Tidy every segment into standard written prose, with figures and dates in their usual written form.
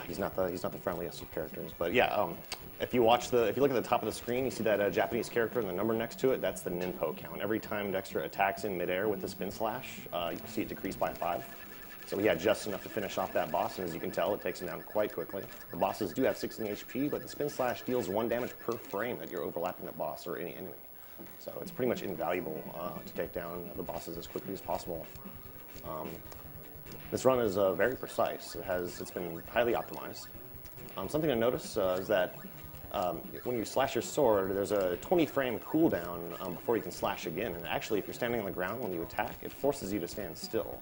he's not the friendliest of characters. But yeah, if you look at the top of the screen, you see that Japanese character and the number next to it. That's the ninpo count. Every time Dexter attacks in midair with the spin slash, you can see it decrease by 5. So he had just enough to finish off that boss, and as you can tell, it takes him down quite quickly. The bosses do have 16 HP, but the spin slash deals 1 damage per frame that you're overlapping the boss or any enemy. So it's pretty much invaluable to take down the bosses as quickly as possible. This run is very precise. It's been highly optimized. Something to notice is that when you slash your sword, there's a 20-frame cooldown before you can slash again. And actually, if you're standing on the ground when you attack, it forces you to stand still.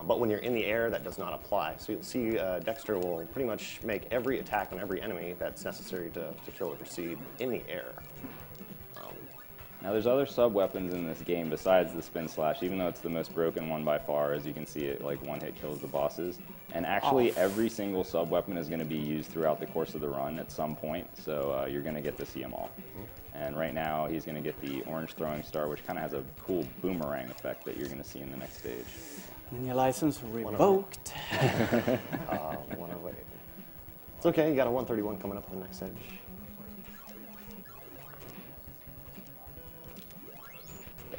But when you're in the air, that does not apply. So you'll see Dexter will pretty much make every attack on every enemy that's necessary to kill or proceed in the air. Now there's other sub-weapons in this game besides the spin slash, even though it's the most broken one by far. As you can see, it like one hit kills the bosses. And actually every single sub-weapon is going to be used throughout the course of the run at some point, so you're going to get to see them all. And right now he's going to get the orange throwing star, which kind of has a cool boomerang effect that you're going to see in the next stage. And your license revoked. 108. It's okay, you got a 131 coming up in the next stage.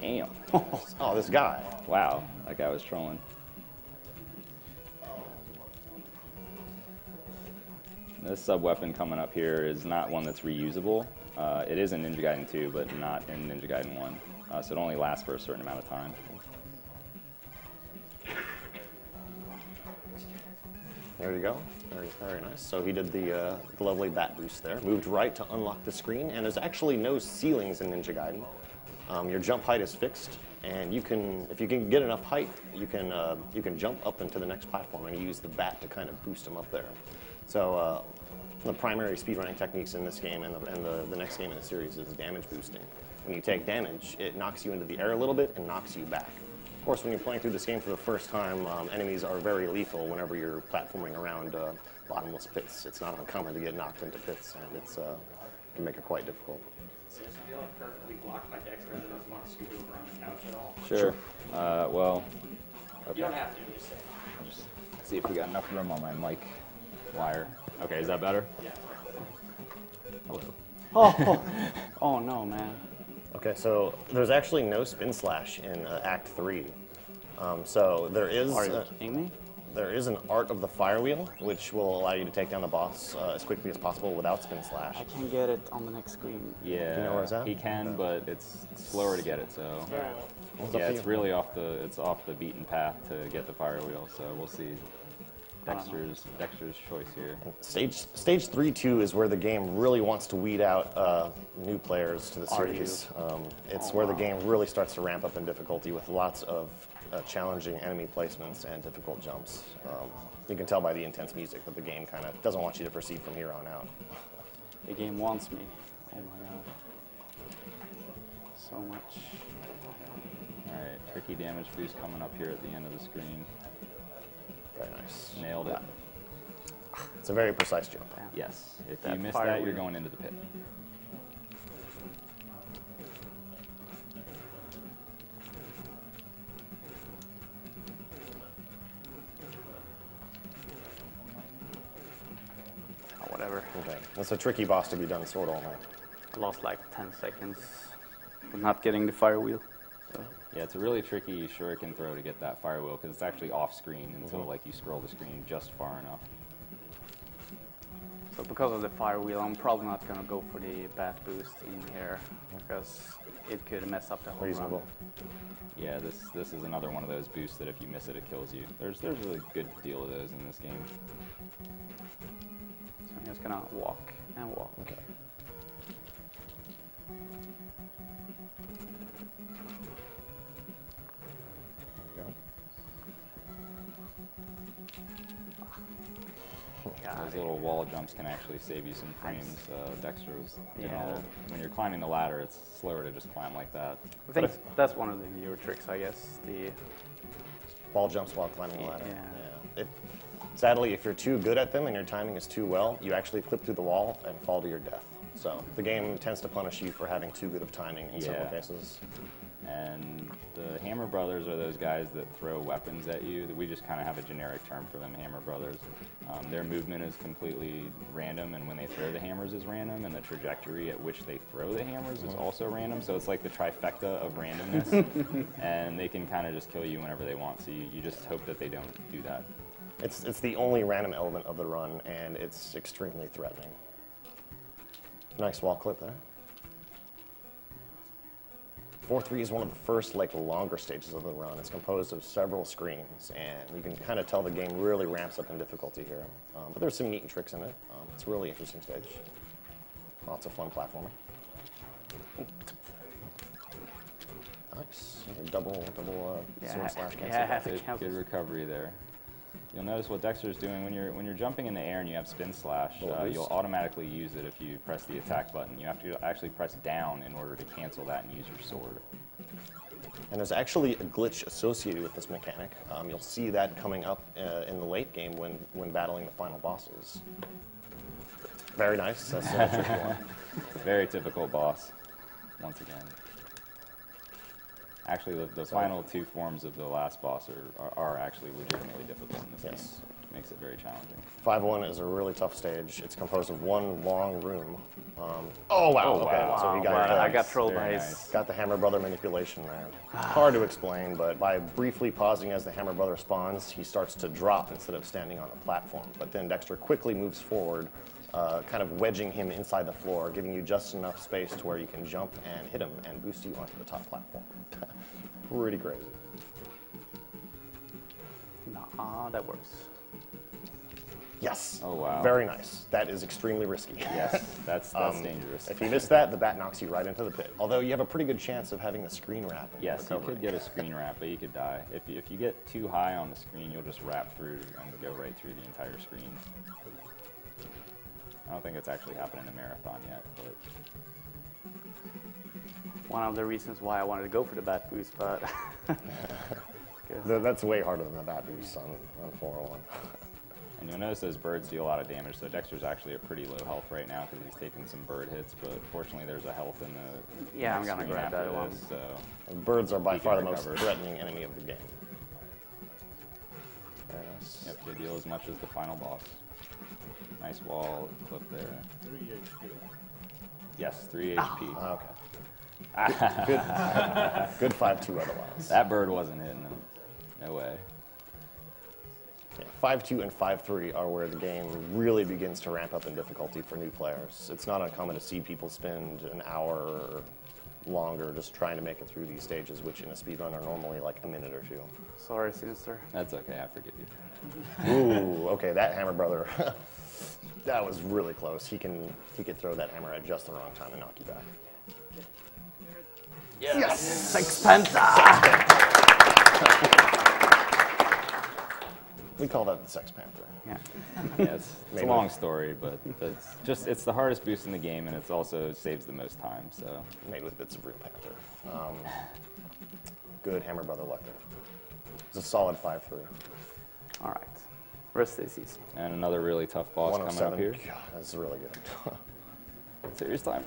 Damn. Oh, this guy. Wow, that guy was trolling. This sub-weapon coming up here is not one that's reusable. It is in Ninja Gaiden 2, but not in Ninja Gaiden 1. So it only lasts for a certain amount of time. There you go. Very, very nice. So he did the lovely bat boost there. Moved right to unlock the screen, and there's actually no ceilings in Ninja Gaiden. Your jump height is fixed, and you can, if you can get enough height, you can jump up into the next platform and use the bat to kind of boost them up there. So the primary speedrunning techniques in this game and the next game in the series is damage boosting. When you take damage, it knocks you into the air a little bit and knocks you back. Of course, when you're playing through this game for the first time, enemies are very lethal whenever you're platforming around bottomless pits. It's not uncommon to get knocked into pits, and it can make it quite difficult. So does it feel like perfectly blocked by Dexter that doesn't want to scoot over on the couch at all? Sure. Well, You don't have to, just say. just see if we got enough room on my mic wire. Okay, is that better? Yeah. Oh, oh no, man. Okay, so there's actually no spin slash in Act 3. So there is. Are you kidding me? There is an art of the fire wheel, which will allow you to take down the boss as quickly as possible without spin slash. I can get it on the next screen. Yeah, Do you know where it's at? he can, but it's slower to get it. So Well, yeah, it's really off the beaten path to get the fire wheel. So we'll see. Dexter's choice here. Stage 3-2 is where the game really wants to weed out new players to the series. It's where the game really starts to ramp up in difficulty with lots of challenging enemy placements and difficult jumps. You can tell by the intense music that the game kind of doesn't want you to proceed from here on out. The game wants me. Oh my god. So much. Alright, tricky damage boost coming up here at the end of the screen. Very nice. Nailed it. It's a very precise jump. Yes. If That you miss fire that, you're wheel. going into the pit. Oh, whatever. Okay. That's a tricky boss to be done sword only. I lost like 10 seconds for not getting the fire wheel. So. Yeah, it's a really tricky shuriken throw to get that fire wheel because it's actually off screen until like you scroll the screen just far enough. So because of the fire wheel, I'm probably not gonna go for the bat boost in here because it could mess up the whole Reasonable. run. Yeah, this is another one of those boosts that if you miss it, it kills you. There's a good deal of those in this game. So I'm just gonna walk and walk. Okay. Those little wall jumps can actually save you some frames. Dexter was, Yeah. when you're climbing the ladder, it's slower to just climb like that. I think that's one of the newer tricks, I guess. The Wall jumps while climbing the ladder. Yeah. Sadly, if you're too good at them and your timing is too well, you actually clip through the wall and fall to your death. So the game tends to punish you for having too good of timing in several cases. And the Hammer Brothers are those guys that throw weapons at you. We just kind of have a generic term for them, Hammer Brothers. Their movement is completely random, and when they throw the hammers is random, and the trajectory at which they throw the hammers is also random. So it's like the trifecta of randomness, and they can kind of just kill you whenever they want. So you just hope that they don't do that. It's the only random element of the run, and it's extremely threatening. Nice wall clip there. 4-3 is one of the first longer stages of the run. It's composed of several screens, and you can kind of tell the game really ramps up in difficulty here. But there's some neat tricks in it. It's a really interesting stage. Lots of fun platforming. Nice. Double sword slash cancel. Yeah, Good recovery there. You'll notice what Dexter's doing when you're jumping in the air and you have spin slash. You'll automatically use it if you press the attack button. You have to actually press down in order to cancel that and use your sword. And there's actually a glitch associated with this mechanic. You'll see that coming up in the late game when battling the final bosses. Very nice. That's a tricky one. Very typical boss, once again. Actually, the final two forms of the last boss are actually legitimately difficult in this game. Makes it very challenging. 5-1 is a really tough stage. It's composed of one long room. Oh, wow. Okay. Wow. So he got I got trolled by Very his... nice. got the Hammer Brother manipulation there. Hard to explain, but by briefly pausing as the Hammer Brother spawns, he starts to drop instead of standing on the platform. But then Dexter quickly moves forward, kind of wedging him inside the floor, giving you just enough space to where you can jump and hit him and boost you onto the top platform. Pretty crazy. Nah, that works. Yes. Oh, wow. Very nice. That is extremely risky. Yes, that's dangerous. If you miss that, the bat knocks you right into the pit. Although you have a pretty good chance of having the screen wrap. Yes, you could get a screen wrap, but you could die. If you get too high on the screen, you'll just wrap through and go right through the entire screen. I don't think it's actually happened in a marathon yet, but... One of the reasons why I wanted to go for the bat boost, but... That's way harder than the bat boost on 401. And you'll notice those birds deal a lot of damage, so Dexter's actually at pretty low health right now because he's taking some bird hits, but fortunately there's a health in the Yeah, I'm next gonna screen grab after that one. this, so And birds are by He can far the most recover. threatening enemy of the game. Very nice. yep, they deal as much as the final boss. Nice wall clip there. 3 HP. Yes, 3 HP. Okay. Good 5-2 otherwise. That bird wasn't hitting him. No way. Yeah, 5-2 and 5-3 are where the game really begins to ramp up in difficulty for new players. It's not uncommon to see people spend an hour or longer just trying to make it through these stages, which in a speedrun are normally like a minute or two. Sorry, Sinister. That's okay, I forgive you. Ooh, okay, that Hammer Brother, that was really close. He could throw that hammer at just the wrong time and knock you back. Yes! Sex Panther! We call that the Sex Panther. Yeah. Yeah, it's a Maybe. long story, but it's the hardest boost in the game, and it's also saves the most time. So Made with bits of real Panther. Good Hammer Brother luck there. It's a solid 5-3. All right. Rest is easy. and another really tough boss coming up 107. here. God, that's really good. Serious time.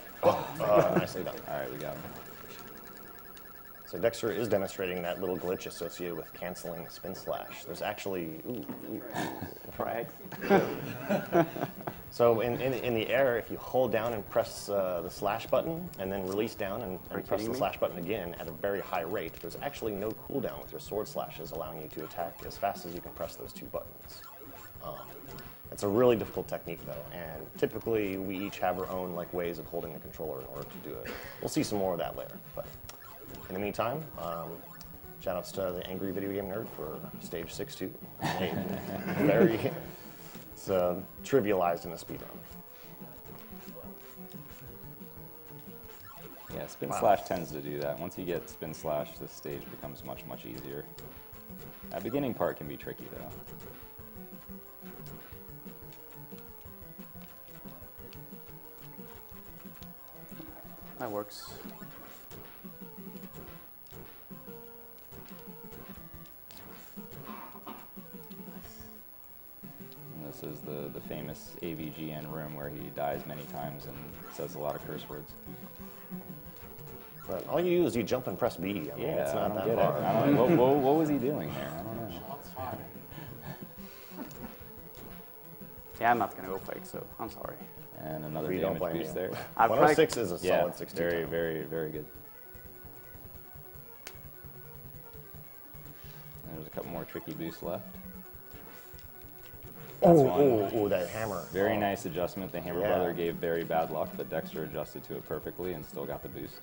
Nicely done. All right, we got him. So Dexter is demonstrating that little glitch associated with canceling the spin slash. There's actually, Right. So in the air, if you hold down and press the slash button, and then release down and press kidding the me? slash button again at a very high rate, there's actually no cooldown with your sword slashes, allowing you to attack as fast as you can press those two buttons. It's a really difficult technique though, and typically we each have our own ways of holding the controller in order to do it. We'll see some more of that later, but in the meantime, shout outs to the Angry Video Game Nerd for stage 6-2. Very, it's trivialized in the speedrun. Yeah, spin slash tends to do that. Once you get spin slash, the stage becomes much, much easier. That beginning part can be tricky though. That works. And this is the famous AVGN room where he dies many times and says a lot of curse words. But all you do is you jump and press B. I mean, Yeah, it's I not don't that get hard. it. I don't know. What was he doing there? I don't know. Yeah, I'm not gonna go fake, so I'm sorry. And another We don't damage blame boost you. there. 106 is a Yeah, solid 60. very, very, very good. There's a couple more tricky boosts left. Oh, that hammer. Very nice adjustment. The Hammer Yeah. Brother gave very bad luck, but Dexter adjusted to it perfectly and still got the boost.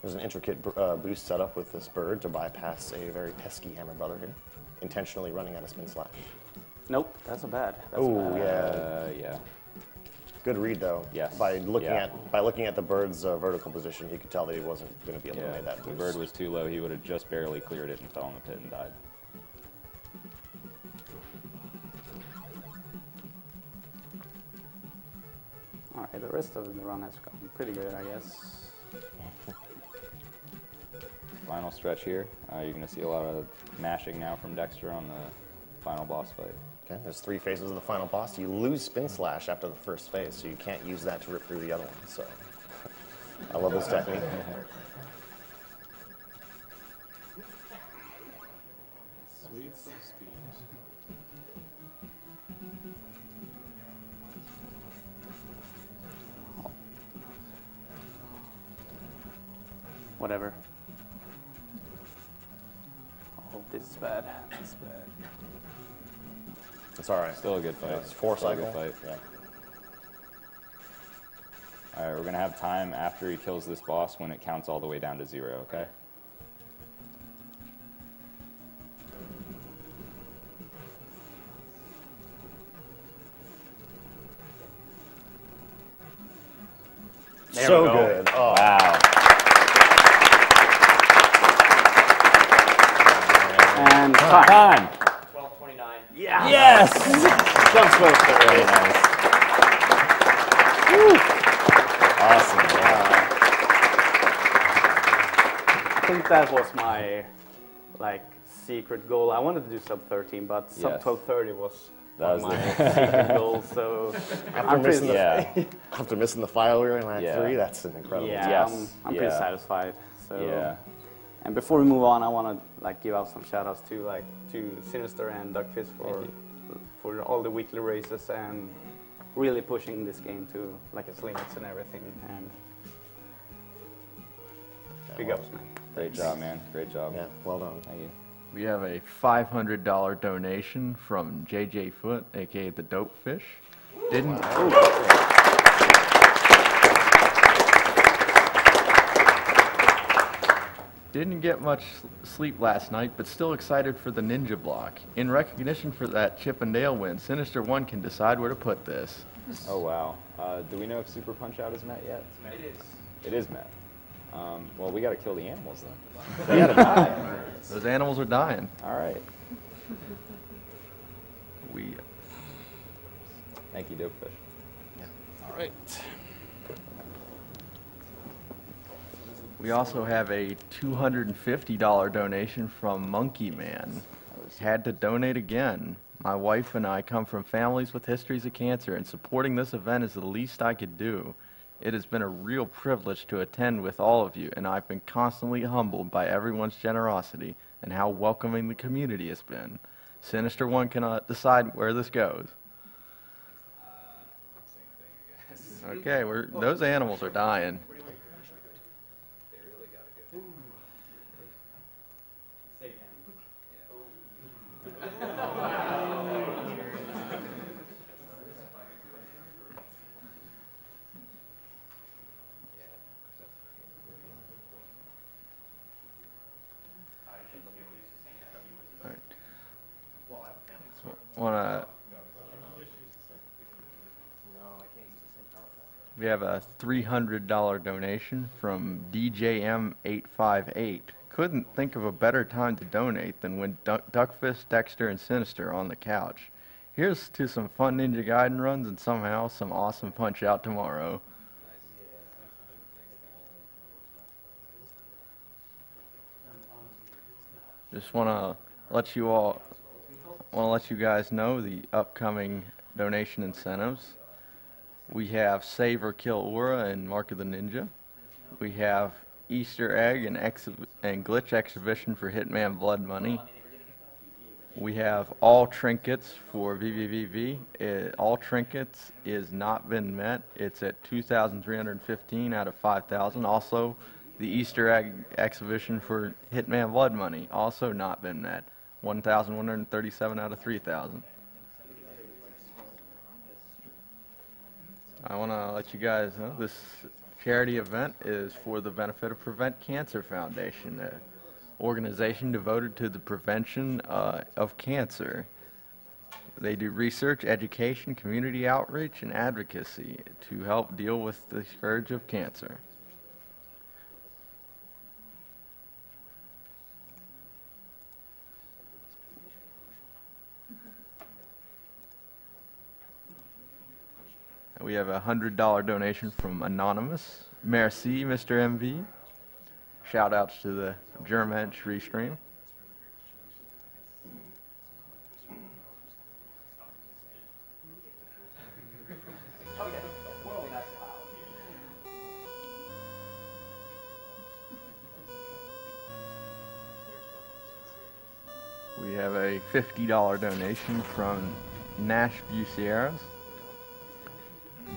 There's an intricate boost set up with this bird to bypass a very pesky Hammer Brother here, intentionally running out of spin slash. Nope, that's a bad. That's Oh, bad. yeah. Yeah. Good read, though. Yes. By looking Yeah. at the bird's vertical position, he could tell that he wasn't going to be able to Yeah, make that if boost. the bird was too low, he would have just barely cleared it and fell in the pit and died. All right, the rest of the run has gone pretty good, I guess. Final stretch here. You're going to see a lot of mashing now from Dexter on the final boss fight. Okay, there's 3 phases of the final boss. You lose spin slash after the first phase, so you can't use that to rip through the other one. So I love this technique. Sweet some speed. Whatever. Oh, this is bad. This is bad. It's all right. Still a good fight. It's 4 Still a cycle. good fight. Yeah. All right, we're going to have time after he kills this boss when it counts all the way down to 0, okay? There So we go. good. Oh, Wow. And time. Time! 12:29. Yeah. Yes! So close to Very it. nice. Awesome. I think that was my secret goal. I wanted to do sub 13, but sub Yes. 12:30 was That was my the- secret goal. So after I'm missing pretty, Yeah. after missing the file we were in Act Yeah. 3, that's an incredible. yeah, Yes. I'm pretty Yeah. satisfied. So Yeah. And before we move on, I want to give out some shout outs to Sinister and Duckfist for all the weekly races and really pushing this game to its limits and everything. And big ups, man. Great job, man. Great job. Yeah, well done. Thank you. We have a $500 donation from JJ Foot, aka the Dope Fish. Didn't get much sleep last night, but still excited for the Ninja block. In recognition for that Chip and Dale win, Sinister One can decide where to put this. Oh, wow. Do we know if Super Punch-Out is met yet? It is. It is met. Well, we got to kill the animals then. They got to die. Those animals are dying. All right. Thank you, Dopefish. All right. We also have a $250 donation from Monkey Man. Had to donate again. My wife and I come from families with histories of cancer, and supporting this event is the least I could do. It has been a real privilege to attend with all of you, and I've been constantly humbled by everyone's generosity and how welcoming the community has been. Sinister One cannot decide where this goes. Okay, those animals are dying. We have a $300 donation from DJM858. Couldn't think of a better time to donate than when Duckfist, Dexter, and Sinister are on the couch. Here's to some fun Ninja Gaiden runs and somehow some awesome Punch-Out tomorrow. Just want to let you guys know the upcoming donation incentives. We have Save or Kill Aura and Mark of the Ninja. We have Easter egg and glitch exhibition for Hitman Blood Money. We have all trinkets for VVVV. All trinkets is not been met. It's at 2,315 out of 5,000. Also, the Easter egg exhibition for Hitman Blood Money, also not been met. 1,137 out of 3,000. I want to let you guys know this charity event is for the benefit of Prevent Cancer Foundation, an organization devoted to the prevention of cancer. They do research, education, community outreach, and advocacy to help deal with the scourge of cancer. We have a $100 donation from Anonymous. Merci, Mr. MV. Shout outs to the Germensch restream. We have a $50 donation from Nash Bucieras.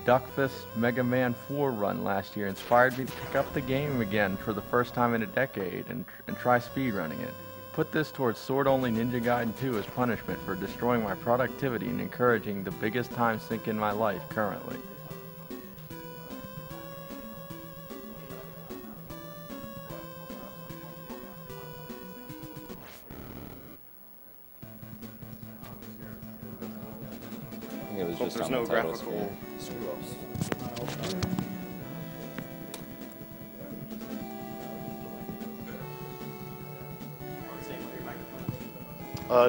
Duckfist Mega Man 4 run last year inspired me to pick up the game again for the first time in a decade and try speedrunning it. Put this towards sword-only Ninja Gaiden 2 as punishment for destroying my productivity and encouraging the biggest time sink in my life currently. It was Hope just there's on the no title graphical screen. screw-ups.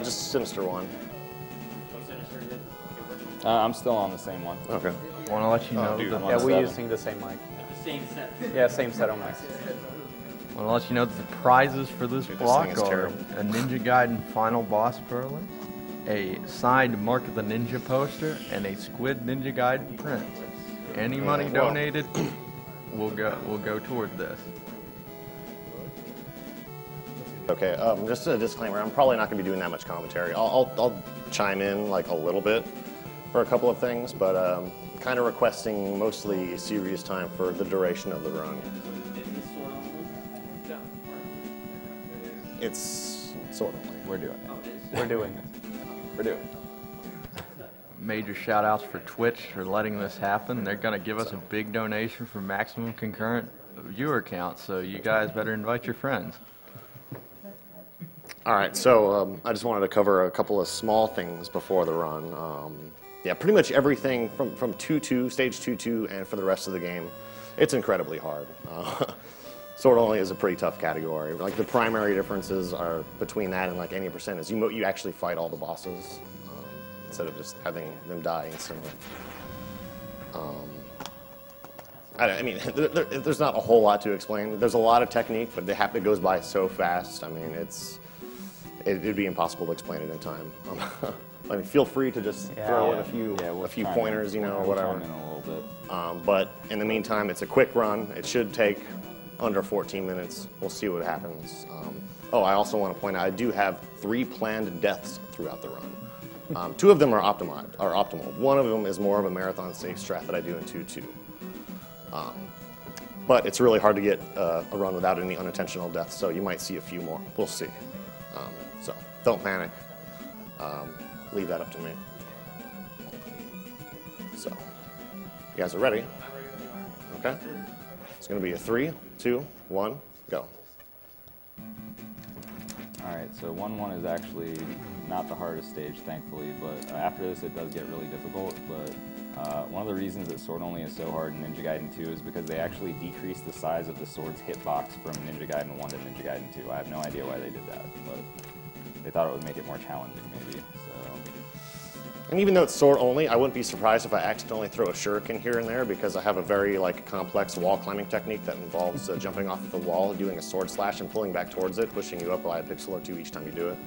Just Sinister one. I'm still on the same one. Okay. I want to let you know dude. that, I'm on Yeah, we're 7. using the same mic. The same set. Yeah, same set of mics. I want to let you know that the prizes for this Dude, this block thing is are terrible. a Ninja Gaiden final boss pearler, a signed Mark of the Ninja poster, and a Squid Ninja Gaiden print. Any money well- donated will go toward this. Okay, just a disclaimer, I'm probably not going to be doing that much commentary. I'll chime in like a little bit for a couple of things, but kind of requesting mostly serious time for the duration of the run. It's sort of like... We're doing it. We're doing it. We're doing it. Major shout outs for Twitch for letting this happen. They're going to give us a big donation for maximum concurrent viewer count, so you guys better invite your friends. All right, so I just wanted to cover a couple of small things before the run. Yeah, pretty much everything from 2-2, stage 2-2, and for the rest of the game, it's incredibly hard. Sword only is a pretty tough category. Like the primary differences are between that and like any percent is you actually fight all the bosses instead of just having them die instantly. I mean, there's not a whole lot to explain. There's a lot of technique, but it goes by so fast. I mean, it'd be impossible to explain it in time. I mean, feel free to just throw in a few pointers, you know, or whatever. Chime in a little bit. But in the meantime, it's a quick run. It should take under 14 minutes. We'll see what happens. I also want to point out I do have 3 planned deaths throughout the run. 2 of them are optimal. One of them is more of a marathon safe strat that I do in 2-2. But it's really hard to get a run without any unintentional deaths, so you might see a few more. We'll see. So don't panic. Leave that up to me. So, you guys are ready? Okay. It's going to be a 3, 2, 1, go. Alright, so 1-1 is actually not the hardest stage, thankfully, but after this it does get really difficult, but one of the reasons that Sword Only is so hard in Ninja Gaiden 2 is because they actually decreased the size of the sword's hitbox from Ninja Gaiden 1 to Ninja Gaiden 2. I have no idea why they did that, but they thought it would make it more challenging, maybe, so... And even though it's sword only, I wouldn't be surprised if I accidentally throw a shuriken here and there because I have a very complex wall climbing technique that involves jumping off of the wall, doing a sword slash, and pulling back towards it, pushing you up by a pixel or 2 each time you do it.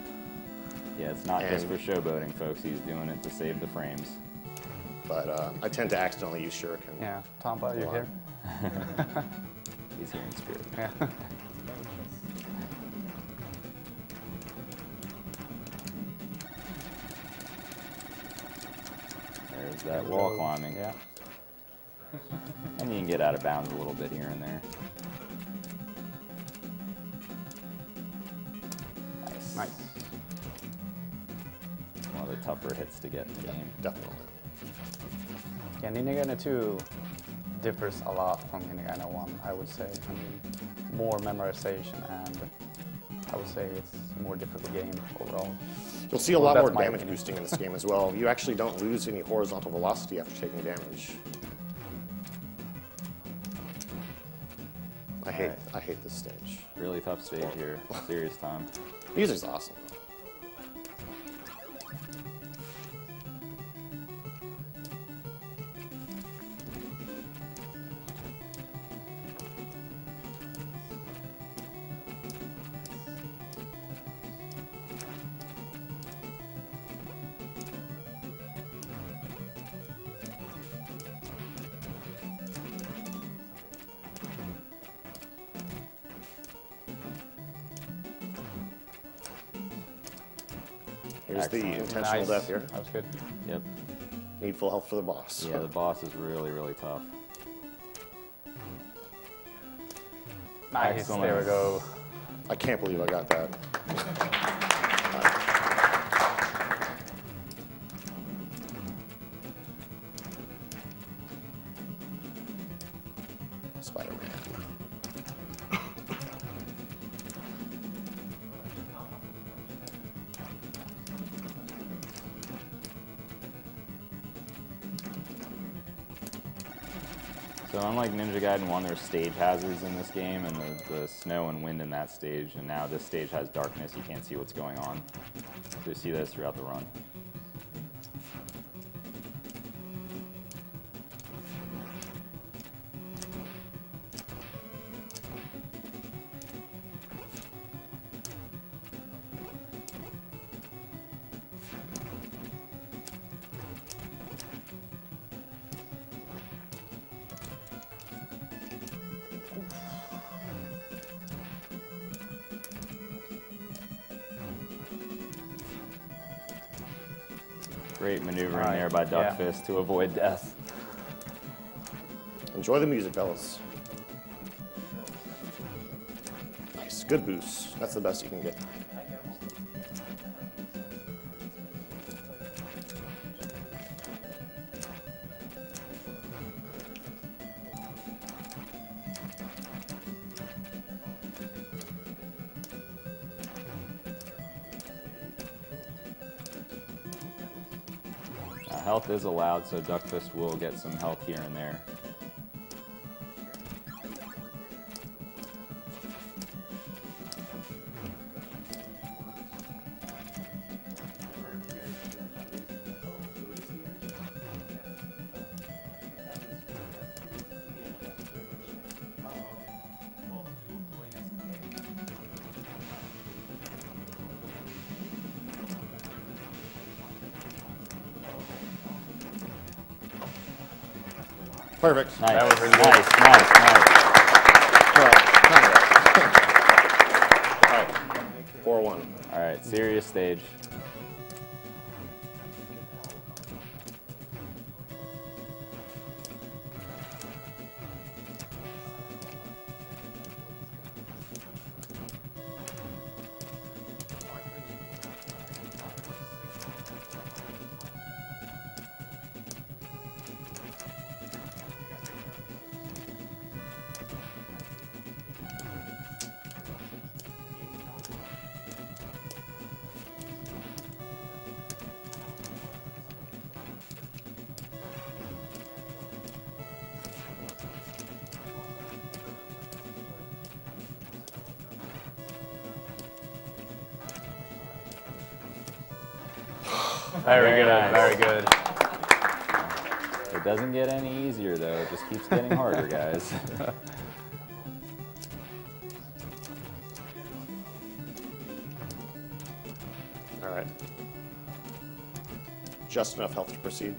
Yeah, it's not just for showboating, folks. He's doing it to save the frames. But I tend to accidentally use shuriken. Yeah, Tompa, you're here. He's here in spirit. Yeah. There's that wall climbing. Yeah. And you can get out of bounds a little bit here and there. Nice. Nice. One of the tougher hits to get in the game. Definitely. Yeah, Ninja Gaiden 2 differs a lot from Ninja Gaiden 1, I would say. I mean, more memorization, and I would say it's a more difficult game overall. You'll see a Well, lot that's more my damage opinion. boosting in this game as well. You actually don't lose any horizontal velocity after taking damage. I hate this stage. Really tough stage here. Serious time. Music's awesome. Here's the Excellent. intentional Nice. death here. That was good. Yep. Need full health for the boss. Yeah, the boss is really, really tough. Nice. Excellent. There we go. I can't believe I got that. Spider-Man. So unlike Ninja Gaiden 1, there's stage hazards in this game, and the snow and wind in that stage, and now this stage has darkness, you can't see what's going on. So you see this throughout the run. Great maneuvering Right, there by Duck yeah. Fist to avoid death. Enjoy the music, fellas. Nice, good boost. That's the best you can get. Health is allowed, so Duck Fist will get some health here and there. Perfect. Nice, That was really good. nice. Well, kind of. All right. 4-1. All right, serious stage. Very good. nice. Very good. It doesn't get any easier though, it just keeps getting harder, guys. All right. Just enough health to proceed.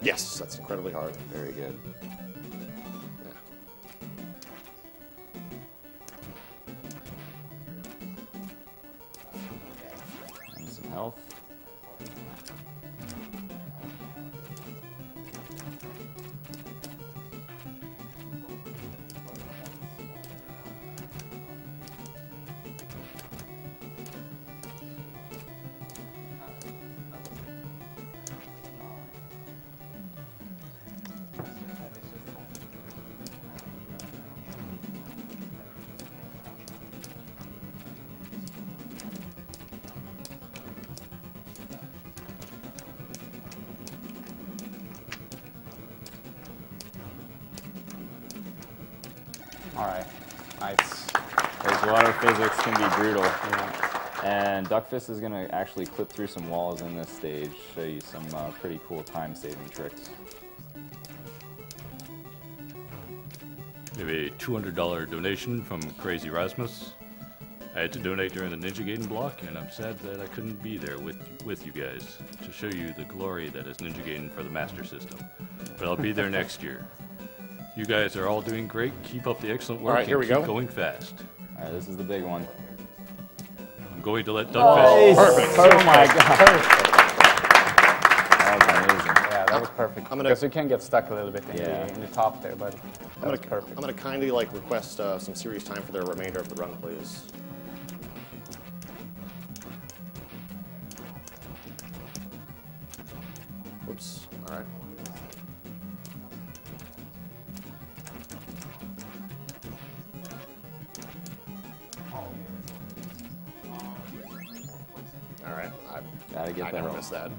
Yes, that's incredibly hard. Very good. And some health. All right, nice. Those water physics can be brutal. Yeah. And Duckfist is going to actually clip through some walls in this stage, show you some pretty cool time-saving tricks. We have a $200 donation from Crazy Rasmus. I had to donate during the Ninja Gaiden block, and I'm sad that I couldn't be there with you guys to show you the glory that is Ninja Gaiden for the Master System. But I'll be there next year. You guys are all doing great. Keep up the excellent work. All right, here we keep go. Going fast. All right, this is the big one. I'm going to let Duckfist. Perfect. Oh my god. That was amazing. Yeah, that was perfect. Because you can get stuck a little bit in the top there, but that was perfect. I'm gonna kindly request some serious time for the remainder of the run, please. Oops. All right. All right. Gotta get I the never help. missed that.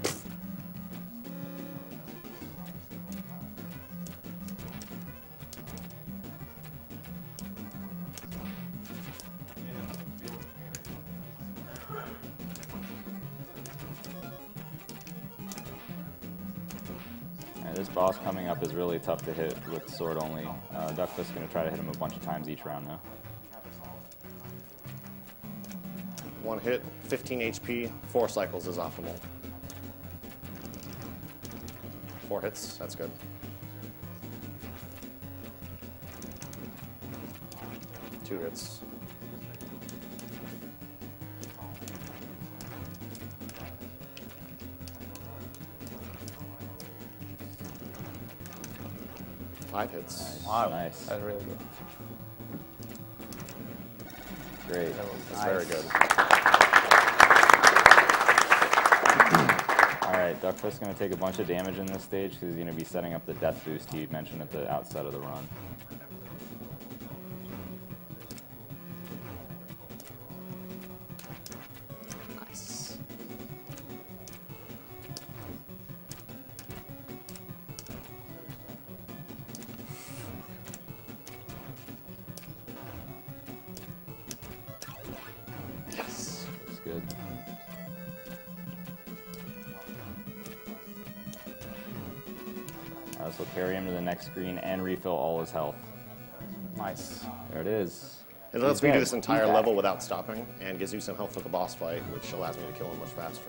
This boss coming up is really tough to hit with sword only. Duckfist's going to try to hit him a bunch of times each round now. One hit, 15 HP, 4 cycles is optimal. 4 hits, that's good. Two hits. Five hits. Wow. Nice. That's really good. Great. That's very good. All right, Duckfist's going to take a bunch of damage in this stage because he's going to be setting up the death boost he mentioned at the outset of the run. Nice. Yes. That's good. This will carry him to the next screen and refill all his health. Nice. There it is. It lets me He's do dead. this entire He's back. level without stopping, and gives you some health for the boss fight, which allows me to kill him much faster.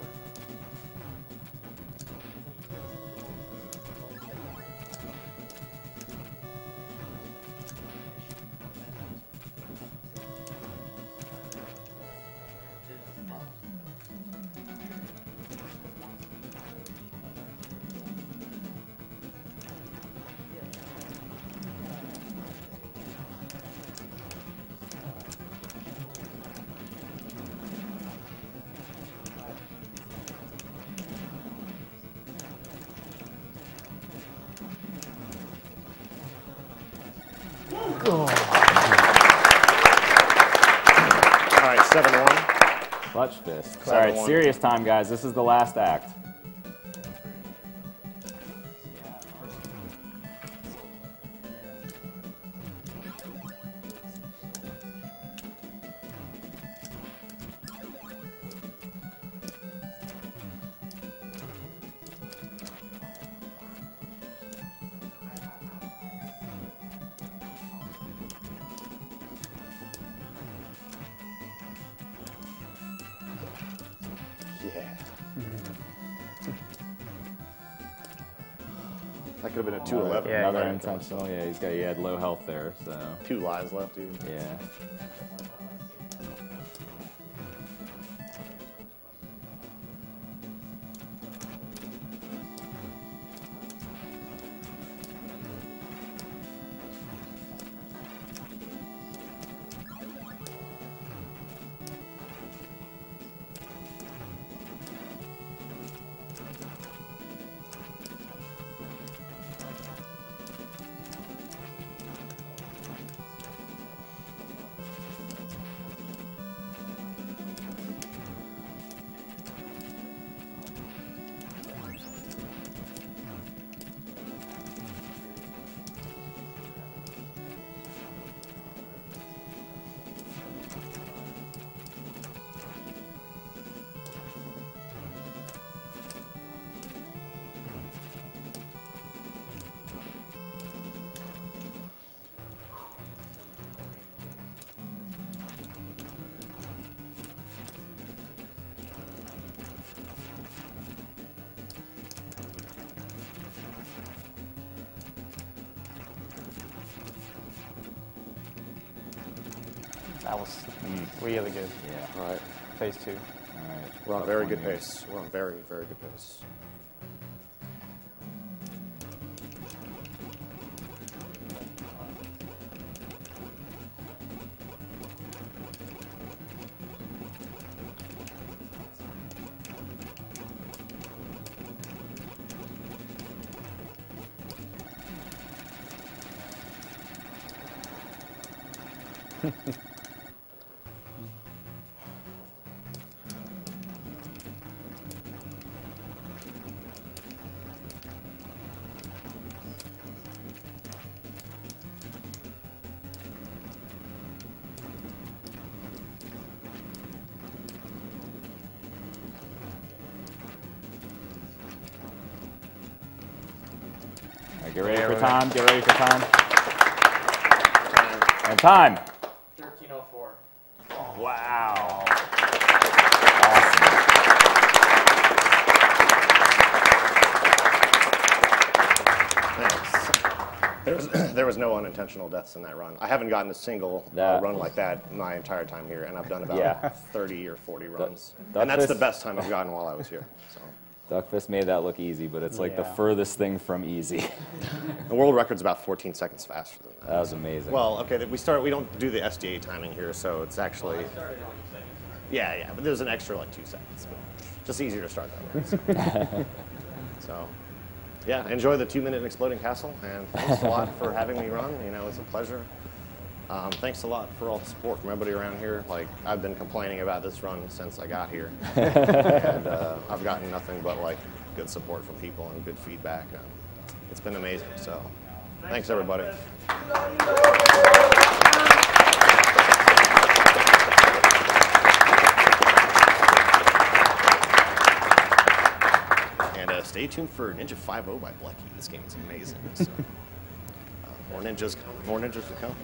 All right, 7-1. Clutch fist. All right, 7-1. serious time, guys. This is the last act. Yeah. That could have been a 211. Yeah, Another yeah. intentional. Yeah, he had low health there, so 2 lives left, dude. yeah. That was really good. Yeah. All right. Phase 2. All right. We're on Tough very one good here. pace. We're on very, very good pace. All right, get ready for time. Get ready for time. And time. 1304. Wow. Thanks. There was no unintentional deaths in that run. I haven't gotten a single run like that my entire time here, and I've done about 30 or 40 runs. And that's the best time I've gotten while I was here. So. Duckfist made that look easy, but it's like the furthest thing from easy. The world record's about 14 seconds faster than that. That was amazing. Well, okay, we don't do the SDA timing here, so it's actually, yeah, but there's an extra like 2 seconds, but just easier to start that way. So, yeah, enjoy the 2-minute exploding castle, and thanks a lot for having me run. You know, it's a pleasure. Thanks a lot for all the support from everybody around here. Like, I've been complaining about this run since I got here, and I've gotten nothing but like good support from people and good feedback. And it's been amazing. So, thanks everybody. And stay tuned for Ninja 5.0 by Blecky. This game is amazing. So, more ninjas to come.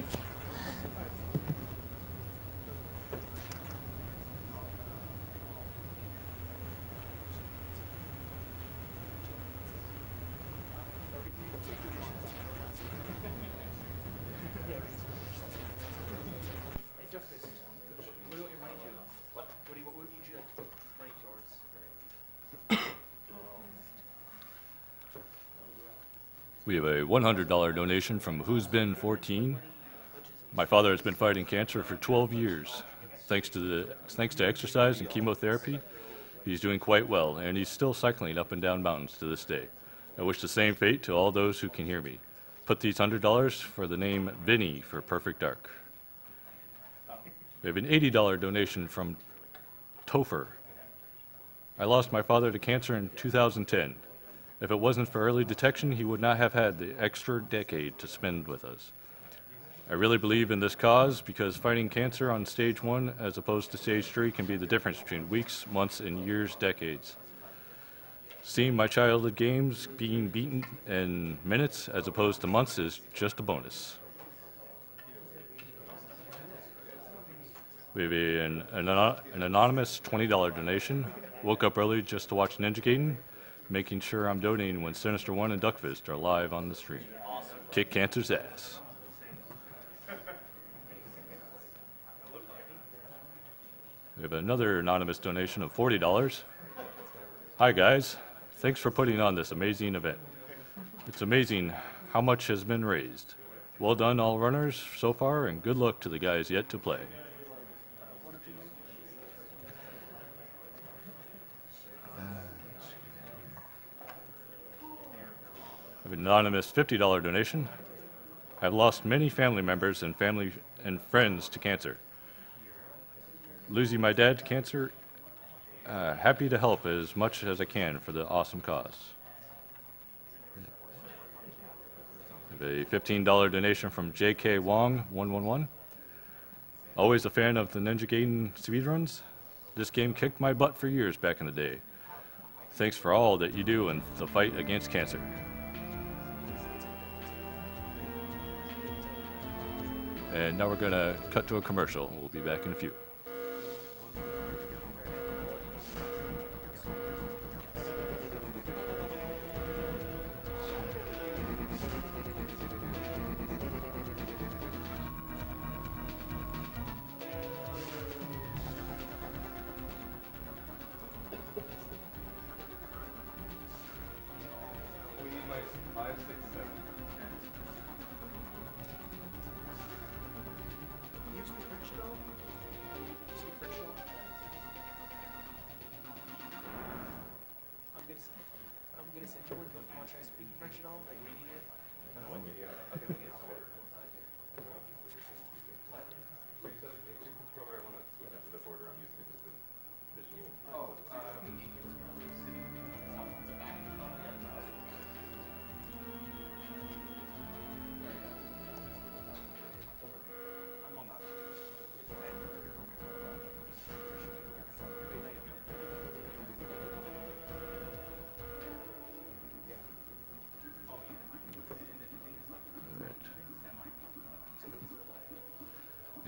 We have a $100 donation from Who's Been 14. My father has been fighting cancer for 12 years. Thanks to exercise and chemotherapy, he's doing quite well, and he's still cycling up and down mountains to this day. I wish the same fate to all those who can hear me. Put these $100 for the name Vinny for Perfect Dark. We have an $80 donation from Topher. I lost my father to cancer in 2010. If it wasn't for early detection, he would not have had the extra decade to spend with us. I really believe in this cause because fighting cancer on stage 1 as opposed to stage 3 can be the difference between weeks, months, and years, decades. Seeing my childhood games being beaten in minutes as opposed to months is just a bonus. We have an anonymous $20 donation. Woke up early just to watch Ninja Gaiden. making sure I'm donating when Sinister One and Duckfist are live on the stream. Kick cancer's ass. We have another anonymous donation of $40. Hi guys, thanks for putting on this amazing event. It's amazing how much has been raised. Well done all runners so far, and good luck to the guys yet to play. An anonymous $50 donation. I've lost many family members and friends to cancer. Losing my dad to cancer, happy to help as much as I can for the awesome cause. I have a $15 donation from JK Wong 111. Always a fan of the Ninja Gaiden speedruns. This game kicked my butt for years back in the day. Thanks for all that you do in the fight against cancer. And now we're going to cut to a commercial. We'll be back in a few.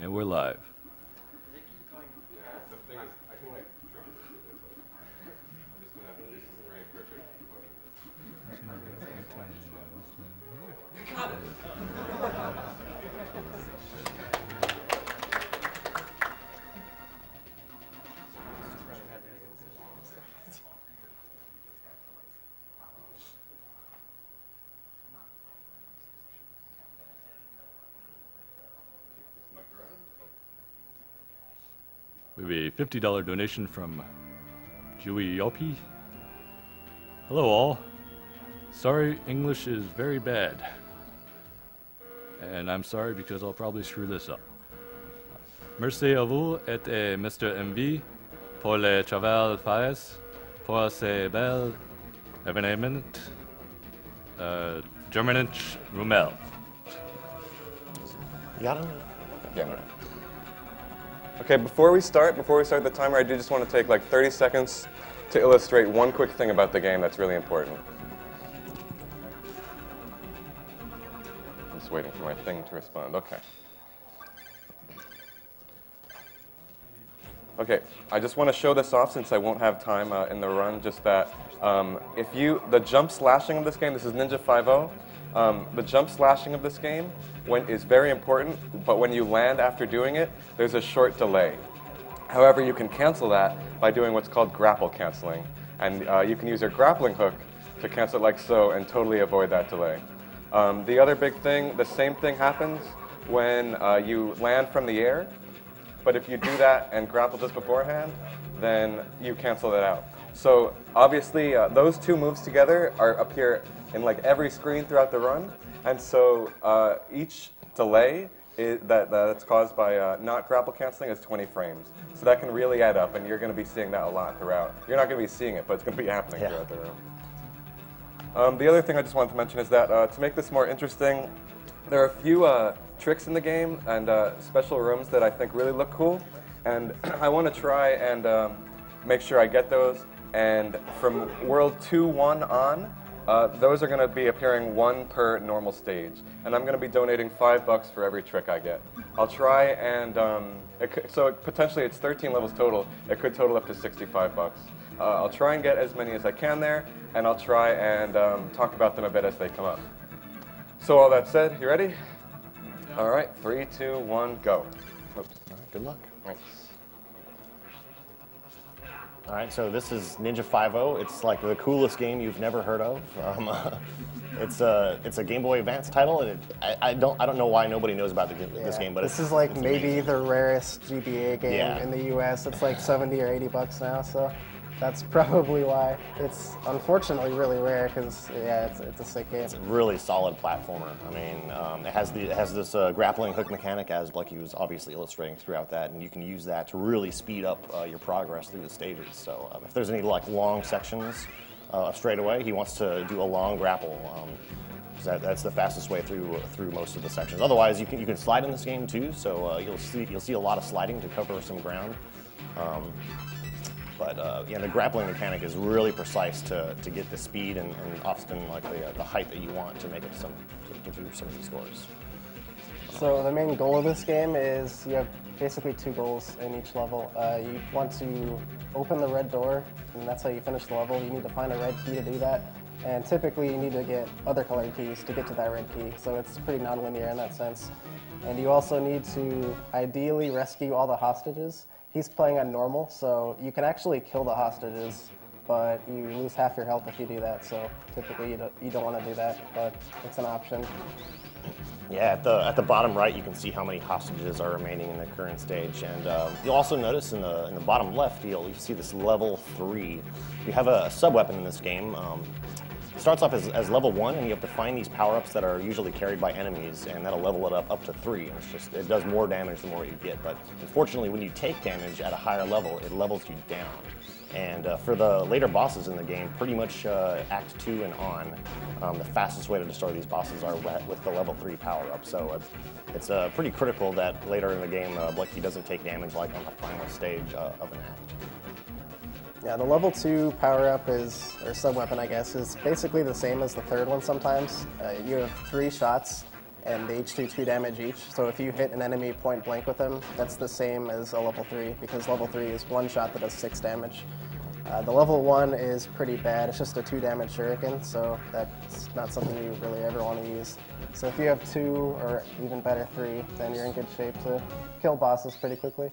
And we're live. We have a $50 donation from Julie Yopi. Hello all. Sorry, English is very bad. And I'm sorry because I'll probably screw this up. Merci à vous et à Mr. MV pour le travail fait pour ce bel événement. Germanich Rumel. You got him? Yeah. Okay, before we start the timer, I do just want to take like 30 seconds to illustrate one quick thing about the game that's really important. I'm just waiting for my thing to respond. Okay. Okay, I just want to show this off since I won't have time in the run, just that the jump slashing of this game, this is Ninja 5.0, the jump slashing of this game is very important, but when you land after doing it, there's a short delay. However, you can cancel that by doing what's called grapple canceling. And you can use your grappling hook to cancel it like so and totally avoid that delay. The other big thing, the same thing happens when you land from the air, but if you do that and grapple just beforehand, then you cancel that out. So obviously, those two moves together appear in like every screen throughout the run. And so each delay that's caused by not grapple canceling is 20 frames. So that can really add up, and you're going to be seeing that a lot throughout. You're not going to be seeing it, but it's going to be happening throughout the run. The other thing I just wanted to mention is that to make this more interesting, there are a few tricks in the game and special rooms that I think really look cool. And I want to try and make sure I get those. And from World 2-1 on, those are going to be appearing 1 per normal stage, and I'm going to be donating $5 for every trick I get. I'll try and potentially it's 13 levels total. It could total up to $65. I'll try and get as many as I can there, and I'll try and talk about them a bit as they come up. So all that said, you ready? All right, 3, 2, 1, go. Oops. All right, good luck. Thanks. All right, so this is Ninja 5.0. It's like the coolest game you've never heard of. It's a Game Boy Advance title, and I don't know why nobody knows about this game, but this is like maybe amazing. the rarest GBA game in the U.S. It's like 70 or 80 bucks now, so that's probably why. It's unfortunately really rare because it's a sick game. It's a really solid platformer. I mean, it has this grappling hook mechanic, as Blakey was obviously illustrating throughout that, and you can use that to really speed up your progress through the stages. So if there's any like long sections straight away, he wants to do a long grapple. That's the fastest way through most of the sections. Otherwise, you can slide in this game too. So you'll see a lot of sliding to cover some ground. But the grappling mechanic is really precise to get the speed and often like the height that you want to make it get through some of these doors. So the main goal of this game is you have basically 2 goals in each level. You want to open the red door, and that's how you finish the level. You need to find a red key to do that, and typically you need to get other colored keys to get to that red key. So it's pretty non-linear in that sense. And you also need to ideally rescue all the hostages. He's playing on normal, so you can actually kill the hostages, but you lose half your health if you do that. So typically you don't want to do that, but it's an option. Yeah, at the bottom right, you can see how many hostages are remaining in the current stage, and you'll also notice in the bottom left, you see this level 3. You have a sub-weapon in this game. It starts off as level 1, and you have to find these power-ups that are usually carried by enemies, and that'll level it up to 3. And it does more damage the more you get. But unfortunately, when you take damage at a higher level, it levels you down. And for the later bosses in the game, pretty much Act 2 and on, the fastest way to destroy these bosses are with the level 3 power-up. So it's pretty critical that later in the game, Blakey doesn't take damage like on the final stage of an act. Yeah, the level 2 power-up or sub-weapon, I guess, is basically the same as the third one sometimes. You have 3 shots, and they each do 2 damage each. So if you hit an enemy point blank with them, that's the same as a level 3, because level 3 is 1 shot that does 6 damage. The level 1 is pretty bad. It's just a 2 damage shuriken, so that's not something you really ever want to use. So if you have 2, or even better 3, then you're in good shape to kill bosses pretty quickly.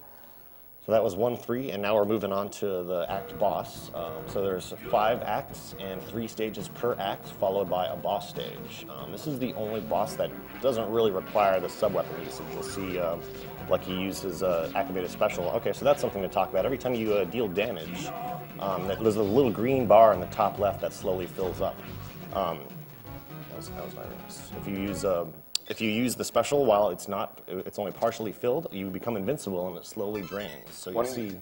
So that was 1-3, and now we're moving on to the act boss. So there's 5 acts and 3 stages per act, followed by a boss stage. This is the only boss that doesn't really require the sub-weapon usage. You'll see like he used his activated special. Okay, so that's something to talk about. Every time you deal damage, there's a little green bar in the top left that slowly fills up. That was very nice. If you use the special while it's only partially filled, you become invincible and it slowly drains. So you see.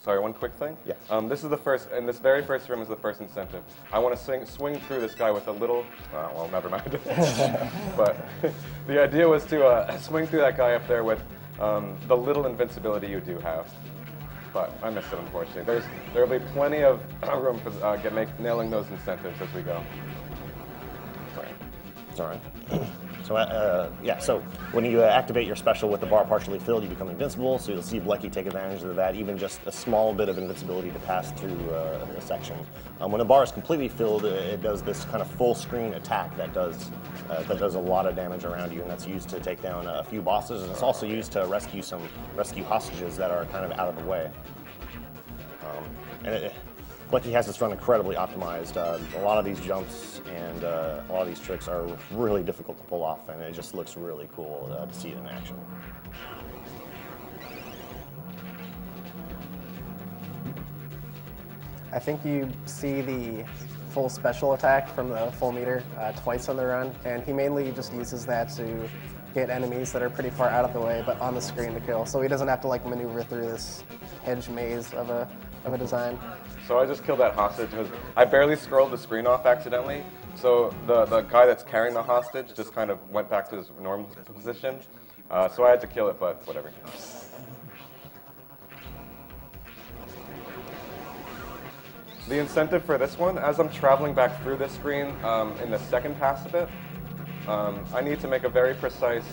Sorry, one quick thing. Yeah. This is the first, and this very first room is the first incentive. I want to swing through this guy with a little. Well, never mind. But the idea was to swing through that guy up there with the little invincibility you do have. But I missed it, unfortunately. There will be plenty of room for nailing those incentives as we go. It's all right. So when you activate your special with the bar partially filled, you become invincible. So you'll see Blakey take advantage of that, even just a small bit of invincibility to pass through a section. When the bar is completely filled, it does this kind of full screen attack that does a lot of damage around you, and that's used to take down a few bosses, and it's also used to rescue hostages that are kind of out of the way. Blakey has this run incredibly optimized. A lot of these jumps and a lot of these tricks are really difficult to pull off, and it just looks really cool to see it in action. I think you see the full special attack from the full meter twice on the run, and he mainly just uses that to get enemies that are pretty far out of the way but on the screen to kill, so he doesn't have to like maneuver through this hedge maze of a design. So I just killed that hostage. I barely scrolled the screen off accidentally, so the guy that's carrying the hostage just kind of went back to his normal position. So I had to kill it, but whatever. The incentive for this one, as I'm traveling back through this screen in the second pass of it, I need to make a very precise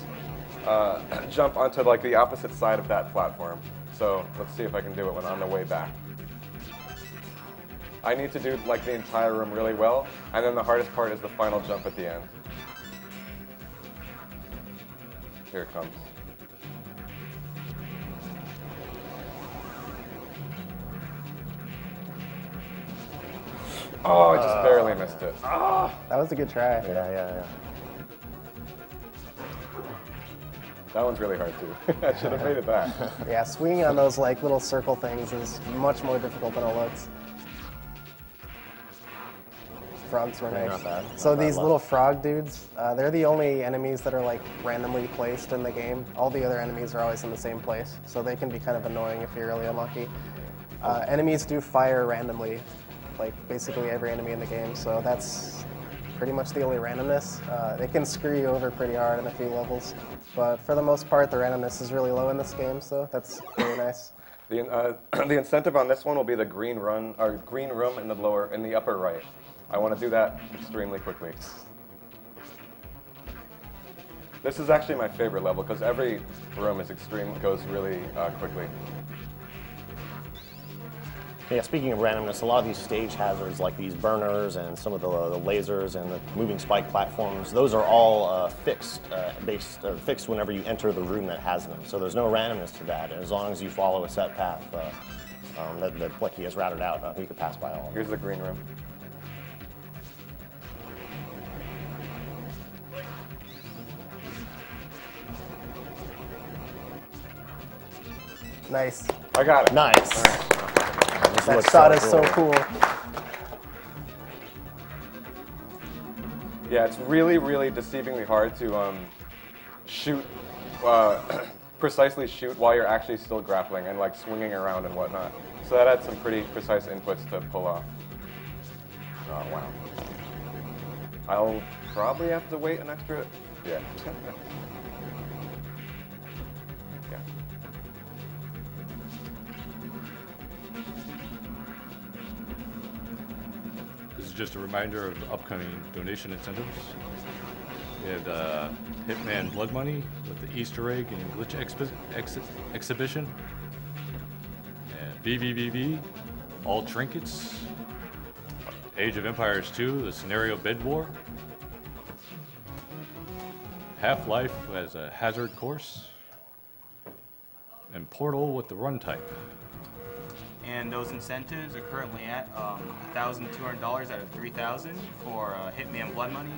jump onto like the opposite side of that platform. So let's see if I can do it when on the way back. I need to do like the entire room really well, and then the hardest part is the final jump at the end. Here it comes. Oh, I just barely missed it. That was a good try. Yeah. That one's really hard too. I should have made it back. Yeah, swinging on those like little circle things is much more difficult than it looks. Frogs were nice. Not bad. So Not bad these luck. little frog dudes, they're the only enemies that are like randomly placed in the game. All the other enemies are always in the same place, so they can be kind of annoying if you're really unlucky. Enemies do fire randomly, like basically every enemy in the game, so that's pretty much the only randomness. It can screw you over pretty hard in a few levels, but for the most part, the randomness is really low in this game, so that's really nice. The incentive on this one will be the green room in the upper right. I want to do that extremely quickly. This is actually my favorite level because every room is goes really quickly. Yeah, speaking of randomness, a lot of these stage hazards, like these burners and some of the lasers and the moving spike platforms, those are all fixed whenever you enter the room that has them. So there's no randomness to that. And as long as you follow a set path that Blicky has routed out, you can pass by all. Here's the green room. Nice. I got it. Nice. That shot is so cool. Yeah, it's really, really deceivingly hard to shoot, precisely shoot while you're actually still grappling and like swinging around and whatnot. So that had some pretty precise inputs to pull off. Oh, wow. I'll probably have to wait an extra, yeah. Yeah. This is just a reminder of the upcoming donation incentives. We have the Hitman Blood Money with the Easter egg and glitch exhibition. And VVVV, all trinkets. Age of Empires 2, the scenario bed war. Half-Life as a hazard course. And Portal with the run type. And those incentives are currently at $1,200 out of $3,000 for Hitman Blood Money,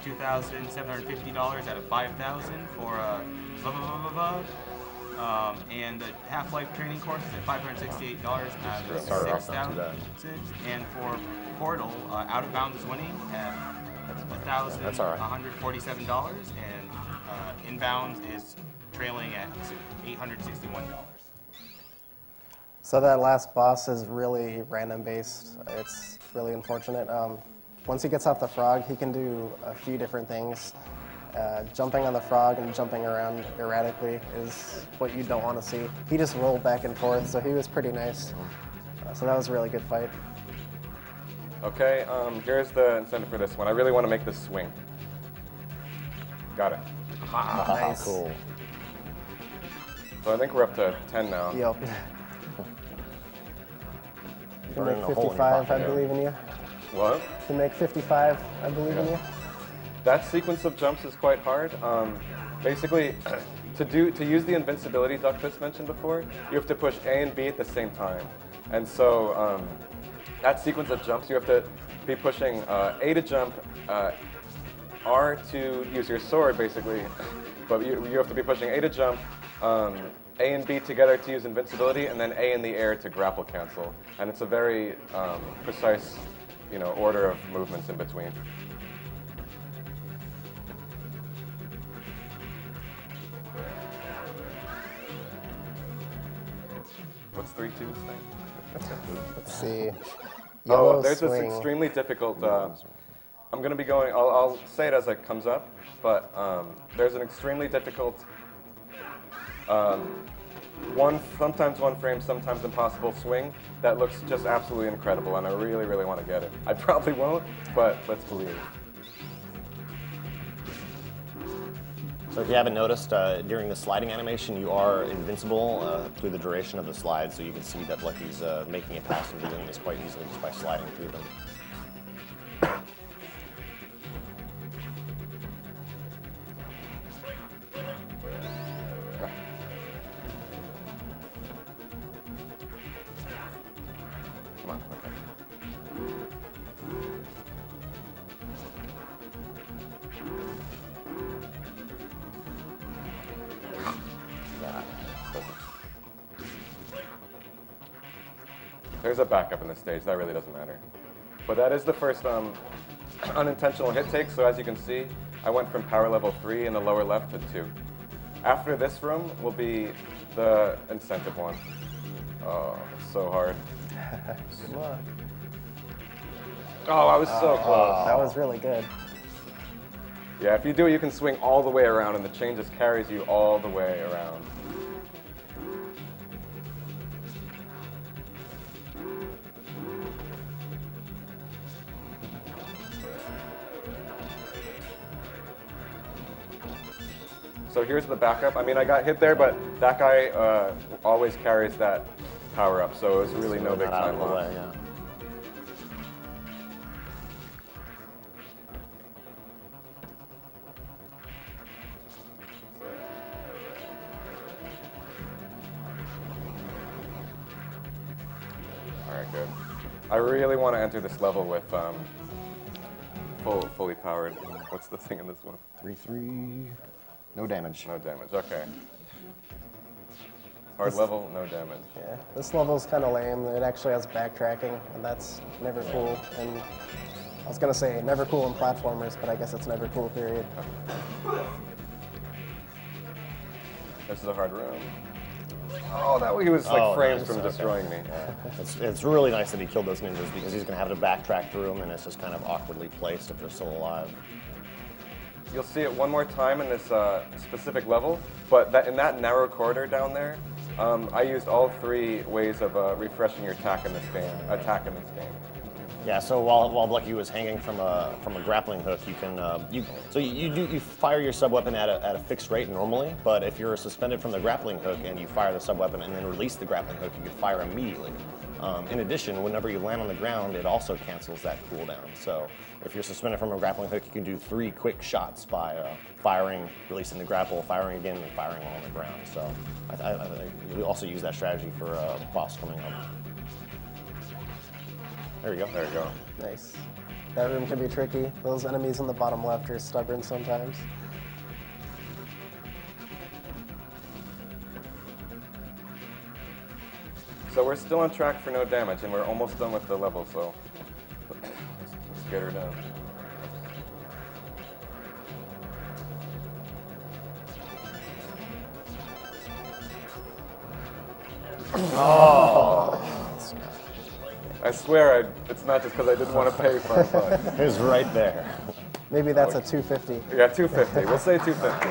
$2,750 out of $5,000 for and the Half-Life training course is at $568 out of $6,000. And for Portal, Out of Bounds is winning at $1,147, and Inbounds is trailing at $861. So that last boss is really random based. It's really unfortunate. Once he gets off the frog, he can do a few different things. Jumping on the frog and jumping around erratically is what you don't want to see. He just rolled back and forth, so he was pretty nice. So that was a really good fight. Okay, here's the incentive for this one. I really want to make this swing. Got it. Nice. Cool. So I think we're up to 10 now. Yep. You can Burning make a hole in your 55, I pocket. believe in you. What? You can make 55, I believe in you. That sequence of jumps is quite hard. Basically, to use the invincibility Duckfist mentioned before, you have to push A and B at the same time. And so that sequence of jumps, you have to be pushing A to jump, R to use your sword, basically. But you have to be pushing A to jump, A and B together to use invincibility, and then A in the air to grapple cancel. And it's a very precise, order of movements in between. What's 3-2's thing? Let's see. Yellow There's swing. this extremely difficult. I'm going to be going. I'll say it as it comes up, but there's an extremely difficult sometimes one frame, sometimes impossible swing that looks just absolutely incredible, and I really, really want to get it. I probably won't, but let's believe. So if you haven't noticed, during the sliding animation, you are invincible through the duration of the slide, so you can see that Lucky's making it past and doing this quite easily just by sliding through them. Come on, okay. There's a backup in this stage, that really doesn't matter. But that is the first unintentional hit take, so as you can see, I went from power level 3 in the lower left to 2. After this room will be the incentive one. Oh, it's so hard. Good luck. Oh, I was so close. That was really good. Yeah, if you do it, you can swing all the way around, and the chain just carries you all the way around. So here's the backup. I mean, I got hit there, but that guy always carries that power up, so it's really no big time loss. Yeah. All right, good. I really want to enter this level with fully powered. What's the thing in this one? 3-3. No damage. No damage, okay. Hard level, no damage. Yeah, this level's kind of lame. It actually has backtracking, and that's never cool. And I was gonna say never cool in platformers, but I guess it's never cool, period. This is a hard room. Oh, that way he was like frames from destroying me. Yeah. It's really nice that he killed those ninjas because he's gonna have to backtrack through them, and it's just kind of awkwardly placed if they're still alive. You'll see it one more time in this specific level, but in that narrow corridor down there, I used all 3 ways of refreshing your attack in this game. Yeah. So while Lucky was hanging from a grappling hook, you can you fire your sub weapon at a fixed rate normally, but if you're suspended from the grappling hook and you fire the sub weapon and then release the grappling hook, you can fire immediately. In addition, whenever you land on the ground, it also cancels that cooldown. So if you're suspended from a grappling hook, you can do 3 quick shots by firing, releasing the grapple, firing again, and firing while on the ground. So you also use that strategy for a boss coming up. There you go. There you go. Nice. That room can be tricky. Those enemies on the bottom left are stubborn sometimes. So we're still on track for no damage, and we're almost done with the level, so let's get her done. Oh! I swear, it's not just because I didn't want to pay $5. It was right there. Maybe that's a 250. Yeah, 250. We'll say 250.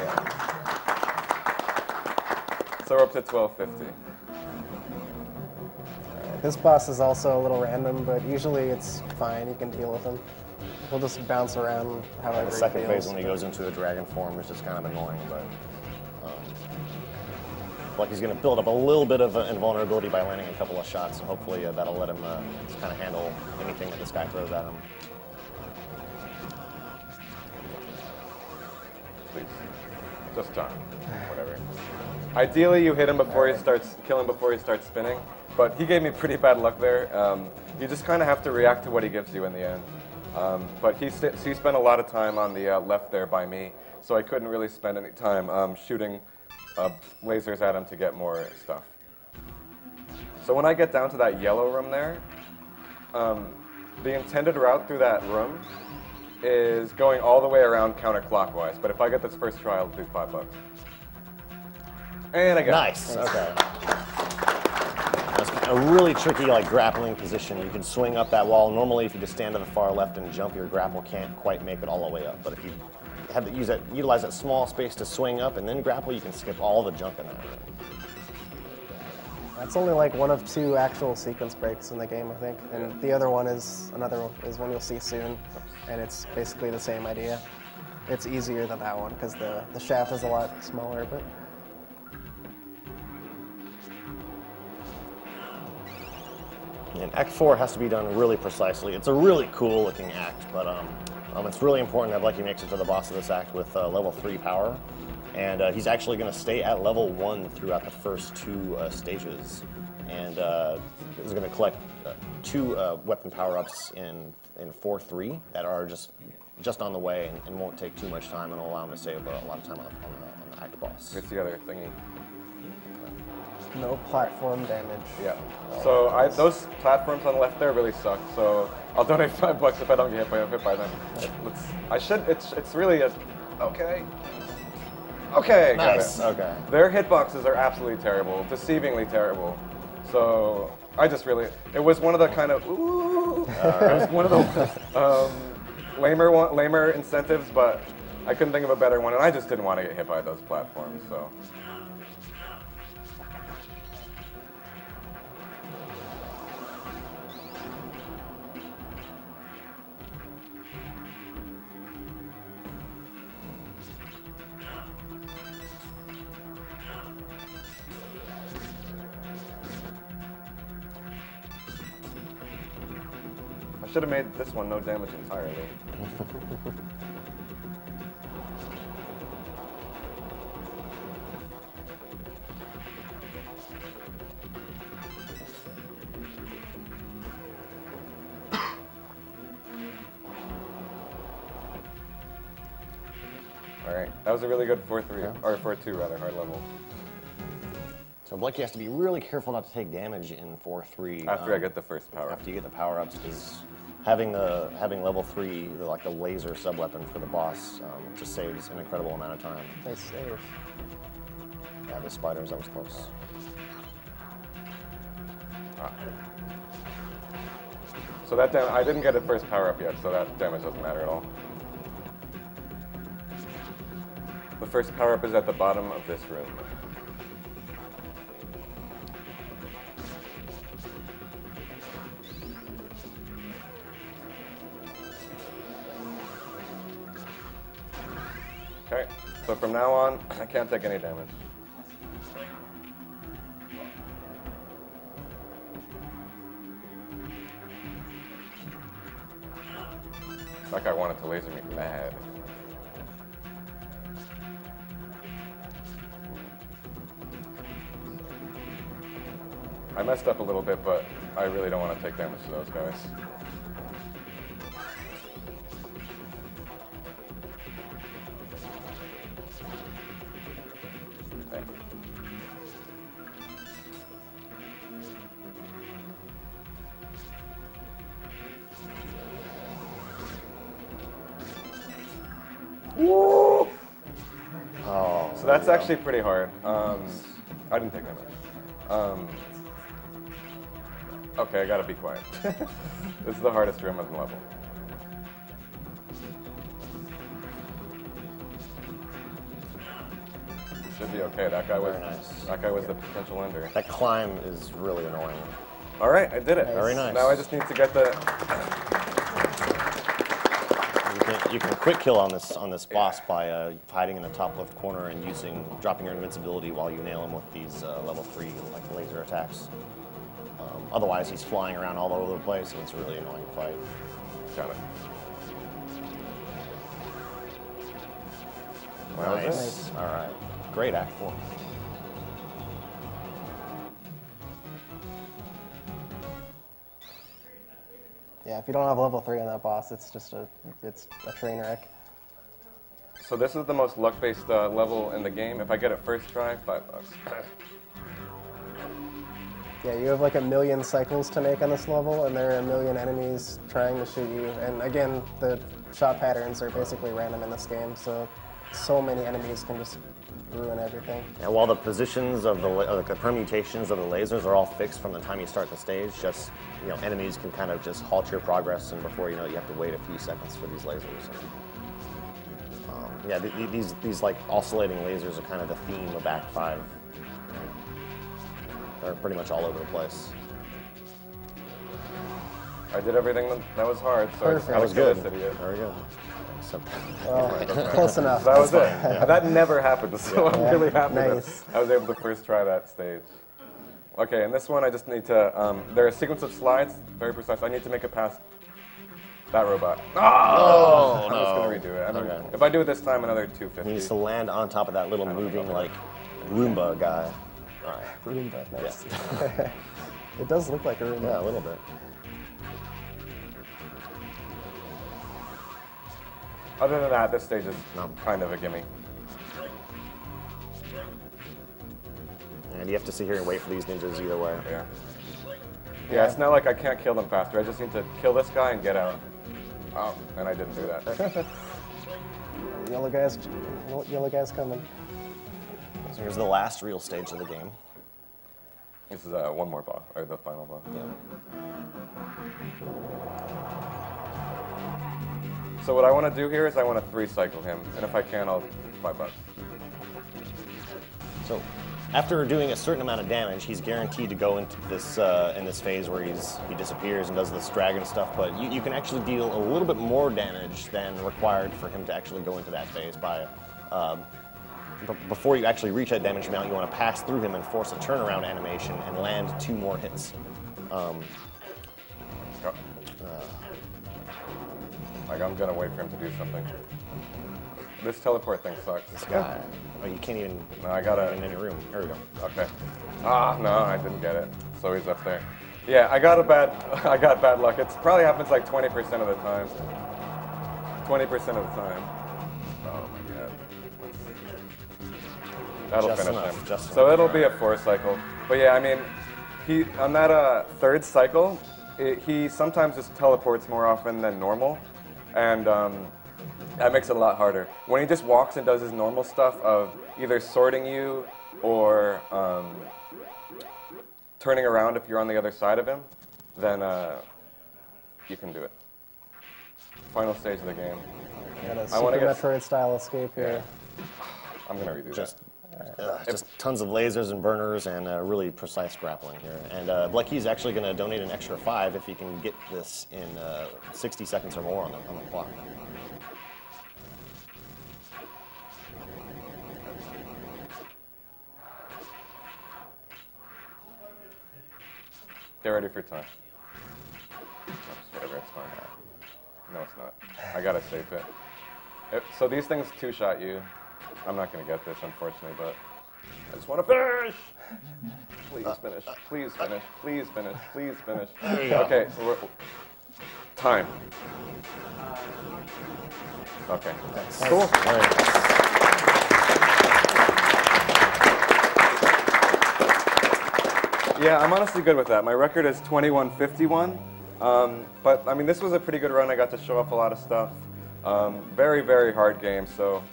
So we're up to 1250. This boss is also a little random, but usually it's fine. You can deal with him. He'll just bounce around however The he second feels. phase when he goes into a dragon form is just kind of annoying, but like he's going to build up a little bit of invulnerability by landing a couple of shots, and hopefully that'll let him just kind of handle anything that this guy throws at him. Please, just time, whatever. Ideally, you hit him before he starts, kill him before he starts spinning. But he gave me pretty bad luck there. You just kind of have to react to what he gives you in the end. But he spent a lot of time on the left there by me, so I couldn't really spend any time shooting lasers at him to get more stuff. So when I get down to that yellow room there, the intended route through that room is going all the way around counterclockwise. But if I get this first try, I'll do $5. And I get Nice. Okay. That's a really tricky grappling position. You can swing up that wall. Normally, if you just stand to the far left and jump, your grapple can't quite make it all the way up. But if you have to utilize that small space to swing up and then grapple, you can skip all the junk in that room. It's only like one of 2 actual sequence breaks in the game, I think, and the other one is one you'll see soon, and it's basically the same idea. It's easier than that one because the shaft is a lot smaller, but. And Act 4 has to be done really precisely. It's a really cool looking act, but it's really important that Blakey makes it to the boss of this act with level 3 power. And he's actually going to stay at level 1 throughout the first 2 stages. And he's going to collect 2 weapon power-ups in 4-3 that are just on the way and won't take too much time and will allow him to save a lot of time on the act boss. It's the other thingy. No platform damage. Yeah. So those platforms on the left there really suck. So I'll donate $5 if I don't get hit by them. It's really a. Okay. Okay. Nice. Got it. Okay. Their hitboxes are absolutely terrible, deceivingly terrible. So I just really. It was one of the kind of. Ooh. It was one of the lamer incentives, but I couldn't think of a better one, and I just didn't want to get hit by those platforms. So. I should have made this one no damage entirely. Alright, that was a really good 4-3, or 4-2 rather, hard level. So Blakey has to be really careful not to take damage in 4-3. After I get the first power. After you get the power-ups, because having level 3, like the laser sub-weapon for the boss, just saves an incredible amount of time. Nice save. Yeah, the spiders, that was close. So that I didn't get a first power-up yet, so that damage doesn't matter at all. The first power-up is at the bottom of this room. Okay, so from now on, I can't take any damage. That guy wanted to laser me mad. I messed up a little bit, but I really don't want to take damage to those guys. Woo! Oh, so that's actually pretty hard. I didn't take damage. Okay, I gotta be quiet. This is the hardest room of the level. Should be okay. That guy was Very nice. That guy was the potential ender. That climb is really annoying. All right, I did it. Very nice. Now I just need to get the. You can quick kill on this boss by hiding in the top left corner and dropping your invincibility while you nail him with these level 3 like laser attacks. Otherwise, he's flying around all over the place, and it's a really annoying fight. Got it. Nice. All right. Great Act 4. Yeah, if you don't have level 3 on that boss, it's a train wreck. So this is the most luck-based level in the game. If I get it first try, $5. Yeah, you have like 1 million cycles to make on this level, and there are 1 million enemies trying to shoot you. And again, the shot patterns are basically random in this game, so many enemies can just ruin everything. And while the positions of the permutations of the lasers are all fixed from the time you start the stage, just enemies can kind of just halt your progress, and before you know it, you have to wait a few seconds for these lasers. And, yeah, these like oscillating lasers are kind of the theme of Act 5. They're pretty much all over the place. I did everything that was hard, so Perfect. I just gotta kill That was this idiot. Very good. So, Close enough. That was it. That never happened, so I'm really happy Nice. that I was able to first try that stage. Okay, in this one I just need to, there are a sequence of slides, very precise. I need to make it past that robot. oh, I'm no. just gonna redo it. I mean, Okay. if I do it this time, another He 250. needs to land on top of that little moving, like, Roomba guy. All right. Roomba, nice. It does look like a Roomba. Yeah, a little bit. Other than that, this stage is kind of a gimme. And you have to sit here and wait for these ninjas either way. Yeah. Yeah, it's not like I can't kill them faster. I just need to kill this guy and get out. Oh, and I didn't do that. Yellow guy's coming. So here's the last real stage of the game. This is one more boss, or the final boss. Yeah. So what I want to do here is I want to 3-cycle him, and if I can, I'll $5. So after doing a certain amount of damage, he's guaranteed to go into this in this phase where he disappears and does this dragon stuff. But you can actually deal a little bit more damage than required for him to actually go into that phase by. Before you actually reach that damage amount, you want to pass through him and force a turnaround animation and land 2 more hits. Like, I'm gonna wait for him to do something. This teleport thing sucks. This guy. Oh, you can't even. No, I gotta. In any room. There we go. Okay. Ah, no, I didn't get it. So he's up there. Yeah, I got bad luck. It probably happens like 20% of the time. 20% of the time. Oh my god. That'll Just finish enough, him. just So enough. it'll be a 4-cycle. But yeah, I mean, he on that 3rd cycle, he sometimes just teleports more often than normal, and that makes it a lot harder. When he just walks and does his normal stuff of either sorting you or turning around if you're on the other side of him, then you can do it. Final stage of the game. Got a I wanna Super get- Metroid style escape here. I'm gonna redo Just that. tons of lasers and burners and really precise grappling here. And Blacky's actually going to donate an extra 5 if he can get this in 60 seconds or more on the clock. Get ready for time. Oops, whatever, it's fine. No, it's not. I gotta safe it. So these things 2-shot you. I'm not gonna get this, unfortunately, but I just want to finish. Please finish. Please finish. Please finish. Please finish. Okay. So time. Okay. Cool. All right. Yeah, I'm honestly good with that. My record is 2151. But I mean, this was a pretty good run. I got to show off a lot of stuff. Very, very hard game. So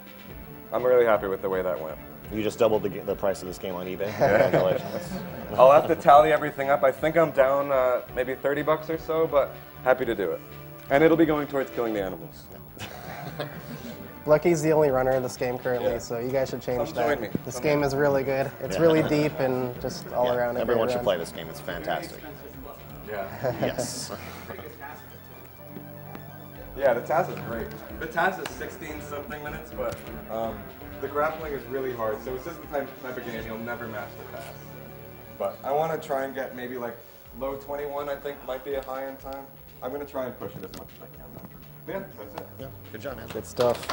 I'm really happy with the way that went. You just doubled the price of this game on eBay. Congratulations. I'll have to tally everything up. I think I'm down maybe $30 or so, but happy to do it. And it'll be going towards killing the animals. Lucky's the only runner in this game currently, Yeah. so you guys should change Come that. join me. This Come game here. is really good. It's really deep and just all around. Everyone a great should run. play this game. It's fantastic. Yeah. Yes. Yeah, the task is great. The task is 16-something minutes, but the grappling is really hard. So it's just the type of game you'll never master the task. But I want to try and get maybe like low 21, I think might be a high end time. I'm going to try and push it as much as I can. Though. Yeah, that's it. Yeah. Good job, man. Good stuff.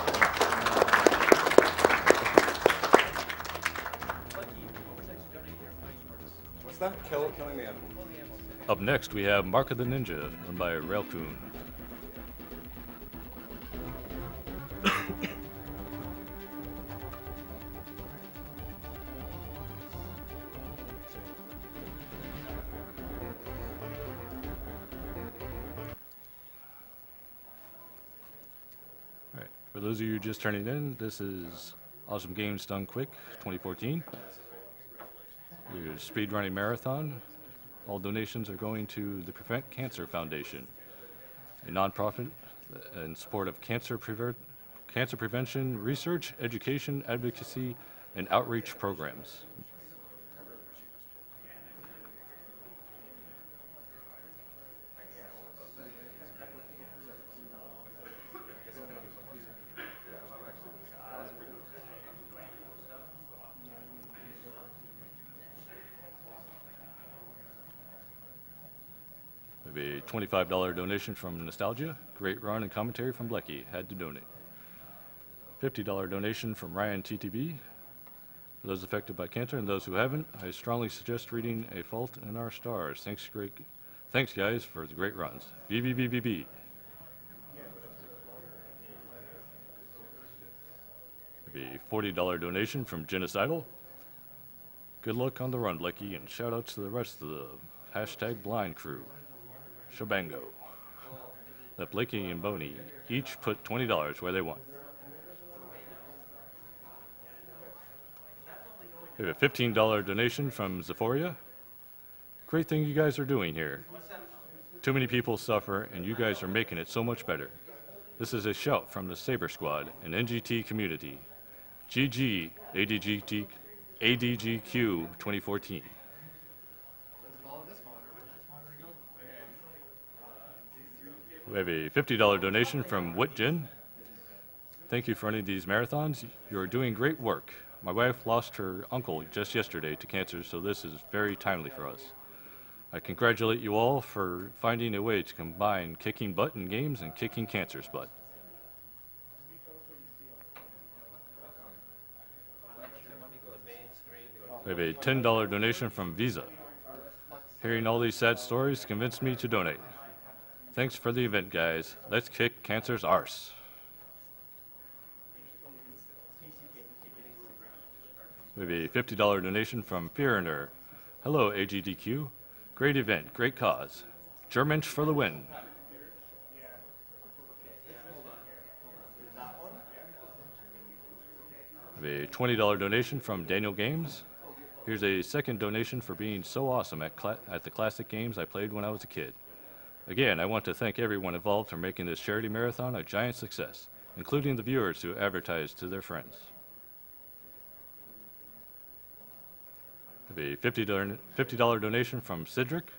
What's that? Killing the animal. Up next, we have Mark of the Ninja, run by Railcoon. Alright, for those of you just turning in, this is Awesome Games Done Quick 2014. Your speedrunning marathon. All donations are going to the Prevent Cancer Foundation, a nonprofit in support of cancer prevention, research, education, advocacy, and outreach programs. We have a $25 donation from Nostalgia. Great run and commentary from Blecky. Had to donate. $50 donation from Ryan TTB. For those affected by cancer and those who haven't, I strongly suggest reading A Fault in Our Stars. Thanks guys for the great runs. VVVVV. A $40 donation from Genocidal. Good luck on the run, Blecky, and shout outs to the rest of the #blind crew. Shabango. Let Blecky and Boney each put $20 where they want. We have a $15 donation from Zephoria. Great thing you guys are doing here. Too many people suffer, and you guys are making it so much better. This is a shout from the Saber Squad and NGT community. GG ADGQ 2014. We have a $50 donation from Whitjin. Thank you for running these marathons. You are doing great work. My wife lost her uncle just yesterday to cancer, so this is very timely for us. I congratulate you all for finding a way to combine kicking butt in games and kicking cancer's butt. We have a $10 donation from Visa. Hearing all these sad stories convinced me to donate. Thanks for the event, guys. Let's kick cancer's arse. We have a $50 donation from Fearner. Hello, Agdq. Great event, great cause. Germans for the win. We have a $20 donation from Daniel Games. Here's a second donation for being so awesome at the classic games I played when I was a kid. Again, I want to thank everyone involved for making this charity marathon a giant success, including the viewers who advertised to their friends. We have a $50 donation from Cedric.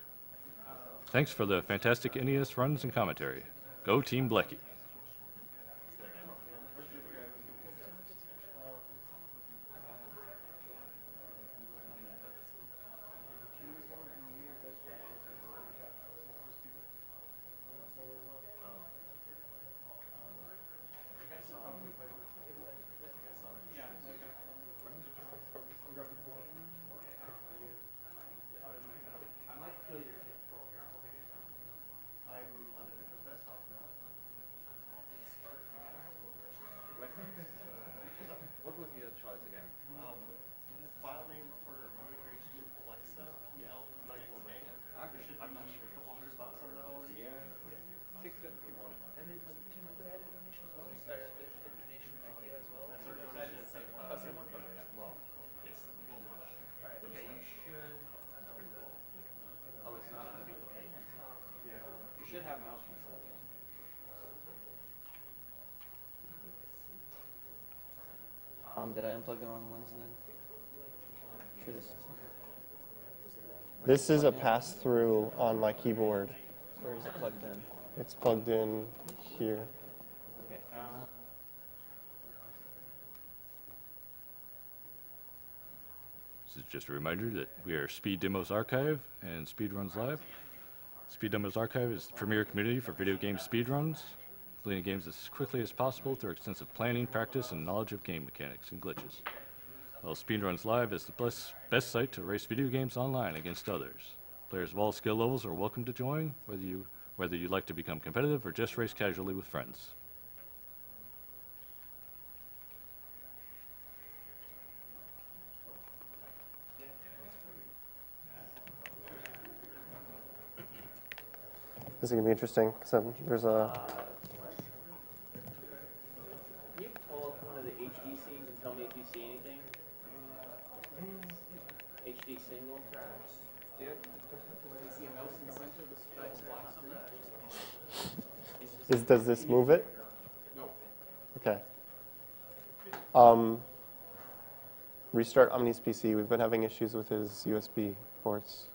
Thanks for the fantastic NES runs and commentary. Go Team Blecky. What was your choice again? File name for movie creation, Alexa, I'm not sure. A couple $100 on that already? Yeah. 650. And then can we add a donation as well? Or a donation idea as well? That's our donation. It's like, Oh, same one? well, it's Gold Rush. Alright, okay, you should. Oh, it's not on the Yeah. You should have mouse control. Did I unplug the wrong ones then? Sure This is a pass-through on my keyboard. Where is it plugged in? It's plugged in here. Okay. This is just a reminder that we are Speed Demos Archive and Speedruns Live. Speed Demos Archive is the premier community for video game speedruns, completing games as quickly as possible through extensive planning, practice, and knowledge of game mechanics and glitches. While Speedruns Live is the best site to race video games online against others. Players of all skill levels are welcome to join, whether you like to become competitive or just race casually with friends. This is going to be interesting because there's a... Can you pull up one of the HD scenes and tell me if you see anything? HD single? Does this move it? No. Okay. Restart Omni's PC. We've been having issues with his USB ports.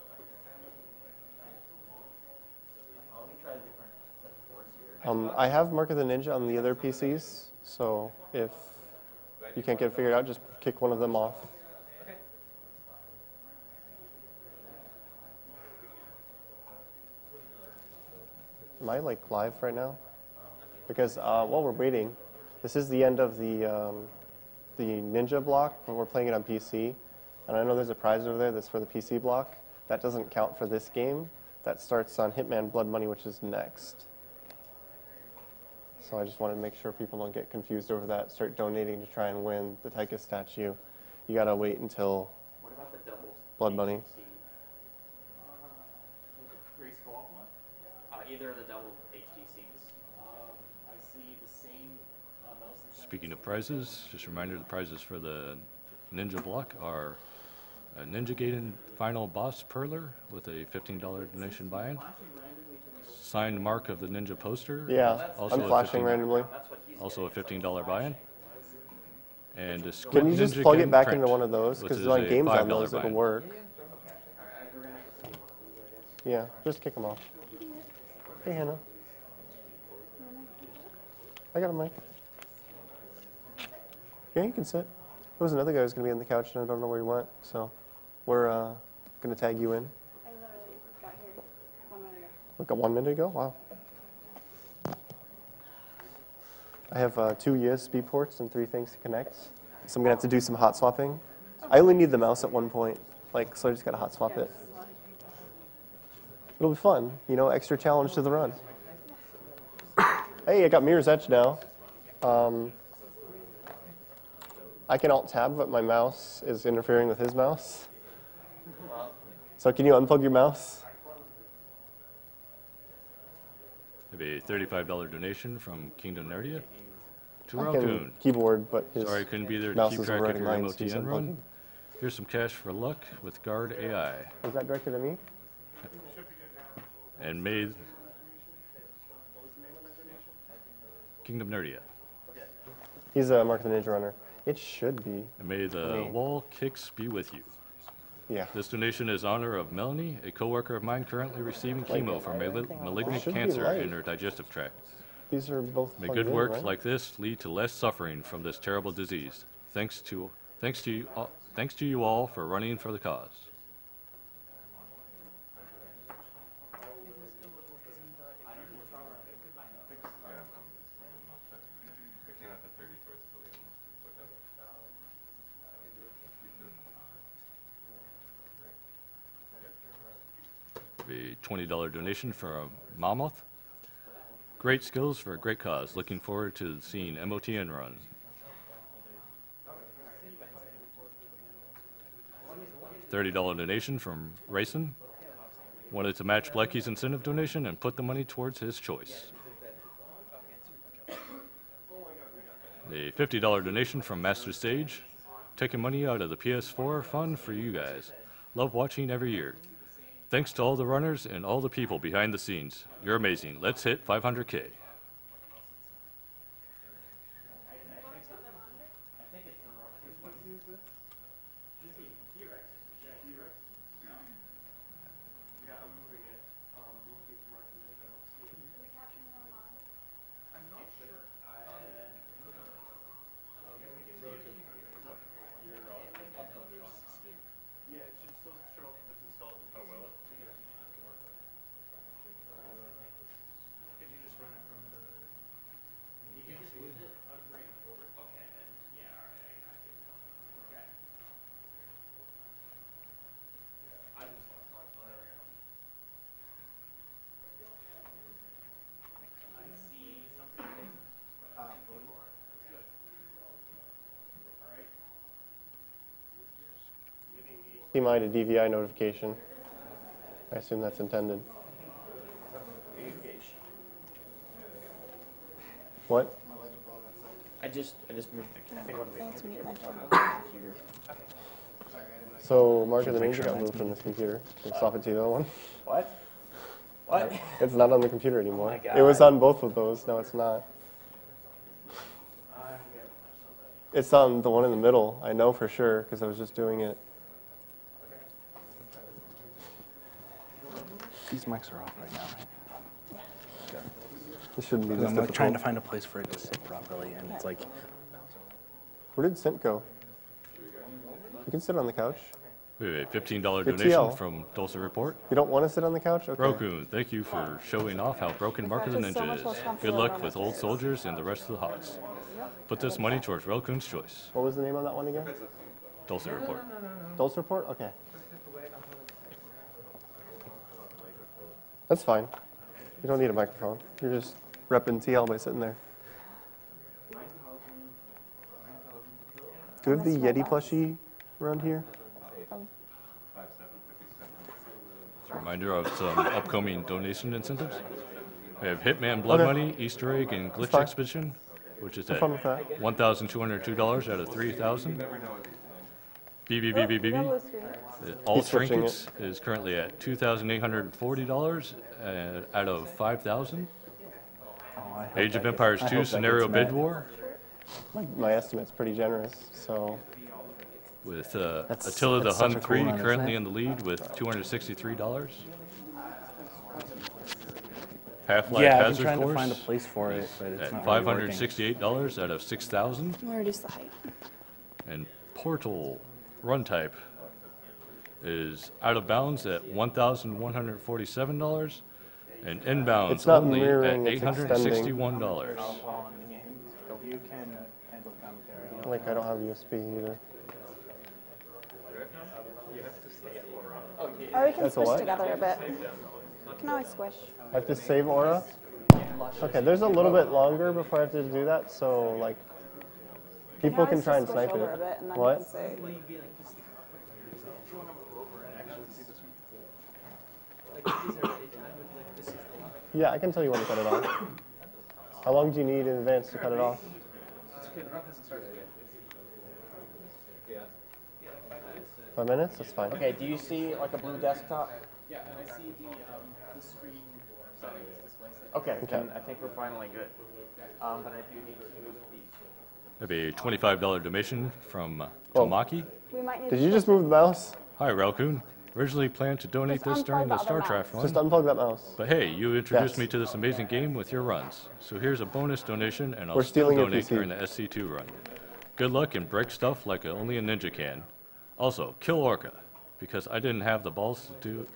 I have Mark of the Ninja on the other PCs, so if you can't get it figured out, just kick one of them off. Am I like live right now? Because while we're waiting, this is the end of the Ninja block, but we're playing it on PC. And I know there's a prize over there that's for the PC block. That doesn't count for this game. That starts on Hitman Blood Money, which is next. So I just wanted to make sure people don't get confused over that. Start donating to try and win the Taika statue. You gotta wait until What about the doubles? Blood Money. Race co-op one? Either of the double HDCs. I see the same mouse and Speaking of prizes, just a reminder, the prizes for the Ninja block are a Ninja Gaiden Final Boss Perler with a $15 donation buy-in, signed mark of the Ninja poster. Yeah, also I'm flashing randomly. Also a $15 buy-in. And a Squid Can you just Ninja plug it Gun back print, into one of those? which Because is on a games on $5 those, it'll buy-in. work. Yeah, just kick them off. Hey, Hannah. I got a mic. Yeah, you can sit. There was another guy who was going to be on the couch, and I don't know where he went. So we're going to tag you in. I literally got here 1 minute ago. Like 1 minute ago? Wow. I have 2 USB ports and 3 things to connect. So I'm going to have to do some hot swapping. I only need the mouse at one point, so I just got to hot swap it. It'll be fun, you know, extra challenge to the run. Hey, I got Mirror's Edge now. I can Alt-Tab, but my mouse is interfering with his mouse. So can you unplug your mouse? Maybe a $35 donation from Kingdom Nerdia to I can Ralcoon. keyboard, but his Sorry I couldn't be there to mouse keep is track of overriding your mine, so he's MOTN run. unplugging. Here's some cash for luck with Guard AI. Is that directed at me? And may Kingdom Nerdia. He's a Mark the Ninja Runner. It should be. And may the wall kicks be with you. Yeah. This donation is in honor of Melanie, a coworker of mine currently receiving chemo for malignant should be cancer light. in her digestive tract. These are both May plugged good in, work right? like this lead to less suffering from this terrible disease. Thanks to you all for running for the cause. A $20 donation for Mammoth. Great skills for a great cause. Looking forward to seeing MOTN run. $30 donation from Rayson. Wanted to match Blackie's incentive donation and put the money towards his choice. A $50 donation from Master Sage. Taking money out of the PS4 fund for you guys. Love watching every year. Thanks to all the runners and all the people behind the scenes. You're amazing. Let's hit 500K. He might a DVI notification. I assume that's intended. What? I just moved the computer. So Mark of the Ninja got moved from this computer. Can swap it to the other one? What? What? It's not on the computer anymore. Oh my God. It was on both of those. No, it's not. It's on the one in the middle. I know for sure because I was just doing it. These mics are off right now, right? This shouldn't be this I'm like difficult. trying to find a place for it to sit properly, and it's like, Where did Sint go? You can sit on the couch. We have a $15 Good donation TL. from Dulce Report. You don't want to sit on the couch? Okay. Rokun, thank you for showing off how broken Mark of the Ninja is. Good luck with old soldiers and the rest of the hots. Put this money towards Rokun's choice. What was the name of that one again? Dulce Report. Dulce Report? Okay. That's fine. You don't need a microphone. You're just repping TL by sitting there. Do we have the Yeti plushie around here? It's a reminder of some upcoming donation incentives. We have Hitman Blood Money, Easter Egg, and Glitch Expedition, which is at $1,202 out of $3,000. BBBBB. All Trinkets is currently at $2,840 out of $5,000. Age of Empires 2 Scenario Bid War. My estimate's pretty generous, so. With Attila the Hun 3 currently in the lead with $263. Half-Life Yeah, I've been Hazard trying to Course find a place for it, but it's at not really working. $568 out of $6,000. I'm gonna reduce the height. And Portal Run Type is out of bounds at $1,147 and inbounds It's not only at mirroring, it's $861. You can handle commentary. Like, I don't have USB either. Or we can That's a squish what? together a bit. You can always squish. I have to save aura? Okay, there's a little bit longer before I have to do that, so, like, people can try and snipe it. What? Yeah, I can tell you when to cut it off. How long do you need in advance to cut it off? 5 minutes? That's fine. Okay, do you see like a blue desktop? Yeah, and I see the screen settings displays it. Okay, then I think we're finally good. But I do need to move these. Have a $25 donation from Tomaki. We might need Did to you just move the mouse? Hi, Ralcoon. Originally planned to donate this during the StarCraft run. Just unplug that mouse. But hey, you introduced me to this amazing game with your runs. So here's a bonus donation, and I'll We're still stealing your donate PC. during the SC2 run. Good luck and break stuff like only a ninja can. Also, kill Orca, because I didn't have the balls to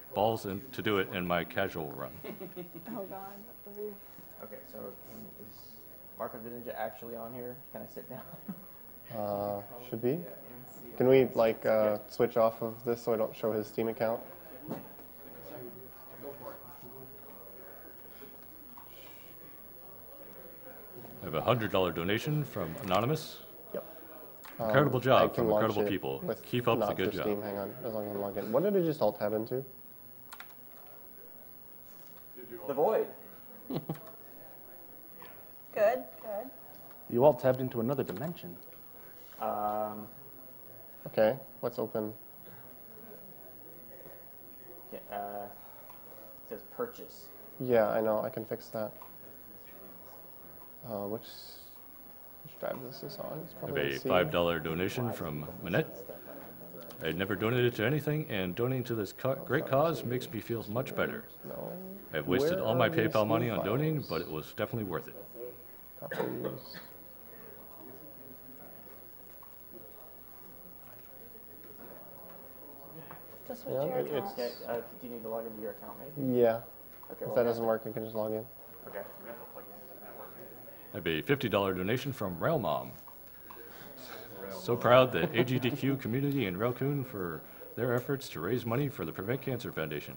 do it in my casual run. Oh God. Okay, so is Mark of the Ninja actually on here? Can I sit down? Should be. Can we, like, switch off of this so I don't show his Steam account? I have a $100 donation from Anonymous. Yep. Incredible I job can from launch incredible it people. with Keep up the not good for job. Steam. Hang on, as long as I'm logged in. What did I just alt tab into? The Void. Good, good. You all tabbed into another dimension. Okay, what's open? Yeah, it says purchase. Yeah, I know, I can fix that. Which drive this is on? It's I probably have a C. $5 donation from Manette. I never donated to anything, and donating to this great cause makes me feel much better. No. I've wasted Where all my are these PayPal money new on donating, files? but it was definitely worth it. Copies. Just switch Yeah, your account. Okay, do you need to log into your account maybe? Yeah. Okay, If well, that doesn't work, I can just log in. Okay. I have a $50 donation from Railmom. So proud that AGDQ community and Railcoon for their efforts to raise money for the Prevent Cancer Foundation.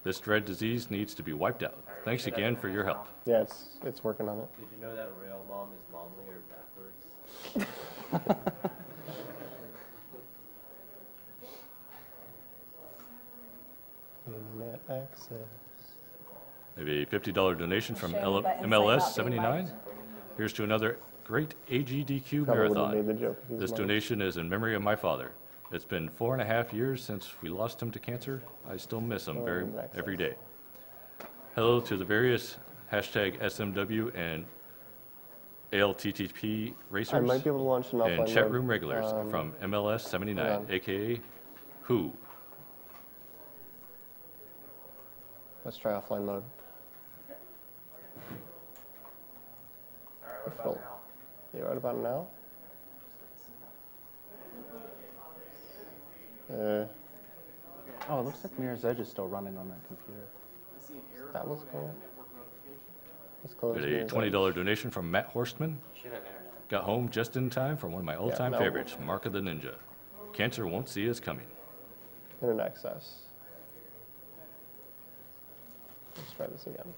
This dread disease needs to be wiped out. Thanks again for your help. Yeah, it's working on it. Did you know that Rail Mom is momly or backwards? Internet access. Maybe a $50 donation from Shame that insight MLS not being 79. liked. Here's to another great AGDQ Probably wouldn't have marathon. made the joke if he was This mine. donation is in memory of my father. It's been 4.5 years since we lost him to cancer. I still miss him every day. Hello to the various hashtag SMW and ALTTP racers I might be able to launch an offline and chat mode. room regulars from MLS hang 79, on. aka Who. Let's try offline mode. Yeah, right about now. Oh, it looks like Mirror's Edge is still running on that computer. That was cool. Let's close Got a Mirror's $20 donation from Matt Horstman. Should have internet. Got home just in time for one of my all-time no. favorites, Mark of the Ninja. Cancer won't see us coming. Internet access. Let's try this again.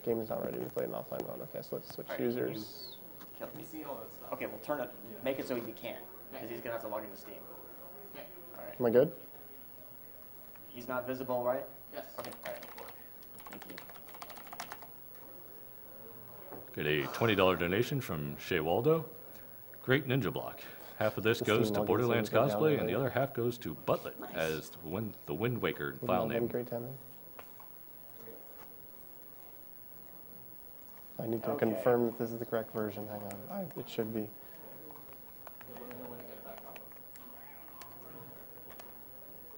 Game is not ready to play in offline mode. Okay, so let's switch Alright, users. Kill me. Okay, well turn it, make it so he can't, because he's gonna have to log into Steam. Alright. Am I good? He's not visible, right? Yes. Okay, alright. Thank you. Got a $20 donation from Shea Waldo. Great Ninja Block. Half of this goes to Borderlands cosplay, and the other half goes to Butlet as the Wind Waker file name. Great timing. I need to confirm that this is the correct version. Hang on. It should be.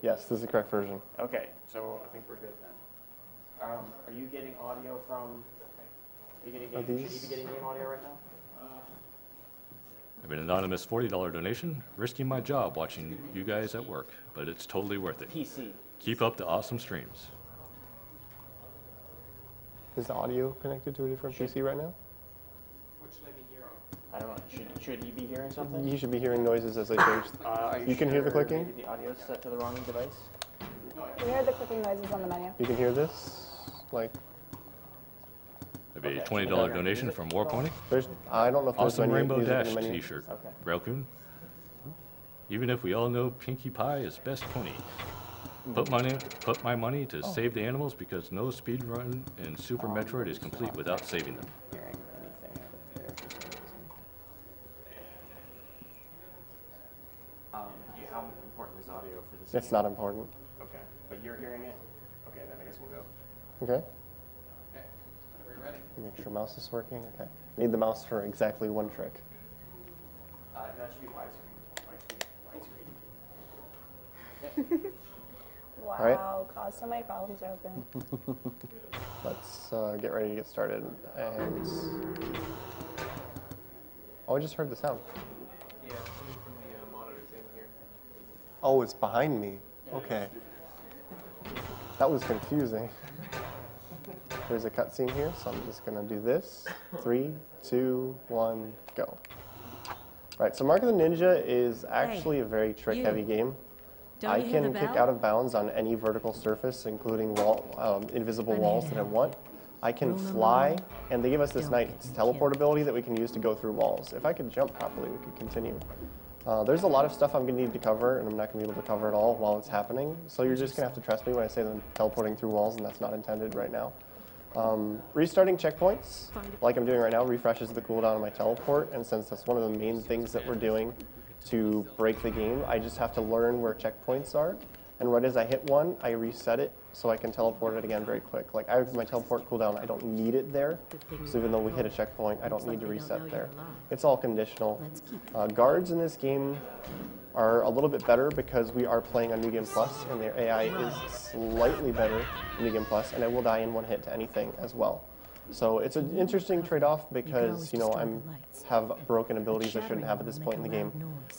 Yes, this is the correct version. Okay, so I think we're good then. Are you getting audio from? Are you getting game, should you be getting game audio right now? I have an anonymous $40 donation, risking my job watching you guys at work, but it's totally worth it. PC. Keep up the awesome streams. Is the audio connected to a different PC right now? What should I be hearing? I don't know. Should you be hearing something? You should be hearing noises as they change. You can hear the clicking? Maybe the audio's set to the wrong device? You hear the clicking noises on the menu. You can hear this? Like, I have a $20 donation from Warpony. I don't know if there's Awesome menu Rainbow music in Dash the menu. t-shirt. Ralcoon. Even if we all know Pinkie Pie is best pony. Put my money to save the animals because no speedrun in Super Metroid is complete without saving them. Hearing anything out of there for some reason. How important is audio for this? It's not important. Okay, but you're hearing it? Okay, then I guess we'll go. Okay. Okay, are we ready? Make sure mouse is working. Okay. Need the mouse for exactly one trick. That should be widescreen. Wow, All right. caused so many problems open. Let's get ready to get started. And oh, I just heard the sound. Yeah, it's coming from the monitors in here. Oh, it's behind me. Okay. That was confusing. There's a cutscene here, so I'm just gonna do this. 3, 2, 1, go. Right, so Mark of the Ninja is actually a very trick-heavy game. I can kick out of bounds on any vertical surface, including invisible walls that I want. I can fly, and they give us this nice teleport ability that we can use to go through walls. If I could jump properly, we could continue. There's a lot of stuff I'm going to need to cover, and I'm not going to be able to cover it all while it's happening. So you're just going to have to trust me when I say that I'm teleporting through walls, and that's not intended right now. Restarting checkpoints, like I'm doing right now, refreshes the cooldown of my teleport, and since that's one of the main things that we're doing to break the game, I just have to learn where checkpoints are, and right as I hit one, I reset it so I can teleport it again very quick. Like my teleport cooldown, I don't need it there, so even though we hit a checkpoint, I don't need to reset there. It's all conditional. Guards in this game are a little bit better because we are playing on New Game Plus, and their AI is slightly better in New Game Plus, and I will die in one hit to anything as well. So it's an interesting trade-off because, you know, I have broken abilities I shouldn't have at this point in the game.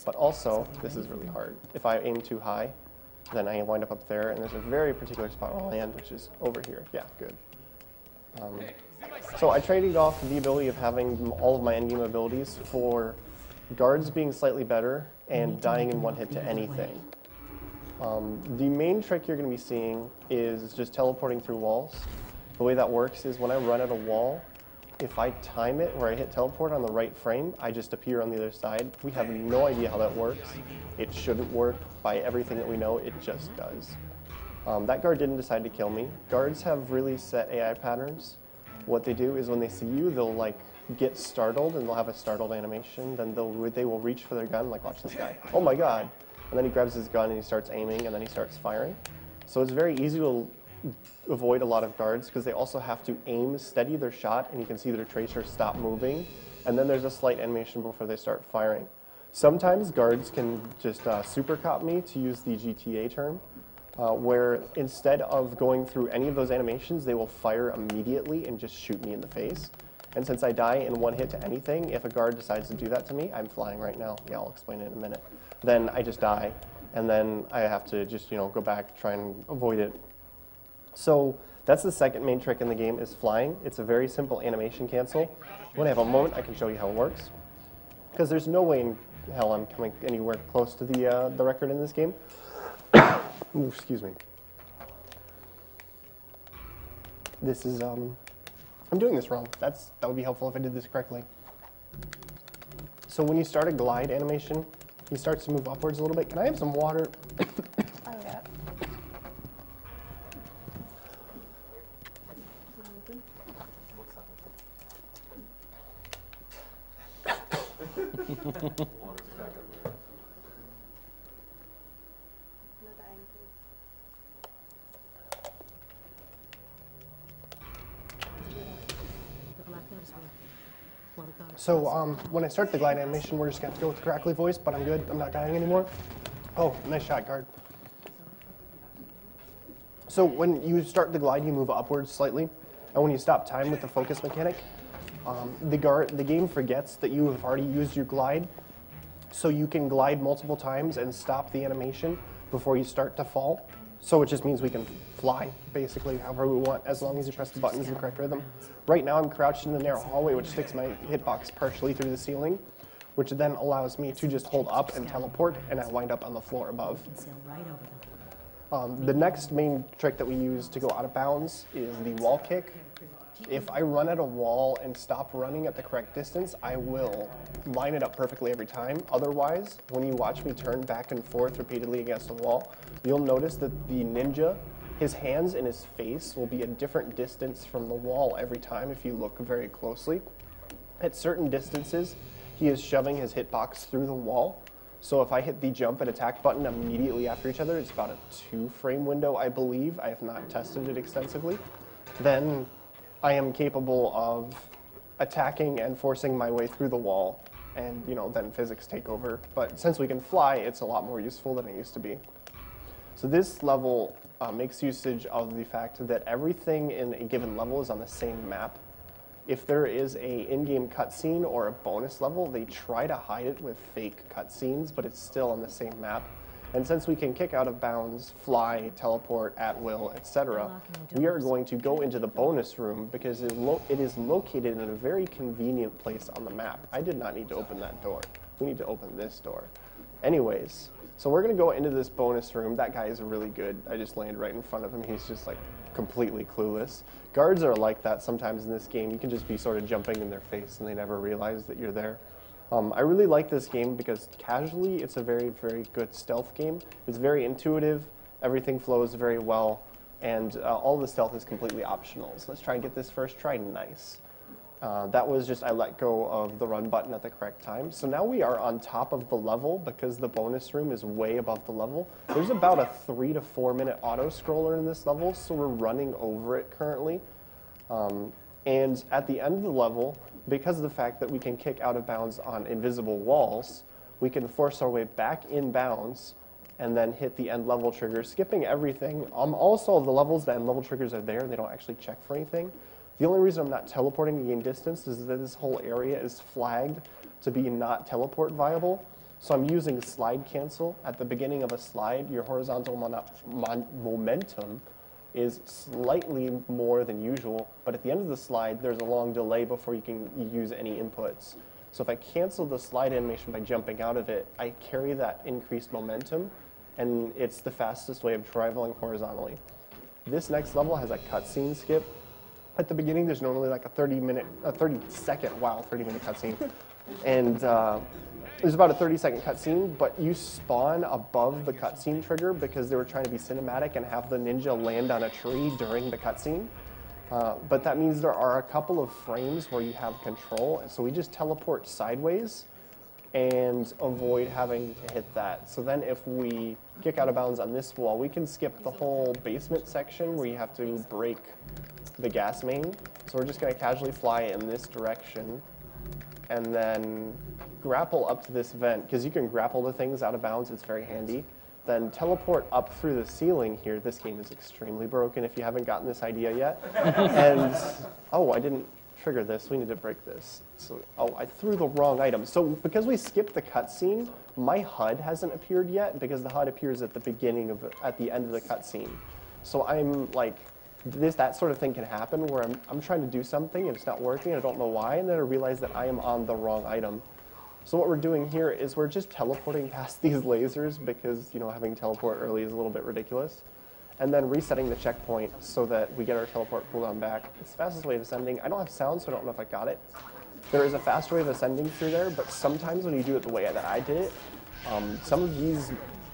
But also, this is really hard. If I aim too high, then I wind up there, and there's a very particular spot where I'll land, which is over here. Yeah, good. So I traded off the ability of having all of my endgame abilities for guards being slightly better and dying in one hit to anything. The main trick you're going to be seeing is just teleporting through walls. The way that works is when I run at a wall, if I time it where I hit teleport on the right frame, I just appear on the other side. We have no idea how that works. It shouldn't work. By everything that we know, it just does. That guard didn't decide to kill me. Guards have really set AI patterns. What they do is when they see you, they'll like get startled and they'll have a startled animation. Then they will reach for their gun, like watch this guy. Oh my god. And then he grabs his gun and he starts aiming and then he starts firing. So it's very easy to avoid a lot of guards because they also have to aim steady their shot, and you can see their tracer stop moving, and then there's a slight animation before they start firing. Sometimes guards can just super cop me, to use the GTA term, where instead of going through any of those animations, they will fire immediately and just shoot me in the face. And since I die in one hit to anything, if a guard decides to do that to me, I'm flying right now. Yeah, I'll explain it in a minute. Then I just die. and then I have to just, go back, try and avoid it. So that's the second main trick in the game, is flying. It's a very simple animation cancel. When I have a moment, I can show you how it works, because there's no way in hell I'm coming anywhere close to the record in this game. Ooh, excuse me. This is, I'm doing this wrong. That would be helpful if I did this correctly. So when you start a glide animation, he starts to move upwards a little bit. Can I have some water? Oh, yeah. So when I start the glide animation, we're just going to have to go with the crackly voice, but I'm good. I'm not dying anymore. Oh, nice shot, guard. So when you start the glide, you move upwards slightly. And when you stop time with the focus mechanic, the game forgets that you have already used your glide. So you can glide multiple times and stop the animation before you start to fall. So it just means we can fly, basically, however we want, as long as you press the buttons in the correct rhythm. Right now I'm crouched in the narrow hallway, which sticks my hitbox partially through the ceiling, which then allows me to just hold up and teleport, and I wind up on the floor above. The next main trick that we use to go out of bounds is the wall kick. If I run at a wall and stop running at the correct distance, I will line it up perfectly every time. Otherwise, when you watch me turn back and forth repeatedly against a wall, you'll notice that the ninja, his hands and his face will be a different distance from the wall every time if you look very closely. At certain distances, he is shoving his hitbox through the wall. So if I hit the jump and attack button immediately after each other, it's about a 2-frame window, I believe. I have not tested it extensively. Then I am capable of attacking and forcing my way through the wall, and then physics take over. But since we can fly, it's a lot more useful than it used to be. So this level makes usage of the fact that everything in a given level is on the same map. If there is a in-game cutscene or a bonus level, they try to hide it with fake cutscenes, but it's still on the same map. And since we can kick out of bounds, fly, teleport at will, etc., we are going to go into the bonus room because it is located in a very convenient place on the map. I did not need to open that door. We need to open this door. Anyways, so we're going to go into this bonus room. That guy is really good. I just landed right in front of him. He's just like completely clueless. Guards are like that sometimes in this game. You can just be sort of jumping in their face and they never realize that you're there. I really like this game because casually it's a very, very good stealth game. It's very intuitive, everything flows very well, and all the stealth is completely optional. So let's try and get this first try nice. That was just I let go of the run button at the correct time. So now we are on top of the level because the bonus room is way above the level. There's about a 3 to 4 minute auto scroller in this level, so we're running over it currently. And at the end of the level, because of the fact that we can kick out of bounds on invisible walls, we can force our way back in bounds and then hit the end level trigger, skipping everything. Also, the levels, the end level triggers are there, and they don't actually check for anything. The only reason I'm not teleporting to gain distance is that this whole area is flagged to be not teleport viable. So I'm using slide cancel. At the beginning of a slide, your horizontal momentum is slightly more than usual, but at the end of the slide, there's a long delay before you can use any inputs. So if I cancel the slide animation by jumping out of it, I carry that increased momentum, and it's the fastest way of traveling horizontally. This next level has a cutscene skip. At the beginning, there's normally like a 30-minute cutscene, and there's about a 30-second cutscene, but you spawn above the cutscene trigger because they were trying to be cinematic and have the ninja land on a tree during the cutscene. But that means there are a couple of frames where you have control, and so we just teleport sideways and avoid having to hit that. So then if we kick out of bounds on this wall, we can skip the whole basement section where you have to break the gas main. So we're just going to casually fly in this direction and then grapple up to this vent, because you can grapple to things out of bounds, it's very handy. Then teleport up through the ceiling here. This game is extremely broken if you haven't gotten this idea yet. And, oh, I didn't trigger this, we need to break this. So, oh, I threw the wrong item. So because we skipped the cutscene, my HUD hasn't appeared yet because the HUD appears at the beginning of at the end of the cutscene. So I'm like, that sort of thing can happen where I'm trying to do something and it's not working, and I don't know why, and then I realize that I am on the wrong item. So what we're doing here is we're just teleporting past these lasers because, you know, having teleport early is a little bit ridiculous. And then resetting the checkpoint so that we get our teleport cooldown back. It's the fastest way of ascending. I don't have sound, so I don't know if I got it. There is a faster way of ascending through there, but sometimes when you do it the way that I did it, some of these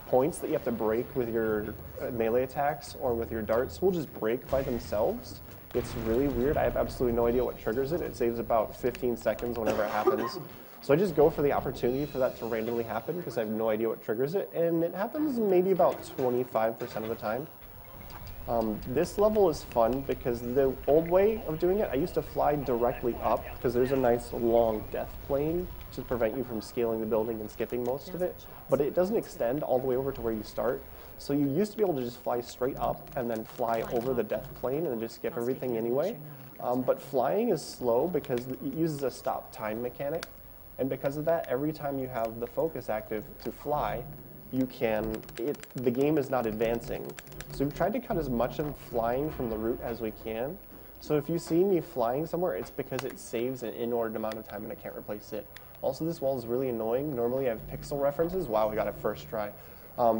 points that you have to break with your melee attacks or with your darts will just break by themselves. It's really weird. I have absolutely no idea what triggers it. It saves about 15 seconds whenever it happens. So I just go for the opportunity for that to randomly happen because I have no idea what triggers it, and it happens maybe about 25% of the time. This level is fun because the old way of doing it, I used to fly directly up because there's a nice long death plane to prevent you from scaling the building and skipping most of it, but it doesn't extend all the way over to where you start. So you used to be able to just fly straight up and then fly over the death plane and then just skip everything anyway. But flying is slow because it uses a stop time mechanic, and because of that, every time you have the focus active to fly, the game is not advancing. So we've tried to cut as much of flying from the route as we can. So if you see me flying somewhere, it's because it saves an inordinate amount of time and I can't replace it. Also, this wall is really annoying. Normally I have pixel references. Wow, we got it first try.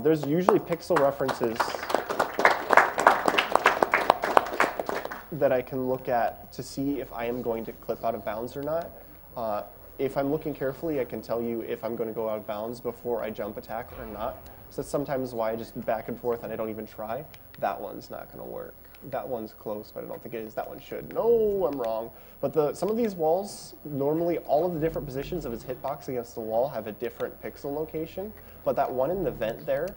There's usually pixel references that I can look at to see if I am going to clip out of bounds or not. If I'm looking carefully, I can tell you if I'm going to go out of bounds before I jump attack or not. So that's sometimes why I just back and forth and I don't even try. That one's not going to work. That one's close, but I don't think it is. That one should. No, I'm wrong. But some of these walls, normally all of the different positions of his hitbox against the wall have a different pixel location. But that one in the vent there,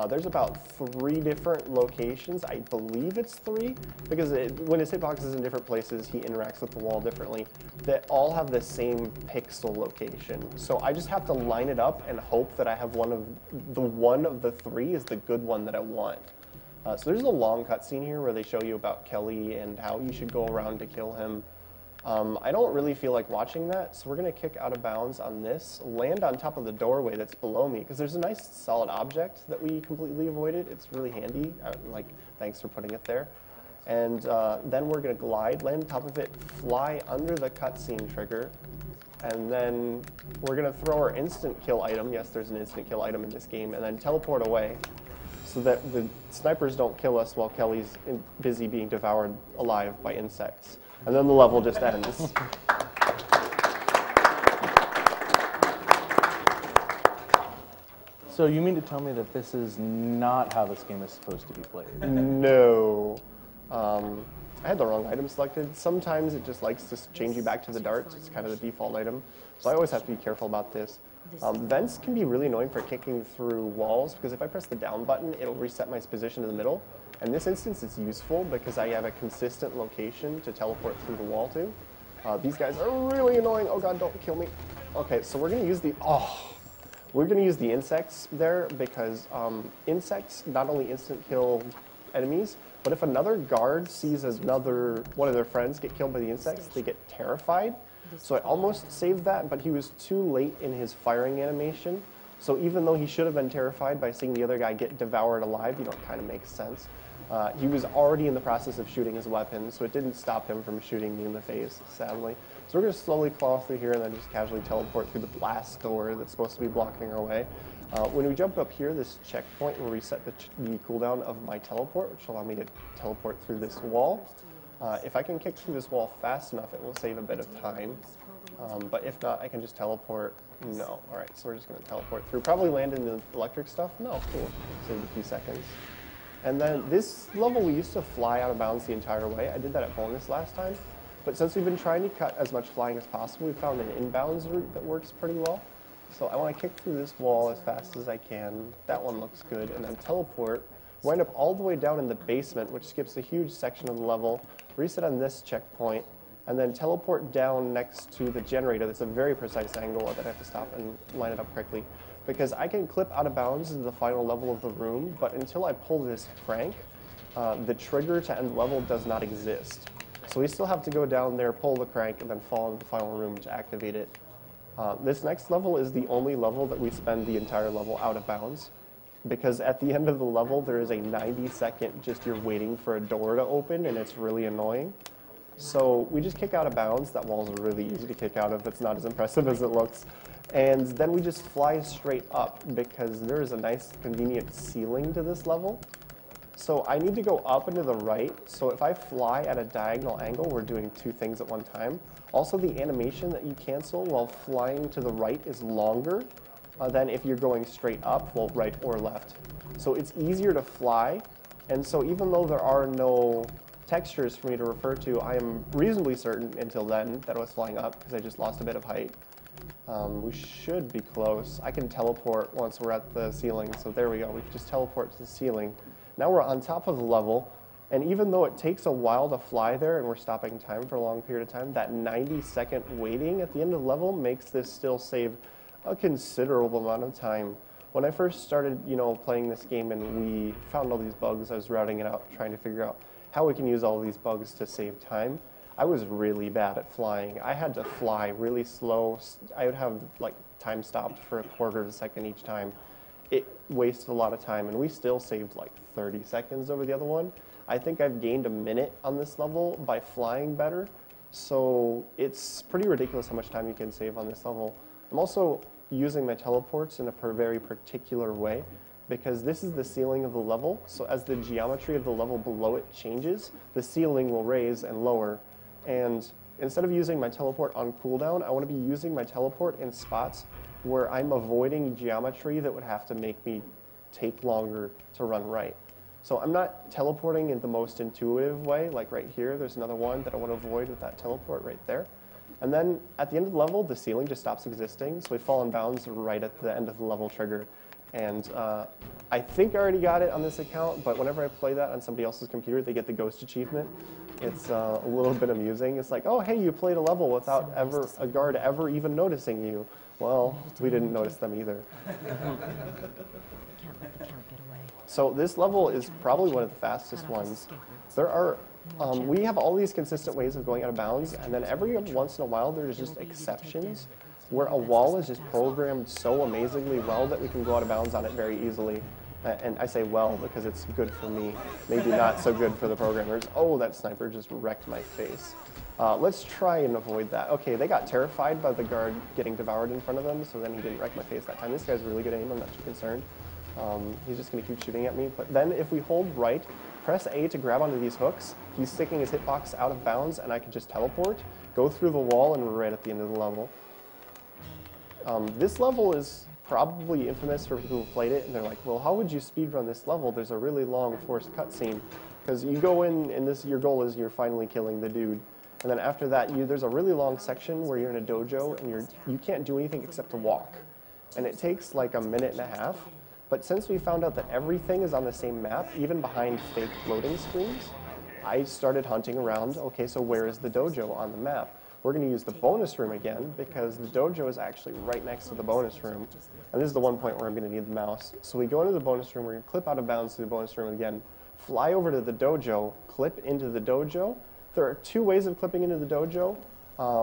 there's about 3 different locations. I believe it's 3, because when his hitbox is in different places, he interacts with the wall differently. That all have the same pixel location. So I just have to line it up and hope that I have one of the 3 is the good one that I want. So there's a long cutscene here where they show you about Kelly and how you should go around to kill him. I don't really feel like watching that, so we're going to kick out of bounds on this, land on top of the doorway that's below me, because there's a nice solid object that we completely avoided. It's really handy. Thanks for putting it there. And then we're going to glide, land on top of it, fly under the cutscene trigger, and then we're going to throw our instant kill item. Yes, there's an instant kill item in this game, and then teleport away so that the snipers don't kill us while Kelly's busy being devoured alive by insects. And then the level just ends. So you mean to tell me that this is not how this game is supposed to be played? No. I had the wrong item selected. Sometimes it just likes to change you back to the darts. It's kind of the default item. So I always have to be careful about this. Vents can be really annoying for kicking through walls because if I press the down button, it'll reset my position to the middle. In this instance, it's useful because I have a consistent location to teleport through the wall to. These guys are really annoying. Oh god, don't kill me. Okay, so we're going to use the insects there because insects not only instant kill enemies, but if another guard sees one of their friends get killed by the insects, they get terrified. So I almost saved that, but he was too late in his firing animation. So even though he should have been terrified by seeing the other guy get devoured alive, you know, it kind of makes sense. He was already in the process of shooting his weapon, so it didn't stop him from shooting me in the face, sadly. So we're going to slowly claw through here and then just casually teleport through the blast door that's supposed to be blocking our way. When we jump up here, this checkpoint will reset the cooldown of my teleport, which will allow me to teleport through this wall. If I can kick through this wall fast enough, it will save a bit of time. But if not, I can just teleport. No. All right, so we're just going to teleport through. Probably land in the electric stuff. No, cool. Saved a few seconds. And then this level, we used to fly out of bounds the entire way. I did that at bonus last time. But since we've been trying to cut as much flying as possible, we found an inbounds route that works pretty well. So I want to kick through this wall as fast as I can. That one looks good. And then teleport. Wind up all the way down in the basement, which skips a huge section of the level. Reset on this checkpoint. And then teleport down next to the generator. That's a very precise angle that I have to stop and line it up correctly. Because I can clip out of bounds into the final level of the room, but until I pull this crank, the trigger to end level does not exist. So we still have to go down there, pull the crank, and then fall into the final room to activate it. This next level is the only level that we spend the entire level out of bounds, because at the end of the level there is a 90-second just you're waiting for a door to open, and it's really annoying. So we just kick out of bounds. That wall is really easy to kick out of. It's not as impressive as it looks. And then we just fly straight up because there is a nice convenient ceiling to this level. So I need to go up and to the right. So if I fly at a diagonal angle, we're doing two things at one time. Also, the animation that you cancel while flying to the right is longer than if you're going straight up, well, right or left. So it's easier to fly. And so even though there are no textures for me to refer to, I am reasonably certain until then that I was flying up because I just lost a bit of height. We should be close. I can teleport once we're at the ceiling, so there we go. We can just teleport to the ceiling. Now we're on top of the level, and even though it takes a while to fly there and we're stopping time for a long period of time, that 90-second waiting at the end of the level makes this still save a considerable amount of time. When I first started, playing this game and we found all these bugs, I was routing it out, trying to figure out how we can use all these bugs to save time. I was really bad at flying. I had to fly really slow. I would have time stopped for a quarter of a second each time. It wasted a lot of time, and we still saved 30 seconds over the other one. I think I've gained a minute on this level by flying better, so it's pretty ridiculous how much time you can save on this level. I'm also using my teleports in a very particular way, because this is the ceiling of the level, so as the geometry of the level below it changes, the ceiling will raise and lower. And instead of using my teleport on cooldown, I want to be using my teleport in spots where I'm avoiding geometry that would have to make me take longer to run right. So I'm not teleporting in the most intuitive way, like right here, there's another one that I want to avoid with that teleport right there. And then at the end of the level, the ceiling just stops existing, so we fall in bounds right at the end of the level trigger. And I think I already got it on this account, but whenever I play that on somebody else's computer, they get the ghost achievement. It's a little bit amusing. It's like, oh, hey, you played a level without a guard ever even noticing you. Well, we didn't notice them either. So this level is probably one of the fastest ones. There are, we have all these consistent ways of going out of bounds, and then every once in a while there's just exceptions where a wall is just programmed so amazingly well that we can go out of bounds on it very easily. And I say well because it's good for me, maybe not so good for the programmers. Oh, that sniper just wrecked my face. Let's try and avoid that. Okay, they got terrified by the guard getting devoured in front of them, so then he didn't wreck my face that time. This guy's really good aim, I'm not too concerned. He's just going to keep shooting at me. But then if we hold right, press A to grab onto these hooks, he's sticking his hitbox out of bounds, and I can just teleport, go through the wall, and we're right at the end of the level. This level is probably infamous for people who played it, and they're like, well, how would you speedrun this level? There's a really long forced cutscene. Because you go in, and your goal is you're finally killing the dude. And then after that, there's a really long section where you're in a dojo, and you can't do anything except to walk. And it takes like a minute and a half. But since we found out that everything is on the same map, even behind fake loading screens, I started hunting around, okay, so where is the dojo on the map? We're going to use the bonus room again because the dojo is actually right next to the bonus room. And this is the one point where I'm going to need the mouse. So we go into the bonus room, we're going to clip out of bounds to the bonus room again, fly over to the dojo, clip into the dojo. There are two ways of clipping into the dojo.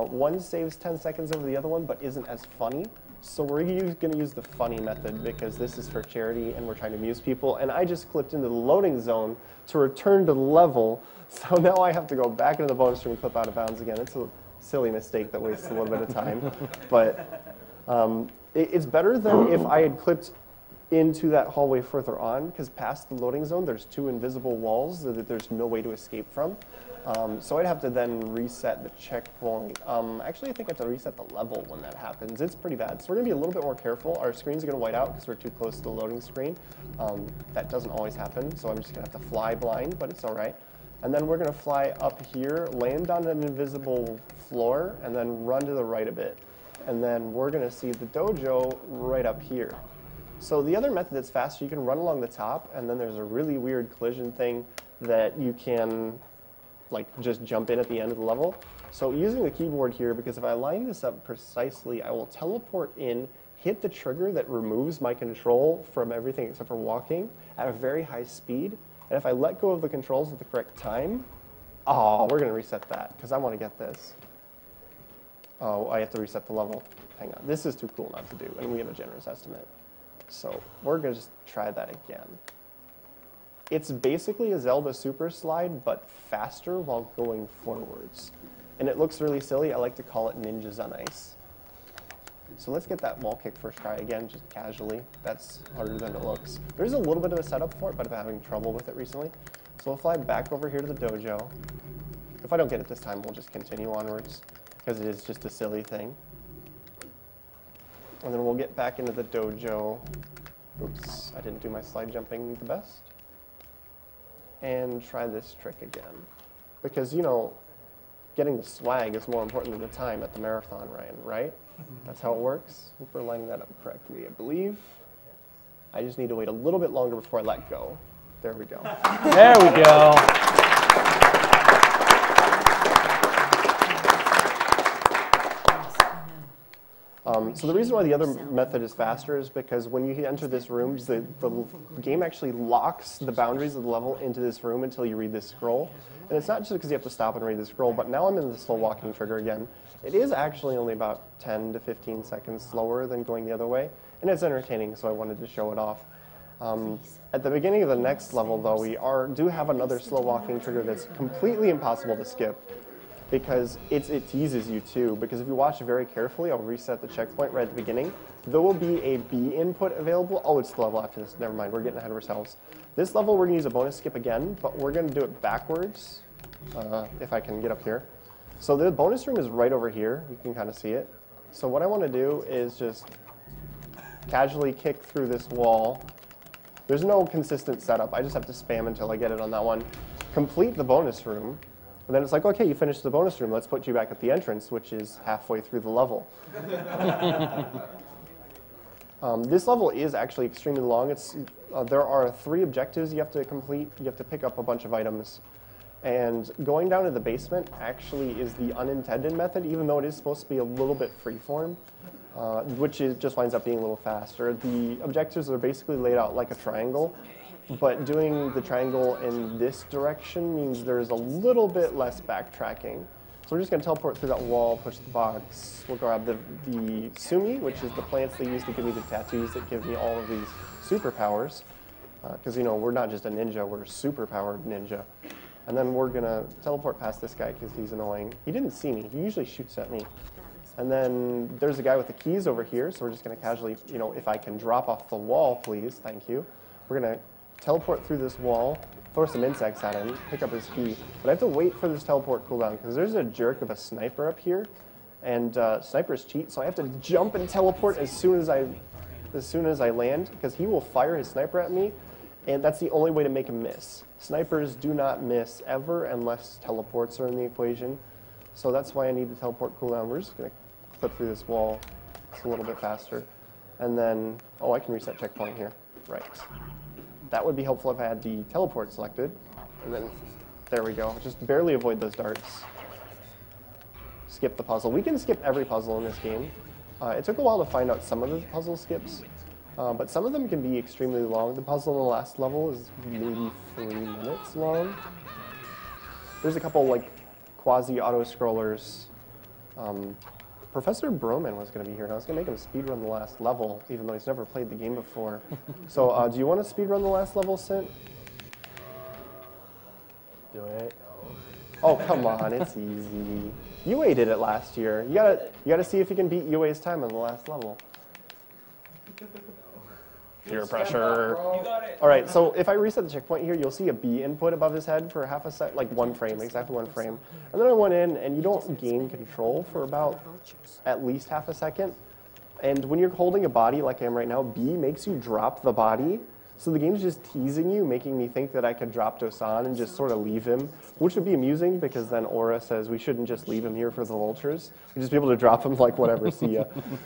One saves 10 seconds over the other one but isn't as funny. So we're going to use the funny method because this is for charity and we're trying to amuse people. And I just clipped into the loading zone to return to the level. So now I have to go back into the bonus room and clip out of bounds again. It's a silly mistake that wastes a little bit of time. But it's better than if I had clipped into that hallway further on, because past the loading zone, there's two invisible walls that there's no way to escape from. So I'd have to then reset the checkpoint. Actually, I think I have to reset the level when that happens. It's pretty bad. So we're going to be a little bit more careful. Our screens are going to white out because we're too close to the loading screen. That doesn't always happen, so I'm just going to have to fly blind, but it's all right. And then we're going to fly up here, land on an invisible floor, and then run to the right a bit. And then we're going to see the dojo right up here. So the other method that's faster, you can run along the top, and then there's a really weird collision thing that you can just jump in at the end of the level. So using the keyboard here, because if I line this up precisely, I will teleport in, hit the trigger that removes my control from everything except for walking at a very high speed. And if I let go of the controls at the correct time, Oh, we're going to reset that because I want to get this. Oh, I have to reset the level. Hang on. This is too cool not to do, and we have a generous estimate. So we're going to just try that again. It's basically a Zelda super slide, but faster while going forwards. And it looks really silly. I like to call it Ninjas on Ice. So let's get that wall kick first try again, just casually. That's harder than it looks. There's a little bit of a setup for it, but I've been having trouble with it recently. So we'll fly back over here to the dojo. If I don't get it this time, we'll just continue onwards, because it is just a silly thing. And then we'll get back into the dojo. Oops, I didn't do my slide jumping the best. And try this trick again. Because, you know, getting the swag is more important than the time at the marathon, Ryan, right? That's how it works. If we're lining that up correctly, I believe. I just need to wait a little bit longer before I let go. There we go. There we go. So the reason why the other method is faster is because when you enter this room, the game actually locks the boundaries of the level into this room until you read this scroll. And it's not just because you have to stop and read the scroll, but now I'm in the slow walking trigger again. It is actually only about 10 to 15 seconds slower than going the other way, and it's entertaining, so I wanted to show it off. At the beginning of the next level, though, we do have another slow walking trigger that's completely impossible to skip, because it teases you too. Because if you watch very carefully, I'll reset the checkpoint right at the beginning. There will be a B input available. Oh, it's the level after this. Never mind, we're getting ahead of ourselves. This level, we're going to use a bonus skip again, but we're going to do it backwards, if I can get up here. So the bonus room is right over here. You can kind of see it. So what I want to do is just casually kick through this wall. There's no consistent setup. I just have to spam until I get it on that one. Complete the bonus room. And then it's like, okay, you finished the bonus room. Let's put you back at the entrance, which is halfway through the level. This level is actually extremely long. There are 3 objectives you have to complete. You have to pick up a bunch of items. And going down to the basement actually is the unintended method, even though it is supposed to be a little bit freeform, which just winds up being a little faster. The objectives are basically laid out like a triangle, but doing the triangle in this direction means there's a little bit less backtracking. So we're just going to teleport through that wall, push the box. We'll grab the sumi, which is the plants they use to give me the tattoos that give me all of these superpowers. Because, you know, we're not just a ninja, we're a superpowered ninja. And then we're going to teleport past this guy because he's annoying. He didn't see me. He usually shoots at me. And then there's a guy with the keys over here, so we're just going to casually, you know, if I can drop off the wall, please, thank you. We're going to teleport through this wall, throw some insects at him, pick up his key. But I have to wait for this teleport cooldown because there's a jerk of a sniper up here, and snipers cheat, so I have to jump and teleport as soon as I land because he will fire his sniper at me, and that's the only way to make him miss. Snipers do not miss ever unless teleports are in the equation. So that's why I need the teleport cooldown. We're just going to clip through this wall. It's a little bit faster. And then, oh, I can reset checkpoint here. Right. That would be helpful if I had the teleport selected. And then, there we go. Just barely avoid those darts. Skip the puzzle. We can skip every puzzle in this game. It took a while to find out some of the puzzle skips. But some of them can be extremely long. The puzzle in the last level is maybe 3 minutes long. There's a couple like quasi-auto-scrollers. Professor Broman was going to be here, and I was going to make him speedrun the last level, even though he's never played the game before. So do you want to speedrun the last level, Sint? Do it. Oh, come on, it's easy. UA did it last year. You gotta see if you can beat UA's time on the last level. Peer pressure. All right, so if I reset the checkpoint here, you'll see a B input above his head for half a sec, like 1 frame, exactly 1 frame. And then I went in, and you don't gain control for about at least half a second. And when you're holding a body like I am right now, B makes you drop the body. So the game's just teasing you, making me think that I could drop Dosan and just sort of leave him, which would be amusing because then Aura says we shouldn't just leave him here for the vultures. We'd just be able to drop him like whatever, see ya,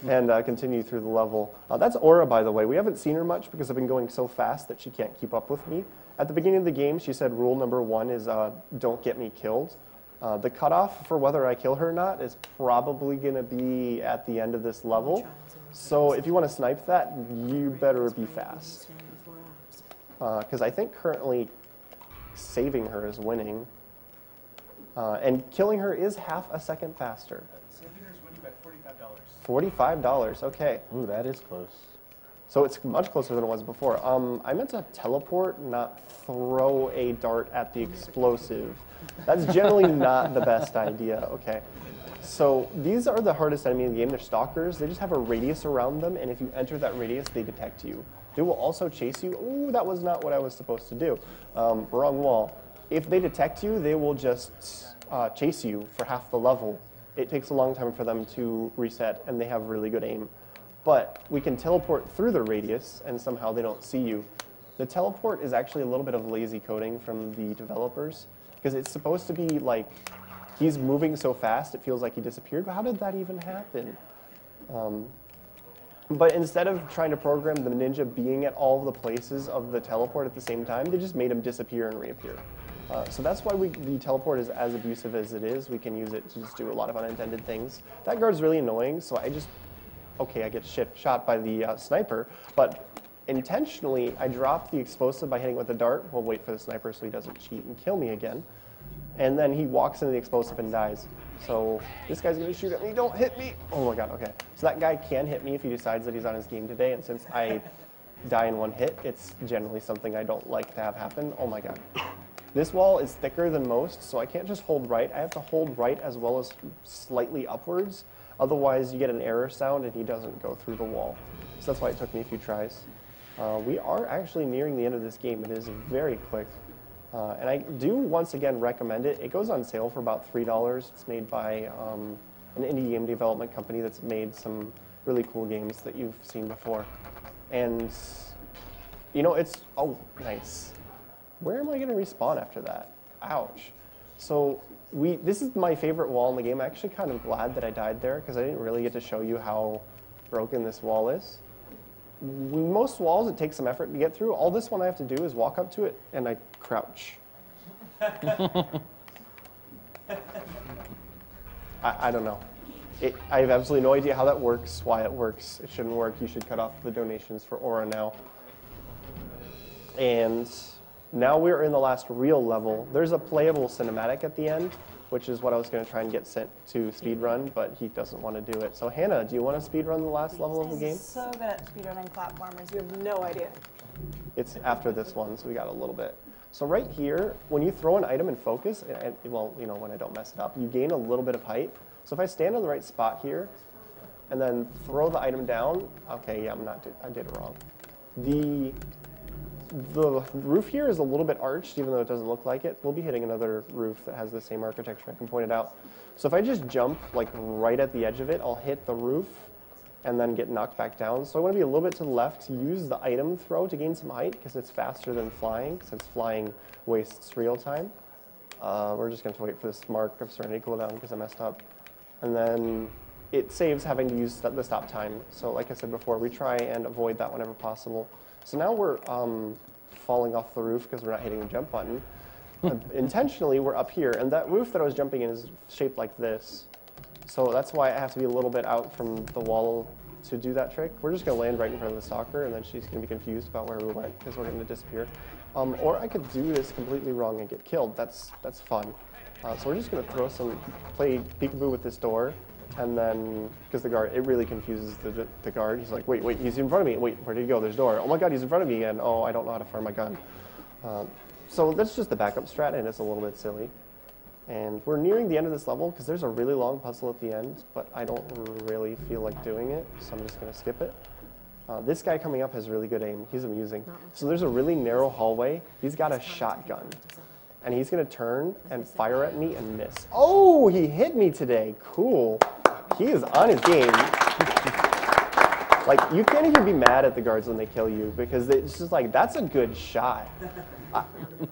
and continue through the level. That's Aura, by the way. We haven't seen her much because I've been going so fast that she can't keep up with me. At the beginning of the game, she said rule number 1 is don't get me killed. The cutoff for whether I kill her or not is probably going to be at the end of this level. So if you want to snipe that, you better be fast. Because I think currently saving her is winning. And killing her is half a second faster. Singular's winning by $45. $45, okay. Ooh, that is close. So it's much closer than it was before. I meant to teleport, not throw a dart at the explosive. That's generally not the best idea. Okay. So these are the hardest enemy in the game. They're stalkers. They just have a radius around them, and if you enter that radius, they detect you. They will also chase you. Ooh, that was not what I was supposed to do. Wrong wall. If they detect you, they will just chase you for half the level. It takes a long time for them to reset, and they have really good aim. But we can teleport through the radius, and somehow they don't see you. The teleport is actually a little bit of lazy coding from the developers, because it's supposed to be like he's moving so fast it feels like he disappeared. But how did that even happen? But instead of trying to program the ninja being at all of the places of the teleport at the same time, they just made him disappear and reappear. So that's why the teleport is as abusive as it is. We can use it to just do a lot of unintended things. That guard's really annoying, so I get shot by the sniper, but intentionally I drop the explosive by hitting it with a dart. We'll wait for the sniper so he doesn't cheat and kill me again. And then he walks into the explosive and dies. So this guy's gonna shoot at me, don't hit me. Oh my god, okay. So that guy can hit me if he decides that he's on his game today, and since I die in one hit, it's generally something I don't like to have happen. Oh my god. This wall is thicker than most, so I can't just hold right. I have to hold right as well as slightly upwards. Otherwise, you get an error sound and he doesn't go through the wall. So that's why it took me a few tries. We are actually nearing the end of this game. It is very quick. And I do once again recommend it. It goes on sale for about $3. It's made by an indie game development company that's made some really cool games that you've seen before. And, you know, it's, oh, nice. Where am I going to respawn after that? Ouch. So this is my favorite wall in the game. I'm actually kind of glad that I died there because I didn't really get to show you how broken this wall is. Most walls, it takes some effort to get through. All this one I have to do is walk up to it and I crouch. I don't know. I have absolutely no idea how that works, why it works. It shouldn't work. You should cut off the donations for Aura now. And now we're in the last real level. There's a playable cinematic at the end, which is what I was going to try and get sent to speedrun, but he doesn't want to do it. So Hannah, do you want to speedrun the last level of the game? I'm so good at speedrunning platformers, you have no idea. It's after this one, so we got a little bit. So right here, when you throw an item in focus, well, you know, when I don't mess it up, you gain a little bit of height. So if I stand in the right spot here, and then throw the item down, okay, yeah, I did it wrong. The roof here is a little bit arched, even though it doesn't look like it. We'll be hitting another roof that has the same architecture. I can point it out. So if I just jump like right at the edge of it, I'll hit the roof and then get knocked back down. So I want to be a little bit to the left to use the item throw to gain some height because it's faster than flying, since flying wastes real time. We're just going to wait for this Mark of Serenity cooldown because I messed up. And then it saves having to use the stop time. So like I said before, we try and avoid that whenever possible. So now we're falling off the roof because we're not hitting the jump button. Intentionally, we're up here, and that roof that I was jumping in is shaped like this. So that's why I have to be a little bit out from the wall to do that trick. We're just going to land right in front of the stalker, and then she's going to be confused about where we went because we're going to disappear. Or I could do this completely wrong and get killed. That's fun. So we're just going to play peekaboo with this door. And then, because the guard, it really confuses the guard. He's like, wait, he's in front of me. Wait, where did he go? There's a door. Oh my god, he's in front of me again. Oh, I don't know how to fire my gun. So that's just the backup strat, and it's a little bit silly. And we're nearing the end of this level, because there's a really long puzzle at the end, but I don't really feel like doing it, so I'm just going to skip it. This guy coming up has really good aim. He's amusing. So there's a really narrow hallway. He's got a shotgun. And he's going to turn and fire at me and miss. Oh, he hit me today. Cool. He is on his game. Like, you can't even be mad at the guards when they kill you because it's just like, that's a good shot.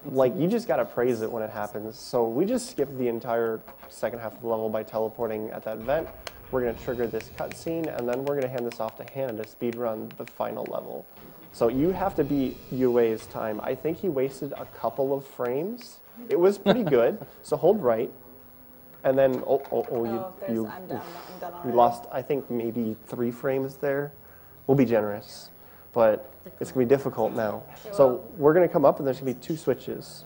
Like, you just got to praise it when it happens. So we just skipped the entire second half of the level by teleporting at that vent. We're going to trigger this cutscene, and then we're going to hand this off to Hannah to speedrun the final level. So you have to beat Yue's time. I think he wasted a couple of frames. It was pretty good. So hold right. And then, you lost, I think, maybe 3 frames there. We'll be generous. But it's going to be difficult now. So we're going to come up, and there's going to be 2 switches.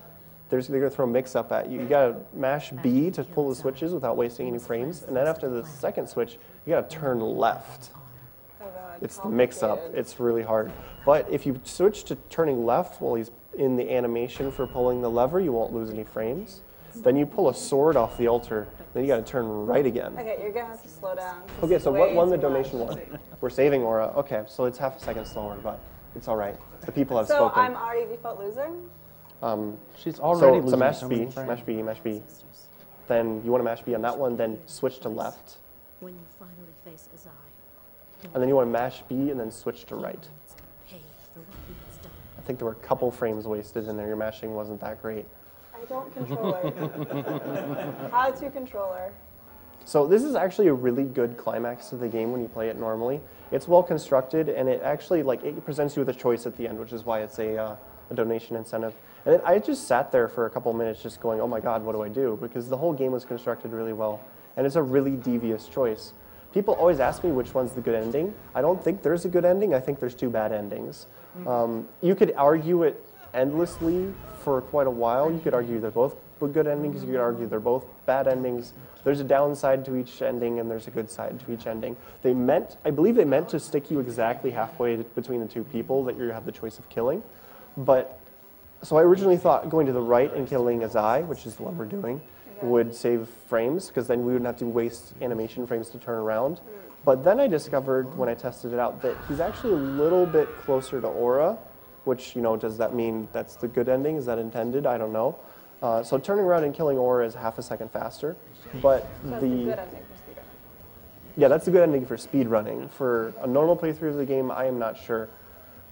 they're going to throw mix-up at you. You got to mash B to pull the switches without wasting any frames, and then after the second switch, you got to turn left. It's the mix-up. It's really hard. But if you switch to turning left while he's in the animation for pulling the lever, you won't lose any frames. Then you pull a sword off the altar, then you got to turn right again. Okay, you're going to have to slow down. Okay, so what won the donation one? We're saving Aura. Okay, so it's half a second slower, but it's all right. The people have spoken. So I'm already default losing? She's already losing. So mash B, mash B, mash B. Then you want to mash B on that one, then switch to left. When you finally face Azai, And then you want to mash B and then switch to right. I think there were a couple frames wasted in there. Your mashing wasn't that great. I don't control it. How to controller? So this is actually a really good climax to the game when you play it normally. It's well constructed, and it actually it presents you with a choice at the end, which is why it's a donation incentive. And I just sat there for a couple minutes just going, oh my god, what do I do? Because the whole game was constructed really well, and it's a really devious choice. People always ask me which one's the good ending. I don't think there's a good ending. I think there's two bad endings. You could argue it endlessly for quite a while. You could argue they're both good endings. You could argue they're both bad endings. There's a downside to each ending, and there's a good side to each ending. I believe they meant to stick you exactly halfway between the two people that you have the choice of killing. So I originally thought going to the right and killing Azai, which is the one we're doing, would save frames, because then we wouldn't have to waste animation frames to turn around. But then I discovered, when I tested it out, that he's actually a little bit closer to Aura, which, does that mean that's the good ending? Is that intended? I don't know. So turning around and killing Aura is half a second faster. But So that's the good ending for speedrunning. Yeah, that's a good ending for speedrunning. For a normal playthrough of the game, I am not sure.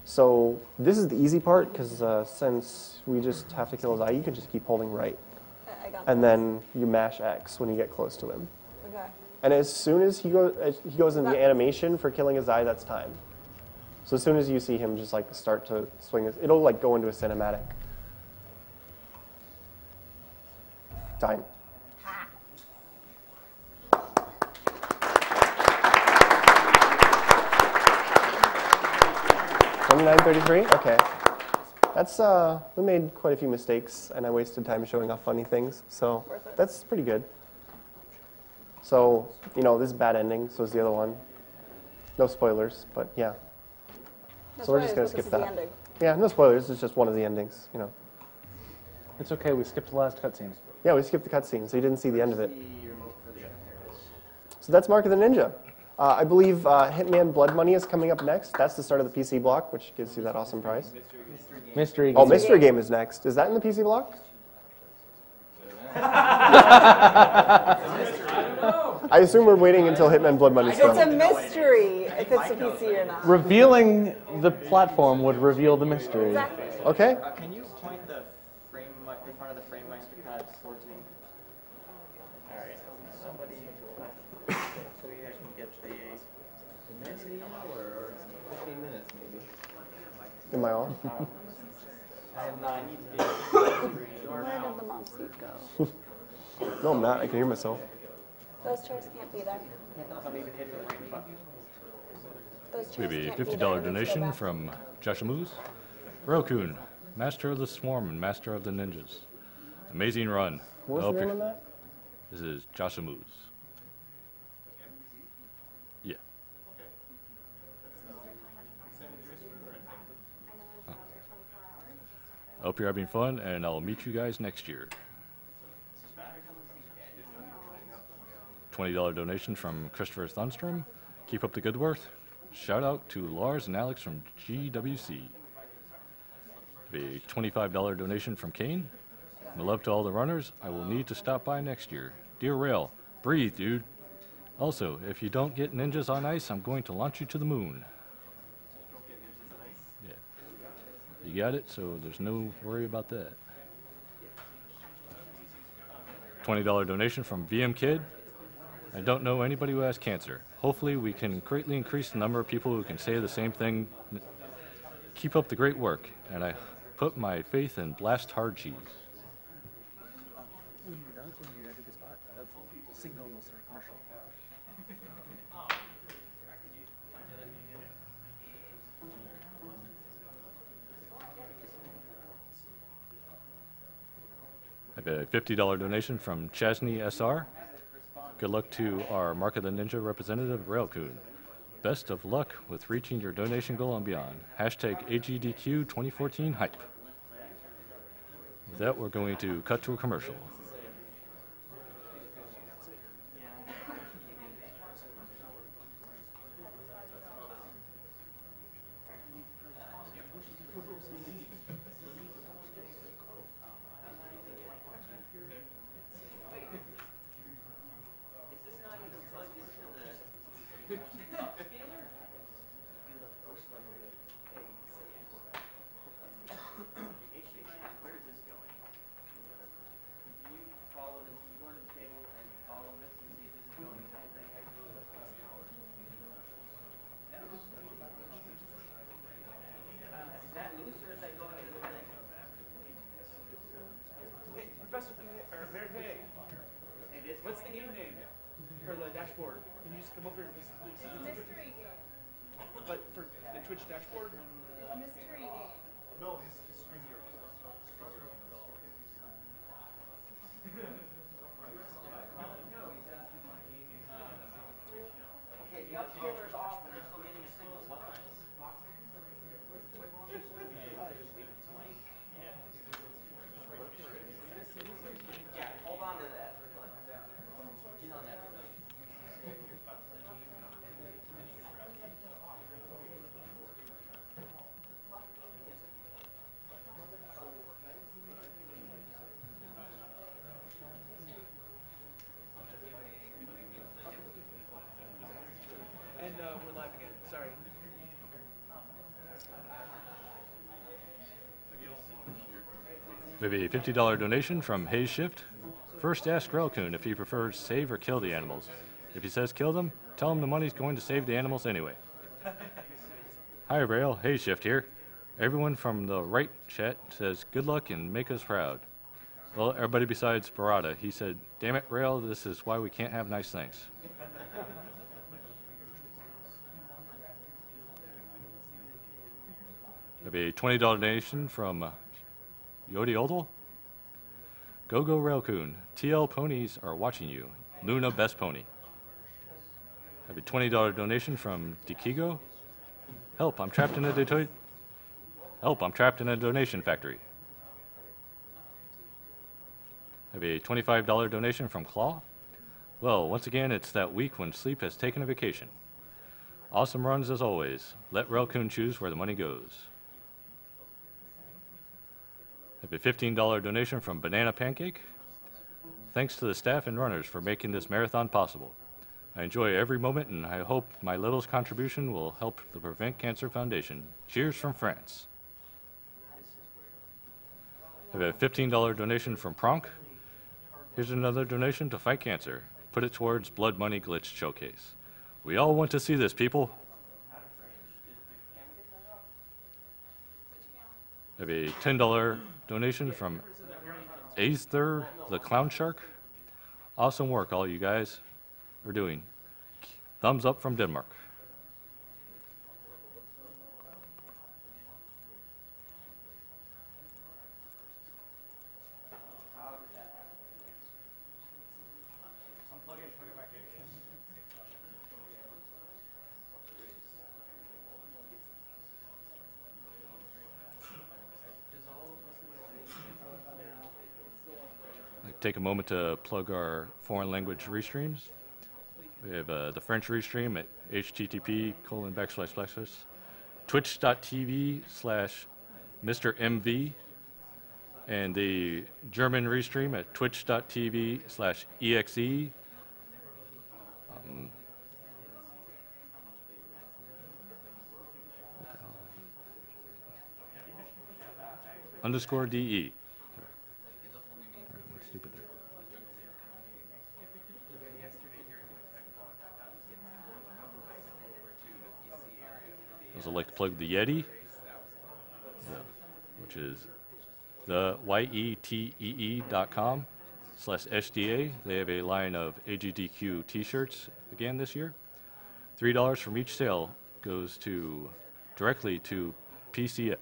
So this is the easy part, because since we just have to kill Azai, you can just keep holding right. And then you mash X when you get close to him. Okay. And as soon as he goes into the animation for killing Azai, that's time. So as soon as you see him just start to swing, it'll go into a cinematic. Time. 29:33. Okay. That's we made quite a few mistakes, and I wasted time showing off funny things. So that's pretty good. So this is bad ending. So is the other one. No spoilers, but yeah. So we're just gonna skip that. Yeah, no spoilers. It's just one of the endings. It's okay. We skipped the last cutscene. Yeah, we skipped the cutscene, so you didn't see the end of it. So that's Mark of the Ninja. I believe Hitman Blood Money is coming up next. That's the start of the PC block, which gives you that awesome prize. Mystery game. Oh, Mystery Game is next. Is that in the PC block? I assume we're waiting until Hitman Blood Money starts. It's a mystery if it's a PC or not. Revealing the platform would reveal the mystery. Exactly. Okay. Can you point the front of the frame meister pad towards me? All right. Somebody, so you guys can get the. Maybe an hour or 15 minutes, maybe. Am I on? No, I need to be. Where did the mom seat go? No, I'm not. I can hear myself. Those chairs can't be there. Those chairs Maybe a can't be $50 there. They need to go donation back. from Joshamoose. Rokun, Master of the Swarm and Master of the Ninjas. Amazing run. What was the name of that? This is Joshamoose. Yeah. I hope you're having fun, and I'll meet you guys next year. $20 donation from Christopher Thunstrom. Keep up the good work. Shout out to Lars and Alex from GWC. A $25 donation from Kane. My love to all the runners. I will need to stop by next year. Dear Rail, breathe, dude. Also, if you don't get ninjas on ice, I'm going to launch you to the moon. Yeah. You got it, so there's no worry about that. $20 donation from VM Kid. I don't know anybody who has cancer. Hopefully we can greatly increase the number of people who can say the same thing. Keep up the great work, and I put my faith in Blast Hard Cheese. A $50 donation from Chesney SR. Good luck to our Mark of the Ninja representative, Railcoon. Best of luck with reaching your donation goal and beyond. Hashtag Agdq 2014 hype. With that, we're going to cut to a commercial. What's the game name for the dashboard? Can you just come over and mystery game. But for the Twitch dashboard? Mystery game. No, his string here. Okay, the upscaler's off and they're still getting a signal. What? Yeah, hold on to that. Get on that. And we're live again. Sorry. Maybe a $50 donation from Hayes Shift. First, ask Railcoon if he prefers save or kill the animals. If he says kill them, tell him the money's going to save the animals anyway. Hi Rail, Hayes Shift here. Everyone from the right chat says good luck and make us proud. Well, everybody besides Barada. He said, damn it, Rail, this is why we can't have nice things. Maybe a $20 donation from Yodi Odel. Go Railcoon. TL ponies are watching you. Luna best pony. Have a $20 donation from Dikigo. Help, I'm trapped in a donation factory. Have a $25 donation from Claw. Well, once again, it's that week when sleep has taken a vacation. Awesome runs as always. Let Railcoon choose where the money goes. Have a $15 donation from Banana Pancake. Thanks to the staff and runners for making this marathon possible. I enjoy every moment and I hope my little's contribution will help the Prevent Cancer Foundation. Cheers from France. Have a $15 donation from Pronk. Here's another donation to fight cancer. Put it towards Blood Money Glitch Showcase. We all want to see this, people. Have a $10 donation from Aether the Clown Shark. Awesome work all you guys are doing. Thumbs up from Denmark. Take a moment to plug our foreign language restreams. We have the French restream at http://twitch.tv/MrMV and the German restream at twitch.tv/exe. _DE. I also like to plug the Yeti, which is the yetee.com/SDA. They have a line of Agdq t-shirts again this year. $3 from each sale goes directly to PCF.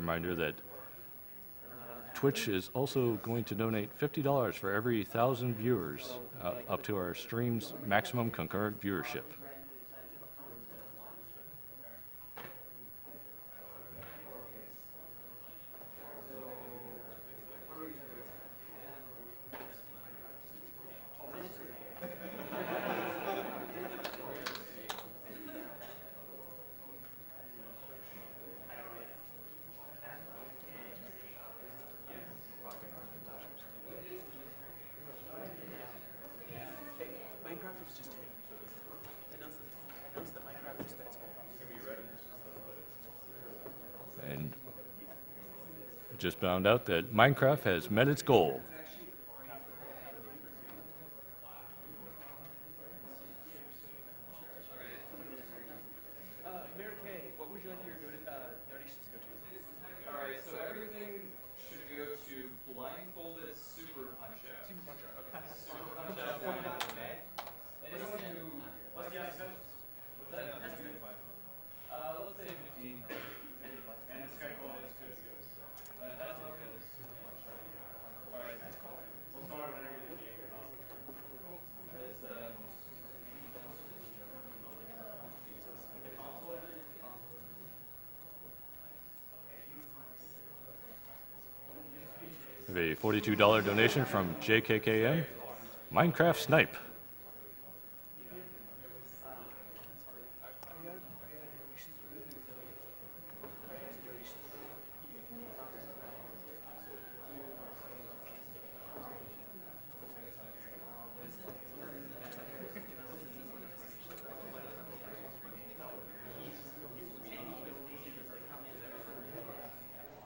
reminder that Twitch is also going to donate $50 for every 1,000 viewers up to our stream's maximum concurrent viewership. And just found out that Minecraft has met its goal. Mayor K, what would you like your donations to go to? All right, so everything should go to Blindfolded Super Punch Out. Super Punch Out, okay. Super Punch Out Blindfolded. Anyone who... What's the estimate? What's that? Estimate? Let's say 15. And the Skype goal is good as goes. That's it, guys. All right. We'll start whenever you're ready. Cool. We have a $42 donation from JKKM, Minecraft Snipe.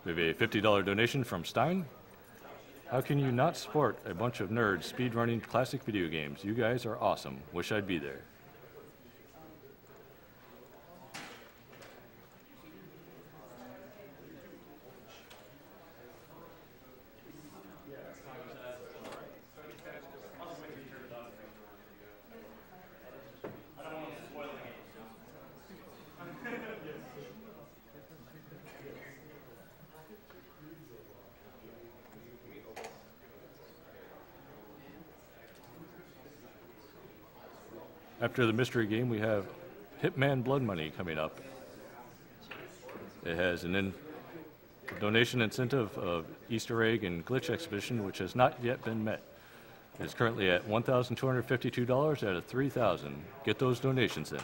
We have a $50 donation from Stein. How can you not support a bunch of nerds speedrunning classic video games? You guys are awesome. Wish I'd be there. After the mystery game, we have Hitman Blood Money coming up. It has a donation incentive of Easter egg and glitch exhibition, which has not yet been met. It is currently at $1,252 out of $3,000. Get those donations in.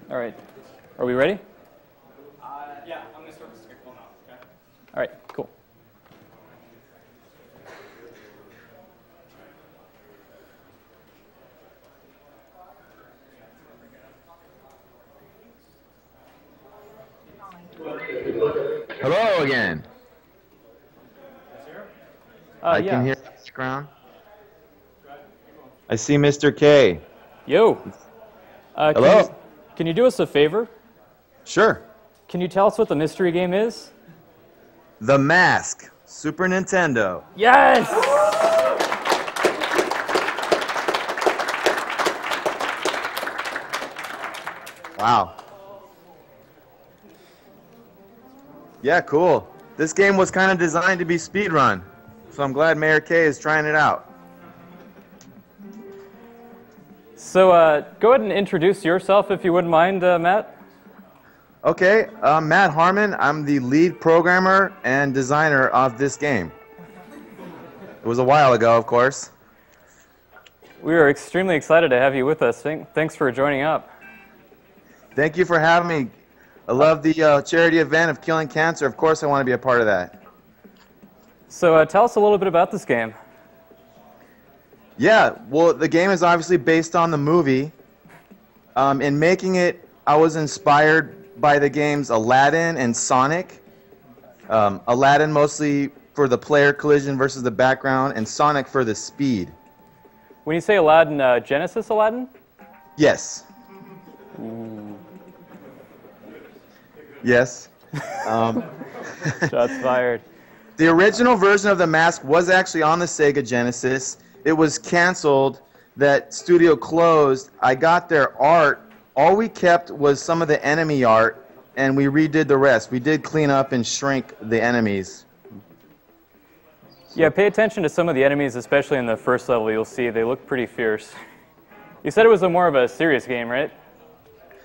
All right. Are we ready? Yeah, I'm going to start the script now. Okay? All right, cool. Hello again. I yeah. can hear Mr. Crown. I see Mr. K. Yo. Hello. Can you do us a favor? Sure. Can you tell us what the mystery game is? The Mask, Super Nintendo. Yes! Wow. Yeah, cool. This game was kind of designed to be speedrun, so I'm glad Mayor K is trying it out. So go ahead and introduce yourself if you wouldn't mind, Matt. Okay, Matt Harmon. I'm the lead programmer and designer of this game. It was a while ago, of course. We are extremely excited to have you with us. Thanks for joining up. Thank you for having me. I love the charity event of killing cancer. Of course I want to be a part of that. So tell us a little bit about this game. Yeah, well, the game is obviously based on the movie. In making it, I was inspired by the games Aladdin and Sonic. Aladdin mostly for the player collision versus the background, and Sonic for the speed. When you say Aladdin, Genesis Aladdin? Yes. Ooh. Yes. Shots fired. The original version of the mask was actually on the Sega Genesis. It was canceled. That studio closed. I got their art. All we kept was some of the enemy art, and we redid the rest. We did clean up and shrink the enemies. Yeah, pay attention to some of the enemies, especially in the first level. You'll see they look pretty fierce. You said it was more of a serious game, right?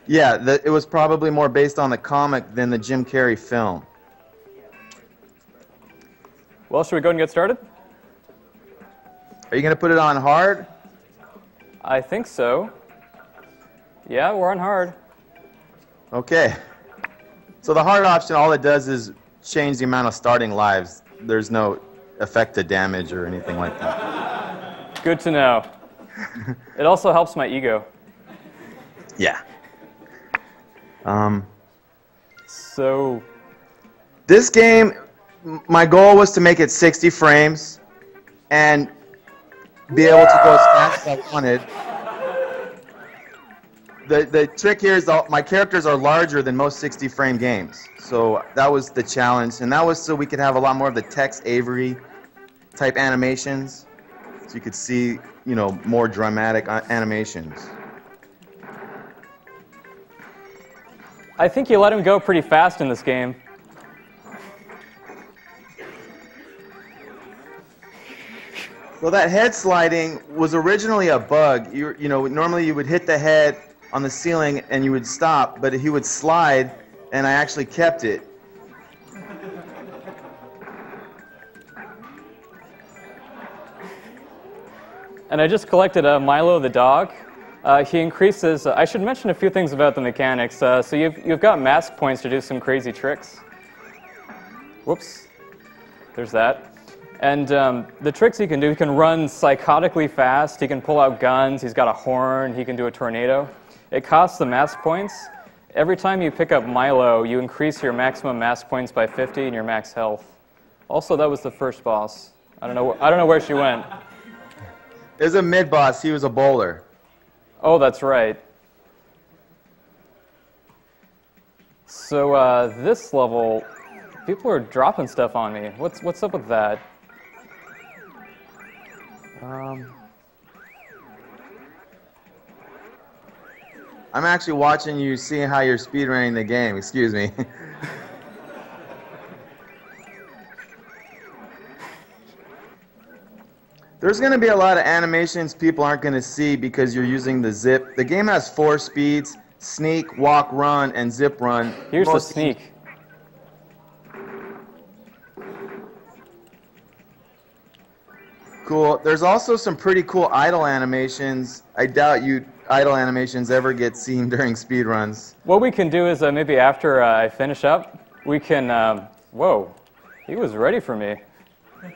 Yeah, it was probably more based on the comic than the Jim Carrey film. Well, should we go and get started? Are you going to put it on hard? I think so. Yeah, we're on hard. Okay. So the hard option, all it does is change the amount of starting lives. There's no effect to damage or anything like that. Good to know. It also helps my ego. Yeah. So this game, my goal was to make it 60 frames and be able to go as fast as I wanted. The trick here is my characters are larger than most 60-frame games. So that was the challenge, and that was so we could have a lot more of the Tex Avery type animations, so you could see, you know, more dramatic animations. I think you let him go pretty fast in this game. Well, that head sliding was originally a bug. You know, normally you would hit the head on the ceiling and you would stop, but he would slide, and I actually kept it. And I just collected Milo the dog. He increases. I should mention a few things about the mechanics. So you've got mask points to do some crazy tricks. Whoops. There's that. And the tricks he can do, he can run psychotically fast. He can pull out guns. He's got a horn. He can do a tornado. It costs the mask points. Every time you pick up Milo, you increase your maximum mask points by 50 and your max health. Also, that was the first boss. I don't know where she went. There's a mid-boss. He was a bowler. Oh, that's right. So this level, people are dropping stuff on me. What's up with that? I'm actually watching you, seeing how you're speedrunning the game. Excuse me. There's going to be a lot of animations people aren't going to see because you're using the zip. The game has 4 speeds: sneak, walk, run, and zip run. Here's the sneak. Cool. There's also some pretty cool idle animations. I doubt idle animations ever get seen during speedruns. What we can do is maybe after I finish up, we can... whoa, he was ready for me.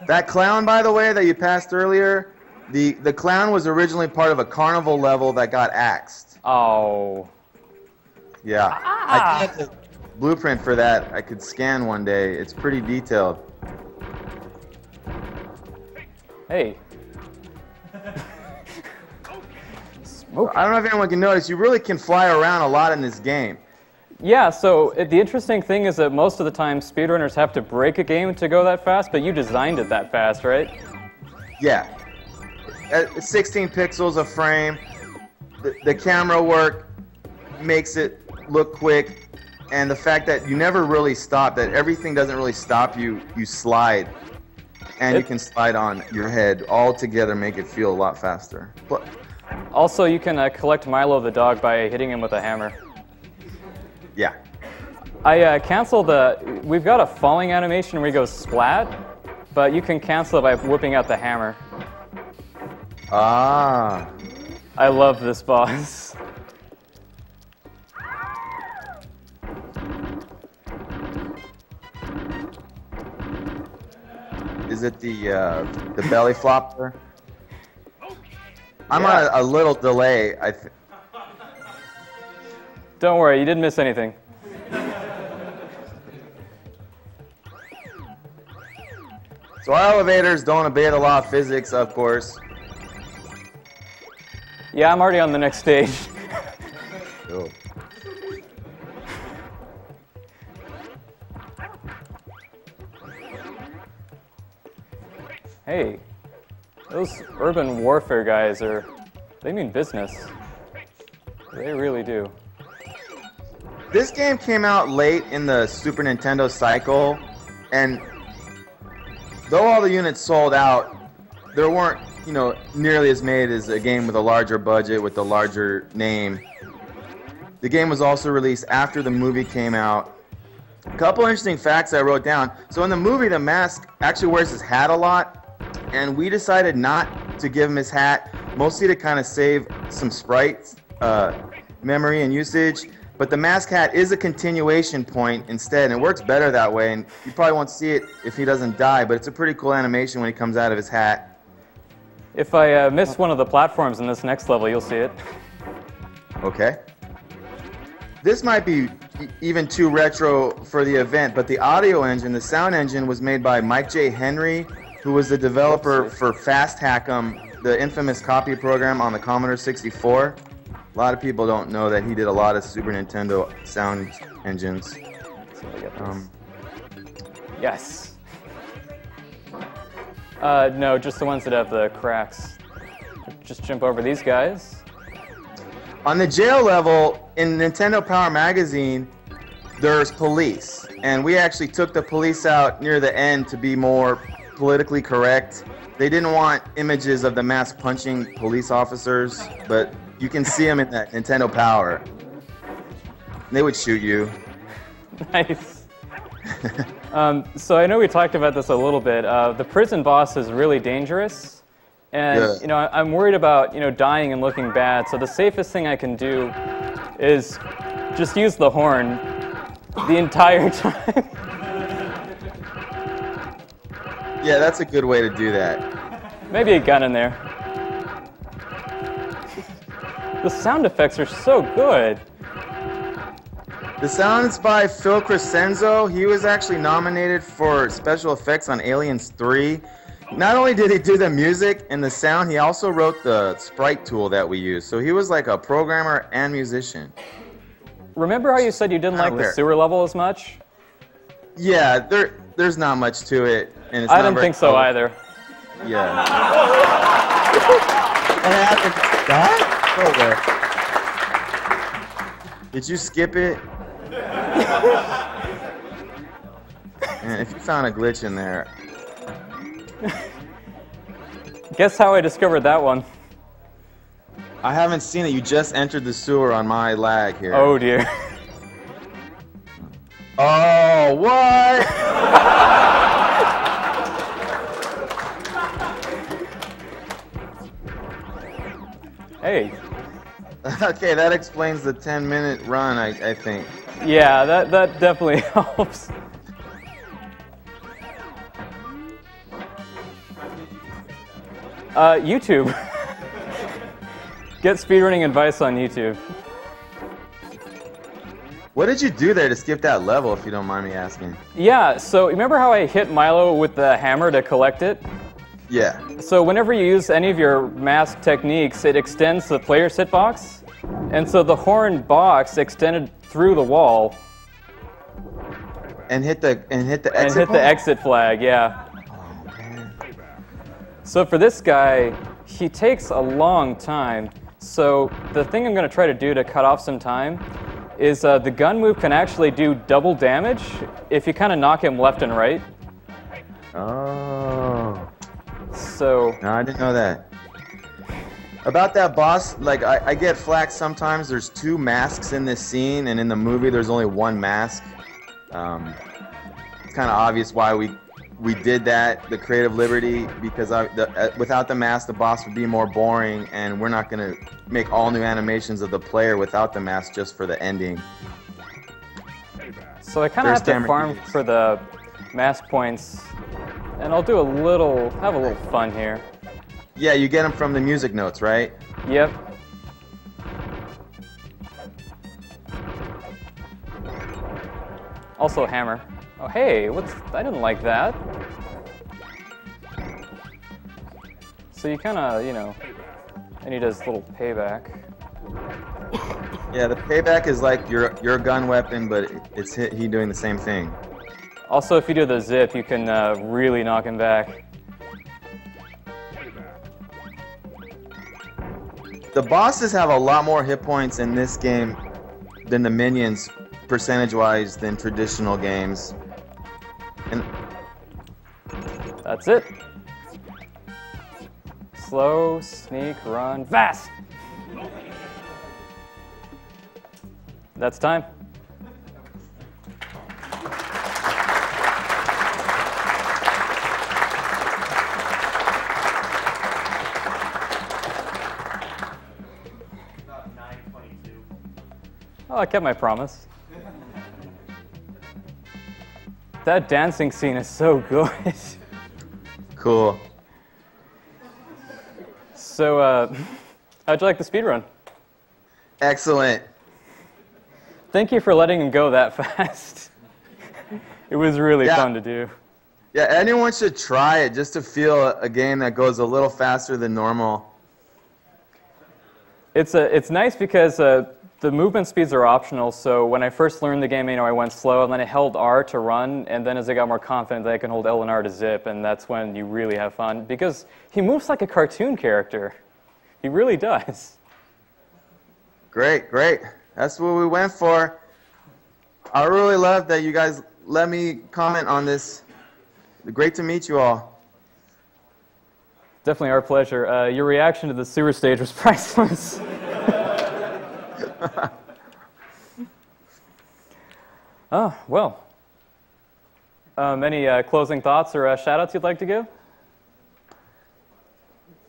That clown, by the way, that you passed earlier, the clown was originally part of a carnival level that got axed. Oh. Yeah. I got the blueprint for that. I could scan one day. It's pretty detailed. Hey. I don't know if anyone can notice, you really can fly around a lot in this game. Yeah, so the interesting thing is that most of the time speedrunners have to break a game to go that fast, but you designed it that fast, right? Yeah. At 16 pixels a frame, the camera work makes it look quick, and the fact that you never really stop, that everything doesn't really stop you, you slide. And you can slide on your head all together, make it feel a lot faster. Also, you can collect Milo the dog by hitting him with a hammer. Yeah. I canceled we've got a falling animation where he goes splat. but you can cancel it by whipping out the hammer. Ah. I love this boss. Is it the belly flopper? I'm on a little delay. Don't worry, you didn't miss anything. So our elevators don't obey the law of physics, of course. Yeah, I'm already on the next stage. Cool. Hey, those urban warfare guys they mean business. They really do. This game came out late in the Super Nintendo cycle, and though all the units sold out, there weren't, nearly as made as a game with a larger budget, with a larger name. The game was also released after the movie came out. A couple interesting facts I wrote down. So in the movie, the Mask actually wears his hat a lot, and we decided not to give him his hat, mostly to kind of save some sprites, memory and usage. But the Mask hat is a continuation point instead, and it works better that way, and you probably won't see it if he doesn't die, but it's a pretty cool animation when he comes out of his hat. If I miss one of the platforms in this next level, you'll see it. Okay. This might be even too retro for the event, but the audio engine, the sound engine, was made by Mike J. Henry, who was the developer for Fast Hack'em, the infamous copy program on the Commodore 64. A lot of people don't know that he did a lot of Super Nintendo sound engines. Yes. No, just the ones that have the cracks. Just jump over these guys. On the jail level, in Nintendo Power Magazine, there's police. And we actually took the police out near the end to be more politically correct. They didn't want images of the Mask punching police officers, but you can see them in that Nintendo Power. They would shoot you. Nice. So I know we talked about this a little bit. The prison boss is really dangerous, and I'm worried about dying and looking bad. So the safest thing I can do is just use the horn the entire time. Yeah, that's a good way to do that. Maybe a gun in there. The sound effects are so good. The sound's by Phil Crescenzo. He was actually nominated for special effects on Aliens 3. Not only did he do the music and the sound, he also wrote the sprite tool that we use. So he was like a programmer and musician. Remember how you said you didn't like the sewer level as much? Yeah, there's not much to it. And it's I didn't think so either. Yeah. What happened? Did you skip it? Man, if you found a glitch in there. Guess how I discovered that one? I haven't seen it. You just entered the sewer on my lag here. Oh dear. Oh, what? Hey. Okay, that explains the 10-minute run, I think. Yeah, that definitely helps. YouTube. Get speedrunning advice on YouTube. What did you do there to skip that level, if you don't mind me asking? Yeah, so remember how I hit Milo with the hammer to collect it? Yeah. So whenever you use any of your mask techniques, it extends the player's hitbox. And so the horn box extended through the wall. And hit the exit And hit the exit flag, yeah. Oh, man. So for this guy, he takes a long time. So the thing I'm going to try to do to cut off some time is the gun move can actually do double damage if you kind of knock him left and right. Oh. So. No, I didn't know that. About that boss, like I get flack sometimes. There's two masks in this scene, and in the movie there's only one mask. It's kind of obvious why we we did that, the creative liberty, because without the mask, the boss would be more boring, and we're not going to make all new animations of the player without the mask just for the ending. So I kind of have to farm for the mask points, and I'll do have a little fun here. Yeah, you get them from the music notes, right? Yep. Also hammer. Oh hey, I didn't like that. So you kind of, and he does little payback. Yeah, the payback is like your gun weapon, but it's he doing the same thing. Also, if you do the zip, you can really knock him back. The bosses have a lot more hit points in this game than the minions, percentage-wise, than traditional games. And that's it. Slow, sneak, run, fast! That's time. Oh, I kept my promise. That dancing scene is so good. Cool. So, how'd you like the speedrun? Excellent. Thank you for letting him go that fast. It was really fun to do. Yeah, anyone should try it just to feel a game that goes a little faster than normal. It's nice because the movement speeds are optional, so when I first learned the game, I went slow, and then I held R to run, and then as I got more confident, I can hold L and R to zip, and that's when you really have fun, because he moves like a cartoon character. He really does. Great, great. That's what we went for. I really love that you guys let me comment on this. Great to meet you all. Definitely our pleasure. Your reaction to the sewer stage was priceless. Oh, well. Any closing thoughts or shout-outs you'd like to give?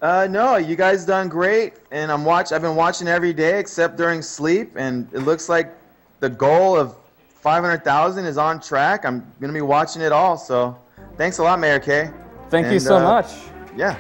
No, you guys done great, and I've been watching every day except during sleep, and it looks like the goal of 500,000 is on track. I'm going to be watching it all, so thanks a lot, Mayor K. Thank you so much. Yeah.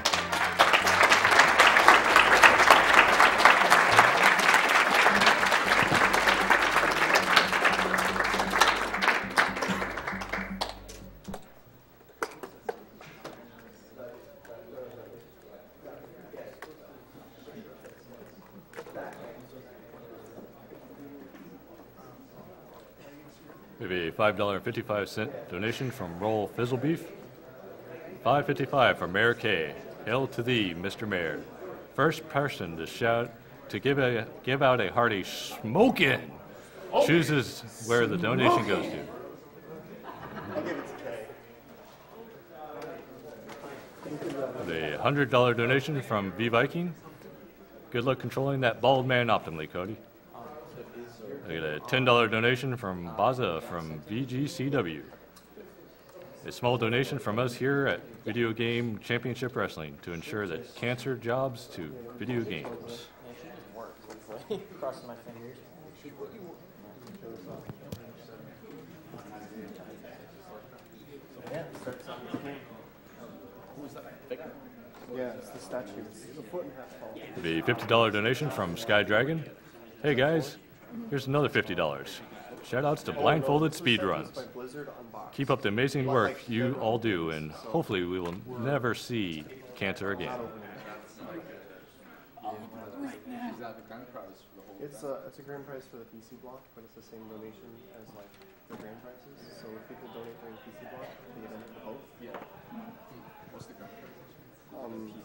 We have a $5.55 donation from Roll Fizzle Beef. $5.55 from Mayor K. Hail to thee, Mr. Mayor. First person to give out a hearty smokin' chooses where the donation goes to. I'll give it to Kay. A $100 donation from V Viking. Good luck controlling that bald man optimally, Cody. I get a $10 donation from Baza from VGCW. A small donation from us here at Video Game Championship Wrestling to ensure that cancer jobs to video games. Crossing my fingers. Yeah, it's the statue. It's a foot and a half tall. The $50 donation from Sky Dragon. Hey guys, here's another $50. Shoutouts to Blindfolded Speedruns. Keep up the amazing work you all do, and hopefully we will never see cancer again. It's a grand prize for the PC block, but it's the same donation as like the grand prizes. So if people donate during PC block, they get into both. Yeah. What's the grand prize?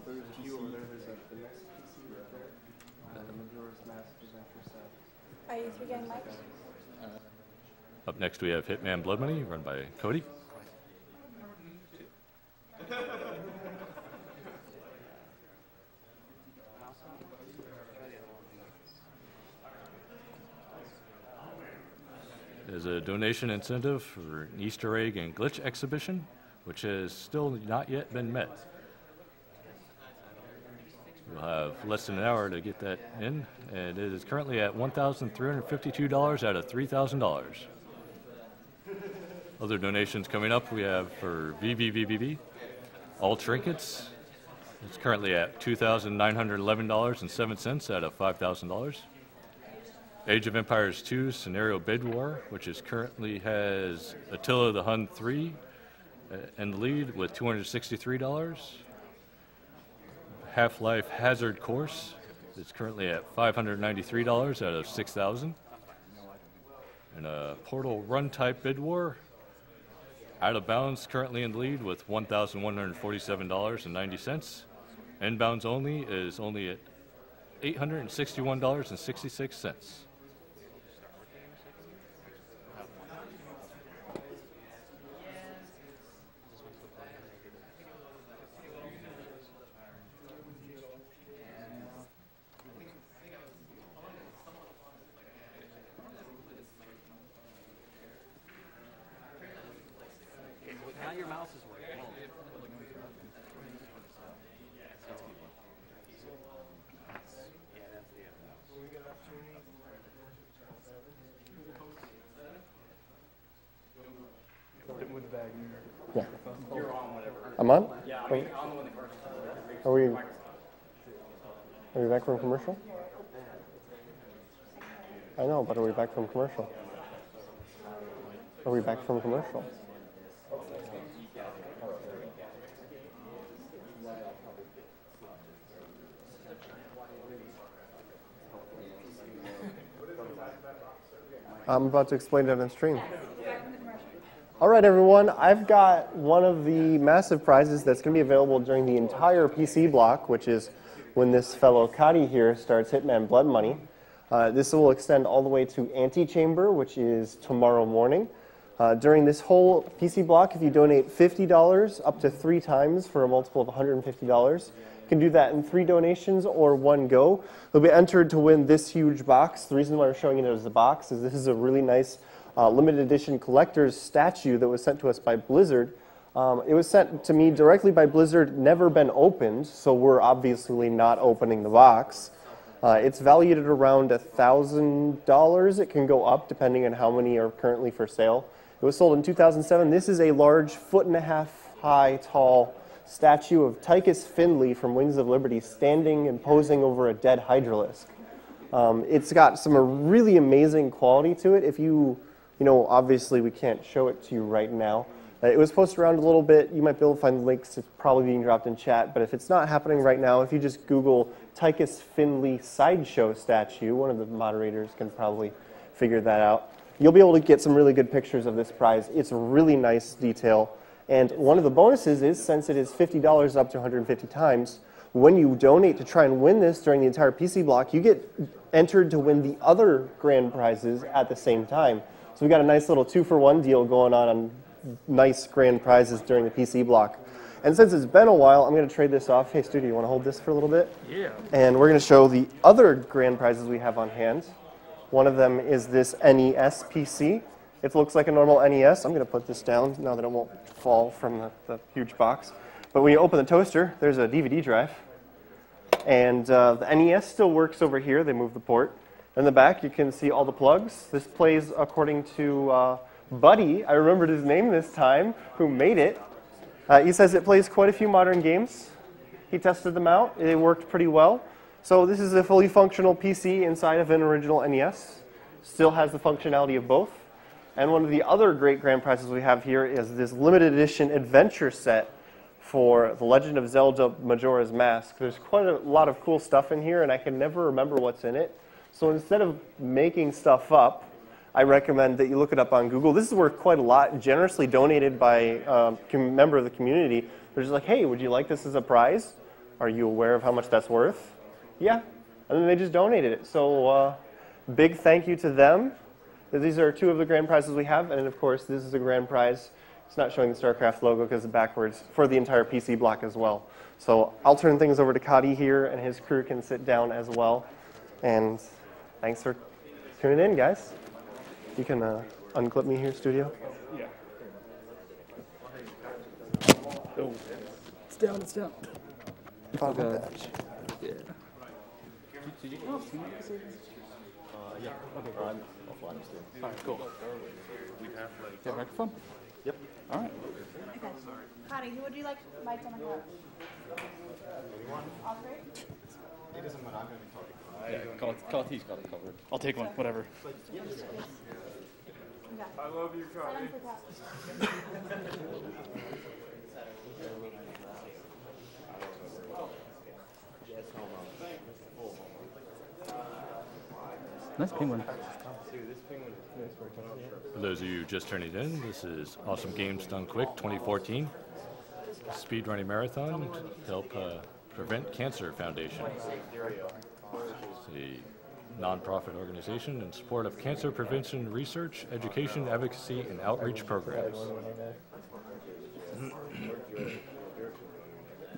There's a few over there. There's the next PC right there. The Majora's Mask Adventure set. Are you three getting mics? Up next we have Hitman Blood Money, run by Cody. There's a donation incentive for an Easter egg and glitch exhibition. which has still not yet been met. We'll have less than an hour to get that in, and it is currently at $1,352 out of $3,000. Other donations coming up, we have for VVVVV, all trinkets. It's currently at $2,911.07 out of $5,000. Age of Empires 2 Scenario Bid War, which is currently has Attila the Hun 3 in the lead with $263. Half-Life Hazard Course is currently at $593 out of $6,000. And a Portal Run Type Bid War, Out of Bounds currently in the lead with $1,147.90. Inbounds only is only at $861.66. Now your mouse is working. Yeah. You're on whatever. I'm on? Yeah, I mean, I'm the one that first. Are we back from commercial? I know, but are we back from commercial? Are we back from commercial? I'm about to explain it on stream. All right, everyone, I've got one of the massive prizes that's going to be available during the entire PC block, which is when this fellow Kadi here starts Hitman Blood Money. This will extend all the way to Antechamber, which is tomorrow morning. During this whole PC block, if you donate $50 up to 3 times for a multiple of $150, you can do that in 3 donations or 1 go. They'll be entered to win this huge box. The reason why we're showing it as a box is this is a really nice limited edition collector's statue that was sent to us by Blizzard. It was sent to me directly by Blizzard, never been opened, so we're obviously not opening the box. It's valued at around $1,000. It can go up depending on how many are currently for sale. It was sold in 2007. This is a large 1.5 foot high, tall statue of Tychus Findlay from Wings of Liberty standing and posing over a dead Hydralisk. It's got some really amazing quality to it. If you know, obviously we can't show it to you right now. It was posted around a little bit. You might be able to find the links. It's probably being dropped in chat. But if it's not happening right now, if you just Google Tychus Findlay sideshow statue, one of the moderators can probably figure that out. You'll be able to get some really good pictures of this prize. It's a really nice detail. And one of the bonuses is, since it is $50 up to 150 times, when you donate to try and win this during the entire PC block, you get entered to win the other grand prizes at the same time. So we got a nice little 2-for-1 deal going on nice grand prizes during the PC block. And since it's been a while, I'm going to trade this off. Hey, Studio, you want to hold this for a little bit? Yeah. And we're going to show the other grand prizes we have on hand. One of them is this NES PC. It looks like a normal NES. I'm going to put this down now that it won't fall from the huge box. But when you open the toaster, there's a DVD drive. And the NES still works over here. They moved the port. In the back, you can see all the plugs. This plays according to Buddy, I remembered his name this time, who made it. He says it plays quite a few modern games. He tested them out. It worked pretty well. So this is a fully functional PC inside of an original NES. Still has the functionality of both. And one of the other great grand prizes we have here is this limited edition adventure set for The Legend of Zelda Majora's Mask. There's quite a lot of cool stuff in here, and I can never remember what's in it. So instead of making stuff up, I recommend that you look it up on Google. This is worth quite a lot, generously donated by a member of the community. They're just like, hey, would you like this as a prize? Are you aware of how much that's worth? Yeah. And then they just donated it. So big thank you to them. These are 2 of the grand prizes we have. And of course, this is a grand prize. It's not showing the StarCraft logo because it's backwards for the entire PC block as well. So I'll turn things over to Kadi here, and his crew can sit down as well. And thanks for tuning in, guys. You can unclip me here, Studio. Yeah. Oh. It's down, it's down. Final badge. Yeah. Did you guys see yeah. Okay, I'm offline still. Alright, cool. We have like... You have a microphone? Yep. Alright. Okay. Connie, who would you like mics on the couch? All three? It doesn't matter, I'm going to be talking. Yeah, he's got it covered. I'll take one, whatever. Okay. I love you, Connie. Nice penguin. For those of you just turning in, this is Awesome Games Done Quick 2014 speedrunning marathon to help Prevent Cancer Foundation. It's a non-profit organization in support of cancer prevention research, education, advocacy, and outreach programs.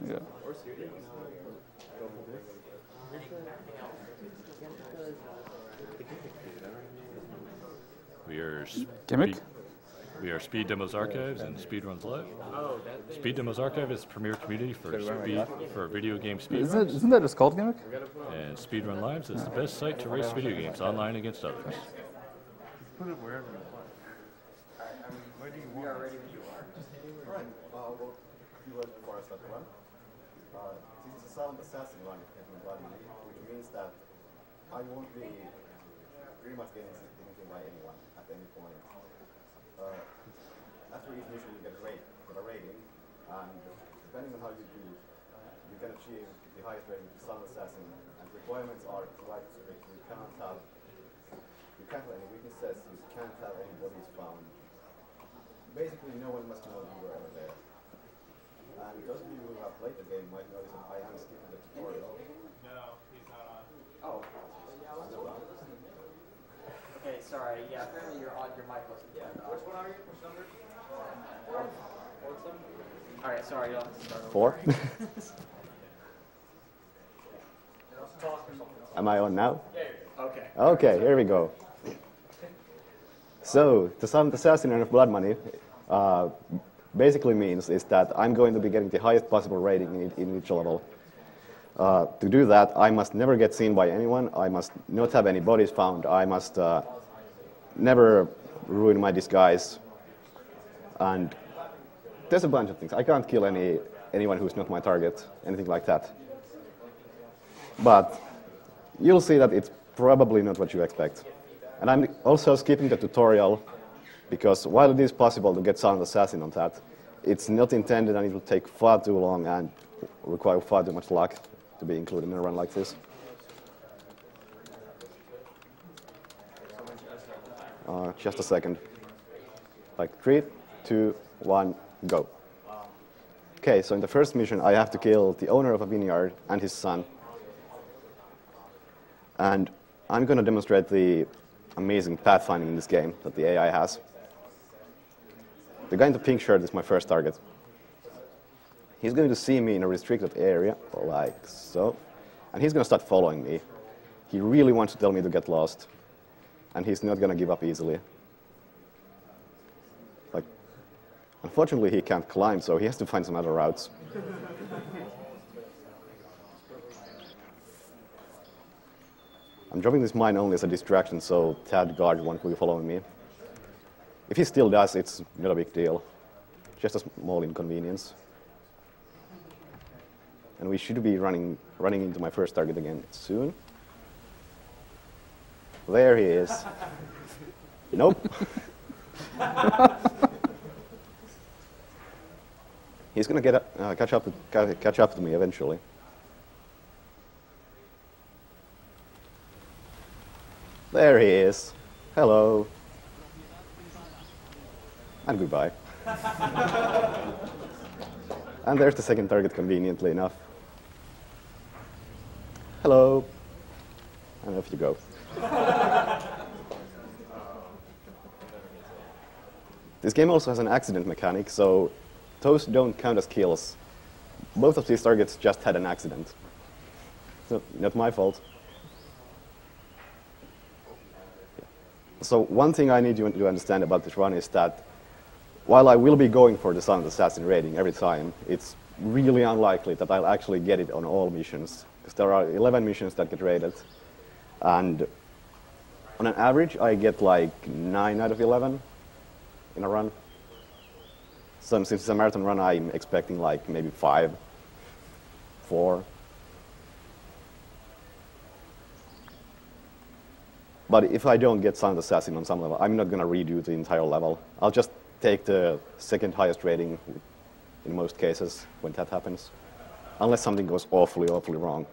Yeah. Gimmick? We are Speed Demos Archives and Speedruns Live. Speed Demos Archive is the premier community for video game speedruns. Isn't that just called Gimmick? And Speedrun Lives is the best site to race video games online against others. Put it wherever you want. Where do you want? We are ready when you are. Right. Well, you learned before I start the run. This is a silent assassin run of Hitman Blood Money, which means that I won't be pretty much getting anything by anyone at any point. After each mission you get a rating, and depending on how you do, you can achieve the highest rating to silent assassin, and requirements are quite strict. You can't have any weaknesses, you can't have any bodies found. Basically, no one must know you were ever there. And those of you who have played the game might notice that I am skipping the tutorial. No, he's not on. Oh. Okay, sorry. Yeah, apparently your mic wasn't. Yeah. Which one are you? Which number? All right, sorry. You'll have to start Four? over. Am I on now? Okay. Okay, here we go. So, the silent assassin of Blood Money basically means is that I'm going to be getting the highest possible rating in each level. To do that, I must never get seen by anyone. I must not have any bodies found. I must never ruin my disguise. And there's a bunch of things. I can't kill anyone who's not my target, anything like that. But you'll see that it's probably not what you expect. And I'm also skipping the tutorial because while it is possible to get silent assassin on that, it's not intended and it will take far too long and require far too much luck to be included in a run like this. Just a second. Like 3, 2, 1, go. Okay, so in the first mission I have to kill the owner of a vineyard and his son. And I'm going to demonstrate the amazing pathfinding in this game that the AI has. The guy in the pink shirt is my first target. He's going to see me in a restricted area, like so, and he's going to start following me. He really wants to tell me to get lost, and he's not going to give up easily. Like, unfortunately, he can't climb, so he has to find some other routes. I'm dropping this mine only as a distraction, so Tad guard won't be following me. If he still does, it's not a big deal. Just a small inconvenience. And we should be running into my first target again soon. There he is. Nope. He's going to catch up to me eventually. There he is. Hello. And goodbye. And there's the second target, conveniently enough. Hello. And off you go. This game also has an accident mechanic, so those don't count as kills. Both of these targets just had an accident. So, not my fault. So one thing I need you to understand about this run is that while I will be going for the silent assassin rating every time, it's really unlikely that I'll actually get it on all missions, because there are 11 missions that get rated, and on an average I get like 9 out of 11 in a run. So since it's a marathon run, I'm expecting like maybe 5, 4. But if I don't get Silent Assassin on some level, I'm not going to redo the entire level. I'll just take the second highest rating in most cases when that happens, unless something goes awfully, awfully wrong.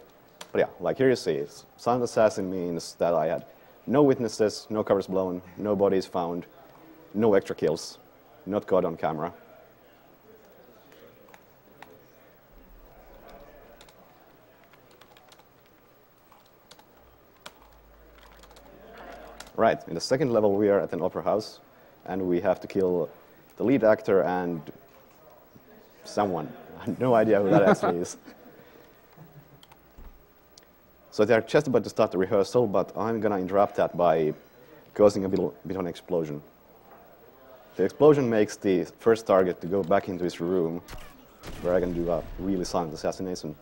But yeah, like here you see, Silent Assassin means that I had no witnesses, no covers blown, no bodies found, no extra kills, not caught on camera. Right, in the second level we are at an opera house, and we have to kill the lead actor and someone. I have no idea who that actually is. So they're just about to start the rehearsal, but I'm going to interrupt that by causing a bit of an explosion. The explosion makes the first target to go back into his room, where I can do a really silent assassination.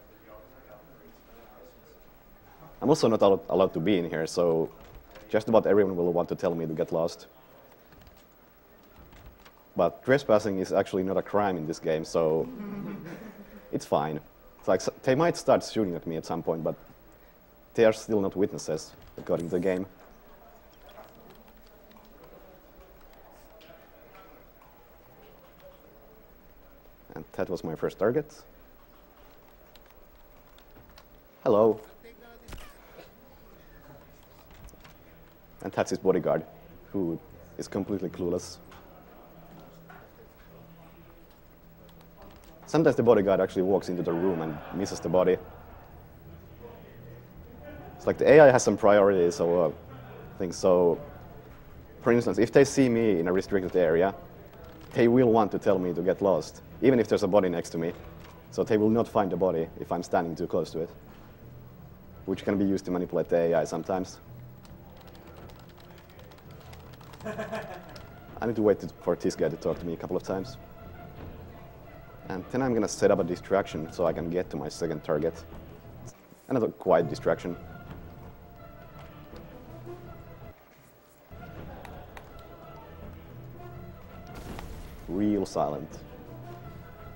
I'm also not allowed to be in here, so just about everyone will want to tell me to get lost. But trespassing is actually not a crime in this game, so it's fine. It's like they might start shooting at me at some point, but they are still not witnesses, according to the game. And that was my first target. Hello. And that's his bodyguard, who is completely clueless. Sometimes the bodyguard actually walks into the room and misses the body. It's like the AI has some priorities or things. So, for instance, if they see me in a restricted area, they will want to tell me to get lost, even if there's a body next to me. So they will not find the body if I'm standing too close to it, which can be used to manipulate the AI sometimes. I need to wait for this guy to talk to me a couple of times. And then I'm going to set up a distraction so I can get to my second target. Another quiet distraction. Real silent.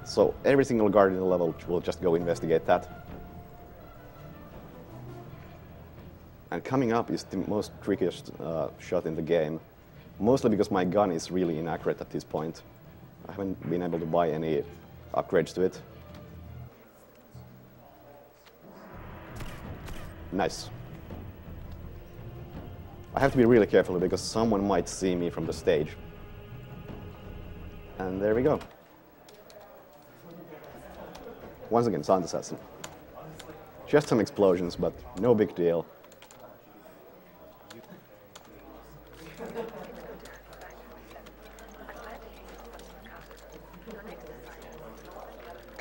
So every single guard in the level will just go investigate that. And coming up is the most trickiest shot in the game. Mostly because my gun is really inaccurate at this point. I haven't been able to buy any upgrades to it. Nice. I have to be really careful because someone might see me from the stage. And there we go. Once again, Silent Assassin. Just some explosions, but no big deal.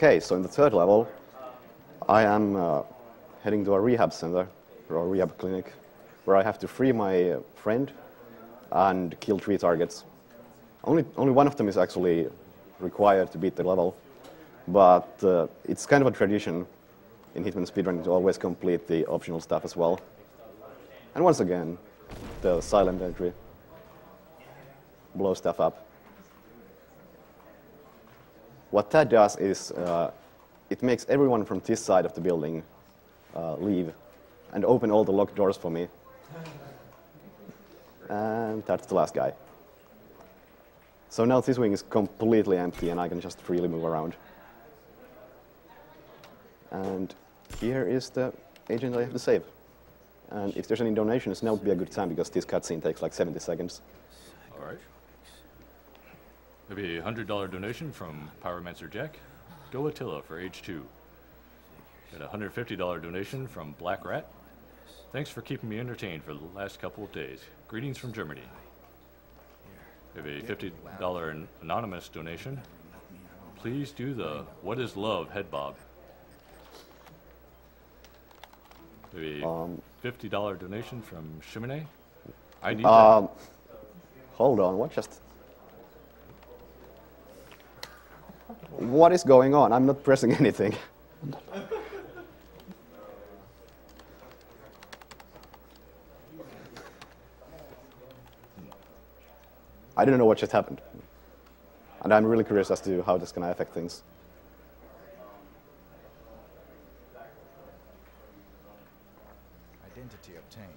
Okay, so in the third level, I am heading to a rehab center, or a rehab clinic, where I have to free my friend and kill 3 targets. Only one of them is actually required to beat the level, but it's kind of a tradition in Hitman speedrunning to always complete the optional stuff as well. And once again, the silent entry blows stuff up. What that does is it makes everyone from this side of the building leave and open all the locked doors for me. And that's the last guy. So now this wing is completely empty and I can just freely move around. And here is the agent I have to save. And if there's any donations, now would be a good time because this cutscene takes like 70 seconds. All right. Maybe a $100 donation from Pyromancer Jack. Go Attila for age 2. Got a $150 donation from Black Rat. Thanks for keeping me entertained for the last couple of days. Greetings from Germany. We have a $50 anonymous donation. Please do the What is Love head bob. Maybe $50 donation from Chimene. I need that. Hold on, what just... What is going on? I'm not pressing anything. I don't know what just happened. And I'm really curious as to how this is going to affect things. Identity obtained.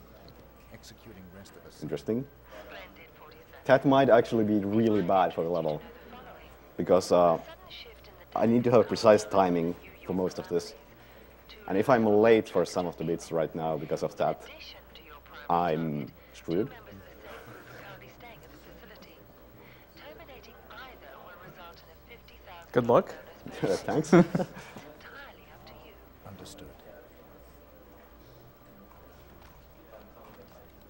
Executing rest of us. Interesting. That might actually be really bad for the level. Because I need to have precise timing for most of this. And if I'm late for some of the bits right now because of that, I'm screwed. Good luck. Thanks. Understood.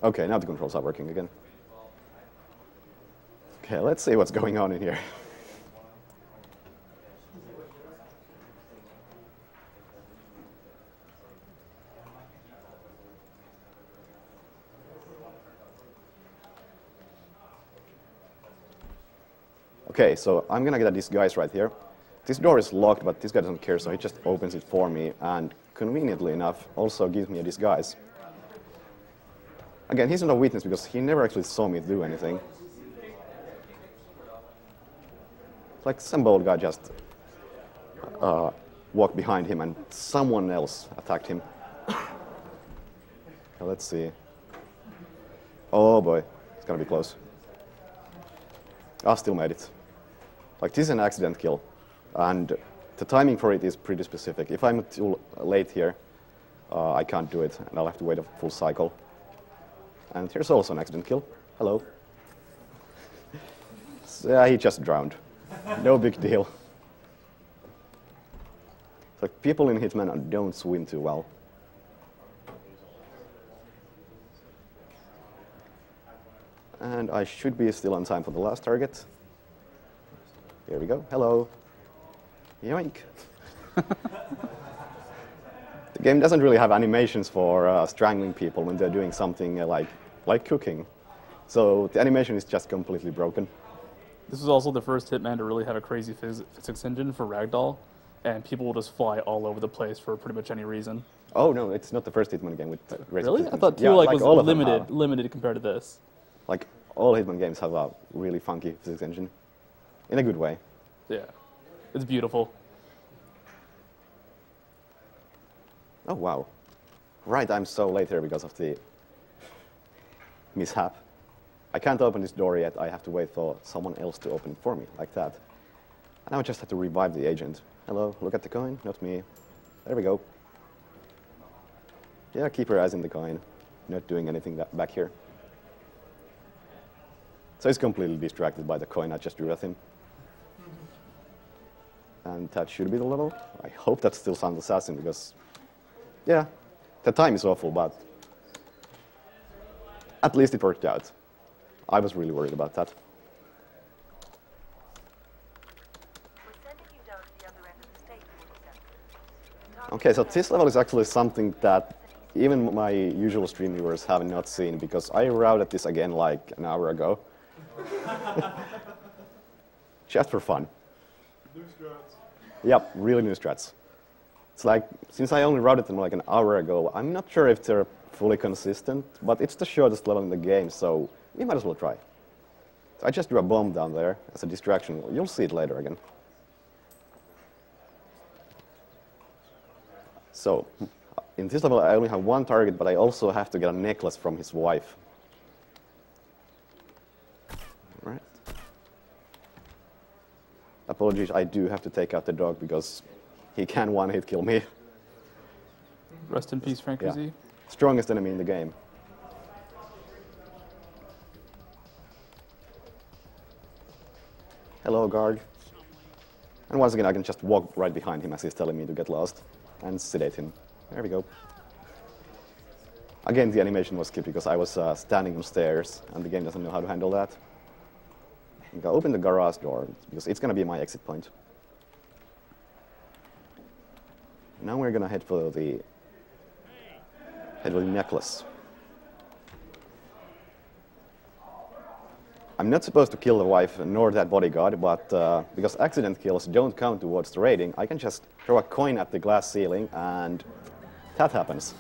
Okay, now the controls are working again. Okay, let's see what's going on in here. Okay, so I'm gonna get at this guy's right here. This door is locked, but this guy doesn't care, so he just opens it for me, and conveniently enough, also gives me a disguise. Again, he's not a witness because he never actually saw me do anything. Like some bold guy just walked behind him and someone else attacked him. Okay, let's see. Oh boy, it's gonna be close. I still made it. Like, this is an accident kill, and the timing for it is pretty specific. If I'm too late here, I can't do it, and I'll have to wait a full cycle. And here's also an accident kill. Hello. So, he just drowned. No big deal. It's like people in Hitman don't swim too well. And I should be still on time for the last target. Here we go. Hello. Yoink. The game doesn't really have animations for strangling people when they're doing something like cooking. So the animation is just completely broken. This was also the first Hitman to really have a crazy physics engine for Ragdoll, and people will just fly all over the place for pretty much any reason. Oh no, it's not the first Hitman game with crazy Really? physics. I thought 2 Yeah, was all of them have. limited compared to this. Like, all Hitman games have a really funky physics engine. In a good way. Yeah. It's beautiful. Oh, wow. Right, I'm so late here because of the mishap. I can't open this door yet. I have to wait for someone else to open it for me, like that. And now I just have to revive the agent. Hello, look at the coin, not me. There we go. Yeah, keep your eyes in the coin. Not doing anything back here. So he's completely distracted by the coin I just drew at him. And that should be the level. I hope that's still Sound Assassin because, yeah, the time is awful, but at least it worked out. I was really worried about that. Okay, so this level is actually something that even my usual stream viewers have not seen because I routed this again like an hour ago. Just for fun. New strats. Yep, really new strats. It's like, since I only routed them like an hour ago, I'm not sure if they're fully consistent, but it's the shortest level in the game, so we might as well try. So I just drew a bomb down there as a distraction. You'll see it later again. So, in this level I only have one target, but I also have to get a necklace from his wife. Right. Apologies, I do have to take out the dog because he can one-hit kill me. Rest in peace, Frank Rizzi. Strongest enemy in the game. Hello, guard. And once again, I can just walk right behind him as he's telling me to get lost and sedate him. There we go. Again, the animation was skipped because I was standing on stairs, and the game doesn't know how to handle that. I'm gonna open the garage door because it's gonna be my exit point. Now we're gonna head for the necklace. I'm not supposed to kill the wife nor that bodyguard, but because accident kills don't count towards the rating, I can just throw a coin at the glass ceiling and that happens.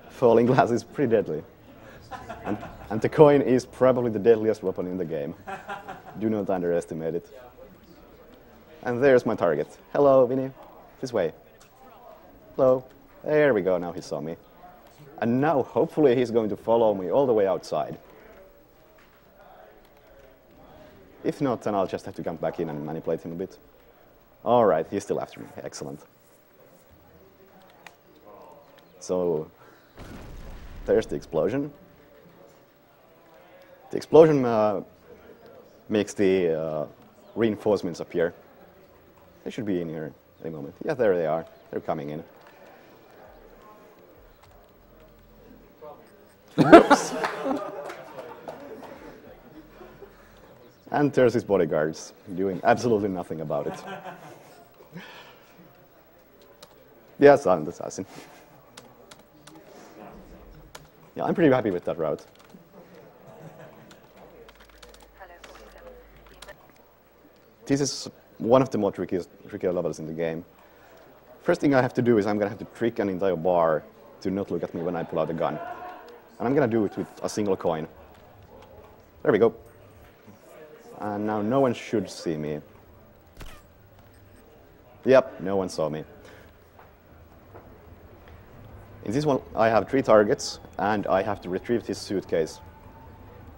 Falling glass is pretty deadly. And the coin is probably the deadliest weapon in the game. Do not underestimate it. And there's my target. Hello, Vinny. This way. Hello. There we go, now he saw me. And now, hopefully, he's going to follow me all the way outside. If not, then I'll just have to come back in and manipulate him a bit. All right, he's still after me. Excellent. So, there's the explosion. The explosion makes the reinforcements appear. They should be in here any moment. Yeah, there they are. They're coming in. Whoops! And there's his bodyguards, doing absolutely nothing about it. Yes, I'm the assassin. Yeah, I'm pretty happy with that route. This is one of the more trickier levels in the game. First thing I have to do is I'm going to have to trick an entire bar to not look at me when I pull out a gun. And I'm going to do it with a single coin. There we go. And now no one should see me. Yep, no one saw me. In this one, I have 3 targets, and I have to retrieve his suitcase.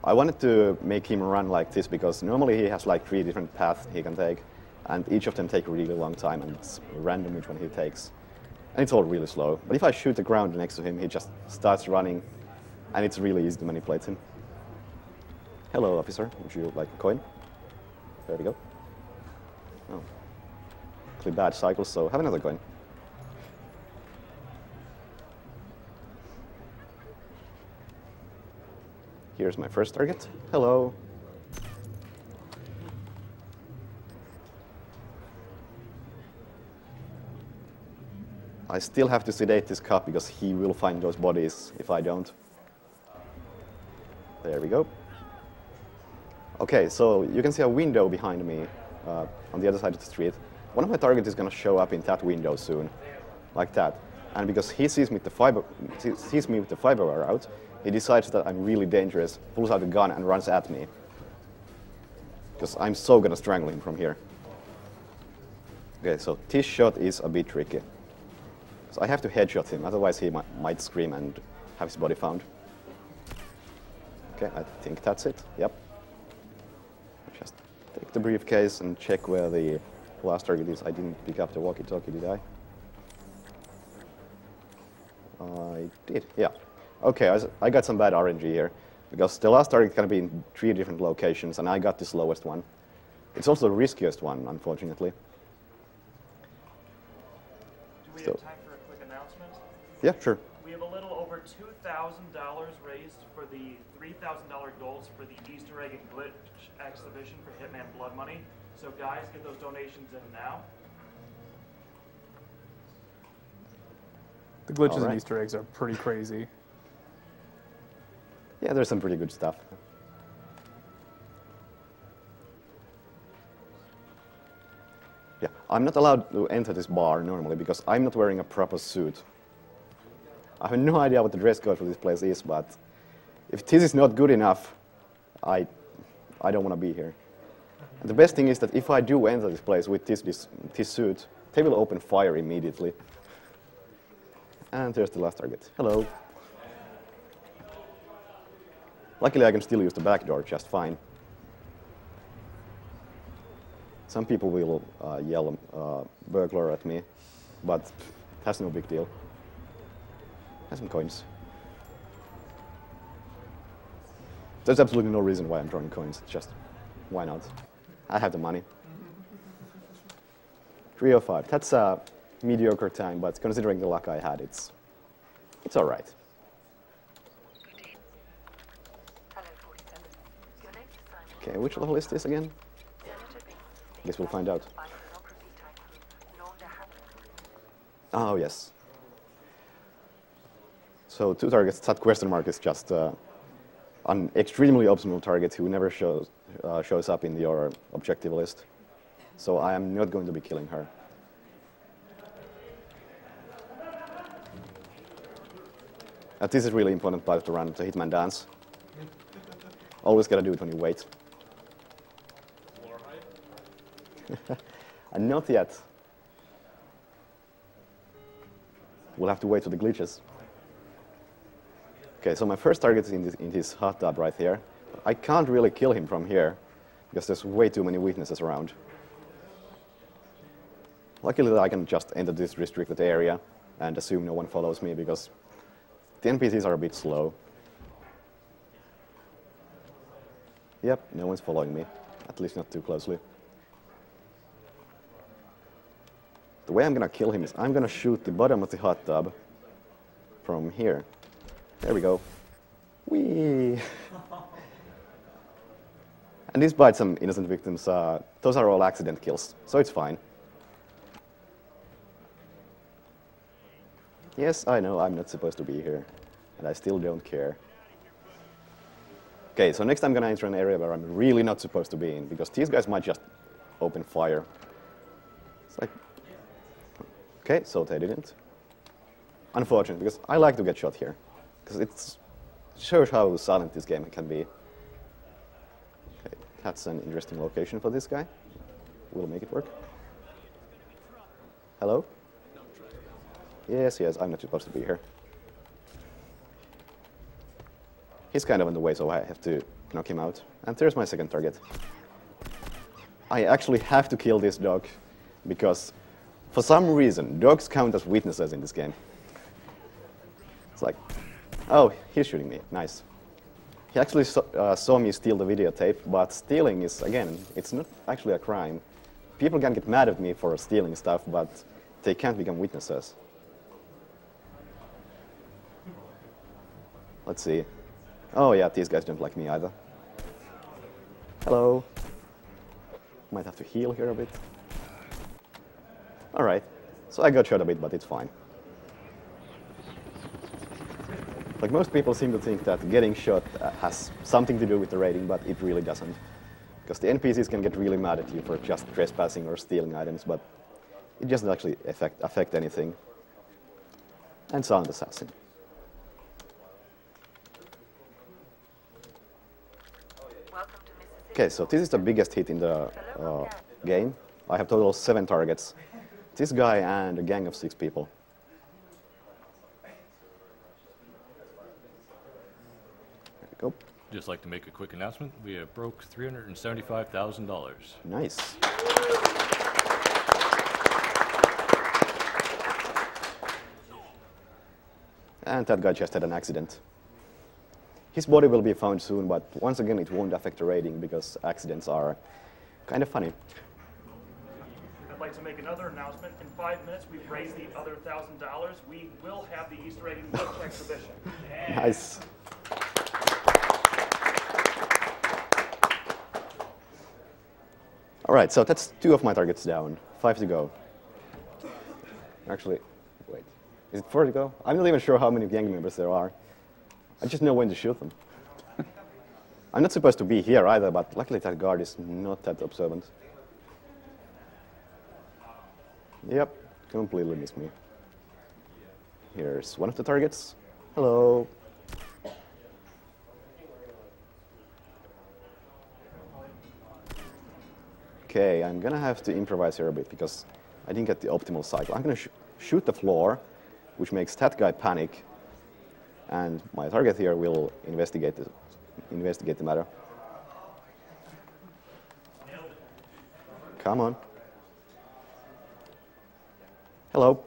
I wanted to make him run like this, because normally he has like 3 different paths he can take, and each of them take a really long time, and it's random which one he takes. And it's all really slow. But if I shoot the ground next to him, he just starts running, and it's really easy to manipulate him. Hello, officer. Would you like a coin? There we go. Oh. Actually bad cycles, so have another coin. Here's my first target. Hello. I still have to sedate this cop because he will find those bodies if I don't. There we go. Okay, so you can see a window behind me on the other side of the street. One of my targets is going to show up in that window soon, like that. And because he sees me with the fiber wire out, he decides that I'm really dangerous, pulls out a gun and runs at me. Because I'm so going to strangle him from here. Okay, so this shot is a bit tricky. So I have to headshot him, otherwise he might scream and have his body found. Okay, I think that's it. Yep. Just take the briefcase and check where the last target is. I didn't pick up the walkie-talkie, did I? I did, yeah. Okay, I got some bad RNG here, because the last target can be in 3 different locations, and I got the slowest one. It's also the riskiest one, unfortunately. Do we have time for a quick announcement? Yeah, sure. We have a little over $2,000 raised for the $3,000 goals for the Easter egg and glitch exhibition for Hitman Blood Money. So guys, get those donations in now. The glitches and Easter eggs are pretty crazy. Yeah, there's some pretty good stuff. Yeah, I'm not allowed to enter this bar normally because I'm not wearing a proper suit. I have no idea what the dress code for this place is, but if this is not good enough, I don't want to be here. And the best thing is that if I do enter this place with this suit, they will open fire immediately. And there's the last target. Hello. Luckily, I can still use the back door just fine. Some people will yell burglar at me, but that's no big deal. Have some coins. There's absolutely no reason why I'm drawing coins. Just, why not? I have the money. 305. That's a mediocre time, but considering the luck I had, it's all right. Okay, which level is this again? I guess we'll find out. Oh, yes. So 2 targets, that question mark is just a an extremely optional target who never shows up in your objective list. So I am not going to be killing her. This is really important part of the run, the Hitman dance. Always gotta do it when you wait. And not yet. We'll have to wait for the glitches. Okay, so my first target is in his hot tub right here. I can't really kill him from here because there's way too many weaknesses around. Luckily, I can just enter this restricted area and assume no one follows me because the NPCs are a bit slow. Yep, no one's following me, at least not too closely. The way I'm gonna kill him is I'm gonna shoot the bottom of the hot tub from here. There we go. Whee! And despite some innocent victims, those are all accident kills, so it's fine. Yes, I know I'm not supposed to be here, and I still don't care. Okay, so next I'm gonna enter an area where I'm really not supposed to be in, because these guys might just open fire. It's like, okay, so they didn't. Unfortunate, because I like to get shot here, because it shows how silent this game can be. Okay, that's an interesting location for this guy. We'll make it work. Hello? Yes, I'm not supposed to be here. He's kind of in the way, so I have to knock him out. And there's my second target. I actually have to kill this dog, because for some reason, dogs count as witnesses in this game. It's like, oh, he's shooting me, nice. He actually saw me steal the videotape, but stealing is, again, it's not actually a crime. People can get mad at me for stealing stuff, but they can't become witnesses. Let's see. Oh yeah, these guys don't like me either. Hello. Might have to heal here a bit. Alright, so I got shot a bit, but it's fine. Like, most people seem to think that getting shot has something to do with the rating, but it really doesn't. Because the NPCs can get really mad at you for just trespassing or stealing items, but it doesn't actually affect anything. And Silent Assassin. Okay, so this is the biggest hit in the game. I have total 7 targets. This guy and a gang of 6 people. There we go. Just like to make a quick announcement. We have broke $375,000. Nice. And that guy just had an accident. His body will be found soon, but once again, it won't affect the rating because accidents are kind of funny. I'd like to make another announcement. In 5 minutes, we've raised the other $1,000. We will have the Easter egg glitch exhibition. Nice. All right, so that's 2 of my targets down. 5 to go. Actually, wait. Is it 4 to go? I'm not even sure how many gang members there are. I just know when to shoot them. I'm not supposed to be here either, but luckily that guard is not that observant. Yep, completely missed me. Here's one of the targets. Hello. Okay, I'm gonna have to improvise here a bit because I didn't get the optimal cycle. I'm gonna shoot the floor, which makes that guy panic. And my target here will investigate the matter. Come on. Hello.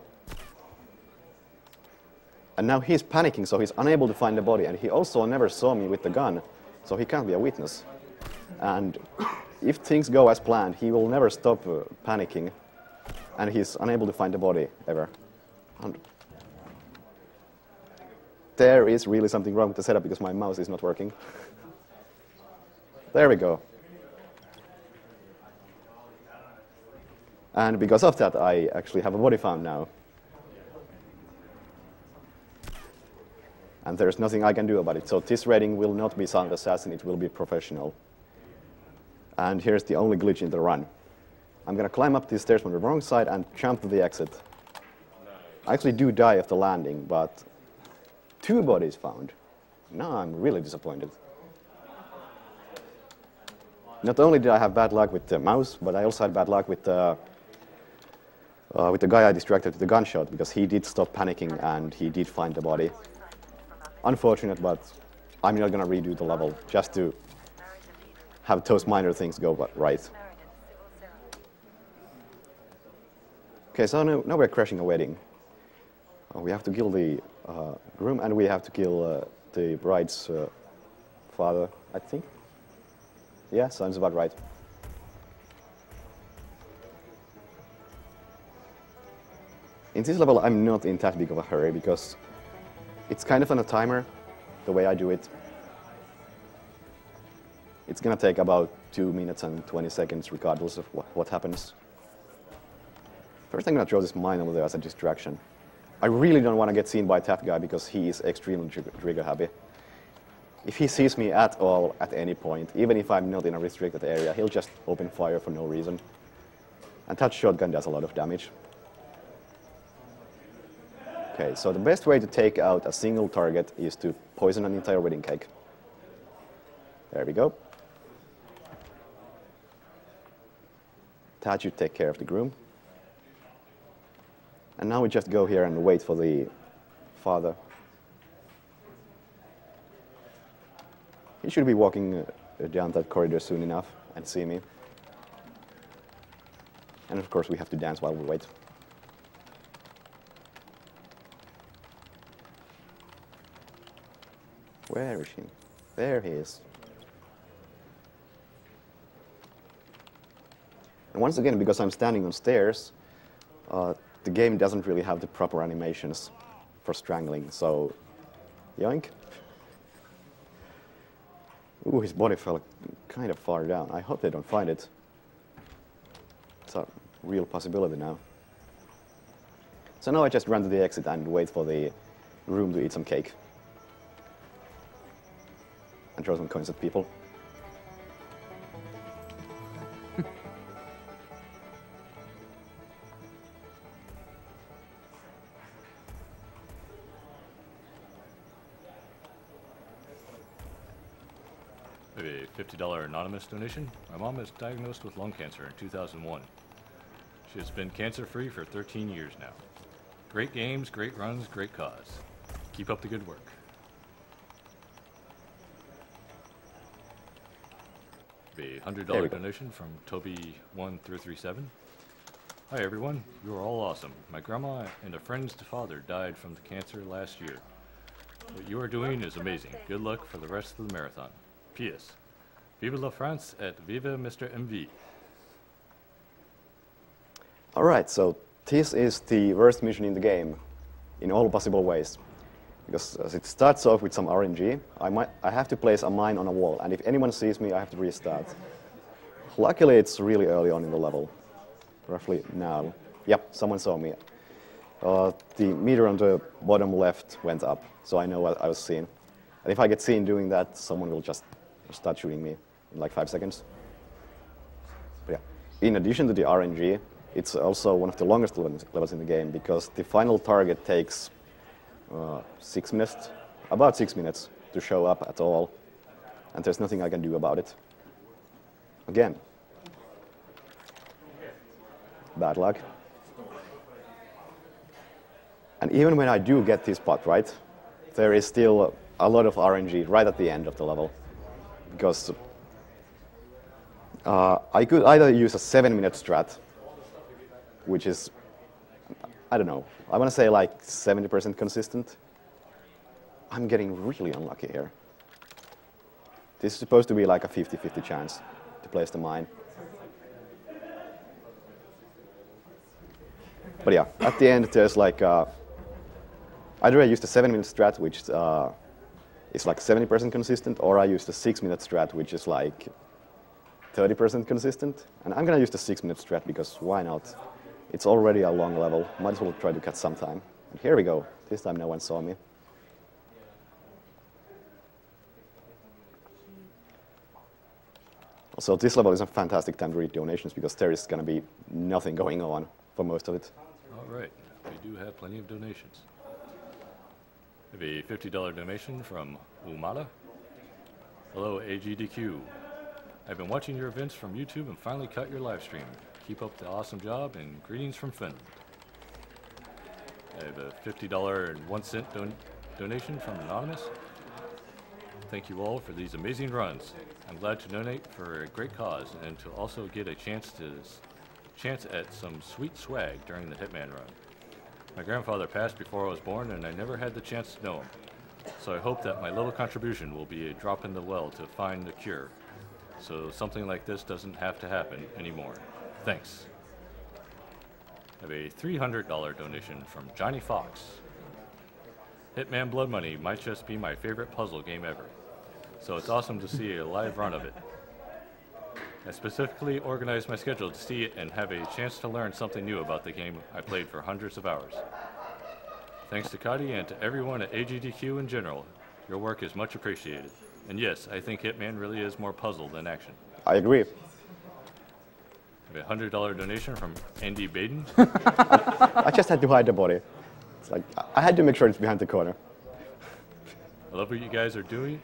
And now he's panicking, so he's unable to find the body. And he also never saw me with the gun, so he can't be a witness. And if things go as planned, he will never stop panicking. And he's unable to find the body, ever. And there is really something wrong with the setup because my mouse is not working. There we go. And because of that, I actually have a body found now. And there's nothing I can do about it. So this rating will not be Silent Assassin, it will be professional. And here's the only glitch in the run. I'm going to climb up these stairs from the wrong side and jump to the exit. I actually do die of the landing, but 2 bodies found. Now I'm really disappointed. Not only did I have bad luck with the mouse, but I also had bad luck with the guy I distracted with the gunshot, because he did stop panicking and he did find the body. Unfortunate, but I'm not going to redo the level just to have those minor things go right. Okay, so now we're crashing a wedding. We have to kill the groom and we have to kill the bride's father, I think. Yeah, sounds about right. In this level, I'm not in that big of a hurry because it's kind of on a timer, the way I do it. It's gonna take about 2 minutes and 20 seconds regardless of what happens. First, I'm gonna throw this mine over there as a distraction. I really don't want to get seen by that guy because he is extremely trigger happy. If he sees me at all at any point, even if I'm not in a restricted area, he'll just open fire for no reason. And that shotgun does a lot of damage. Okay, so the best way to take out a single target is to poison an entire wedding cake. There we go. That should take care of the groom. And now we just go here and wait for the father. He should be walking down that corridor soon enough and see me. And of course we have to dance while we wait. Where is he? There he is. And once again, because I'm standing on stairs, the game doesn't really have the proper animations for strangling, so yoink. Ooh, his body fell kind of far down. I hope they don't find it. It's a real possibility now. So now I just run to the exit and wait for the groom to eat some cake. And throw some coins at people. Maybe a $50 anonymous donation. My mom was diagnosed with lung cancer in 2001. She has been cancer-free for 13 years now. Great games, great runs, great cause. Keep up the good work. A $100 donation from Toby1337. Hi everyone, you are all awesome. My grandma and a friend's father died from the cancer last year. What you are doing is amazing. Good luck for the rest of the marathon. P.S. Vive la France et vive Mr. MV. Alright, so this is the worst mission in the game in all possible ways. Because as it starts off with some RNG, I have to place a mine on a wall, and if anyone sees me, I have to restart. Luckily, it's really early on in the level, roughly now. Yep, someone saw me. The meter on the bottom left went up, so I know I was seen. And if I get seen doing that, someone will just start shooting me in like 5 seconds. But yeah, in addition to the RNG, it's also one of the longest levels in the game, because the final target takes 6 minutes, about 6 minutes to show up at all, and there's nothing I can do about it. Again, bad luck. And even when I do get this spot right, there is still a lot of RNG right at the end of the level, because I could either use a 7-minute strat, which is, I don't know, I want to say like 70% consistent. I'm getting really unlucky here. This is supposed to be like a 50-50 chance to place the mine. But yeah, at the end there's like, either I use the 7-minute strat, which is like 70% consistent, or I use the 6-minute strat, which is like 30% consistent. And I'm gonna use the 6-minute strat because why not? It's already a long level, might as well try to cut some time. And here we go, this time no one saw me. So this level is a fantastic time to read donations because there is going to be nothing going on for most of it. All right, we do have plenty of donations. We have a $50 donation from Umada. Hello, Agdq. I've been watching your events from YouTube and finally caught your live stream. Keep up the awesome job and greetings from Finland. I have a $50.01 donation from Anonymous. Thank you all for these amazing runs. I'm glad to donate for a great cause and to also get a chance at some sweet swag during the Hitman run. My grandfather passed before I was born and I never had the chance to know him. So I hope that my little contribution will be a drop in the well to find the cure. So something like this doesn't have to happen anymore. Thanks. I have a $300 donation from Johnny Fox. Hitman Blood Money might just be my favorite puzzle game ever. So it's awesome to see a live run of it. I specifically organized my schedule to see it and have a chance to learn something new about the game I played for hundreds of hours. Thanks to Kadi and to everyone at Agdq in general. Your work is much appreciated. And yes, I think Hitman really is more puzzle than action. I agree. I have a $100 donation from Andy Baden. I just had to hide the body. It's like, I had to make sure it's behind the corner. I love what you guys are doing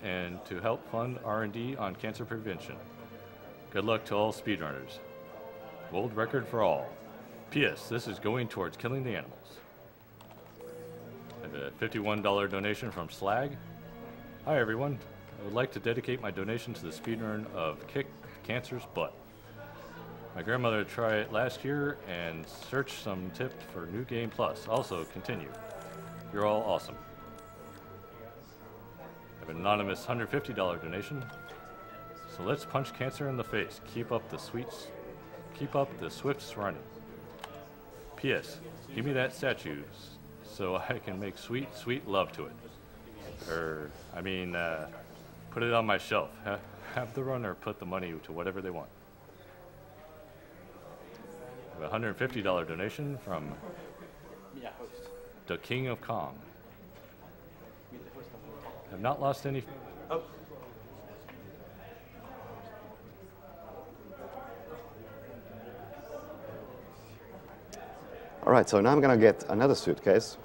and to help fund R&D on cancer prevention. Good luck to all speedrunners. World record for all. P.S. This is going towards killing the animals. I have a $51 donation from Slag. Hi everyone. I would like to dedicate my donation to the speedrun of Kick Cancer's Butt. My grandmother tried it last year and searched some tips for New Game Plus. Also, continue. You're all awesome. I have an anonymous $150 donation. So let's punch cancer in the face. Keep up the swifts running. P.S. Give me that statue so I can make sweet, sweet love to it. Put it on my shelf. Have the runner put the money to whatever they want. I have a $150 donation from the King of Kong. Have not lost any. Oh. All right, so now I'm gonna get another suitcase,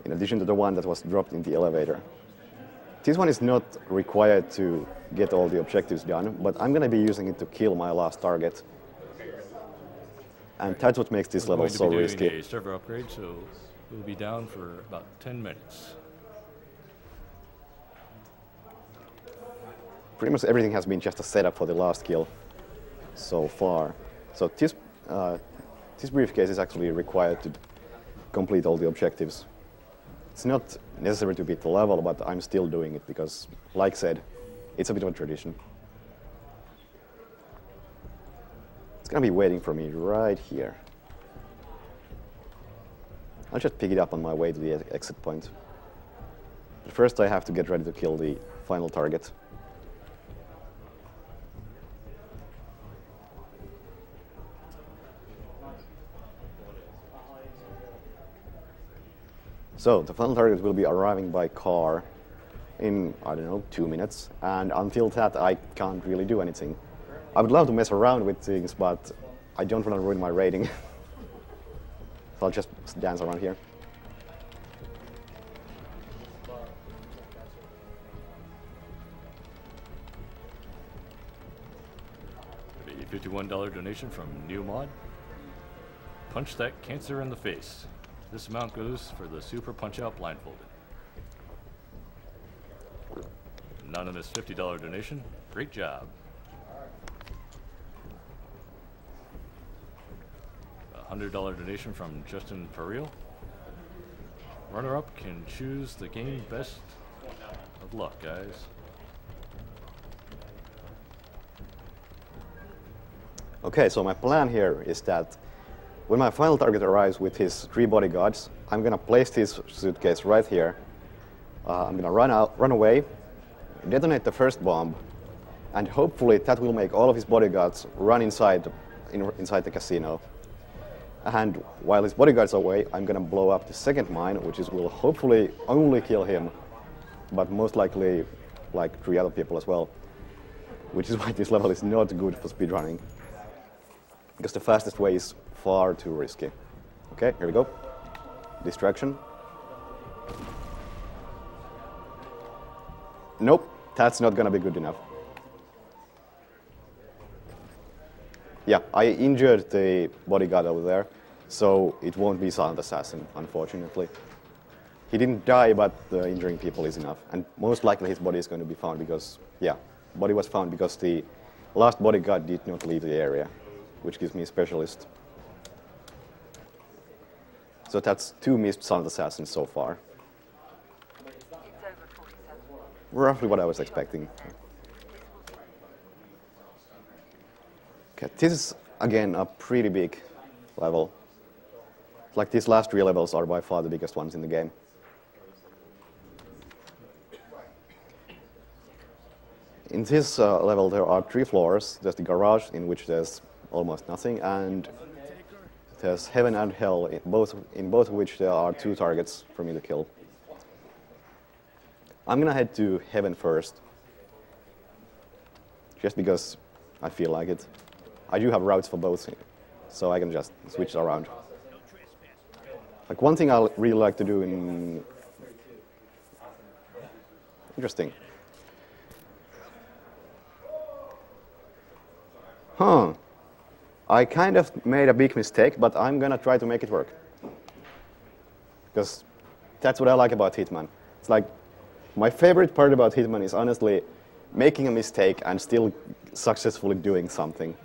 in addition to the one that was dropped in the elevator. This one is not required to get all the objectives done, but I'm gonna be using it to kill my last target. And that's what makes this level so risky. We're going to be doing a server upgrade, so we'll be down for about 10 minutes. Pretty much everything has been just a setup for the last kill so far. So this briefcase is actually required to complete all the objectives. It's not necessary to beat the level, but I'm still doing it because, like said, it's a bit of a tradition. It's gonna be waiting for me right here. I'll just pick it up on my way to the exit point. But first I have to get ready to kill the final target. So the final target will be arriving by car in, I don't know, 2 minutes. And until that, I can't really do anything. I would love to mess around with things, but I don't want to ruin my rating. So I'll just dance around here. A $51 donation from New Mod. Punch that cancer in the face. This amount goes for the Super Punch-Out blindfolded. Anonymous $50 donation. Great job. A $100 donation from Justin Perreal. Runner-up can choose the game best of luck, guys. Okay, so my plan here is that when my final target arrives with his 3 bodyguards, I'm gonna place this suitcase right here. I'm gonna run away, detonate the first bomb, and hopefully that will make all of his bodyguards run inside the casino. And while his bodyguards are away, I'm gonna blow up the second mine, which will hopefully only kill him, but most likely like 3 other people as well. which is why this level is not good for speedrunning, because the fastest way is far too risky. Okay, here we go. Distraction. Nope, that's not gonna be good enough. Yeah, I injured the bodyguard over there, so it won't be Silent Assassin, unfortunately. He didn't die, but injuring people is enough. And most likely his body is going to be found because, yeah, body was found because the last bodyguard did not leave the area, which gives me a specialist. So that's 2 missed Silent Assassins so far. Roughly what I was expecting. Okay, this is, again, a pretty big level. Like, these last 3 levels are by far the biggest ones in the game. In this level, there are 3 floors. There's the garage, in which there's almost nothing, and there's heaven and hell, in both of which there are 2 targets for me to kill. I'm gonna head to heaven first, just because I feel like it. I do have routes for both, so I can just switch around. Like, one thing I really like to do in... Interesting. Huh. I kind of made a big mistake, but I'm gonna try to make it work. Because that's what I like about Hitman. It's like, my favorite part about Hitman is honestly making a mistake and still successfully doing something.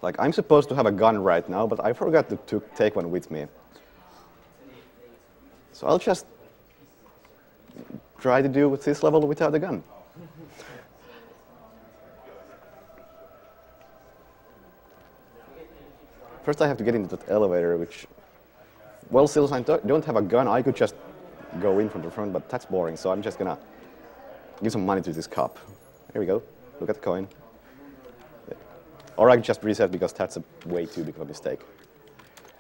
Like, I'm supposed to have a gun right now, but I forgot to take one with me. So I'll just try to do with this level without a gun. First I have to get into that elevator, which, well, since I don't have a gun, I could just go in from the front, but that's boring, so I'm just gonna give some money to this cop. Here we go. Look at the coin. Or I can just reset, because that's a way too big of a mistake.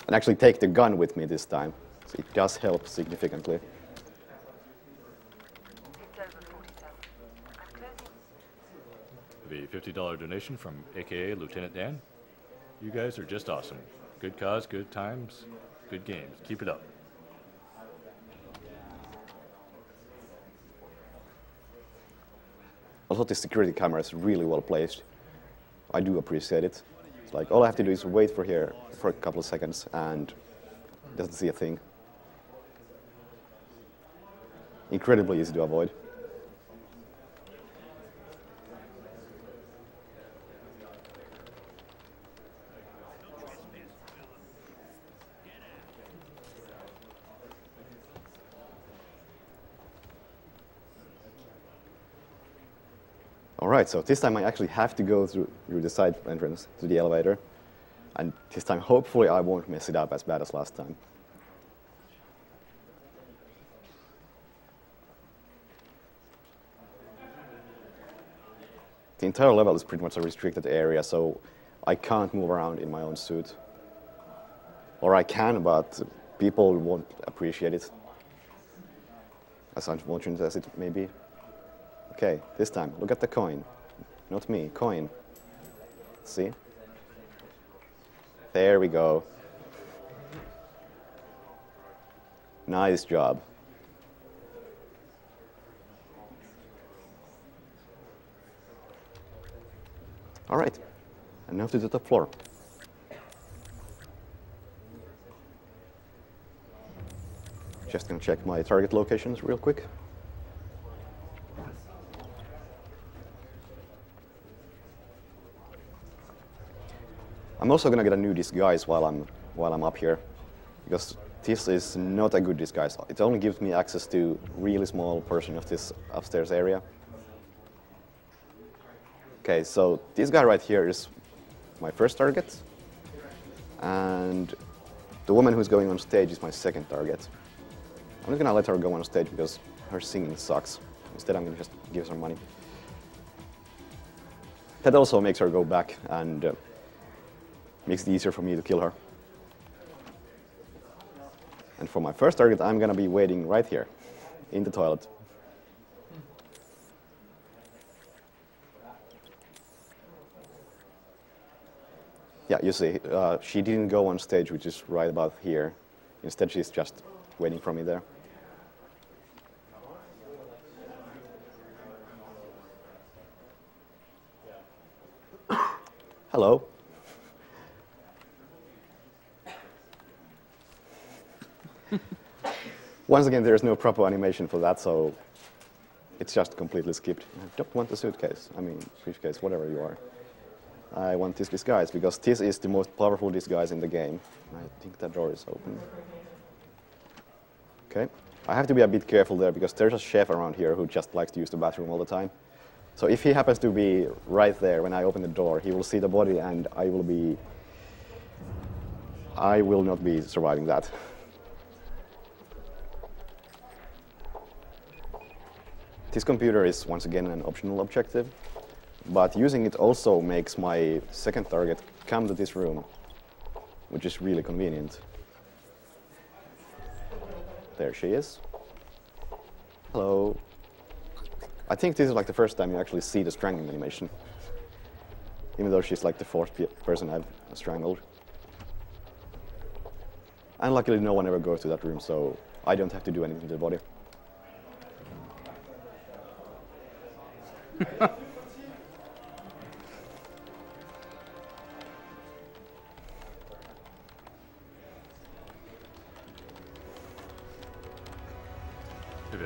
And actually take the gun with me this time. So it does help significantly. The $50 donation from AKA Lieutenant Dan. You guys are just awesome. Good cause, good times, good games. Keep it up. Also, the security camera is really well placed. I do appreciate it. It's like, all I have to do is wait for here for a couple of seconds and doesn't see a thing. Incredibly easy to avoid. Alright, so this time I actually have to go through the side entrance to the elevator. And this time, hopefully, I won't mess it up as bad as last time. The entire level is pretty much a restricted area, so I can't move around in my own suit. Or I can, but people won't appreciate it. As unfortunate as it may be. Okay, this time, look at the coin. Not me, coin. See? There we go. Nice job. All right, and now to the top floor. Just gonna check my target locations real quick. I'm also gonna get a new disguise while I'm up here, because this is not a good disguise. It only gives me access to really small portion of this upstairs area. Okay, so this guy right here is my first target, and the woman who's going on stage is my second target. I'm not gonna let her go on stage because her singing sucks. Instead, I'm gonna just give her money. That also makes her go back and makes it easier for me to kill her. And for my first target, I'm gonna be waiting right here, in the toilet. Yeah, you see, she didn't go on stage, which is right about here. Instead, she's just waiting for me there. Hello. Once again, there's no proper animation for that, so it's just completely skipped. I don't want a suitcase. I mean, briefcase, whatever you are. I want this disguise, because this is the most powerful disguise in the game. I think that door is open. Okay. I have to be a bit careful there, because there's a chef around here who just likes to use the bathroom all the time. So if he happens to be right there when I open the door, he will see the body, and I will not be surviving that. This computer is once again an optional objective, but using it also makes my second target come to this room, which is really convenient. There she is. Hello. I think this is like the first time you actually see the strangling animation, even though she's like the fourth person I've strangled. And luckily no one ever goes to that room, so I don't have to do anything to the body. We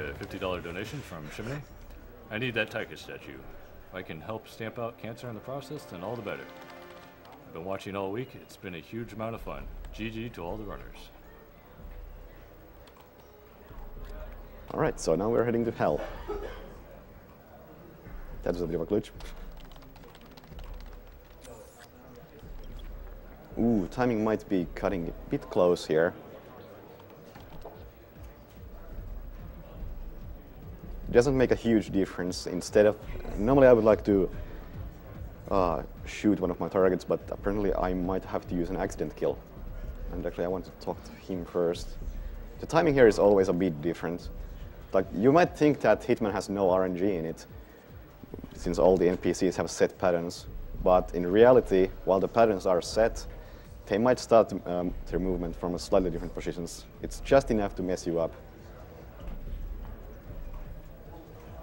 have a $50 donation from Chimney. I need that tiger statue. If I can help stamp out cancer in the process, then all the better. I've been watching all week. It's been a huge amount of fun. GG to all the runners. All right, so now we're heading to hell. That was a bit of a glitch. Ooh, timing might be cutting a bit close here. It doesn't make a huge difference. Instead of, normally I would like to shoot one of my targets, but apparently I might have to use an accident kill. And actually I want to talk to him first. The timing here is always a bit different. Like, you might think that Hitman has no RNG in it, since all the NPCs have set patterns, but in reality, while the patterns are set, they might start their movement from a slightly different positions. It's just enough to mess you up.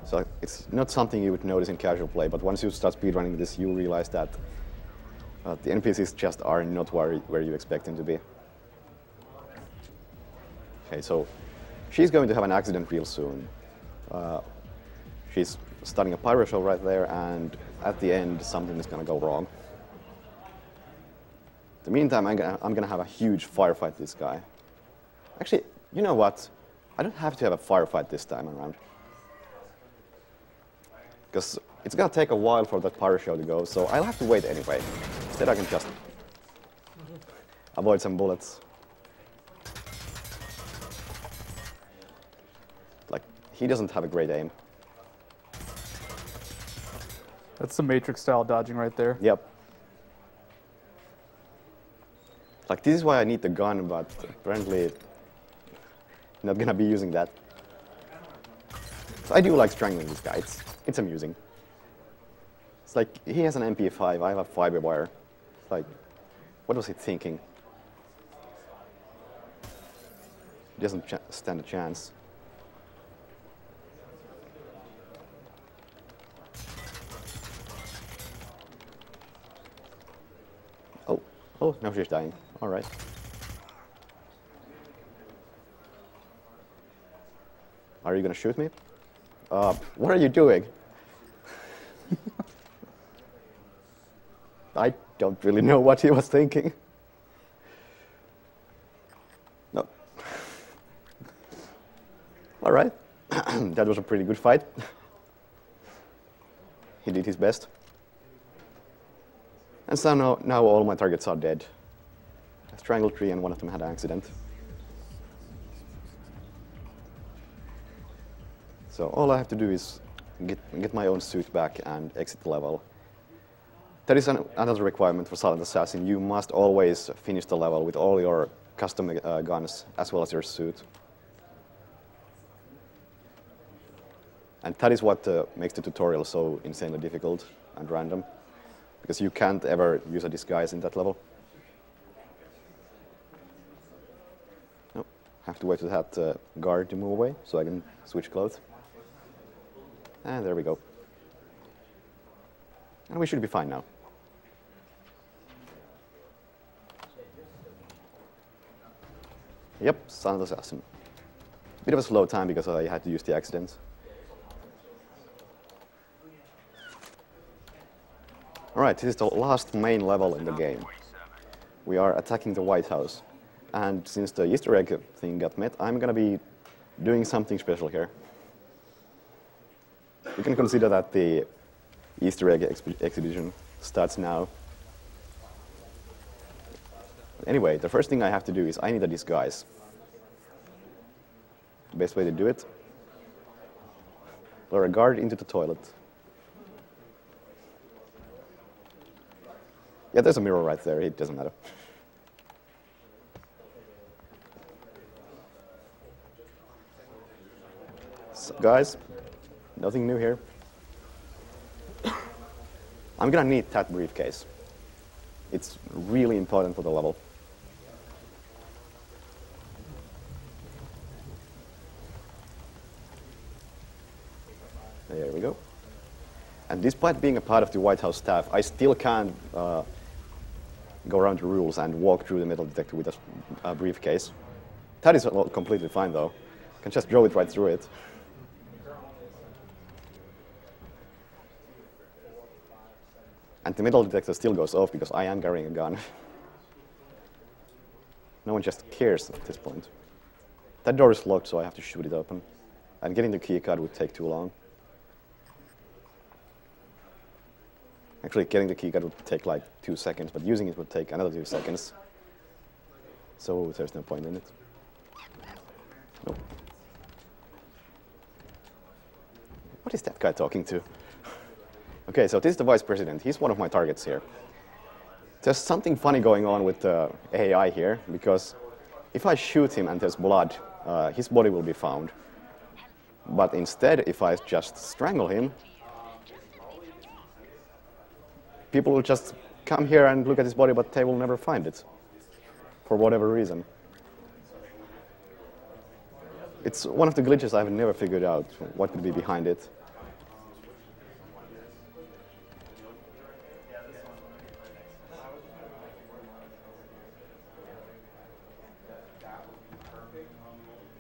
So it's not something you would notice in casual play, but once you start speedrunning this, you realize that the NPCs just are not where you expect them to be. Okay, so she's going to have an accident real soon. She's starting a pyro show right there, and at the end, something is going to go wrong. In the meantime, I'm going to have a huge firefight with this guy. Actually, you know what? I don't have to have a firefight this time around. Because it's going to take a while for that pyro show to go, so I'll have to wait anyway. Instead, I can just avoid some bullets. Like, he doesn't have a great aim. That's some Matrix-style dodging right there. Yep. Like, this is why I need the gun, but apparently not gonna be using that. So I do like strangling this guy. It's amusing. It's like, he has an MP5, I have a fiber wire. It's like, what was he thinking? He doesn't stand a chance. Oh, now she's dying. All right. Are you gonna shoot me? What are you doing? I don't really know what he was thinking. No. All right. That was a pretty good fight. He did his best. And so now all my targets are dead. I strangled 3 and one of them had an accident. So all I have to do is get my own suit back and exit the level. That is another requirement for Silent Assassin. You must always finish the level with all your custom guns as well as your suit. And that is what makes the tutorial so insanely difficult and random, because you can't ever use a disguise in that level. Have to wait for that guard to move away so I can switch clothes. And there we go. And we should be fine now. Yep, Son of the Assassin. Bit of a slow time because I had to use the accident. Alright, this is the last main level in the game. We are attacking the White House. And since the Easter egg thing got met, I'm gonna be doing something special here. You can consider that the Easter egg exhibition starts now. Anyway, the first thing I have to do is I need a disguise. The best way to do it, lure a guard into the toilet. Yeah, there's a mirror right there, it doesn't matter. So guys, nothing new here. I'm gonna need that briefcase. It's really important for the level. There we go. And despite being a part of the White House staff, I still can't go around the rules and walk through the metal detector with a briefcase. That is completely fine though. I can just draw it right through it. And the metal detector still goes off because I am carrying a gun. No one just cares at this point. That door is locked, so I have to shoot it open. And getting the keycard would take too long. Actually, getting the keycard would take like 2 seconds, but using it would take another 2 seconds. So there's no point in it. Nope. What is that guy talking to? Okay, so this is the vice president. He's one of my targets here. There's something funny going on with the AI here, because if I shoot him and there's blood, his body will be found. But instead, if I just strangle him, people will just come here and look at his body, but they will never find it, for whatever reason. It's one of the glitches I've never figured out what could be behind it.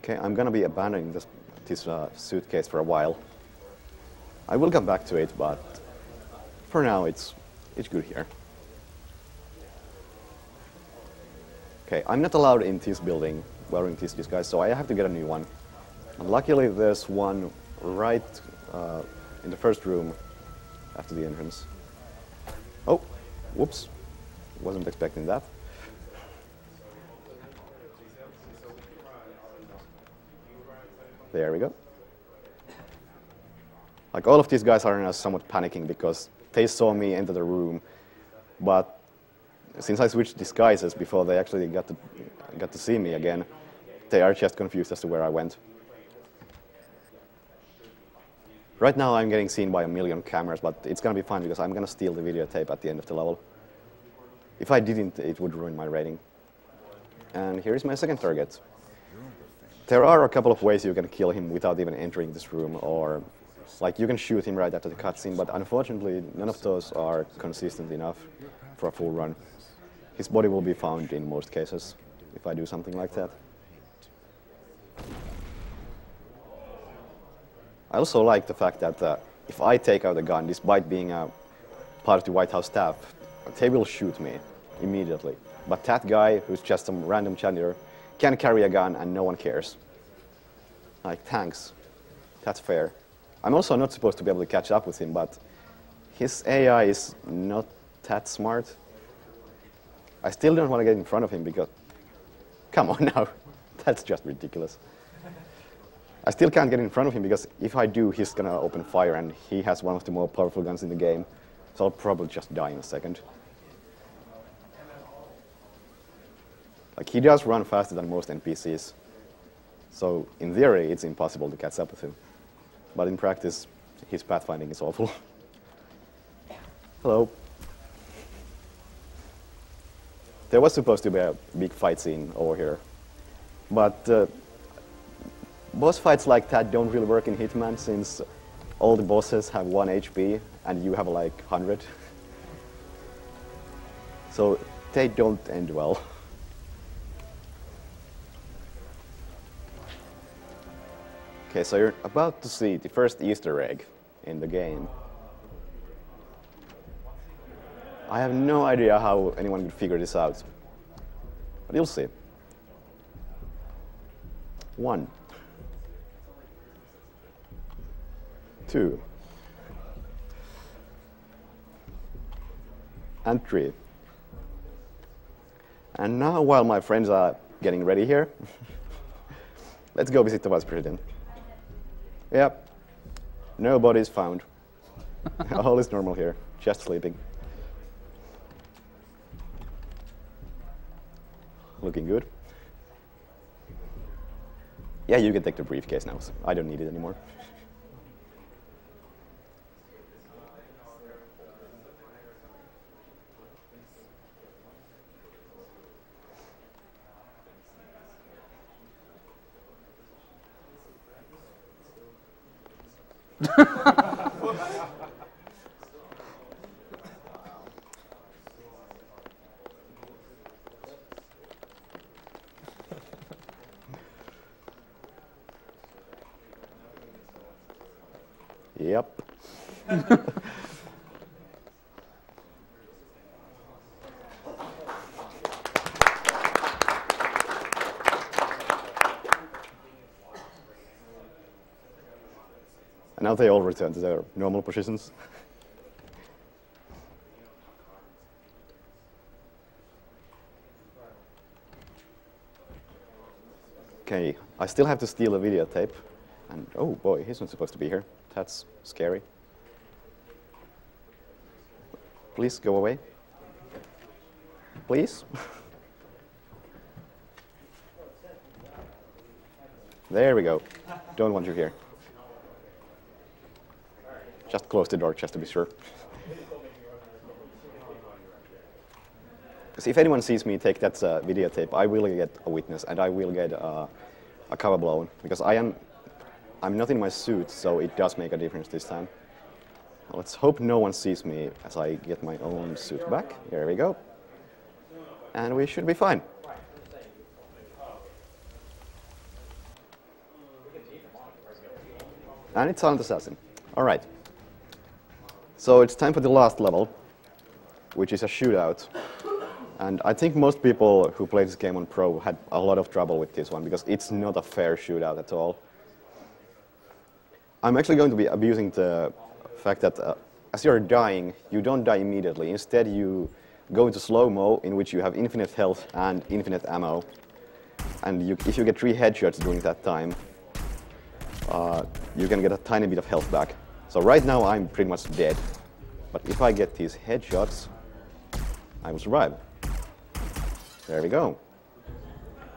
Okay, I'm gonna be abandoning this suitcase for a while. I will come back to it, but for now it's good here. Okay, I'm not allowed in this building wearing this disguise, so I have to get a new one. And luckily there's one right in the first room after the entrance. Oh, whoops, wasn't expecting that. There we go. Like, all of these guys are now somewhat panicking because they saw me enter the room, but since I switched disguises before they actually got to see me again, they are just confused as to where I went. Right now I'm getting seen by 1 million cameras, but it's gonna be fine because I'm gonna steal the videotape at the end of the level. If I didn't, it would ruin my rating. And here is my second target. There are a couple of ways you can kill him without even entering this room, or like you can shoot him right after the cutscene, but unfortunately none of those are consistent enough for a full run. His body will be found in most cases if I do something like that. I also like the fact that if I take out a gun, despite being a part of the White House staff, they will shoot me immediately. But that guy, who's just some random janitor, can carry a gun and no one cares. Like, thanks. That's fair. I'm also not supposed to be able to catch up with him, but his AI is not that smart. I still don't want to get in front of him because... Come on now. That's just ridiculous. I still can't get in front of him because if I do, he's gonna open fire and he has one of the more powerful guns in the game. So I'll probably just die in a second. Like, he does run faster than most NPCs. So in theory, it's impossible to catch up with him. But in practice, his pathfinding is awful. Hello. There was supposed to be a big fight scene over here. But boss fights like that don't really work in Hitman since all the bosses have 1 HP and you have like 100. So they don't end well. Okay, so you're about to see the first Easter egg in the game. I have no idea how anyone would figure this out, but you'll see. 1, 2, and 3. And now, while my friends are getting ready here, let's go visit the vice president. Yep, nobody's found. All is normal here, just sleeping. Looking good. Yeah, you can take the briefcase now. So I don't need it anymore. Yep. And now they all return to their normal positions. Okay, I still have to steal a videotape. And oh boy, he's not supposed to be here. That's scary. Please go away. Please. There we go. Don't want you here. Just close the door just to be sure. Because if anyone sees me take that videotape, I will get a witness and I will get a cover blown. Because I'm not in my suit, so it does make a difference this time. Well, let's hope no one sees me as I get my own suit back. There we go. And we should be fine. And it's Silent Assassin. All right. So it's time for the last level, which is a shootout. And I think most people who play this game on Pro had a lot of trouble with this one, because it's not a fair shootout at all. I'm actually going to be abusing the fact that as you're dying, you don't die immediately. Instead, you go into slow-mo, in which you have infinite health and infinite ammo. And if you get 3 headshots during that time, you can get a tiny bit of health back. So right now, I'm pretty much dead. But if I get these headshots, I will survive. There we go.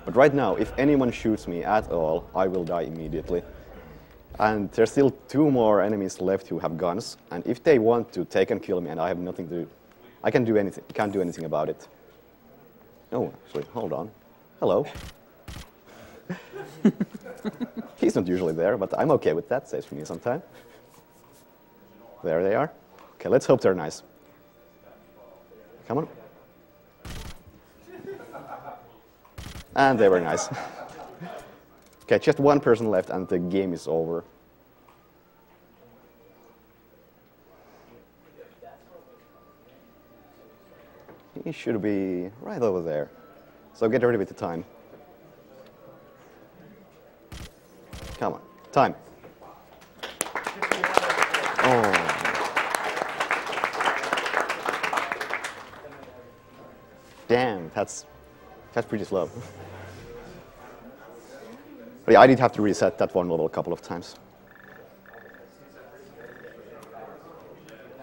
But right now, if anyone shoots me at all, I will die immediately. And there's still 2 more enemies left who have guns, and if they want to, they can kill me, and I have nothing to do. I can't do anything about it. Oh, actually, hold on. Hello. He's not usually there, but I'm okay with that. Saves me some time. There they are. Okay, let's hope they're nice. Come on. And they were nice. Okay, just 1 person left and the game is over. He should be right over there. So get ready with the time. Come on, time. Oh. Damn, that's pretty slow. But yeah, I did have to reset that one level a couple of times.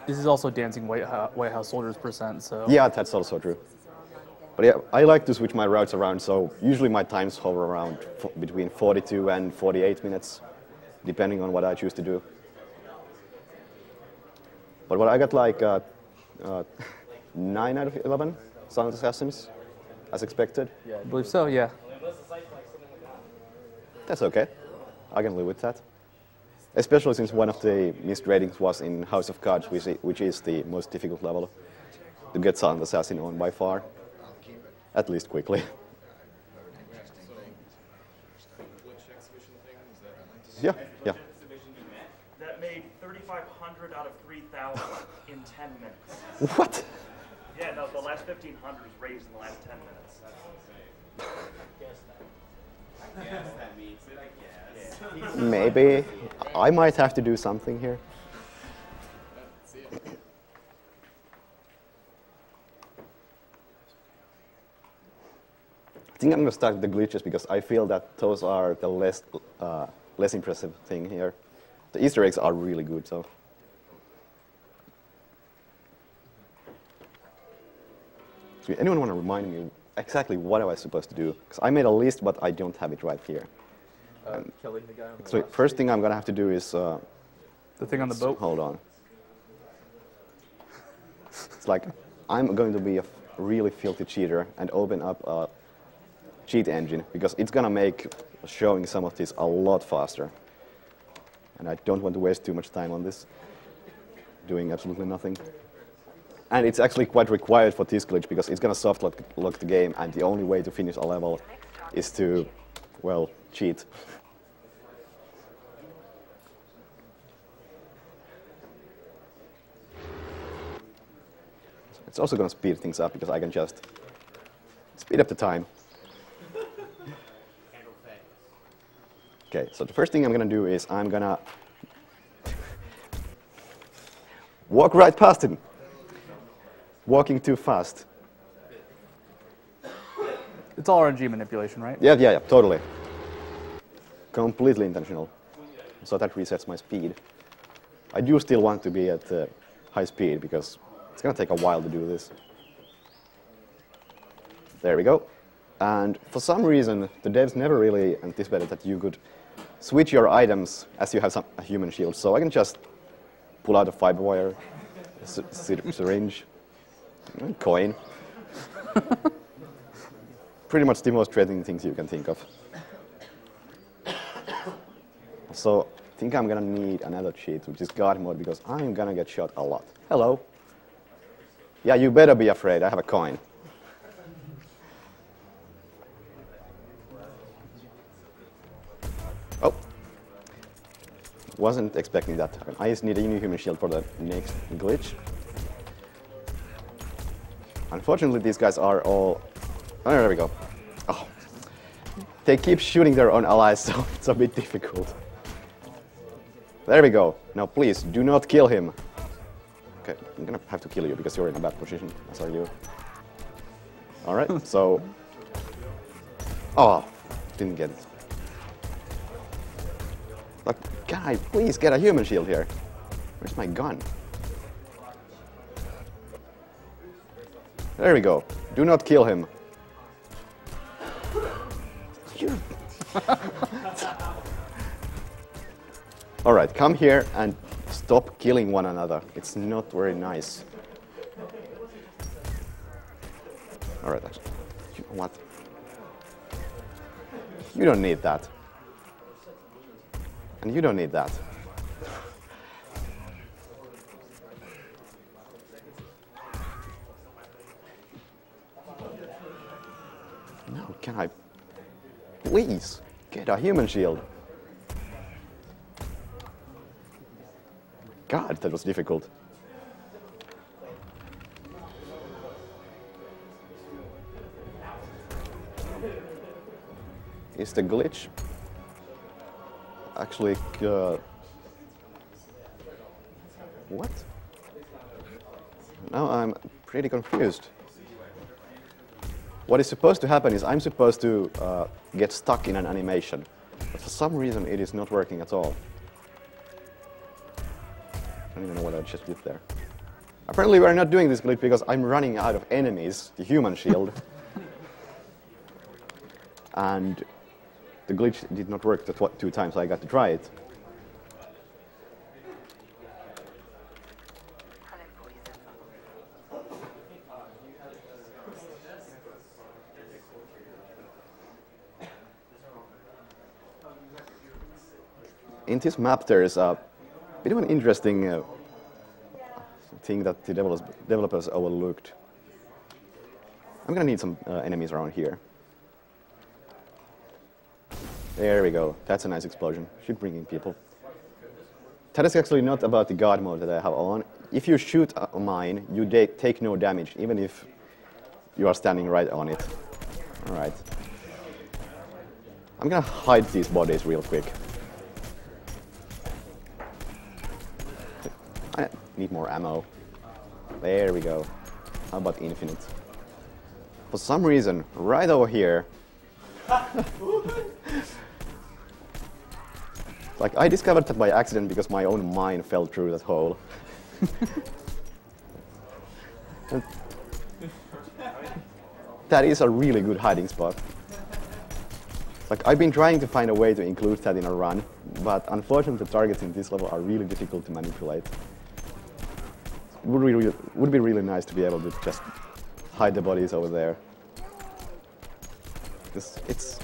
This is also dancing White House soldiers %, so... Yeah, that's also true. But yeah, I like to switch my routes around, so usually my times hover around between 42 and 48 minutes, depending on what I choose to do. But what I got like 9 out of 11 Silent Assassins, as expected. I believe so, yeah. That's okay. I can live with that. Especially since one of the missed ratings was in House of Cards, which is the most difficult level to get Silent Assassin on by far. At least quickly. Yeah, yeah. That made 3,500 out of 3,000 in 10 minutes. What? Yeah, no, the last 1,500 was raised in the last 10 minutes. I guess that means it, I guess. Maybe. I might have to do something here. I think I'm going to start with the glitches because I feel that those are the less impressive thing here. The Easter eggs are really good, so. So anyone want to remind me exactly what I was supposed to do? Because I made a list, but I don't have it right here. Killing the guy on the So first thing I'm going to have to do is... the thing on the boat? Hold on. It's like, I'm going to be a really filthy cheater and open up a cheat engine, because it's going to make showing some of this a lot faster. And I don't want to waste too much time on this, doing absolutely nothing. And it's actually quite required for this glitch, because it's going to soft lock the game, and the only way to finish a level is to, well, cheat. It's also going to speed things up, because I can just speed up the time. Okay, so the first thing I'm going to do is I'm going to walk right past him. Walking too fast. It's all RNG manipulation, right? Yeah, totally. Completely intentional. So that resets my speed. I do still want to be at high speed, because it's going to take a while to do this. There we go. And for some reason, the devs never really anticipated that you could switch your items as you have a human shield. So I can just pull out a fiber wire, syringe, coin. Pretty much the most threatening things you can think of. So I think I'm going to need another cheat, which is God mode, because I'm going to get shot a lot. Hello. Yeah, you better be afraid. I have a coin. Oh. Wasn't expecting that to happen. I just need a new human shield for the next glitch. Unfortunately, these guys are all... Oh, there we go. Oh. They keep shooting their own allies, so it's a bit difficult. There we go. Now, please, do not kill him. Okay, I'm gonna have to kill you because you're in a bad position, as are you. Alright, so... Oh, didn't get it. Look, guy, please get a human shield here. Where's my gun? There we go. Do not kill him. Alright, come here and stop killing one another. It's not very nice. Alright, actually. You know what? You don't need that. And you don't need that. No, can I please get a human shield? God, that was difficult. Is the glitch actually what? Now I'm pretty confused. What is supposed to happen is I'm supposed to get stuck in an animation, but for some reason it is not working at all. I don't even know what I just did there. Apparently we're not doing this glitch because I'm running out of enemies, the human shield. And the glitch did not work the 2 times I got to try it. in this map there is a bit of an interesting thing that the developers overlooked. I'm gonna need some enemies around here. There we go. That's a nice explosion. Should bring in people. That is actually not about the God mode that I have on. If you shoot a mine, you take no damage, even if you are standing right on it. Alright. I'm gonna hide these bodies real quick. I need more ammo. There we go. How about infinite? For some reason, right over here... Like, I discovered that by accident because my own mine fell through that hole. That is a really good hiding spot. Like, I've been trying to find a way to include that in a run, but unfortunately the targets in this level are really difficult to manipulate. It would be really nice to be able to just hide the bodies over there. It's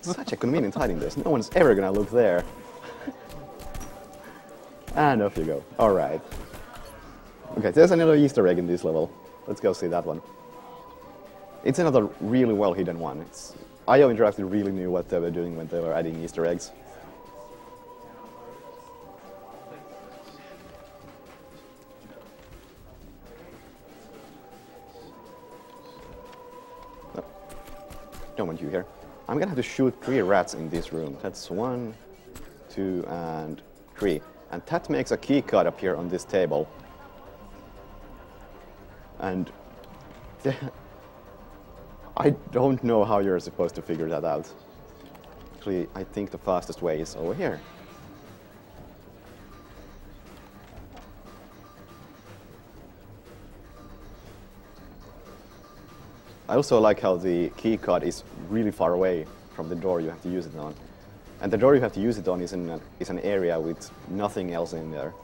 such a convenient hiding place. No one's ever gonna look there. And off you go. Alright. Okay, there's another Easter egg in this level. Let's go see that one. It's another really well hidden one. IO Interactive really knew what they were doing when they were adding Easter eggs. No. Don't want you here. I'm gonna have to shoot 3 rats in this room. That's 1, 2, and 3. And that makes a key card appear on this table. And I don't know how you're supposed to figure that out. Actually, I think the fastest way is over here. I also like how the key card is really far away from the door you have to use it on. And the door you have to use it on is an area with nothing else in there.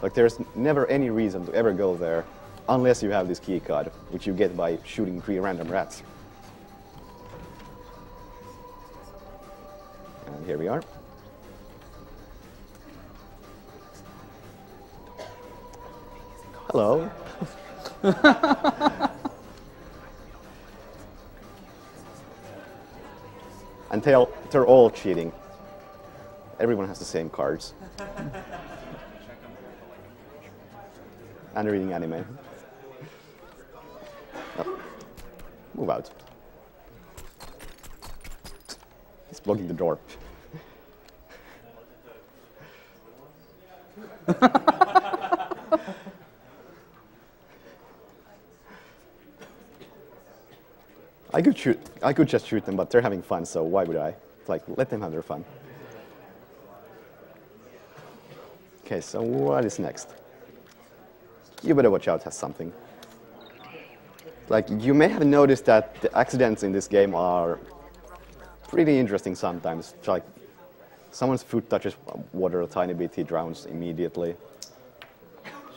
Like, there's never any reason to ever go there unless you have this key card, which you get by shooting 3 random rats. And here we are. Hello. And they're all cheating. Everyone has the same cards. And reading anime. Oh. Move out. He's blocking the door. I could just shoot them, but they're having fun, so why would I? Like, let them have their fun. Okay, so what is next? You better watch out has something. Like, you may have noticed that the accidents in this game are pretty interesting sometimes. Like, someone's foot touches water a tiny bit, he drowns immediately.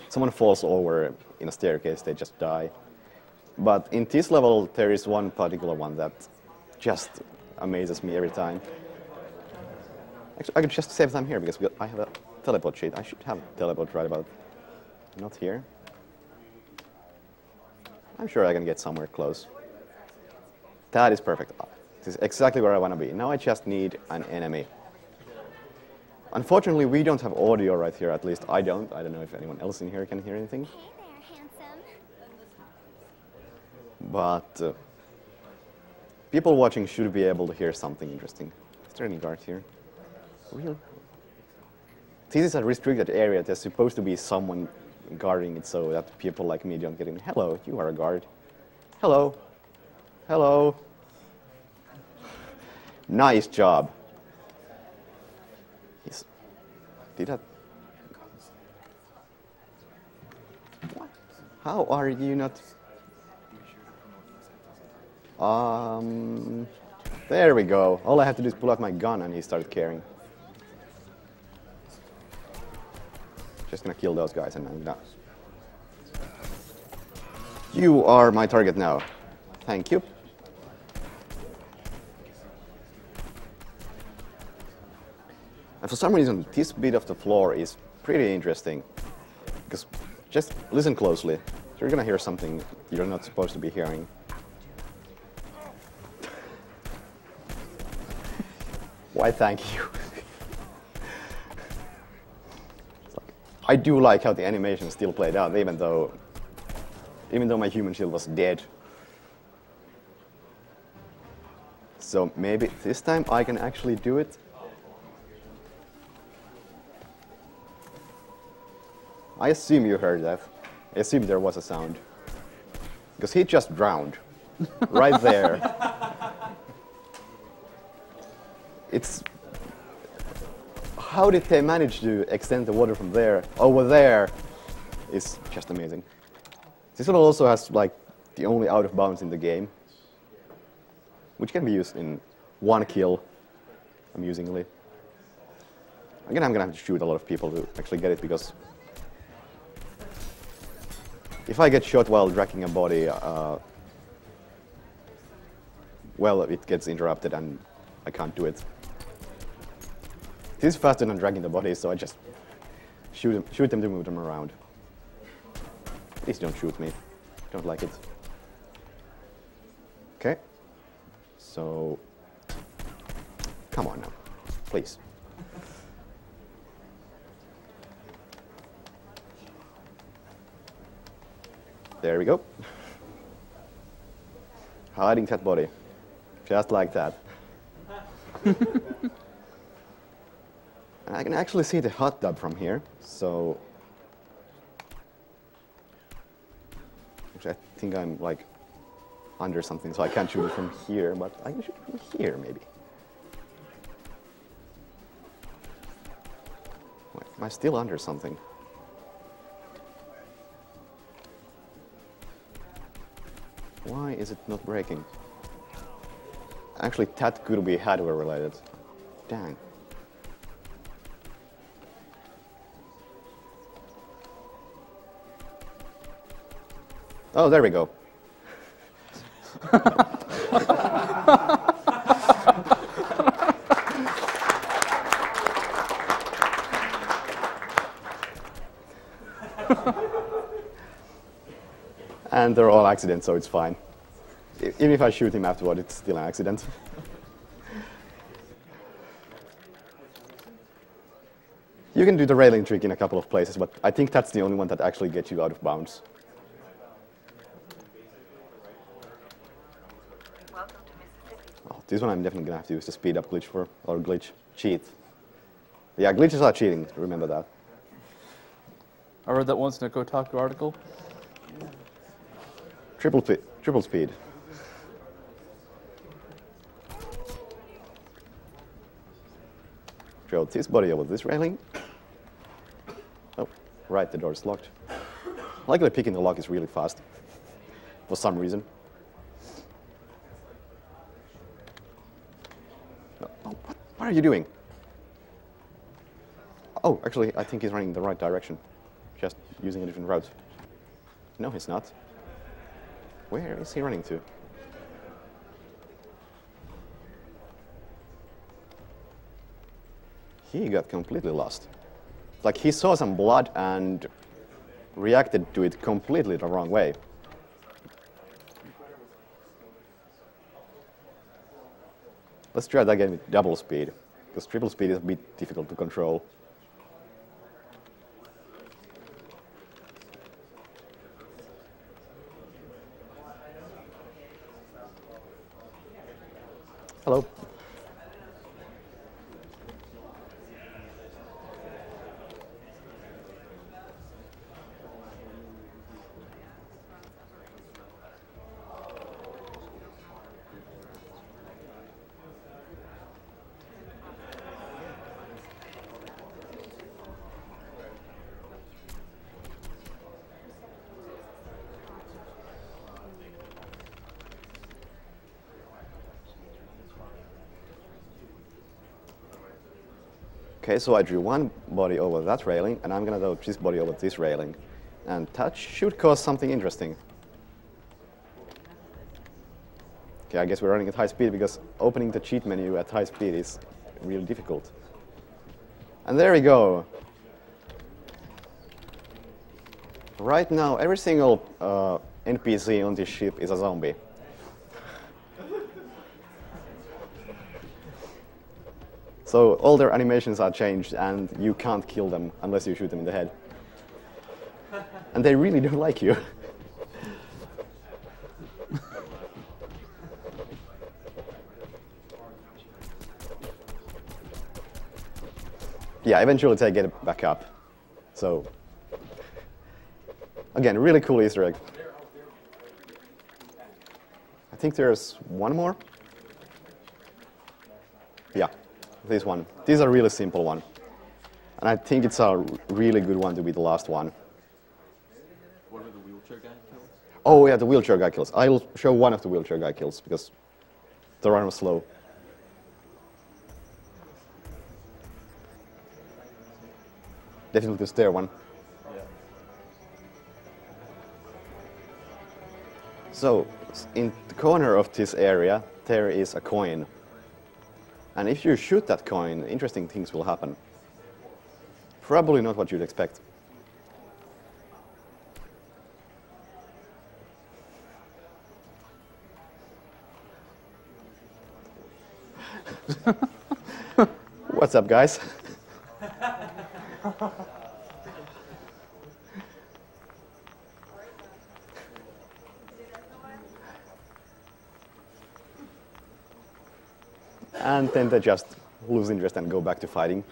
Someone falls over in a staircase, they just die. But in this level, there is one particular one that just amazes me every time. Actually, I could just save time here because I have a teleport sheet. I should have teleport right about. Not here. I'm sure I can get somewhere close. That is perfect. This is exactly where I want to be. Now I just need an enemy. Unfortunately, we don't have audio right here. At least I don't. I don't know if anyone else in here can hear anything. But people watching should be able to hear something interesting. Is there any guard here? Really? This is a restricted area. There's supposed to be someone guarding it so that people like me don't get in. Hello, you are a guard. Hello. Hello. Nice job. Did that? What? How are you not? There we go. All I have to do is pull out my gun and he started caring. Just gonna kill those guys and I'm done. You are my target now. Thank you. And for some reason, this bit of the floor is pretty interesting. Because just listen closely. You're gonna hear something you're not supposed to be hearing. Why, thank you. I do like how the animation still played out, even though my human shield was dead. So maybe this time I can actually do it. I assume you heard that. I assume there was a sound. Because he just drowned. Right there. It's... How did they manage to extend the water from there over there is just amazing. This one also has like the only out of bounds in the game, which can be used in one kill, amusingly. Again, I'm gonna have to shoot a lot of people to actually get it, because if I get shot while dragging a body, well, it gets interrupted and I can't do it. This is faster than dragging the body, so I just shoot them to move them around. Please don't shoot me. Don't like it. Okay. So, come on now, please. There we go. Hiding that body. Just like that. And I can actually see the hot tub from here, so... Actually, I think I'm like under something, so I can't shoot it from here, but I can shoot it from here, maybe. Wait, am I still under something? Why is it not breaking? Actually, that could be hardware related. Dang. Oh, there we go. And they're all accidents, so it's fine. Even if I shoot him afterward, it's still an accident. You can do the railing trick in a couple of places, but I think that's the only one that actually gets you out of bounds. Oh, this one I'm definitely going to have to use the speed up glitch for, or glitch cheat. Yeah, glitches are cheating, remember that. I read that once in a Kotaku article. Triple speed. Throw this body over this railing. Oh, right, the door's locked. Luckily, picking the lock is really fast, for some reason. Oh, what are you doing? Oh, actually, I think he's running in the right direction. Just using a different route. No, he's not. Where is he running to? He got completely lost. Like, he saw some blood and reacted to it completely the wrong way. Let's try that again with double speed, because triple speed is a bit difficult to control. Hello. Okay, so I drew one body over that railing, and I'm going to do this body over this railing. And that should cause something interesting. Okay, I guess we're running at high speed, because opening the cheat menu at high speed is really difficult. And there we go. Right now, every single NPC on this ship is a zombie. So all their animations are changed, and you can't kill them unless you shoot them in the head. And they really don't like you. Yeah, eventually they get it back up. So, again, really cool Easter egg. I think there's one more. Yeah, this one. This is a really simple one. And I think it's a really good one to be the last one. What are the wheelchair guy kills? Oh yeah, the wheelchair guy kills. I'll show one of the wheelchair guy kills because the run was slow. Definitely the stair one. Yeah. So, in the corner of this area, there is a coin. And if you shoot that coin, interesting things will happen. Probably not what you'd expect. What's up, guys? And then they just lose interest and go back to fighting.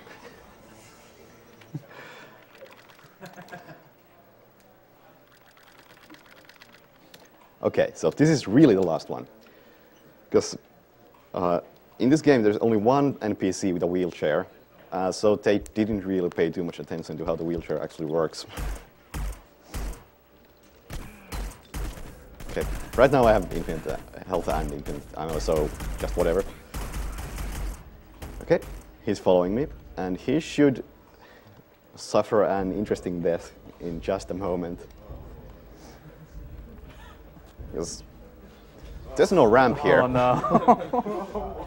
Okay, so this is really the last one. Because in this game there's only one NPC with a wheelchair, so they didn't really pay too much attention to how the wheelchair actually works. Okay, right now I have infinite health and infinite ammo, so just whatever. Okay, he's following me, and he should suffer an interesting death in just a moment. Because there's no ramp here. Oh no.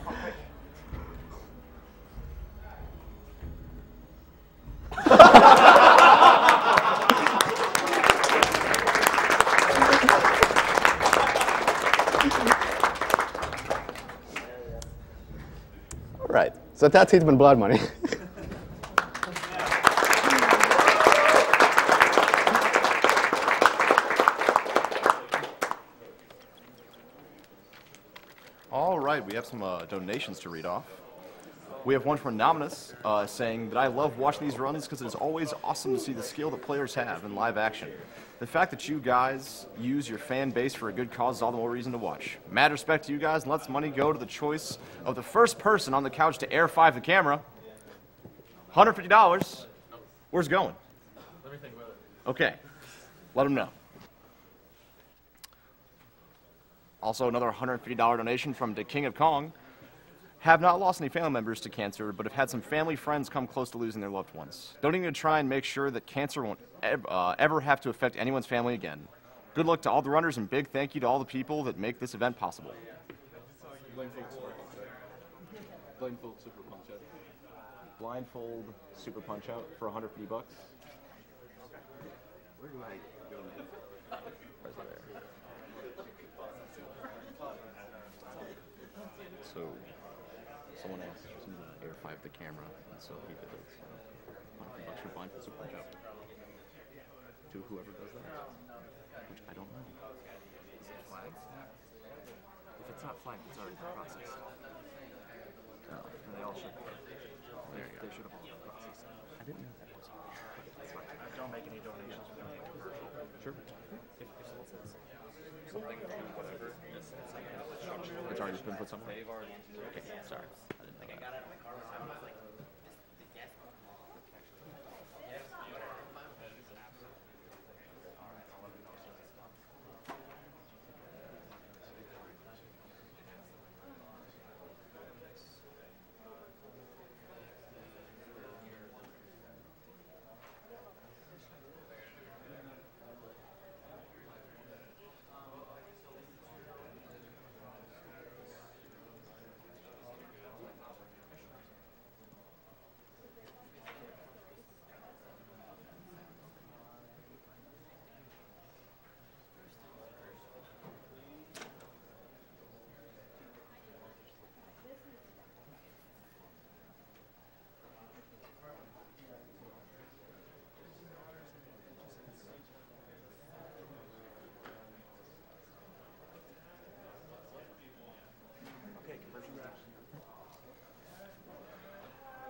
All right, so that's Hitman Blood Money. All right, we have some donations to read off. We have one from Anonymous saying that I love watching these runs because it's always awesome to see the skill that players have in live action. The fact that you guys use your fan base for a good cause is all the more reason to watch. Mad respect to you guys, and let's money go to the choice of the first person on the couch to air 5 the camera. $150. Where's it going? Let me think about it. Okay, let him know. Also, another $150 donation from the King of Kong. Have not lost any family members to cancer, but have had some family friends come close to losing their loved ones. Donating to try and make sure that cancer won't ever have to affect anyone's family again. Good luck to all the runners, and big thank you to all the people that make this event possible. Blindfold super punch out. Blindfold super punch out for $150 bucks. Where do I go next? Right there. So, someone asked someone to air 5 the camera, and so he did it. $150 for blindfold super punch out. To whoever does that, which I don't know. Is it flagged? If it's not flagged, it's already been processed. And they all should be. There you go. They should have all been processed. I didn't know that was. That's fine. Don't make any donations for the commercial. Sure. If someone says something to whatever, it's like It's already been put somewhere? They've already. Okay, sorry. I didn't know that.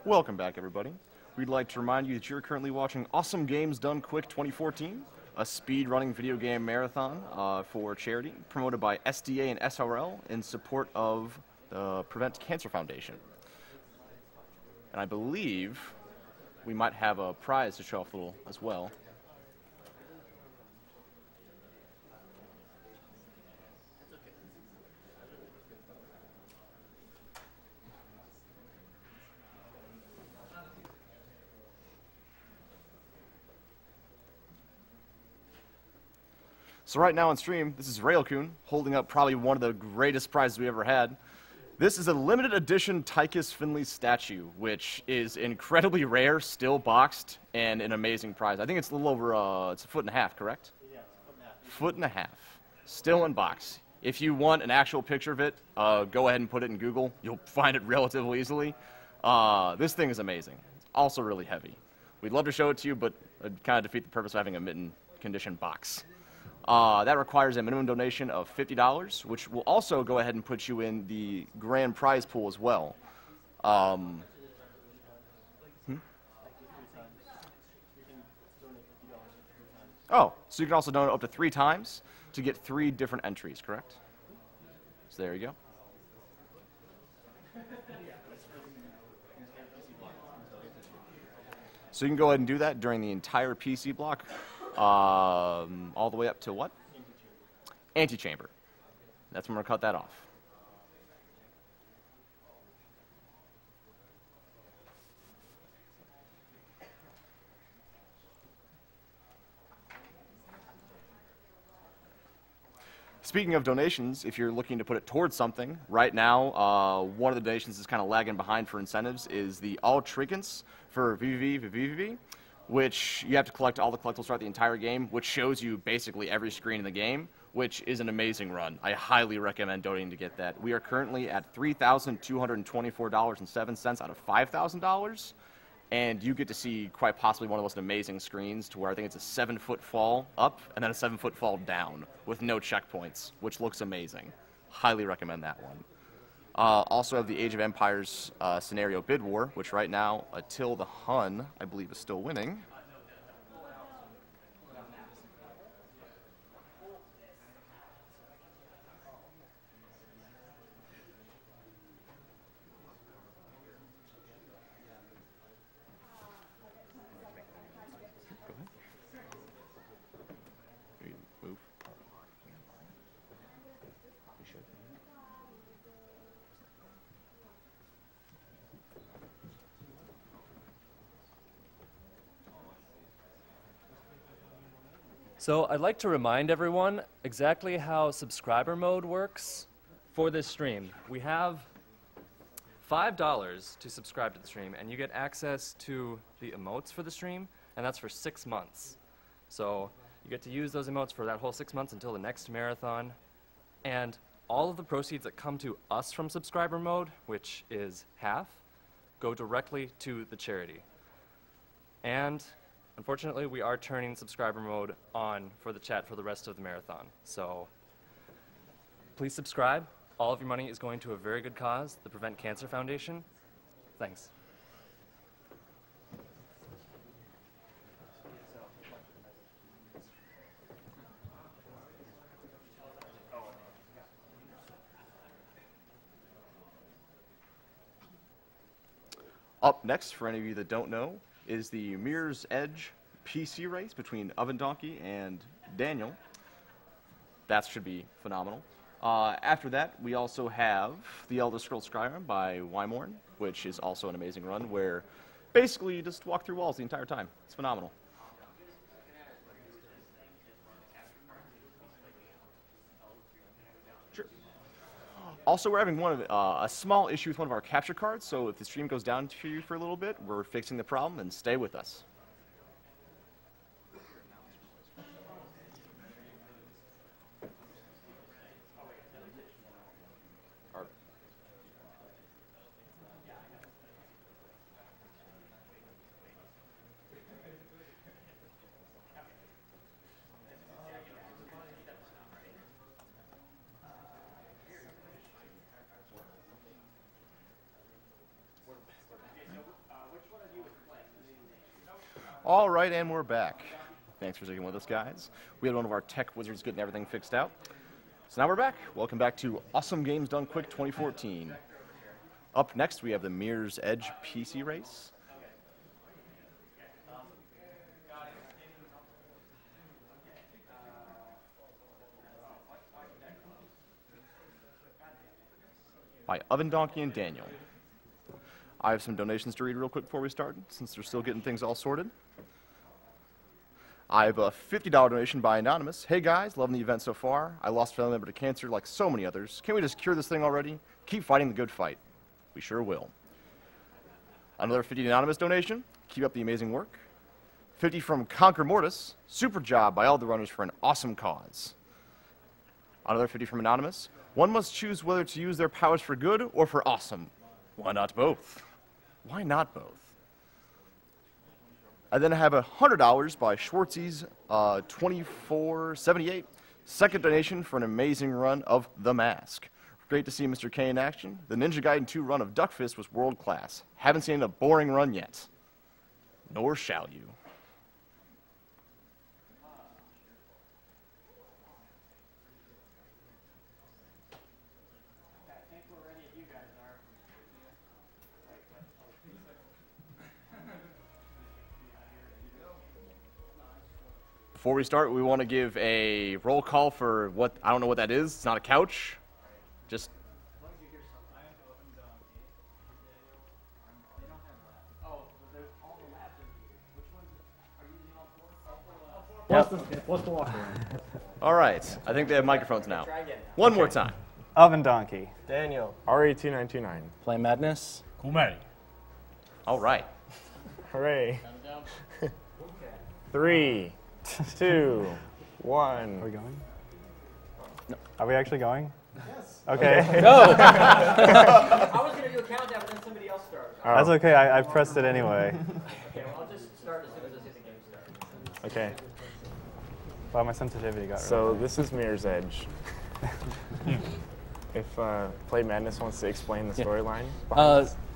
Welcome back, everybody. We'd like to remind you that you're currently watching Awesome Games Done Quick 2014, a speed-running video game marathon for charity promoted by SDA and SRL in support of the Prevent Cancer Foundation. And I believe we might have a prize to show off a little as well. So right now on stream, this is Railcoon holding up probably one of the greatest prizes we ever had. This is a limited edition Tychus Finley statue, which is incredibly rare, still boxed, and an amazing prize. I think it's a little over, it's 1.5 feet, correct? Yeah, it's 1.5 feet. Still in box. If you want an actual picture of it, go ahead and put it in Google. You'll find it relatively easily. This thing is amazing. It's also really heavy. We'd love to show it to you, but it'd kind of defeat the purpose of having a mitten condition box. That requires a minimum donation of $50, which will also go ahead and put you in the grand prize pool as well. Oh, so you can also donate up to 3 times to get 3 different entries, correct? So there you go. So you can go ahead and do that during the entire PC block. All the way up to what? Antechamber. That's when we're going to cut that off. Speaking of donations, if you're looking to put it towards something, right now, one of the donations that's kind of lagging behind for incentives is the All Trinkets for VVV, which you have to collect all the collectibles throughout the entire game, which shows you basically every screen in the game, which is an amazing run. I highly recommend donating to get that. We are currently at $3,224.07 out of $5,000, and you get to see quite possibly one of the most amazing screens to where I think it's a 7-foot fall up and then a 7-foot fall down with no checkpoints, which looks amazing. Highly recommend that one. Also have the Age of Empires scenario Bid War, which right now, Attila the Hun, I believe, is still winning. So I'd like to remind everyone exactly how subscriber mode works for this stream. We have $5 to subscribe to the stream, and you get access to the emotes for the stream, and that's for 6 months. So you get to use those emotes for that whole 6 months until the next marathon, and all of the proceeds that come to us from subscriber mode, which is half, go directly to the charity. And unfortunately, we are turning subscriber mode on for the chat for the rest of the marathon. So please subscribe. All of your money is going to a very good cause, the Prevent Cancer Foundation. Thanks. Up next, for any of you that don't know, is the Mirror's Edge PC race between Agdq and Daniel. That should be phenomenal. After that, we also have The Elder Scrolls Skyrim by Wymorn, which is also an amazing run where basically you just walk through walls the entire time. It's phenomenal. Sure. Also, we're having a small issue with one of our capture cards, so if the stream goes down to you for a little bit, we're fixing the problem, and stay with us. All right, and we're back. Thanks for sticking with us, guys. We had one of our tech wizards getting everything fixed out. So now we're back. Welcome back to Awesome Games Done Quick 2014. Up next, we have the Mirror's Edge PC race. By Oven Donkey and Daniel. I have some donations to read real quick before we start, since they're still getting things all sorted. I have a $50 donation by Anonymous. Hey guys, loving the event so far. I lost a family member to cancer like so many others. Can we just cure this thing already? Keep fighting the good fight. We sure will. Another 50 Anonymous donation. Keep up the amazing work. 50 from Conquer Mortis. Super job by all the runners for an awesome cause. Another 50 from Anonymous. One must choose whether to use their powers for good or for awesome. Why not both? Why not both? I then have $100 by Schwartzy's 2478. Second donation for an amazing run of The Mask. Great to see Mr. K in action. The Ninja Gaiden 2 run of Duck Fist was world class. Haven't seen a boring run yet. Nor shall you. Before we start, we want to give a roll call for what, I don't know what that is. It's not a couch. Just. What's the locker room? All right. I think they have microphones now. One more time. Oven Donkey. Daniel. RA2929. Play Madness. Cool Matty. All right. Hooray. 3, 2, 1. Are we going? No. Are we actually going? Yes. Okay. Go! I was going to do a countdown, but then somebody else started. Oh. That's okay. I pressed it anyway. Okay, well, I'll just start as soon as I see the game start. Okay. Wow, my sensitivity got So really this is Mirror's Edge. If Play Madness wants to explain the storyline.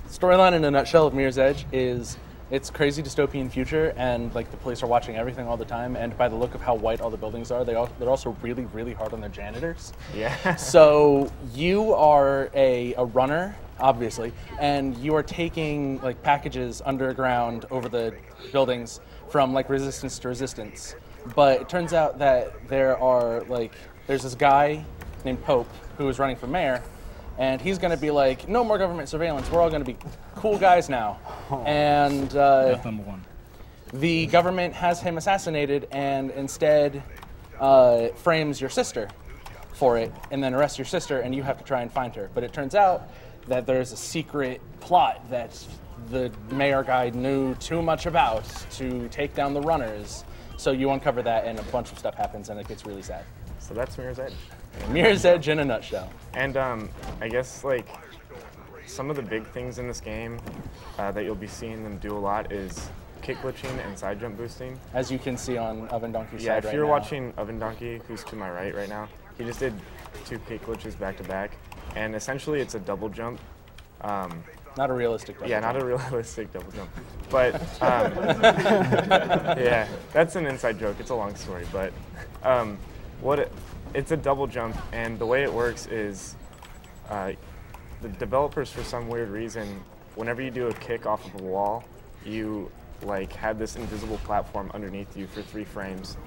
Storyline in a nutshell of Mirror's Edge is it's crazy dystopian future, and like the police are watching everything all the time. And by the look of how white all the buildings are, they're also really, really hard on their janitors. Yeah. So you are a runner, obviously, and you are taking like packages underground over the buildings from like resistance to resistance. But it turns out that there's this guy named Pope who is running for mayor, and he's going to be like, no more government surveillance. We're all going to be cool guys now. And number one. The government has him assassinated and instead frames your sister for it and then arrests your sister, and you have to try and find her. But it turns out that there's a secret plot that the mayor guy knew too much about to take down the runners. So you uncover that, and a bunch of stuff happens, and it gets really sad. So that's Mirror's Edge. Mirror's Edge in a nutshell. And I guess like some of the big things in this game that you'll be seeing them do a lot is kick glitching and side jump boosting. As you can see on Oven Donkey's side right now. right Yeah, if you're now. watching Oven Donkey, who's to my right now, he just did 2 kick glitches back to back, and essentially it's a double jump. Not a realistic double jump. jump. Not a realistic double jump. But yeah, that's an inside joke. It's a long story, but it's a double jump, and the way it works is the developers, for some weird reason, whenever you do a kick off of a wall, you like have this invisible platform underneath you for 3 frames,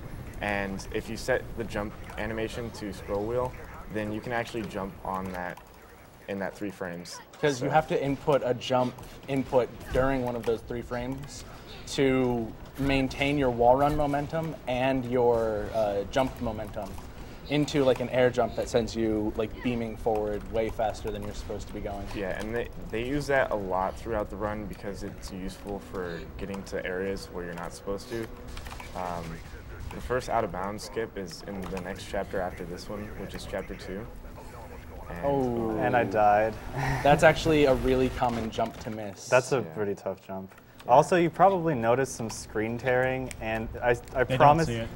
and if you set the jump animation to scroll wheel, then you can actually jump on that in that 3 frames. Because you have to input a jump input during one of those 3 frames to maintain your wall run momentum and your jump momentum into like an air jump that sends you like beaming forward way faster than you're supposed to be going. Yeah, and they use that a lot throughout the run because it's useful for getting to areas where you're not supposed to. The first out of bounds skip is in the next chapter after this one, which is chapter 2. And I died. That's actually a really common jump to miss. That's a pretty tough jump. Yeah. Also, you probably noticed some screen tearing, and I They promise. don't see it.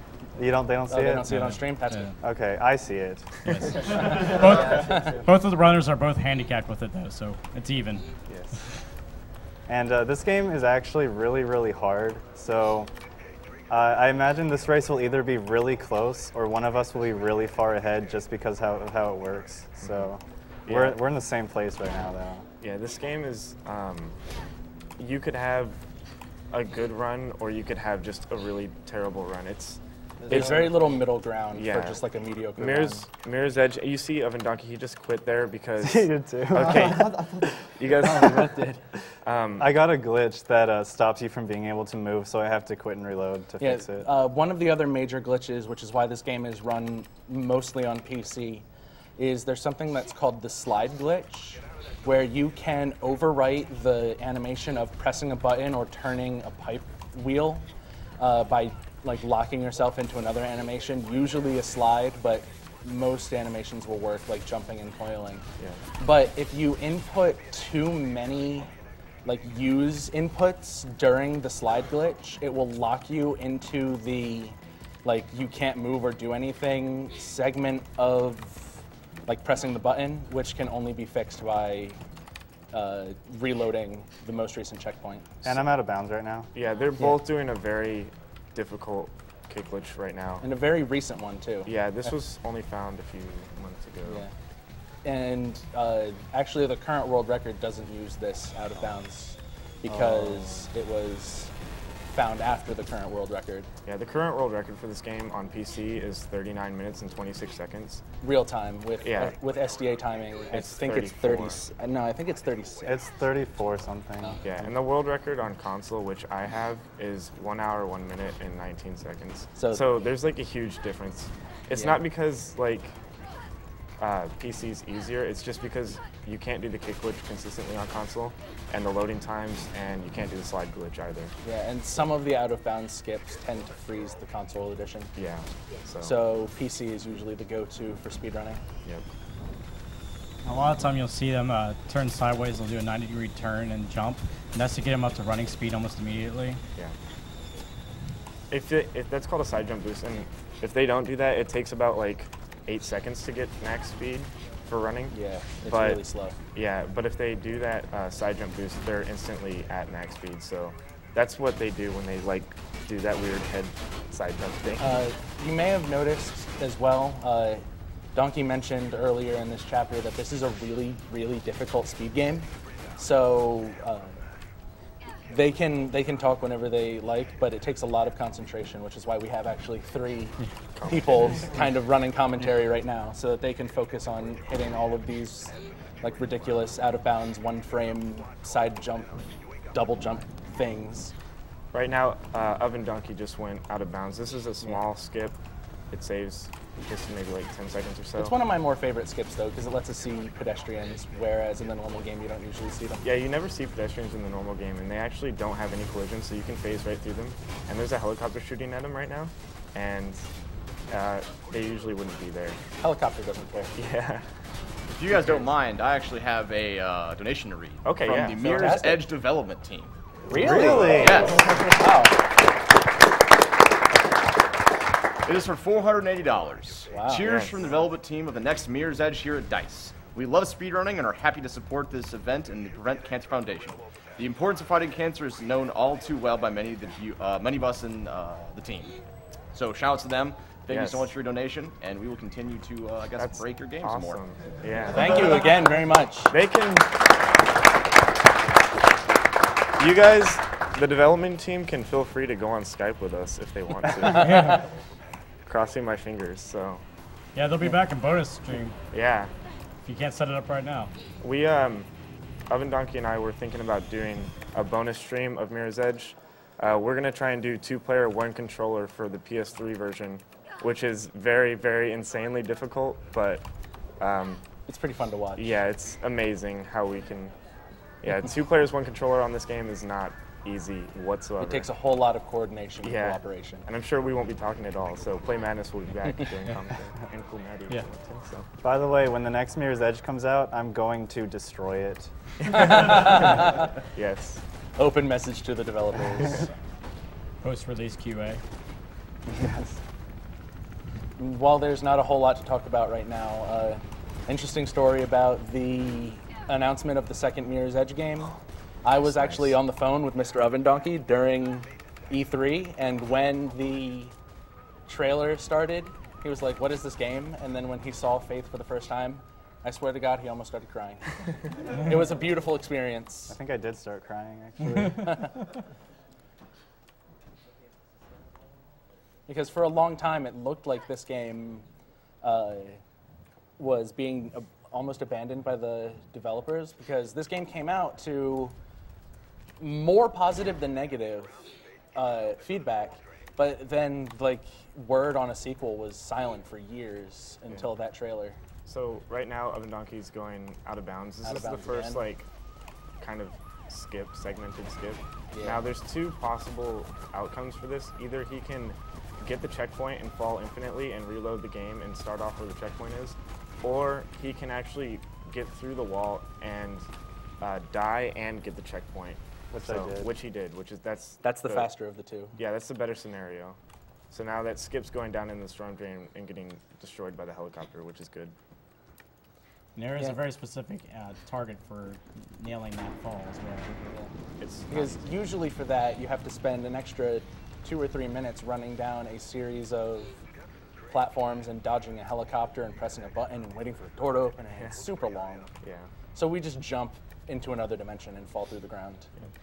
You don't. They don't see it. They don't see it on stream. That's good. Okay, I see it. Yes. both of the runners are both handicapped with it though, so it's even. Yes. And this game is actually really, really hard. So I imagine this race will either be really close or one of us will be really far ahead just because of how it works. So we're in the same place right now, though. Yeah, this game is, you could have a good run or you could have just a really terrible run. There's very little middle ground for just like a mediocre Mirror's Edge, you see Agdq, he just quit there because... He did too. Okay. You guys... did. I got a glitch that stops you from being able to move, so I have to quit and reload to fix it. One of the other major glitches, which is why this game is run mostly on PC, is there's something that's called the slide glitch, where you can overwrite the animation of pressing a button or turning a pipe wheel by like locking yourself into another animation, usually a slide, but most animations will work like jumping and coiling. Yeah. But if you input too many like use inputs during the slide glitch, it will lock you into the like you can't move or do anything segment of like pressing the button, which can only be fixed by reloading the most recent checkpoint. And I'm out of bounds right now. Yeah, they're both doing a very difficult kick glitch right now. And a very recent one, too. Yeah, this was only found a few months ago. Yeah. And actually, the current world record doesn't use this out of bounds because it was found after the current world record. Yeah, the current world record for this game on PC is 39 minutes and 26 seconds. Real time with SDA timing. I think it's 30. No, I think it's 36. It's 34 something. Yeah, and the world record on console, which I have, is 1 hour, 1 minute, and 19 seconds. So there's like a huge difference. It's not because like PC's easier, it's just because you can't do the kick glitch consistently on console, and the loading times, and you can't do the slide glitch either. Yeah, and some of the out-of-bounds skips tend to freeze the console edition. Yeah. So PC is usually the go-to for speedrunning. Yep. A lot of time you'll see them turn sideways, they'll do a 90-degree turn and jump, and that's to get them up to running speed almost immediately. Yeah. If that's called a side jump boost, and if they don't do that, it takes about like 8 seconds to get max speed for running. Yeah, it's really slow. Yeah, but if they do that side jump boost, they're instantly at max speed. So that's what they do when they like do that weird head side jump thing. You may have noticed as well, Donkey mentioned earlier in this chapter that this is a really, really difficult speed game. So they can talk whenever they like, but it takes a lot of concentration, which is why we have actually 3 people kind of running commentary right now, so that they can focus on hitting all of these like ridiculous out of bounds, 1-frame side jump, double jump things. Right now, Agdq just went out of bounds. This is a small skip. It saves just maybe like 10 seconds or so. It's one of my more favorite skips though, because it lets us see pedestrians, whereas in the normal game you don't usually see them. Yeah, you never see pedestrians in the normal game, and they actually don't have any collisions, so you can phase right through them. And there's a helicopter shooting at them right now, and they usually wouldn't be there. Helicopter doesn't care. Yeah. If you guys don't mind, I actually have a donation to read from the Mirror's Edge development team. Really? Yes. Wow. It is for $480. Wow. Cheers from the development team of the next Mirror's Edge here at DICE. We love speedrunning and are happy to support this event and the Prevent Cancer Foundation. The importance of fighting cancer is known all too well by many of us in the team. So shout out to them. Thank you so much for your donation, and we will continue to, I guess, break your games more. Yeah. Thank you again very much. They can... You guys, the development team, can feel free to go on Skype with us if they want to. Crossing my fingers, so. Yeah, they'll be back in bonus stream. Yeah. If you can't set it up right now. We, Agdq and I were thinking about doing a bonus stream of Mirror's Edge. We're gonna try and do 2-player, 1 controller for the PS3 version, which is very, very insanely difficult, but it's pretty fun to watch. Yeah, it's amazing how we can. Yeah, 2 players, 1 controller on this game is not easy whatsoever. It takes a whole lot of coordination and cooperation. And I'm sure we won't be talking at all, so Play Madness will be back doing commentary. And Cool Maddie. Yeah. So. By the way, when the next Mirror's Edge comes out, I'm going to destroy it. Yes. Open message to the developers. Post-release QA. Yes. While there's not a whole lot to talk about right now, interesting story about the announcement of the second Mirror's Edge game. I was actually on the phone with Mr. Oven Donkey during E3, and when the trailer started, he was like, "What is this game?" And then when he saw Faith for the first time, I swear to God, he almost started crying. It was a beautiful experience. I think I did start crying, actually. Because for a long time, it looked like this game was being almost abandoned by the developers, because this game came out to more positive than negative feedback, but then like word on a sequel was silent for years until that trailer. So right now, Oven Donkey's going out of bounds. This is the first like kind of segmented skip. Yeah. Now there's two possible outcomes for this. Either he can get the checkpoint and fall infinitely and reload the game and start off where the checkpoint is, or he can actually get through the wall and die and get the checkpoint. Which I did. Which he did, which is that's the faster of the two. Yeah, that's the better scenario. So now that Skip's going down in the storm drain and getting destroyed by the helicopter, which is good. And there is a very specific target for nailing that fall as well. Because usually for that, you have to spend an extra 2 or 3 minutes running down a series of platforms and dodging a helicopter and pressing a button and waiting for a door to open, and it's super long. Yeah. So we just jump into another dimension and fall through the ground.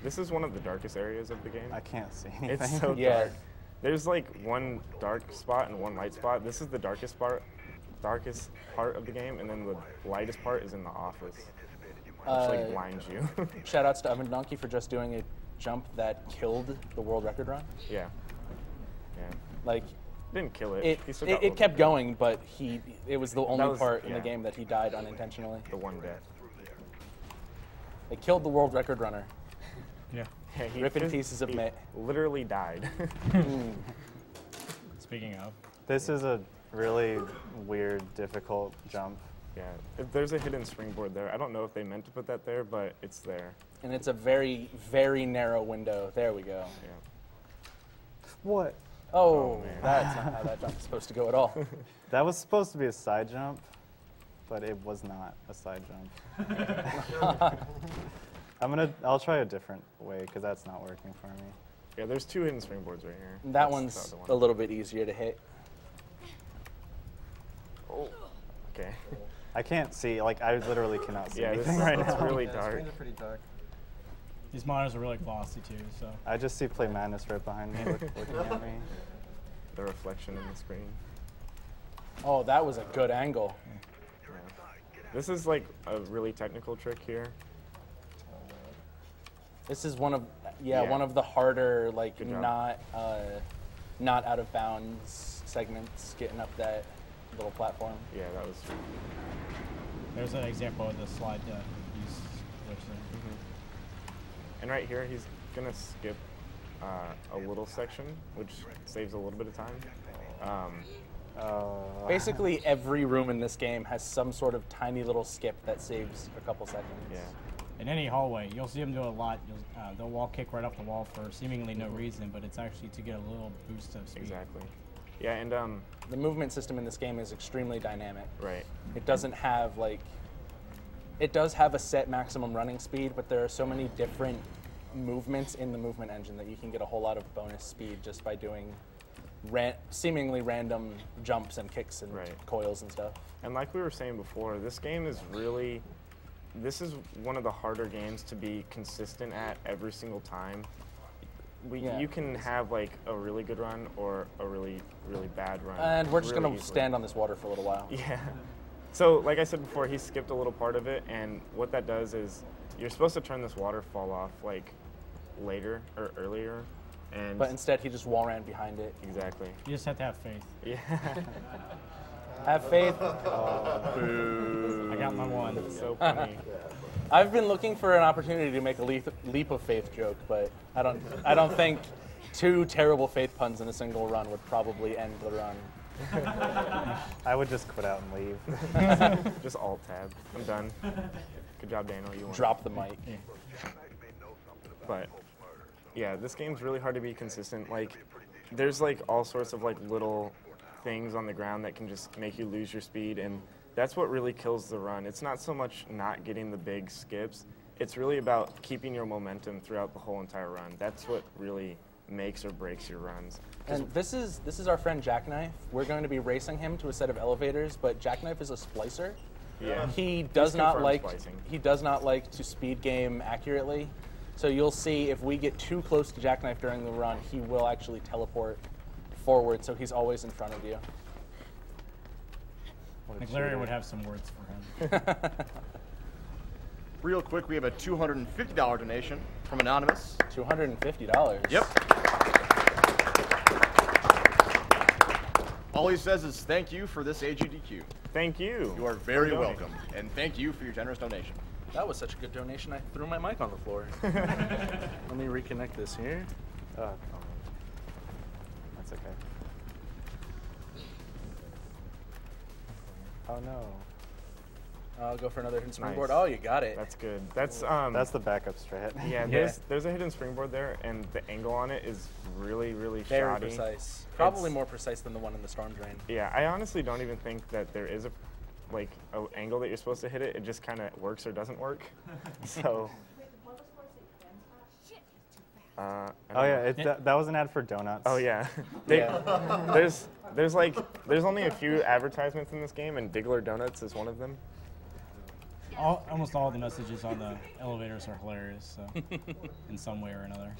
This is one of the darkest areas of the game. I can't see anything. It's so dark. There's like one dark spot and one light spot. This is the darkest part of the game, and then the lightest part is in the office, which like blinds you. Shout outs to Oven Donkey for just doing a jump that killed the world record run. Yeah. Like, didn't kill it. It kept going, but it was the only part in the yeah. game that he died unintentionally. The one death. It killed the world record runner. Yeah. He Ripping pieces of meat. Literally died. Speaking of. This is a really weird, difficult jump. Yeah, there's a hidden springboard there. I don't know if they meant to put that there, but it's there. And it's a very, very narrow window. There we go. Yeah. What? Oh, that's not how that jump is supposed to go at all. That was supposed to be a side jump, but it was not a side jump. I'll try a different way, because that's not working for me. Yeah, there's 2 hidden springboards right here. That That's one's the other a one. little bit easier to hit. Oh, okay. I can't see, like, I literally cannot see anything this, right it's now. really dark. It's pretty dark. These monitors are really glossy too, so. I just see Play Madness right behind me, looking at me. The reflection in the screen. Oh, that was a good angle. Yeah. This is like a really technical trick here. This is one of one of the harder, like, not out of bounds segments, getting up that little platform. Yeah, that was. There's an example of the slide that he's switching. And right here, he's gonna skip a little section, which saves a little bit of time. Basically, every room in this game has some sort of tiny little skip that saves a couple seconds. Yeah. In any hallway, you'll see them do a lot. They'll wall kick right off the wall for seemingly no reason, but it's actually to get a little boost of speed. Exactly. Yeah, and the movement system in this game is extremely dynamic. Right. It doesn't have it does have a set maximum running speed, but there are so many different movements in the movement engine that you can get a whole lot of bonus speed just by doing seemingly random jumps and kicks and coils and stuff. And like we were saying before, this game is really, this is one of the harder games to be consistent at every single time. You can have like a really good run or a really, really bad run. And we're just really going to easily. stand on this water for a little while. Yeah. So like I said before, he skipped a little part of it, and what that does is you're supposed to turn this waterfall off like later or earlier. But instead, he just wall ran behind it. Exactly. You just have to have faith. Yeah. Have faith. Boo. I got my one. It's so funny. I've been looking for an opportunity to make a leap of faith joke, but I don't think 2 terrible faith puns in a single run would probably end the run. I would just quit out and leave. Just alt tab. I'm done. Good job, Daniel. You won. Drop the mic. But yeah, this game's really hard to be consistent. Like, there's like all sorts of like little things on the ground that can just make you lose your speed, and that's what really kills the run. It's not so much not getting the big skips, it's really about keeping your momentum throughout the whole entire run. That's what really makes or breaks your runs. And this is our friend Jackknife. We're going to be racing him to a set of elevators, but Jackknife is a splicer. Yeah. He does not like splicing. to speed game accurately. So you'll see if we get too close to Jackknife during the run, he will actually teleport forward, so he's always in front of you. Like Larry would have some words for him. Real quick, we have a $250 donation from Anonymous. $250? Yep. All he says is thank you for this Agdq. Thank you. You are very welcome. And thank you for your generous donation. That was such a good donation, I threw my mic on the floor. Let me reconnect this here. Oh, that's okay. Oh no. I'll go for another hidden springboard. Nice. Oh, you got it. That's good. That's the backup strat. Yeah, there's a hidden springboard there, and the angle on it is really, really very shoddy. precise. Probably more precise than the one in the storm drain. Yeah, I honestly don't even think that there is a angle that you're supposed to hit it. It just kind of works or doesn't work. So. Oh yeah, that was an ad for donuts. Oh yeah. There's only a few advertisements in this game, and Diggler Donuts is one of them. Almost all the messages on the elevators are hilarious, so in some way or another.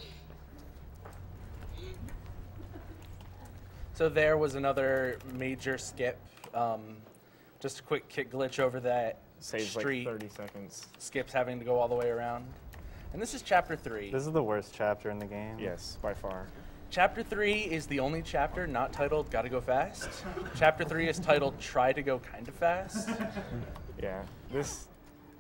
So there was another major skip. Just a quick kick glitch over that Saves street. like 30 seconds. Skips having to go all the way around. And this is Chapter 3. This is the worst chapter in the game. Yes, by far. Chapter 3 is the only chapter not titled Gotta Go Fast. Chapter 3 is titled Try to Go Kinda Fast. Yeah,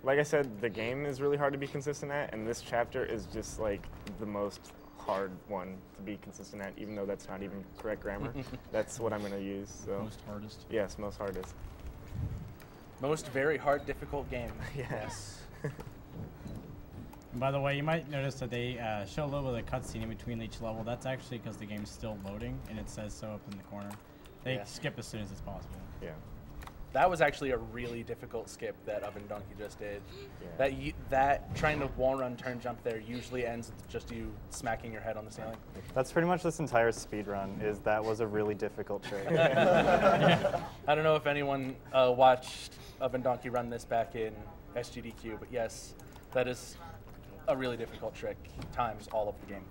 like I said, the game is really hard to be consistent at, and this chapter is just like the most hard one to be consistent at, even though that's not even correct grammar. That's what I'm going to use. So. Most hardest? Yes, most hardest. Most very hard, difficult game. Yes. And by the way, you might notice that they show a little bit of cutscene in between each level. That's actually because the game's still loading, and it says so up in the corner. They skip as soon as it's possible. Yeah. That was actually a really difficult skip that Oven Donkey just did. Yeah. That trying to wall run turn jump there usually ends with just you smacking your head on the ceiling. That's pretty much this entire speed run. That was a really difficult trick. I don't know if anyone watched Oven Donkey run this back in SGDQ, but yes, that is a really difficult trick times all of the game.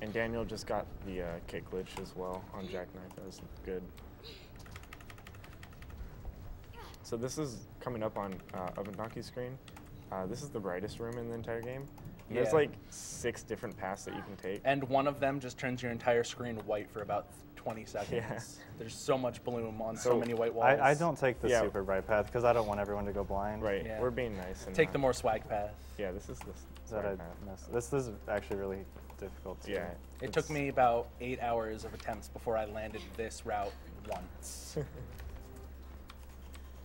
And Daniel just got the kick glitch as well on Jackknife. That was good. So this is coming up on Oven Donkey's screen. This is the brightest room in the entire game. Yeah. There's like 6 different paths that you can take. And one of them just turns your entire screen white for about 20 seconds. Yeah. There's so much bloom on so many white walls. I don't take the super bright path because I don't want everyone to go blind. Right, we're being nice. And take the more swag path. Yeah, this is the path. This is actually really difficult too. Yeah. It took me about 8 hours of attempts before I landed this route once.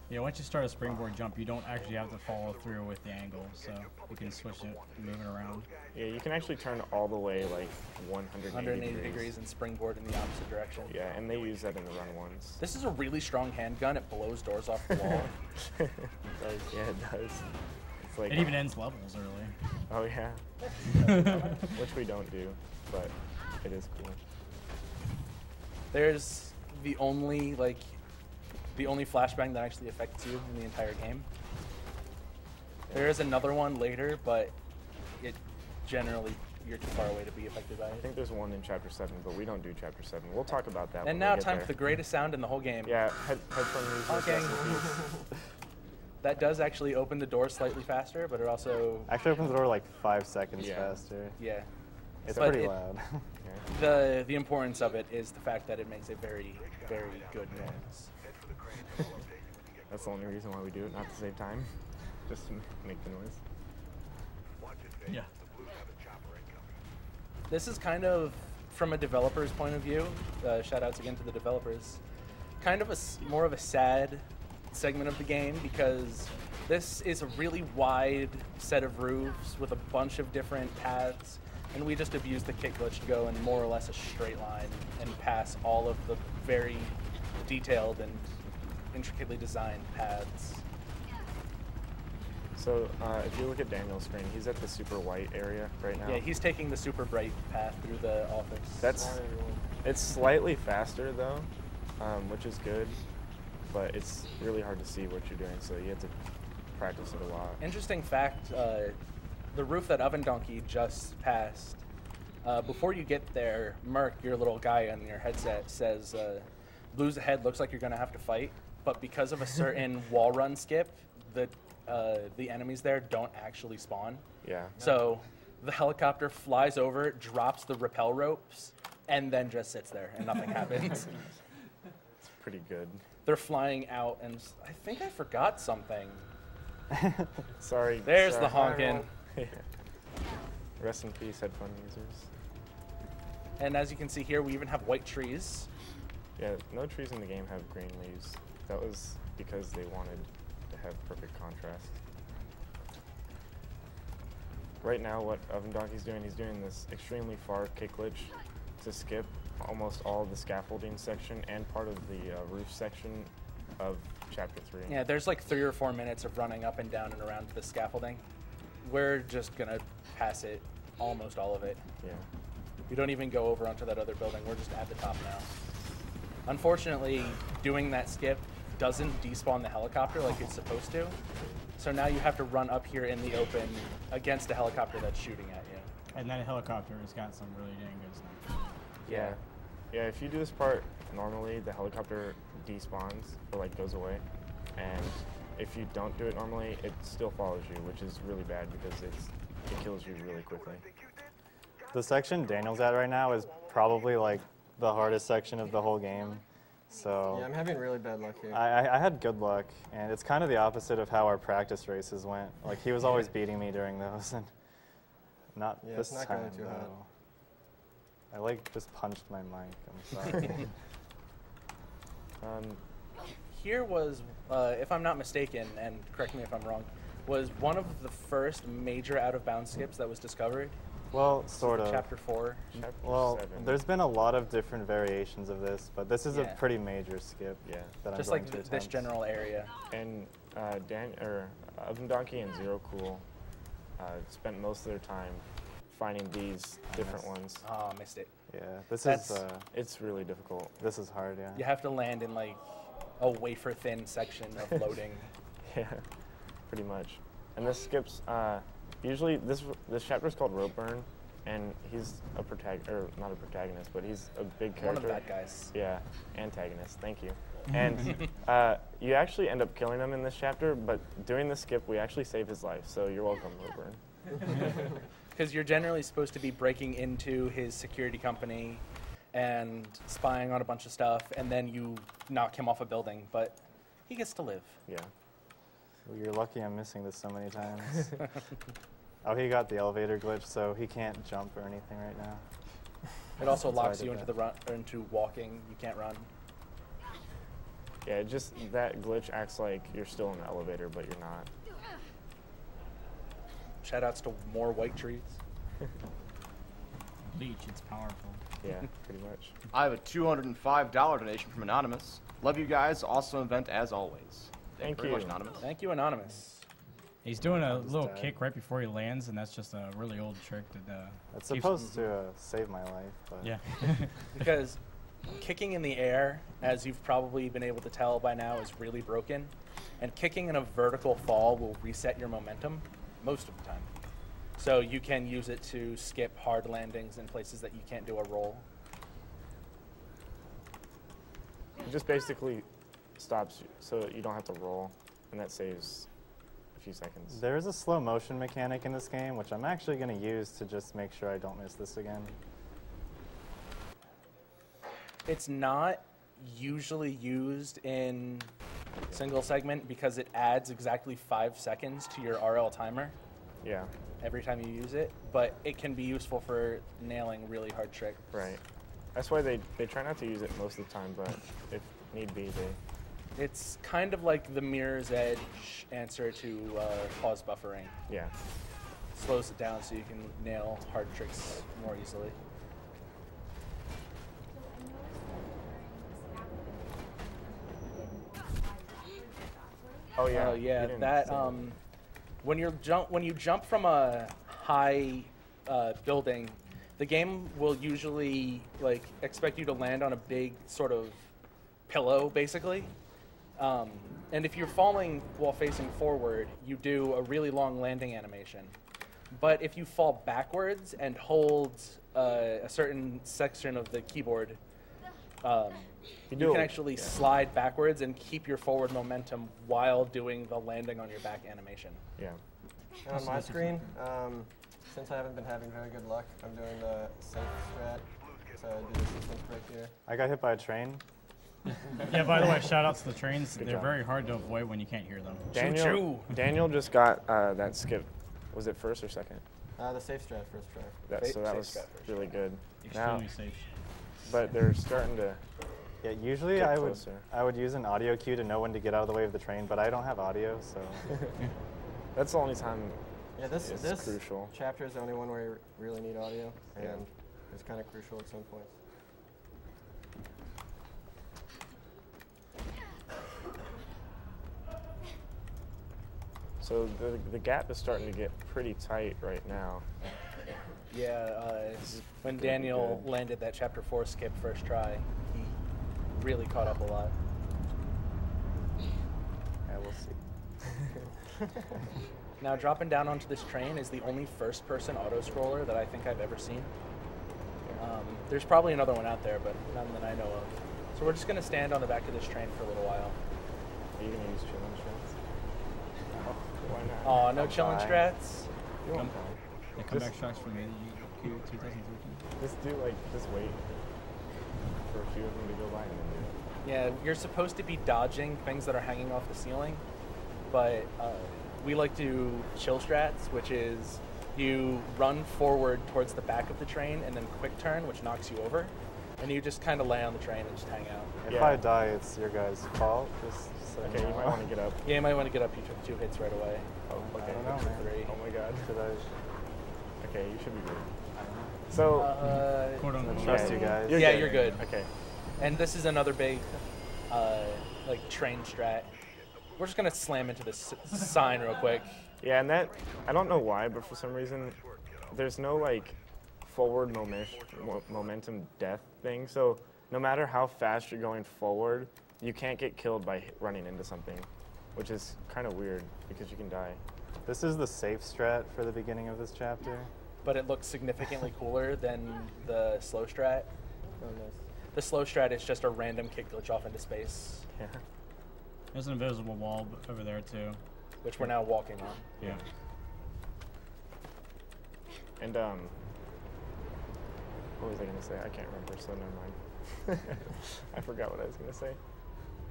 Yeah, once you start a springboard jump, you don't actually have to follow through with the angle, so you can switch it, move it around. Yeah, you can actually turn all the way like 180 degrees and springboard in the opposite direction. Yeah, and they use that in the run ones. This is a really strong handgun. It blows doors off the wall. It does. Yeah, it does. It's like it even ends levels early. Oh yeah. Which we don't do, but it is cool. There's the only flashbang that actually affects you in the entire game. There is another one later, but it generally you're too far away to be affected by it. I think there's one in Chapter 7, but we don't do Chapter 7. We'll talk about that. And now time for the greatest sound in the whole game. Yeah, headphone music. That does actually open the door slightly faster, but it also actually opens the door like 5 seconds faster. Yeah, it's pretty loud. The importance of it is the fact that it makes a very, very good noise. That's the only reason why we do it, not to save time, just to make the noise. Yeah. This is kind of, from a developer's point of view, shout outs again to the developers, kind of more of a sad segment of the game because this is a really wide set of roofs with a bunch of different paths, and we just abuse the kick glitch to go in more or less a straight line and pass all of the very detailed and intricately designed paths. So if you look at Daniel's screen, he's at the super white area right now. Yeah, he's taking the super bright path through the office. It's slightly faster though, which is good, but it's really hard to see what you're doing, so you have to practice it a lot. Interesting fact, the roof that Agdq just passed, before you get there, Merc, your little guy on your headset, says, blues ahead, looks like you're going to have to fight, but because of a certain wall run skip, the enemies there don't actually spawn. Yeah. So the helicopter flies over, drops the rappel ropes, and then just sits there, and nothing happens. It's pretty good. They're flying out, and I think I forgot something. Sorry. There's the honkin'. Yeah. Rest in peace, headphone users. And as you can see here, we even have white trees. Yeah, no trees in the game have green leaves. That was because they wanted to have perfect contrast. Right now, what Agdq's doing, he's doing this extremely far kick glitch to skip almost all of the scaffolding section and part of the roof section of Chapter 3. Yeah, there's like 3 or 4 minutes of running up and down and around the scaffolding. We're just gonna pass it, almost all of it. Yeah. We don't even go over onto that other building. We're just at the top now. Unfortunately, doing that skip doesn't despawn the helicopter like it's supposed to. So now you have to run up here in the open against a helicopter that's shooting at you. And that helicopter has got some really dang good stuff. Yeah. Yeah, if you do this part normally, the helicopter despawns or like goes away. And if you don't do it normally, it still follows you, which is really bad because it kills you really quickly. The section Daniel's at right now is probably like the hardest section of the whole game. So Yeah, I'm having really bad luck here. I had good luck, and it's kind of the opposite of how our practice races went. Like he was always beating me during those, and not this it's not time going too hot. though. I like just punched my mic. I'm sorry. Here was, if I'm not mistaken, and correct me if I'm wrong, was one of the first major out-of-bounds skips that was discovered. Well, sort of. Chapter 4. Well, there's been a lot of different variations of this, but this is a pretty major skip. Yeah. That Just I'm like going to this attempt. general area. And Agdq and Zero Cool spent most of their time finding these different ones. Oh, missed it. Yeah, this That's- is. It's really difficult. This is hard, yeah. You have to land in like a wafer-thin section of loading. Yeah, pretty much. And this skips. Usually, this chapter is called Rope Burn, and he's a not a protagonist, but he's a big character. One of the bad guys. Yeah, antagonist. Thank you. And you actually end up killing him in this chapter, but doing the skip, we actually save his life. So you're welcome, Rope Burn. Because you're generally supposed to be breaking into his security company and spying on a bunch of stuff, and then you knock him off a building, but he gets to live. Yeah. Well, you're lucky I'm missing this so many times. Oh, he got the elevator glitch, so he can't jump or anything right now. It also That's why I locks did you into that. the run or into walking. You can't run. Yeah, just that glitch acts like you're still in the elevator, but you're not. Shoutouts to more white trees. Bleach, it's powerful. Yeah, pretty much. I have a $205 donation from Anonymous. Love you guys. Awesome event as always. Thank you very much, Anonymous. Thank you, Anonymous. He's doing a little kick right before he lands, and that's just a really old trick that. It's supposed to save my life, but Yeah. Because kicking in the air, as you've probably been able to tell by now, is really broken. And kicking in a vertical fall will reset your momentum most of the time. So you can use it to skip hard landings in places that you can't do a roll. It just basically stops you, so you don't have to roll, and that saves a few seconds. there is a slow motion mechanic in this game, which I'm actually going to use to just make sure I don't miss this again. It's not usually used in single segment because it adds exactly 5 seconds to your RL timer. Yeah. Every time you use it, but it can be useful for nailing really hard tricks. Right. That's why they try not to use it most of the time, but if need be, they... It's kind of like the Mirror's Edge answer to pause buffering. Yeah. Slows it down so you can nail hard tricks more easily. Oh yeah. Oh yeah, that when you jump from a high building, the game will usually like expect you to land on a big sort of pillow, basically. And if you're falling while facing forward, you do a really long landing animation. But if you fall backwards and hold a certain section of the keyboard, you can actually slide backwards and keep your forward momentum while doing the landing on your back animation. Yeah. And on my screen, since I haven't been having very good luck, I'm doing the safe strat. So I do the sequence break here. I got hit by a train. Yeah, by the way, shout out to the trains. They're very hard to avoid when you can't hear them. Daniel just got that skip. Was it first or second? The safe strat first try. So that was really good. Extremely safe. But they're starting to. Yeah, usually get I closer. would use an audio cue to know when to get out of the way of the train, but I don't have audio, so. That's the only time. Yeah, this crucial. chapter is the only one where you really need audio, and it's kind of crucial at some points. So the gap is starting to get pretty tight right now. Yeah, when Daniel landed that chapter 4 skip first try, he really caught up a lot. Yeah, we'll see. Now, dropping down onto this train is the only first-person auto-scroller that I think I've ever seen. There's probably another one out there, but none that I know of. So we're just going to stand on the back of this train for a little while. Are you going to use chillin' strats? Oh, why not? Oh, no chillin' strats? The comeback strats from Agdq 2013. Just wait for a few of them to go by and then do it. Yeah, you're supposed to be dodging things that are hanging off the ceiling, but we like to chill strats, which is you run forward towards the back of the train and then quick turn, which knocks you over, and you just kind of lay on the train and just hang out. If I die, it's your guys' fault. Just so Okay, you might want to get up. Yeah, you might want to get up. You took 2 hits right away. Oh, okay. I don't know, man. 3. Oh my god. Should I? Okay, you should be good. So, trust you guys. You're good. Okay. And this is another big, like train strat. We're just gonna slam into this sign real quick. Yeah, and that, I don't know why, but for some reason, there's no like forward momentum death thing. So no matter how fast you're going forward, you can't get killed by running into something, which is kind of weird because you can die. This is the safe strat for the beginning of this chapter. But it looks significantly cooler than the slow strat. Oh, nice. The slow strat is just a random kick glitch off into space. Yeah. There's an invisible wall over there too, which we're now walking on. Yeah. And what was I gonna say? I can't remember, so never mind. I forgot what I was gonna say.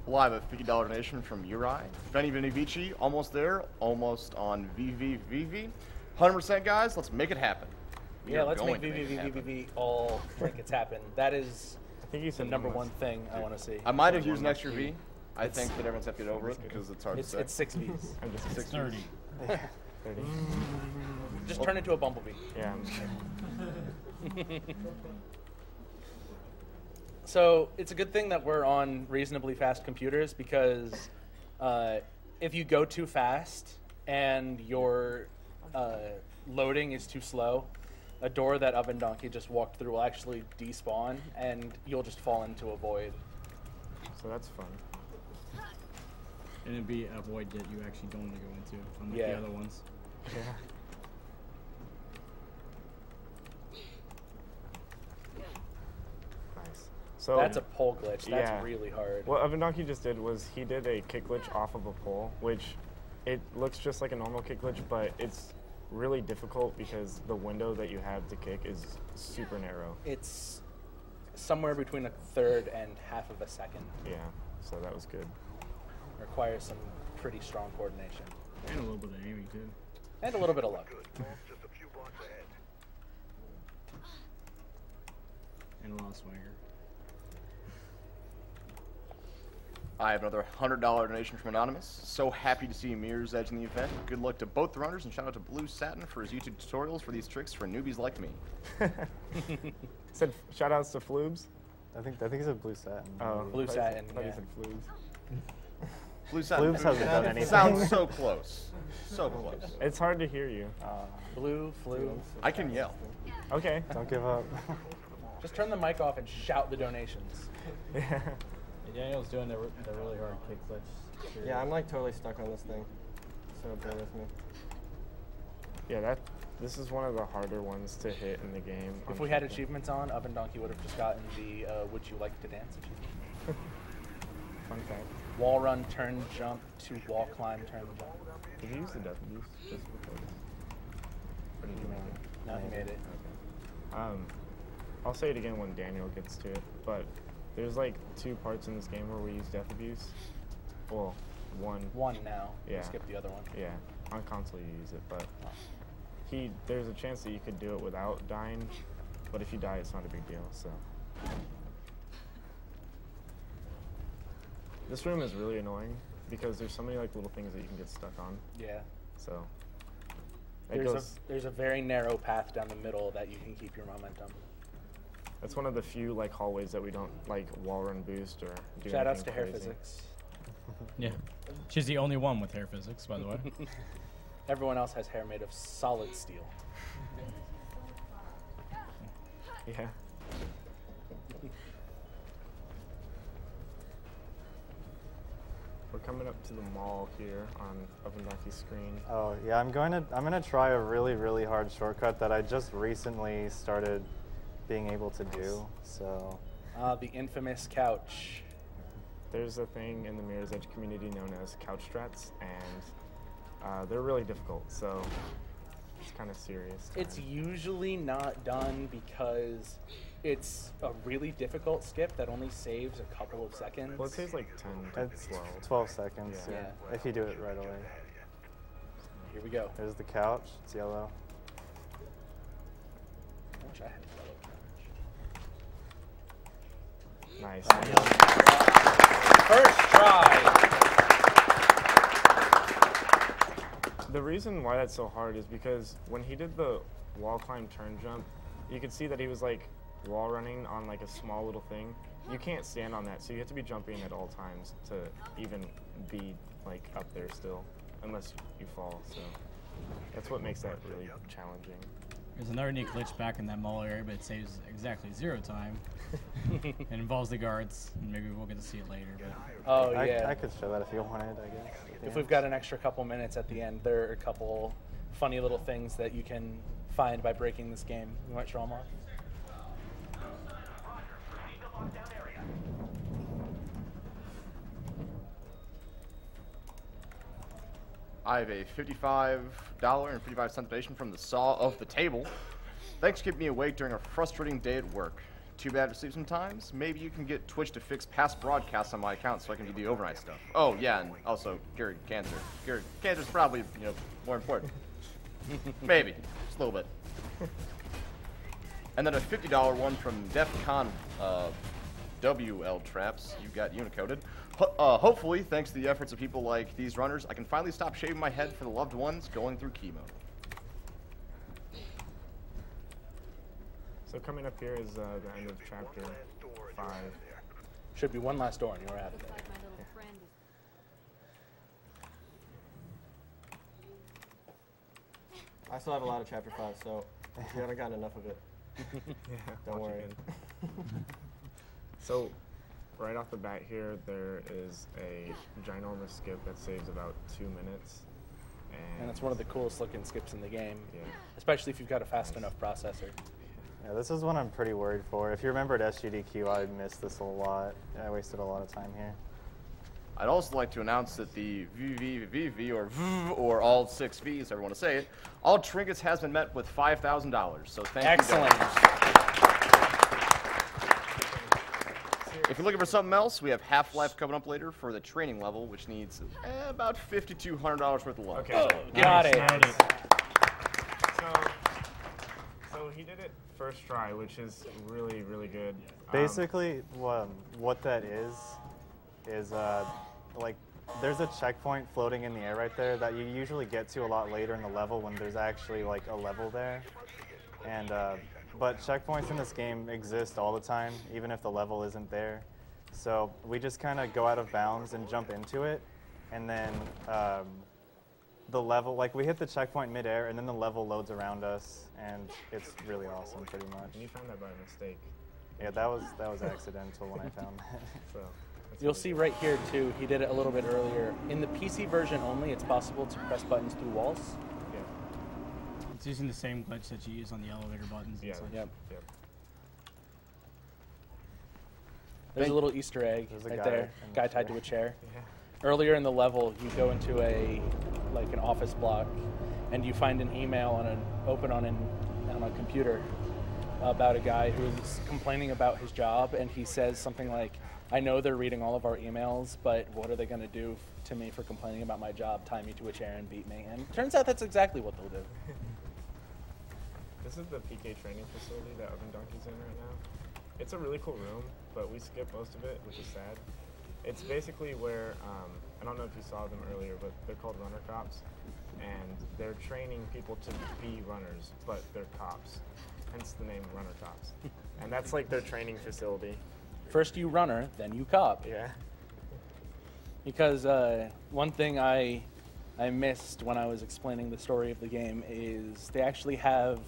Live a $50 donation from Uri. Benny Vici, almost there, almost on VVVV. 100% guys, let's make it happen. Yeah, let's make VVVVV all make it happen. That is the number one thing I want to see. I might have used an extra V. I think that everyone's have to get over it because it's hard to say. It's 6 Vs. I'm just 30. 30. Just turn into a bumblebee. Yeah. So it's a good thing that we're on reasonably fast computers because if you go too fast and your loading is too slow, a door that Agdq just walked through will actually despawn and you'll just fall into a void. So that's fun. And it'd be a void that you actually don't want to go into, unlike the other ones. Yeah. Nice. So that's a pole glitch. That's really hard. What Agdq just did was he did a kick glitch off of a pole, which it looks just like a normal kick glitch, but it's really difficult because the window that you have to kick is super narrow. It's somewhere between 1/3 and 1/2 of a second. Yeah, so that was good. Requires some pretty strong coordination. And a little bit of aiming too. And a little bit of luck. And a lot of swagger. I have another $100 donation from Anonymous. So happy to see Mirror's Edge in the event. Good luck to both the runners, and shout out to Blue Satin for his YouTube tutorials for these tricks for newbies like me. Said shout outs to Floobs. I think he said Blue Satin. Oh, Blue Satin. I thought he said Floobs. Flooves hasn't done anything. Sounds so close. So close. It's hard to hear you. Blue, flu. I can yell. Okay. Don't give up. Just turn the mic off and shout the donations. Yeah, Daniel's doing the really hard kick flips. Yeah, I'm like totally stuck on this thing. So bear with me. Yeah, this is one of the harder ones to hit in the game. If we had achievements on, Oven Donkey would have just gotten the Would You Like to Dance achievement. Fun fact. Wall run, turn, jump, to wall climb, turn, jump. Did you use the death abuse just because? Or did you make it? No, he made it. Okay. I'll say it again when Daniel gets to it, but there's like 2 parts in this game where we use death abuse. Well, one. One now. Yeah. You skip the other one. Yeah. On console you use it, but there's a chance that you could do it without dying, but if you die, it's not a big deal, so. This room is really annoying because there's so many like little things that you can get stuck on. Yeah. So. There's a very narrow path down the middle that you can keep your momentum. That's one of the few like hallways that we don't like wall run boost or do Shout outs to anything hair crazy. physics. Yeah. She's the only one with hair physics, by the way. Everyone else has hair made of solid steel. Yeah. We're coming up to the mall here on Oven Donkey's screen. Oh yeah, I'm gonna try a really hard shortcut that I just recently started being able to do. So. The infamous couch. There's a thing in the Mirror's Edge community known as couch strats, and they're really difficult. So it's kind of serious. It's usually not done because it's a really difficult skip that only saves a couple of seconds. Well, it saves like 10 to 12. 12 seconds, yeah. If you do it right away. Here we go. There's the couch, it's yellow. I wish I had a yellow couch. Nice. First try. The reason why that's so hard is because when he did the wall climb turn jump, you could see that he was like wall running on like a small little thing. You can't stand on that, so you have to be jumping at all times to even be like up there still, unless you fall. So that's what makes that really challenging. There's another neat glitch back in that mall area, but it saves exactly 0 time. It involves the guards, and maybe we'll get to see it later. But Oh yeah. I could show that if you wanted, I guess. If we've got an extra couple minutes at the end, there are a couple funny little things that you can find by breaking this game. You want to show them off? I have a $55.55 donation from the Saw of the Table. Thanks for keeping me awake during a frustrating day at work. Too bad to sleep sometimes. Maybe you can get Twitch to fix past broadcasts on my account so I can do the overnight stuff. Oh, yeah, and also curing cancer. Curing cancer is probably, more important. Maybe. Just a little bit. And then a $50 one from DEFCON WL Traps. You got unicoded. Hopefully, thanks to the efforts of people like these runners, I can finally stop shaving my head for the loved ones going through chemo. So coming up here is the end of chapter 5. Should be one last door and you're out of there. I still have a lot of chapter 5, so we haven't gotten enough of it. Don't worry. So, right off the bat here, there is a ginormous skip that saves about 2 minutes. And it's one of the coolest looking skips in the game, yeah. Especially if you've got a fast enough processor. Yeah, this is one I'm pretty worried for. If you remembered SGDQ, I missed this a lot. I wasted a lot of time here. I'd also like to announce that the VV or all 6 V's, however you want to say it, all trinkets has been met with $5,000. So thank you. Excellent. If you're looking for something else, we have Half-Life coming up later for the training level, which needs about $5,200 worth of love. Okay. Got it. So he did it first try, which is really, really good. Basically, what that is like there's a checkpoint floating in the air right there that you usually get to a lot later in the level when there's actually like a level there. And but checkpoints in this game exist all the time, even if the level isn't there. So we just kind of go out of bounds and jump into it. and then the level, like we hit the checkpoint midair, and then the level loads around us, and it's really awesome, pretty much. And you found that by mistake. Yeah, that was accidental when I found that. So, You'll see right here too, he did it a little bit earlier. In the PC version only, it's possible to press buttons through walls. Yeah. It's using the same glitch that you use on the elevator buttons. Yeah. Yep. Yep. There's a little Easter egg There's a right guy there, in the guy tied chair. to a chair. Yeah. Earlier in the level, you go into an office block, and you find an email on a computer about a guy who's complaining about his job, and he says something like, "I know they're reading all of our emails, but what are they going to do to me for complaining about my job? Tie me to a chair and beat me." And it turns out that's exactly what they'll do. This is the PK training facility that Agdq's in right now. It's a really cool room, but we skipped most of it, which is sad. It's basically where, I don't know if you saw them earlier, but they're called runner cops, and they're training people to be runners, but they're cops, hence the name runner cops. And that's like their training facility. First you runner, then you cop. Yeah. Because one thing I missed when I was explaining the story of the game is they actually have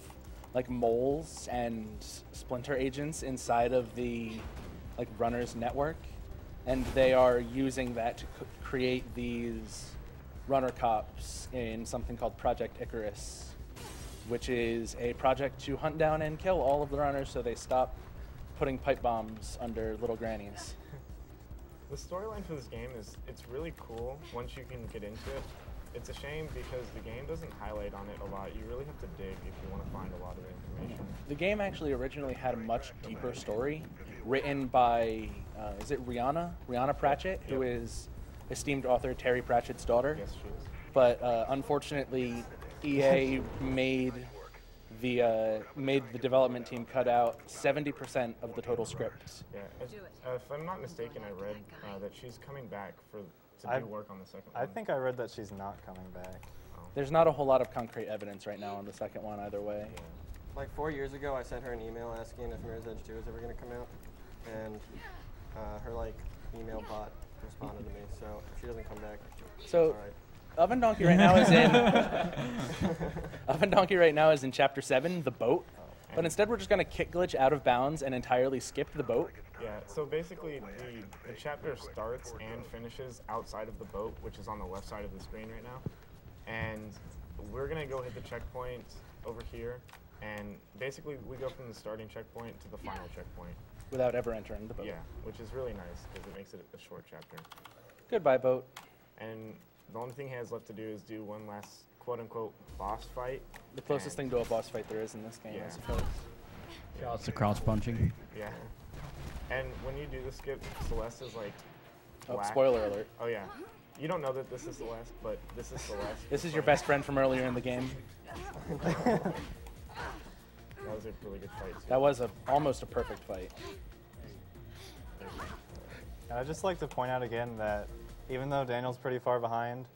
like moles and splinter agents inside of the like runners network, and they are using that to create these runner cops in something called Project Icarus, which is a project to hunt down and kill all of the runners so they stop putting pipe bombs under little grannies. The storyline for this game it's really cool once you can get into it. It's a shame because the game doesn't highlight on it a lot. You really have to dig if you want to find a lot of information. The game actually originally had a much deeper story written by, is it Rihanna? Rihanna Pratchett, who is esteemed author Terry Pratchett's daughter. Yes, she is. But unfortunately, EA made the development team cut out 70% of the total script. Yeah, if I'm not mistaken, I read that she's coming back to do work on the second one. I think I read that she's not coming back. There's not a whole lot of concrete evidence right now on the second one either way. Yeah. Like 4 years ago, I sent her an email asking if Mirror's Edge 2 was ever going to come out, and her like email bot responded to me. So if she doesn't come back, so it's all right. Agdq right now is in Agdq right now is in Chapter 7, the boat. But instead, we're just going to kick glitch out of bounds and entirely skip the boat. Yeah, so basically the chapter starts and finishes outside of the boat, which is on the left side of the screen right now. And we're going to go hit the checkpoint over here. And basically, we go from the starting checkpoint to the final checkpoint. Without ever entering the boat. Yeah, which is really nice because it makes it a short chapter. Goodbye, boat. And the only thing he has left to do is do one last quote-unquote boss fight. The closest thing to a boss fight there is in this game, I suppose. Shouts to crouch punching. Yeah. And when you do the skip, Celeste is like Oh, black. spoiler alert. Oh yeah. You don't know that this is Celeste, but this is Celeste. This is your best friend from earlier in the game. That was a really good fight too. That was almost a perfect fight. And I'd just like to point out again that even though Daniel's pretty far behind,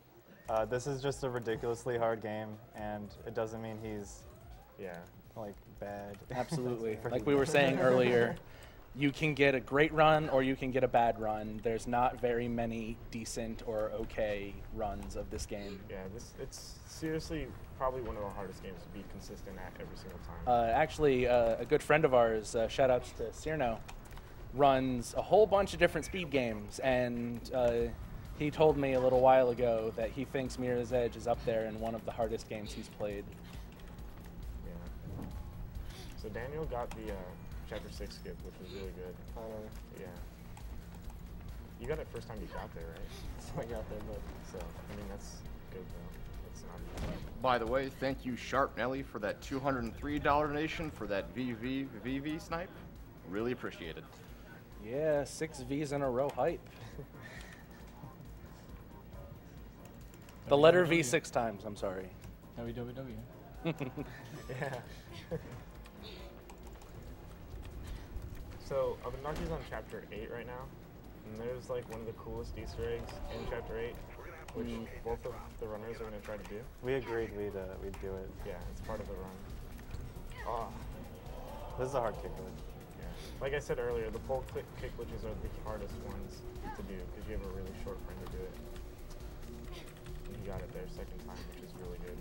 this is just a ridiculously hard game, and it doesn't mean he's like bad. Absolutely. Like we were saying earlier, you can get a great run or you can get a bad run. There's not very many decent or okay runs of this game. Yeah, it's seriously probably one of the hardest games to be consistent at every single time. Actually, a good friend of ours, shout outs to Cyrno, runs a whole bunch of different speed games, and he told me a little while ago that he thinks Mirror's Edge is up there in one of the hardest games he's played. Yeah. So Daniel got the Chapter 6 skip, which was really good. Finally. Yeah. You got it first time you got there, right? So I got there, but... So, I mean, that's good, though. It's not... By the way, thank you, Sharp Nelly, for that $203 donation for that VV snipe. Really appreciate it. Yeah, 6 V's in a row hype. The letter V 6 times, I'm sorry. www. Yeah. So, Agdq's on Chapter 8 right now, and there's like one of the coolest Easter eggs in Chapter 8, which both of the runners are going to try to do. We agreed we'd do it. Yeah, it's part of the run. Oh. This is a hard kick glitch. Yeah. Like I said earlier, the pole kick glitches are the hardest ones to do because you have a really short frame to do it. got it there second time, which is really good.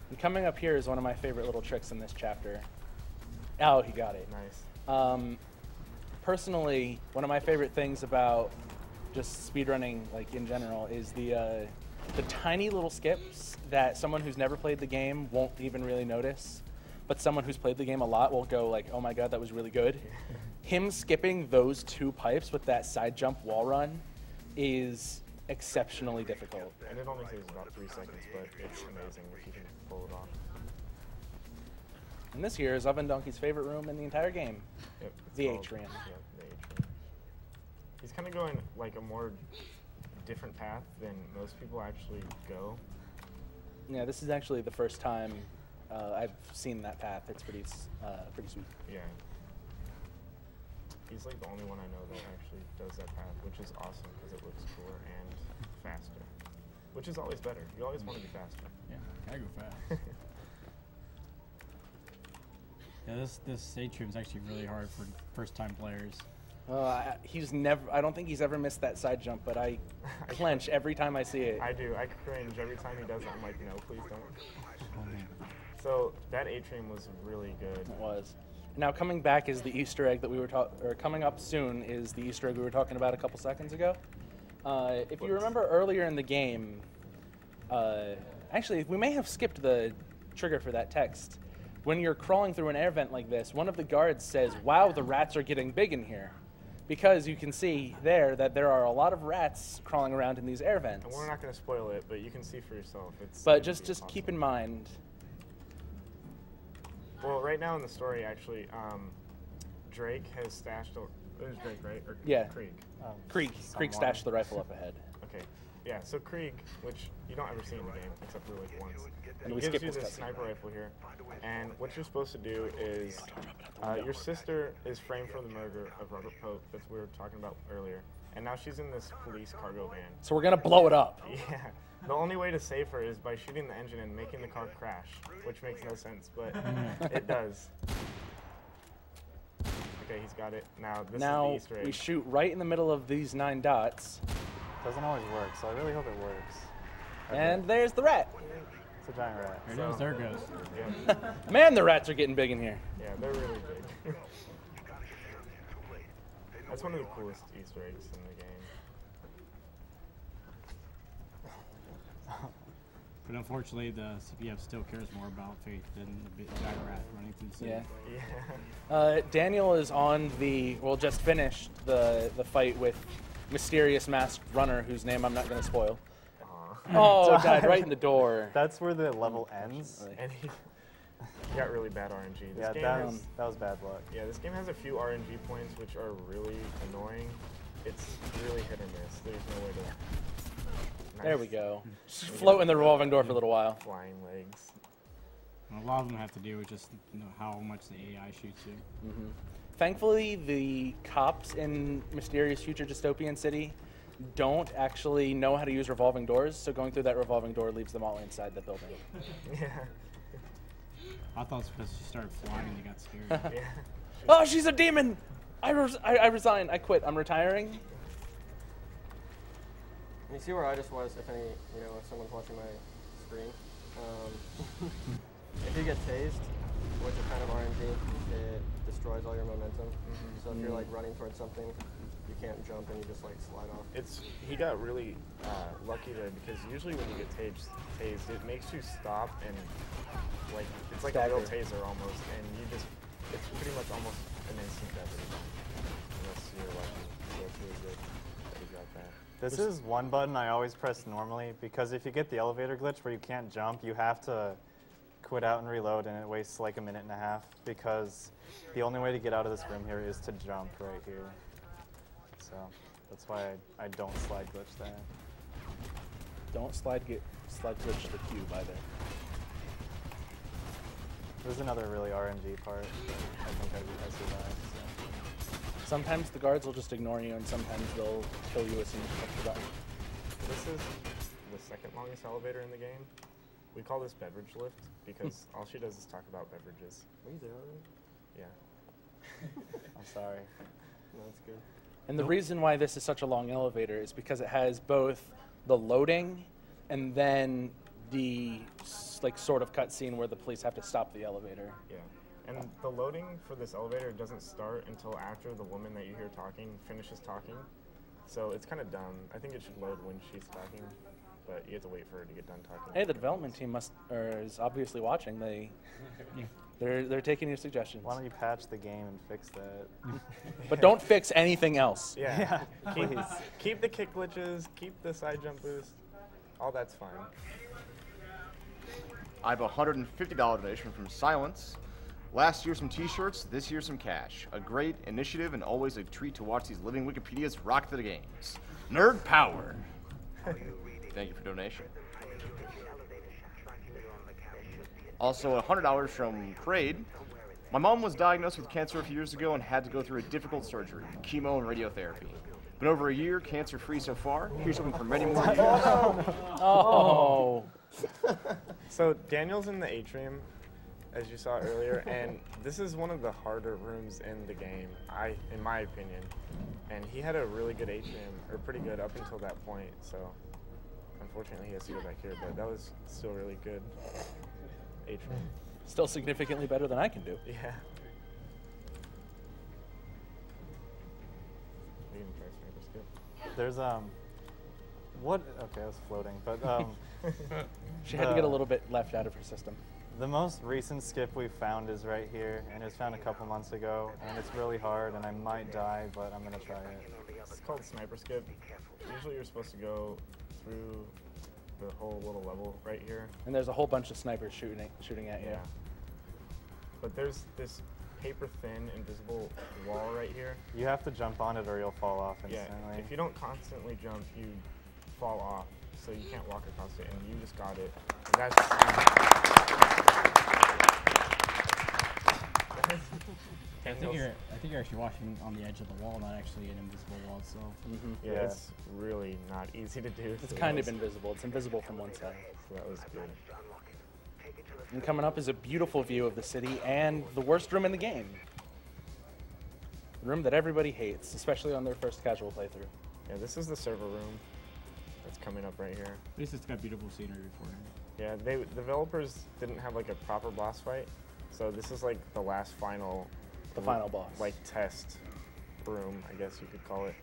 And coming up here is one of my favorite little tricks in this chapter. Oh, he got it. Nice. Personally, one of my favorite things about just speedrunning, like in general, is the tiny little skips that someone who's never played the game won't even really notice, but someone who's played the game a lot will go like, "Oh my god, that was really good." Him skipping those 2 pipes with that side jump wall run is exceptionally difficult. And it only takes about 3 seconds, but it's amazing if you can pull it off. And this here is Oven Donkey's favorite room in the entire game. Yep, the atrium. Yeah, the atrium. He's kind of going like a more different path than most people actually go. Yeah, this is actually the first time I've seen that path. It's pretty sweet. Yeah. He's like the only one I know that actually does that path, which is awesome because it looks cooler and faster, which is always better. You always want to be faster. Yeah, gotta go fast. Yeah, this atrium is actually really hard for first-time players. I don't think he's ever missed that side jump, but I clench every time I see it. I do. I cringe every time he does it. I'm like, no, please don't. So that atrium was really good. It was. Now coming back is the Easter egg that we were coming up soon is the Easter egg we were talking about a couple seconds ago. If you remember earlier in the game, actually we may have skipped the trigger for that text. When you're crawling through an air vent like this, one of the guards says, "Wow, the rats are getting big in here." Because you can see there that there are a lot of rats crawling around in these air vents. And we're not going to spoil it, but you can see for yourself. But just keep in mind. Well, right now in the story, actually, Drake has stashed. It was Drake, right? Or Yeah. Krieg. Krieg stashed the rifle up ahead. Okay. Yeah. So Krieg, which you don't ever see in the game except for like once, And he we gives skip you this this cutscene. sniper rifle here, and what you're supposed to do is, your sister is framed for the murder of Robert Pope, that we were talking about earlier, and now she's in this police cargo van. So we're gonna blow it up. Yeah. The only way to save her is by shooting the engine and making the car crash, which makes no sense, but it does. Okay, he's got it. Now, this is the Easter egg. We shoot right in the middle of these 9 dots. Doesn't always work, so I really hope it works. And there's the rat. It's a giant rat. There goes, there goes. Yeah. Man, the rats are getting big in here. Yeah, they're really big. That's one of the coolest Easter eggs in the game. But unfortunately, the CPF still cares more about Faith than the giant rat running through the city. Yeah. Daniel is on just finished the fight with mysterious masked runner whose name I'm not going to spoil. Oh, died right in the door. That's where the level ends. And he got really bad RNG. This Yeah, game that was bad luck. Yeah, this game has a few RNG points which are really annoying. It's really hit or miss. There's no way to... There we go. Just float in the revolving door for a little while. Flying legs. And a lot of them have to do with just how much the AI shoots you. Mm-hmm. Thankfully, the cops in Mysterious Future Dystopian City don't actually know how to use revolving doors, so going through that revolving door leaves them all inside the building. Yeah. I thought it was because she started flying and they got scared. Yeah. Oh, she's a demon! I resign. I quit. I'm retiring. You see where I just was, if someone's watching my screen. If you get tased, which is kind of RNG, it destroys all your momentum. So if you're like running towards something, you can't jump and you just like slide off. He got really lucky there because usually when you get tased, it makes you stop and like it's like a real taser almost, and it's pretty much almost an instant death unless you're lucky. So it's really good that he got that. This is one button I always press normally because if you get the elevator glitch where you can't jump, you have to quit out and reload, and it wastes like a minute and a half because the only way to get out of this room here is to jump right here. So that's why I don't slide glitch that. Don't slide glitch the cube either. There's another really RNG part, but I think I survived. So. Sometimes the guards will just ignore you, and sometimes they'll kill you as soon as you push the button. This is the second longest elevator in the game. We call this beverage lift because all she does is talk about beverages. Are you there already? Yeah. I'm sorry. No, that's good. And the reason why this is such a long elevator is because it has both the loading and then the like sort of cutscene where the police have to stop the elevator. Yeah. And the loading for this elevator doesn't start until after the woman that you hear talking finishes talking. So it's kind of dumb. I think it should load when she's talking, but you have to wait for her to get done talking. Hey, the development team is obviously watching. They're taking your suggestions. Why don't you patch the game and fix that? But don't fix anything else. Yeah. Keep the kick glitches, keep the side jump boost. All that's fine. I have a $150 donation from Silence. Last year some t-shirts, this year some cash. A great initiative and always a treat to watch these living Wikipedias rock the games. Nerd power. Thank you for donation. Also $100 from Crade. My mom was diagnosed with cancer a few years ago and had to go through a difficult surgery, chemo and radiotherapy. Been over a year, cancer-free so far. Here's hoping for many more years. Oh. So Daniel's in the atrium, as you saw earlier, and this is one of the harder rooms in the game, in my opinion. And he had a really good atrium, or pretty good up until that point, so unfortunately he has to go back here, but that was still really good atrium. Still significantly better than I can do. Yeah. Are you gonna try sniper skip? There's what? Okay, I was floating, but she had to get a little bit left out of her system. The most recent skip we found is right here, and it was found a couple months ago, and it's really hard, and I might die, but I'm gonna try it. It's called sniper skip. Usually you're supposed to go through the whole little level right here. And there's a whole bunch of snipers shooting at you. Yeah. But there's this paper-thin, invisible wall right here. You have to jump on it or you'll fall off instantly. Yeah, if you don't constantly jump, you fall off, so you can't walk across it, and you just got it. And that's... I think you're actually watching on the edge of the wall, not actually an invisible wall itself. Yeah, it's really not easy to do. It's kind of invisible. It's invisible from one side. So that was good. And coming up is a beautiful view of the city and the worst room in the game. The room that everybody hates, especially on their first casual playthrough. Yeah, this is the server room that's coming up right here. At least it's got beautiful scenery beforehand. Yeah, the developers didn't have like a proper boss fight, so this is like the last final... The final boss. Like test room, I guess you could call it.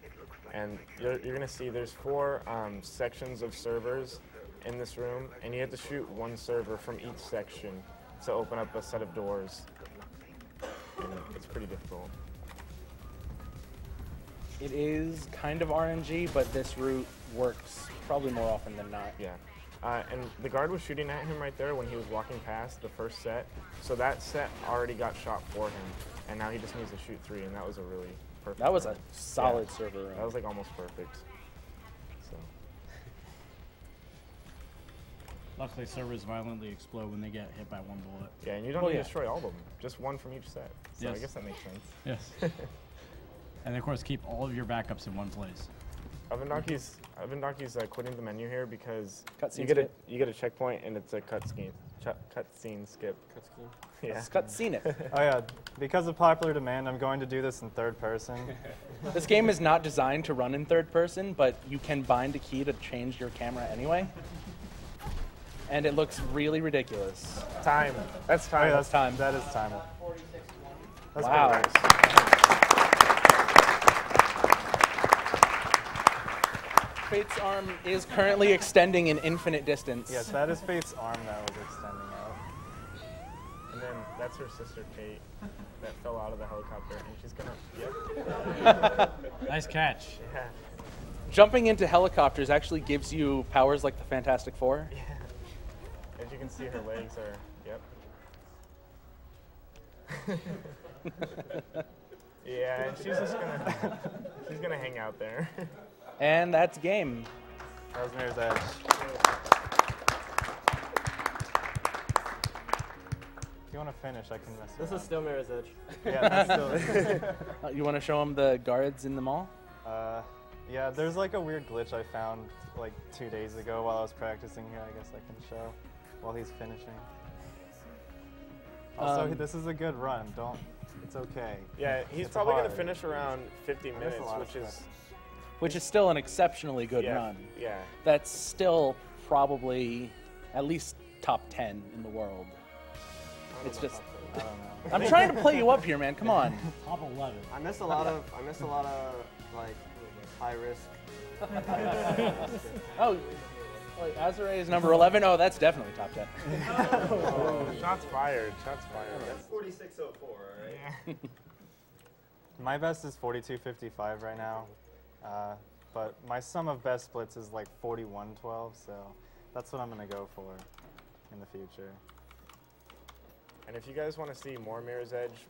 And you're gonna see there's 4 sections of servers in this room, and you have to shoot one server from each section to open up a set of doors. And it's pretty difficult. It is kind of RNG, but this route works probably more often than not. Yeah. And the guard was shooting at him right there when he was walking past the first set. So that set already got shot for him, and now he just needs to shoot 3, and that was a really perfect That was round. a solid server round. That was like almost perfect. So. Luckily, servers violently explode when they get hit by one bullet. Yeah, and you don't need to destroy all of them. Just one from each set. So I guess that makes sense. Yes. And of course, keep all of your backups in one place. Agdq's quitting the menu here because Cutscene you get a checkpoint and it's a cutscene skip. Cutscene. Yeah. Let's cutscene it. Oh yeah, because of popular demand, I'm going to do this in third person. This game is not designed to run in third person, but you can bind a key to change your camera anyway. And it looks really ridiculous. Time. That's time. Oh, yeah, that's time. That is time. That's wow. nice. Fate's arm is currently extending an infinite distance. Yes, that is Fate's arm that was extending out. And then that's her sister Kate that fell out of the helicopter, and she's gonna. Yep. Nice catch. Yeah. Jumping into helicopters actually gives you powers like the Fantastic Four. Yeah. As you can see, her legs are. Yep. Yeah, and she's just gonna hang out there. And that's game. That was Mirror's Edge. If you want to finish, I can mess This is still Mirror's Edge. Yeah, that's still. You want to show them the guards in the mall? Yeah, there's like a weird glitch I found like 2 days ago while I was practicing here. I guess I can show while he's finishing. Also, this is a good run. It's okay. Yeah, he's probably gonna finish around 50 minutes, which is still an exceptionally good run. Yeah. That's still probably at least top 10 in the world. It's just, I don't know. I'm trying to play you up here, man. Come on. Top 11. I missed a lot of like high risk. Oh, like Azure is number 11. Oh, that's definitely top 10. Shots fired. Shots fired. That's 4604, all right? My best is 42.55 right now, but my sum of best splits is like 41.12, so that's what I'm going to go for in the future. And if you guys want to see more Mirror's Edge,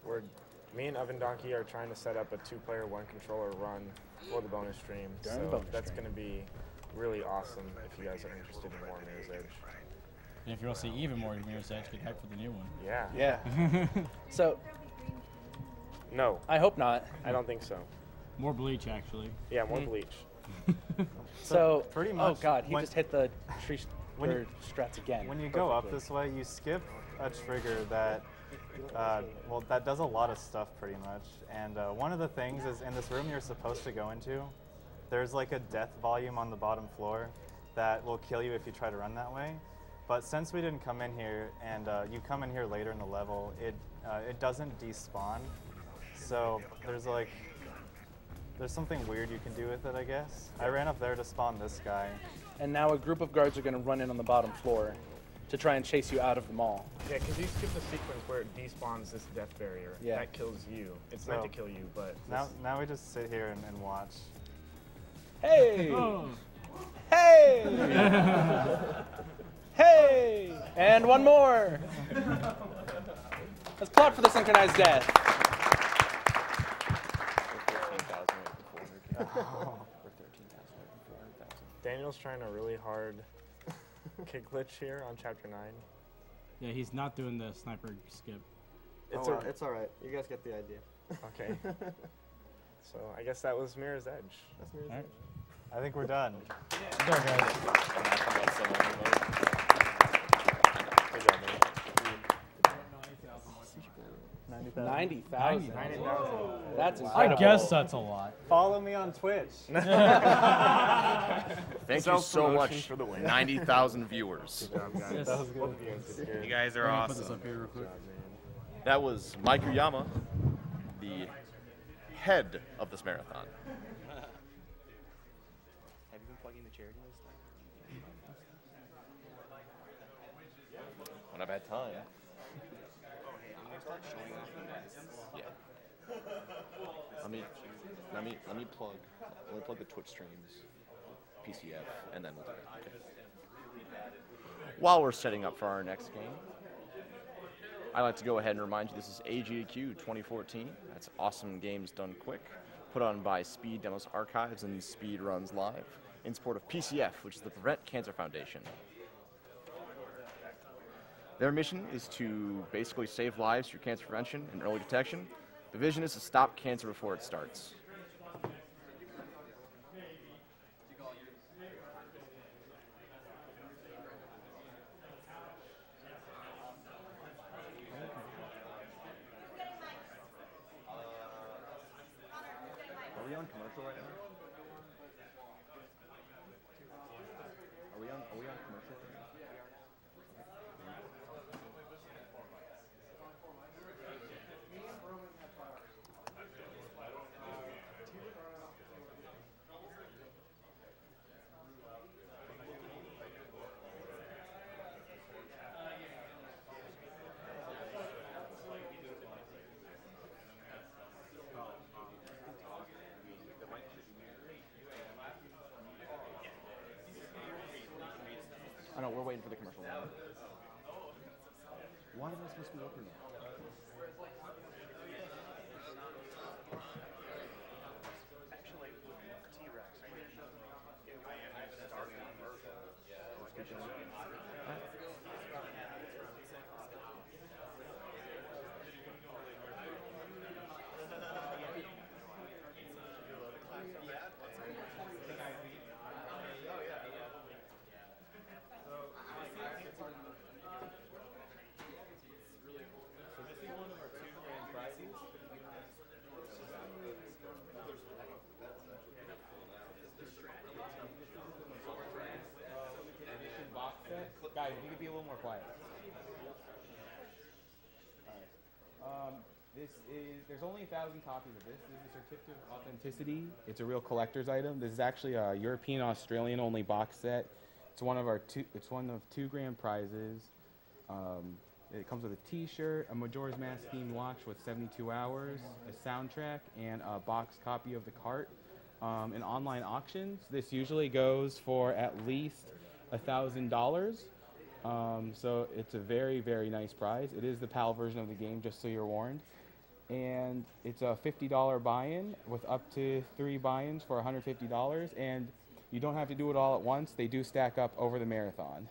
me and Oven Donkey are trying to set up a 2-player, 1-controller run for the bonus stream. So that's going to be really awesome if you guys are interested in more Mirror's Edge. And if you want to see even more Mirror's Edge, get hyped for the new one. Yeah. Yeah. So. No. I hope not. I don't think so. More bleach, actually. Yeah, more bleach. So pretty much. Oh God, he just hit the tree strats again. When you go up this way, you skip a trigger that, well, that does a lot of stuff pretty much. And one of the things is in this room you're supposed to go into, there's like a death volume on the bottom floor that will kill you if you try to run that way. But since we didn't come in here and you come in here later in the level, it doesn't despawn. So there's something weird you can do with it, I guess. I ran up there to spawn this guy. And now a group of guards are going to run in on the bottom floor to try and chase you out of the mall. Yeah, because you skip the sequence where it despawns this death barrier. Yeah. That kills you. It's meant to kill you, but... Now we just sit here and watch. Hey! Hey! Hey! And one more! Let's clap for the synchronized death. Daniel's trying a really hard kick glitch here on Chapter 9. Yeah, he's not doing the sniper skip. It's all right. You guys get the idea. Okay. So I guess that was Mirror's Edge. That's Mirror's Edge. I think we're done. Good job, guys. Good job, man. 90,000. 90,000. That's I incredible. guess that's a lot. Follow me on Twitch. Thank you so much for the win. 90,000 viewers. Good job, guys. Yes. That was good. You guys are Put this awesome. up here real quick. That was Mike Uyama, the head of this marathon. Have you been plugging the charity list? When I've had time. Oh, hey, I'm gonna start showing off the next. Yeah. Let me plug the Twitch streams, PCF, and then we'll do it. Okay. While we're setting up for our next game, I'd like to go ahead and remind you this is Agdq 2014. That's awesome games done quick, put on by Speed Demos Archives and Speed Runs Live in support of PCF, which is the Prevent Cancer Foundation. Their mission is to basically save lives through cancer prevention and early detection. The vision is to stop cancer before it starts. Are we on commercial right now? Are we on commercial right now? I know, we're waiting for the commercial. Why am I supposed to be open now? Actually, T-Rex. Guys, if you could be a little more quiet. There's only 1,000 copies of this. This is a certificate of authenticity. It's a real collector's item. This is actually a European Australian only box set. It's one of two grand prizes. It comes with a T-shirt, a Majora's Mask themed watch with 72 hours, a soundtrack, and a box copy of the cart. In online auctions, this usually goes for at least $1,000. So it's a very, very nice prize. It is the PAL version of the game, just so you're warned. And it's a $50 buy-in with up to 3 buy-ins for $150. And you don't have to do it all at once. They do stack up over the marathon.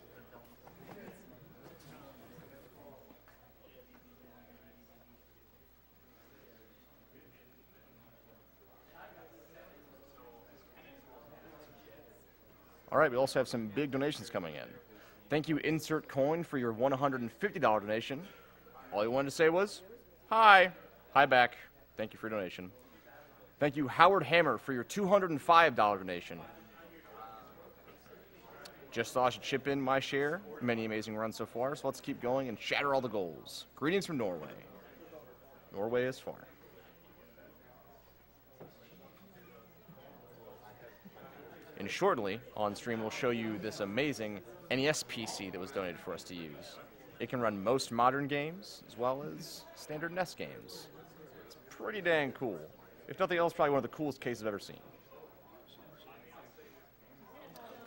All right, we also have some big donations coming in. Thank you, Insert Coin, for your $150 donation. All he wanted to say was, hi. Hi back. Thank you for your donation. Thank you, Howard Hammer, for your $205 donation. Just thought I should chip in my share. Many amazing runs so far, so let's keep going and shatter all the goals. Greetings from Norway. Norway is far. And shortly, on stream, we'll show you this amazing NES PC that was donated for us to use. It can run most modern games, as well as standard NES games. It's pretty dang cool. If nothing else, probably one of the coolest cases I've ever seen.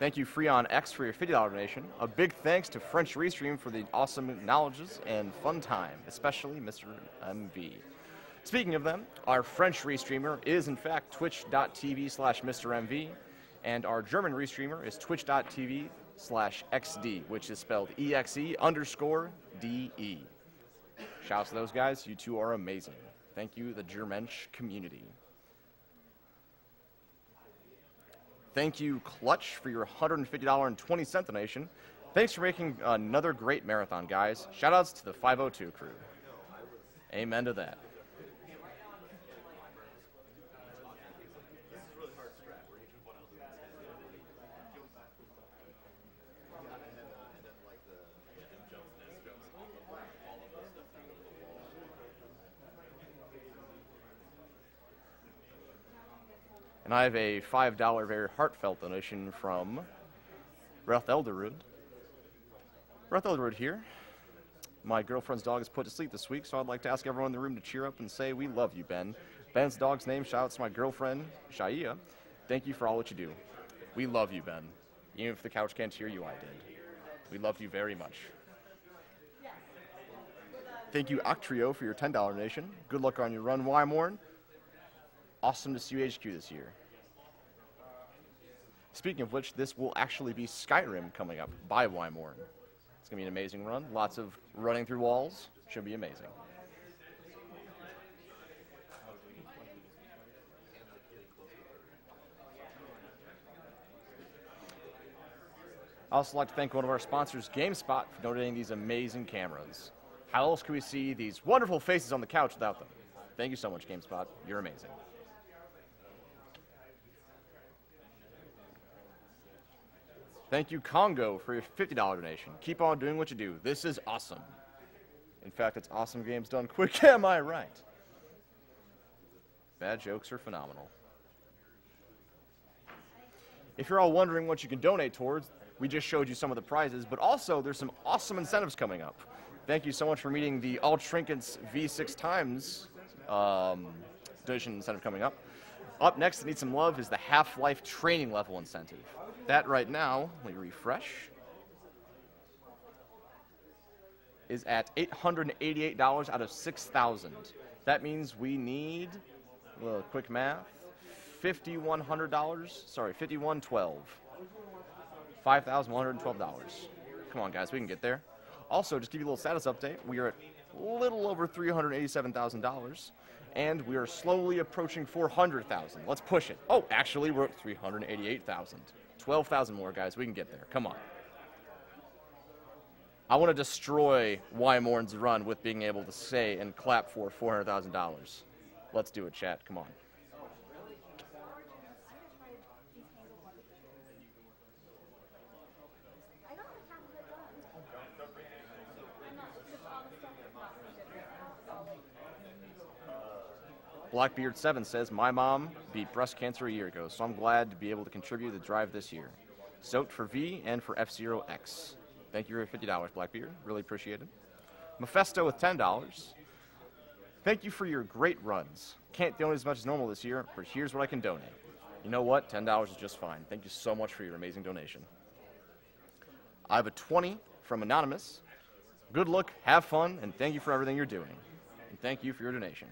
Thank you, Freon X, for your $50 donation. A big thanks to French Restream for the awesome knowledges and fun time, especially Mr. MV. Speaking of them, our French Restreamer is, in fact, twitch.tv/MrMV. And our German restreamer is twitch.tv/XD, which is spelled EXE_DE. Shouts to those guys. You two are amazing. Thank you, the Germensch community. Thank you, Clutch, for your $150.20 donation. Thanks for making another great marathon, guys. Shoutouts to the 502 crew. Amen to that. And I have a $5 very heartfelt donation from Reth Elderwood. Reth Elderwood here. My girlfriend's dog is put to sleep this week, so I'd like to ask everyone in the room to cheer up and say, we love you, Ben. Ben's dog's name, shout out to my girlfriend, Shaia. Thank you for all that you do. We love you, Ben. Even if the couch can't hear you, I did. We love you very much. Thank you, Octrio, for your $10 donation. Good luck on your run, Wymorn. Awesome to see you HQ this year. Speaking of which, this will actually be Skyrim coming up by Wymorn. It's going to be an amazing run. Lots of running through walls. Should be amazing. I'd also like to thank one of our sponsors, GameSpot, for donating these amazing cameras. How else can we see these wonderful faces on the couch without them? Thank you so much, GameSpot. You're amazing. Thank you, Congo, for your $50 donation. Keep on doing what you do. This is awesome. In fact, it's awesome games done quick. Am I right? Bad jokes are phenomenal. If you're all wondering what you can donate towards, we just showed you some of the prizes, but also there's some awesome incentives coming up. Thank you so much for meeting the All Trinkets V6 times donation incentive coming up. Up next to need some love is the Half-Life training level incentive. That right now, let me refresh, is at $888 out of $6,000. That means we need, a little quick math, $5,112. $5,112. Come on, guys, we can get there. Also, just give you a little status update, we are at a little over $387,000, and we are slowly approaching $400,000. Let's push it. Oh, actually, we're at $388,000. 12,000 more, guys. We can get there. Come on. I want to destroy Wymorn's run with being able to say and clap for $400,000. Let's do it, chat. Come on. Blackbeard7 says, my mom beat breast cancer a year ago, so I'm glad to be able to contribute to the drive this year. Soaked for V and for F-Zero X. Thank you for $50, Blackbeard. Really appreciate it. Mephisto with $10. Thank you for your great runs. Can't donate as much as normal this year, but here's what I can donate. You know what? $10 is just fine. Thank you so much for your amazing donation. I have a 20 from Anonymous. Good luck, have fun, and thank you for everything you're doing. And thank you for your donation.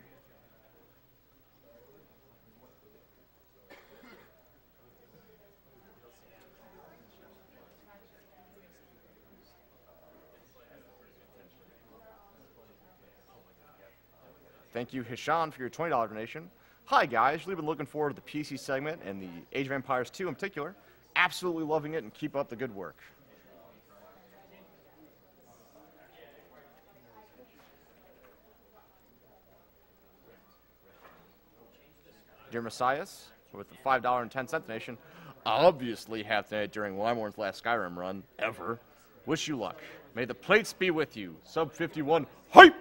Thank you, Hishan, for your $20 donation. Hi, guys. We've been looking forward to the PC segment and the Age of Empires 2 in particular. Absolutely loving it, and keep up the good work. Dear Messias, with the $5.10 donation, obviously have to during Wymorn's last Skyrim run, ever. Wish you luck. May the plates be with you. Sub 51, hype!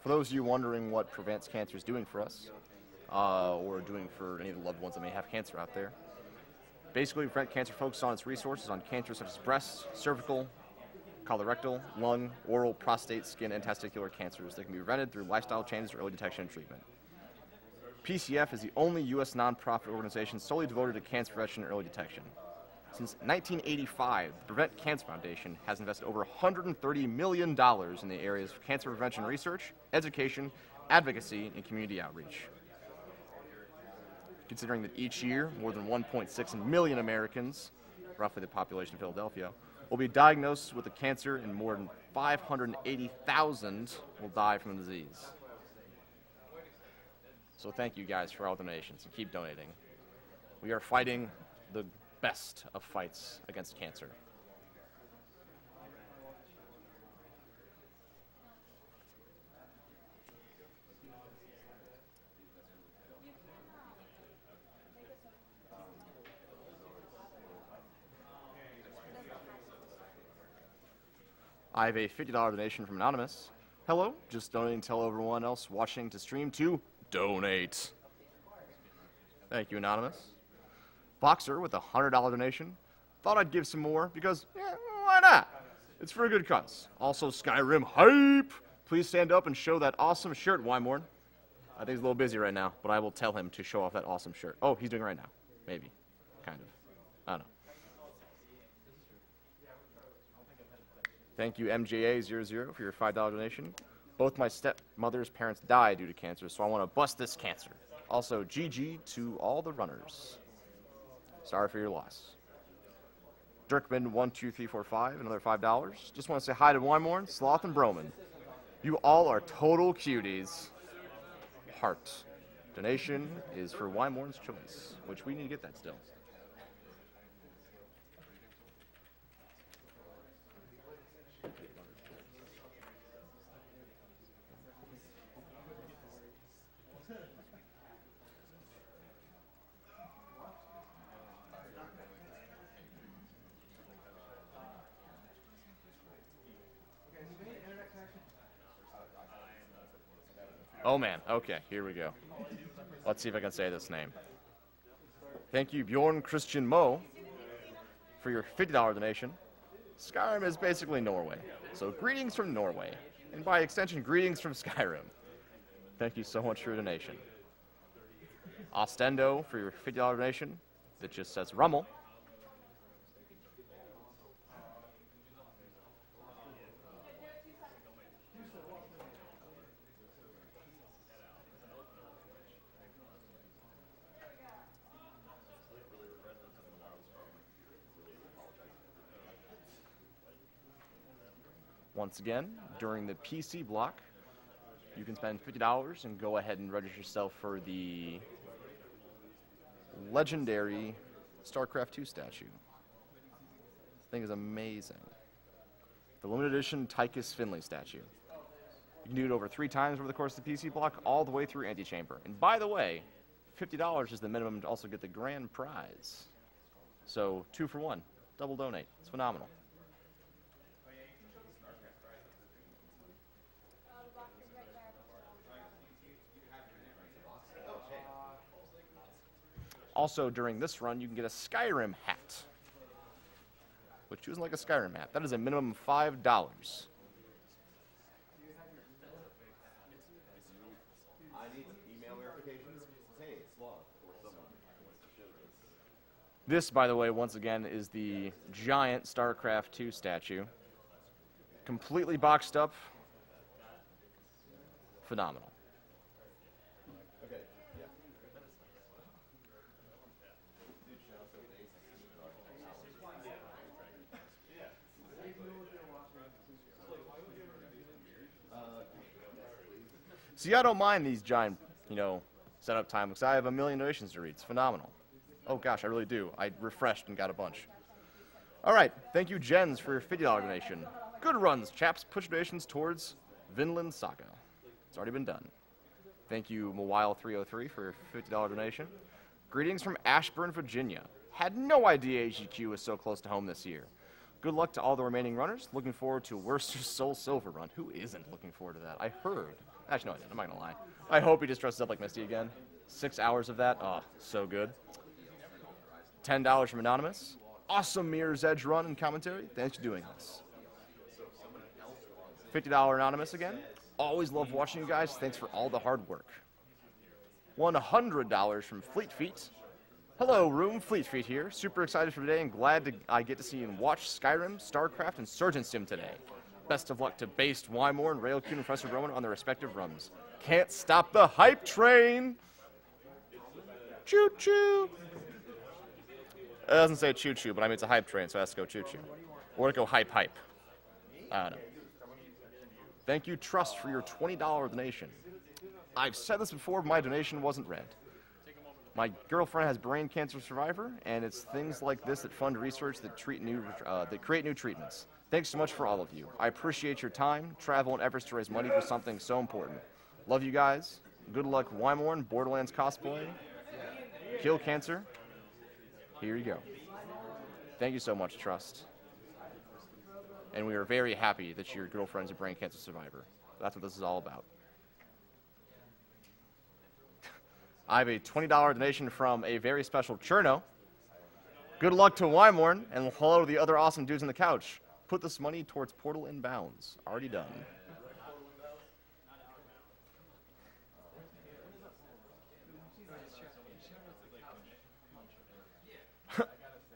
For those of you wondering what Prevents Cancer is doing for us, or doing for any of the loved ones that may have cancer out there, basically Prevent Cancer focuses on its resources on cancers such as breast, cervical, colorectal, lung, oral, prostate, skin, and testicular cancers that can be prevented through lifestyle changes or early detection and treatment. PCF is the only U.S. nonprofit organization solely devoted to cancer prevention and early detection. Since 1985, the Prevent Cancer Foundation has invested over $130 million in the areas of cancer prevention research, education, advocacy, and community outreach. Considering that each year, more than 1.6 million Americans, roughly the population of Philadelphia, will be diagnosed with the cancer and more than 580,000 will die from the disease. So thank you guys for all donations and keep donating. We are fighting the best of fights against cancer. I have a $50 donation from Anonymous. Hello, just donating to tell everyone else watching to stream to donate. Thank you, Anonymous. Boxer with a $100 donation. Thought I'd give some more because, why not? It's for a good cause. Also, Skyrim hype! Please stand up and show that awesome shirt, Wymorn. I think he's a little busy right now, but I will tell him to show off that awesome shirt. Oh, he's doing it right now. Maybe. Kind of. I don't know. Thank you, MJA00, for your $5 donation. Both my stepmother's parents died due to cancer, so I want to bust this cancer. Also, GG to all the runners. Sorry for your loss. Dirkman12345, another $5. Just want to say hi to Wymorn, Sloth, and Broman. You all are total cuties. Heart. Donation is for Wymorn's choice, which we need to get that still. Oh man, okay, here we go. Let's see if I can say this name. Thank you, Bjorn Christian Mo, for your $50 donation. Skyrim is basically Norway, so greetings from Norway, and by extension, greetings from Skyrim. Thank you so much for your donation. Ostendo for your $50 donation that just says Rummel. Once again, during the PC block, you can spend $50 and go ahead and register yourself for the legendary StarCraft 2 statue. This thing is amazing. The limited edition Tychus Finley statue. You can do it over 3 times over the course of the PC block, all the way through Antechamber. And by the way, $50 is the minimum to also get the grand prize. So 2 for 1, double donate. It's phenomenal. Also, during this run, you can get a Skyrim hat, which isn't like a Skyrim hat. That is a minimum of $5. I need email verifications. Hey, Sloth, or someone wants to show this. This, by the way, once again, is the giant StarCraft 2 statue. Completely boxed up. Phenomenal. Okay, yeah. See, I don't mind these giant, setup time because I have a million donations to read. It's phenomenal. Oh gosh, I really do. I refreshed and got a bunch. All right, thank you, Jens, for your $50 donation. Good runs, chaps. Push donations towards Vinland Saga. It's already been done. Thank you, Mawile303, for your $50 donation. Greetings from Ashburn, Virginia. Had no idea Agdq was so close to home this year. Good luck to all the remaining runners. Looking forward to Worcester's Soul Silver run. Who isn't looking forward to that? I heard. Actually, no, I didn't. I'm not going to lie. I hope he just dresses up like Misty again. 6 hours of that. Oh, so good. $10 from Anonymous. Awesome Mirror's Edge run and commentary. Thanks for doing this. $50 Anonymous again. Always love watching you guys. Thanks for all the hard work. $100 from Fleet Feet. Hello, Room. Fleet Feet here. Super excited for today and glad I get to see and watch Skyrim, StarCraft, and Surgeon Sim today. Best of luck to Based, Wymore, and Railcube and Professor Roman on their respective runs. Can't stop the hype train! Choo-choo! It doesn't say choo-choo, but I mean it's a hype train, so it has to go choo-choo. Or to go hype-hype. I don't know. Thank you, Trust, for your $20 donation. I've said this before, but my donation wasn't read. My girlfriend has brain cancer survivor, and it's things like this that fund research that create new treatments. Thanks so much for all of you. I appreciate your time, travel, and efforts to raise money for something so important. Love you guys. Good luck, Wymorn, Borderlands cosplay. Kill cancer. Here you go. Thank you so much, Trust. And we are very happy that your girlfriend's a brain cancer survivor. That's what this is all about. I have a $20 donation from a very special Cherno. Good luck to Wymorn, and hello to the other awesome dudes on the couch. Put this money towards Portal Inbounds. Already done.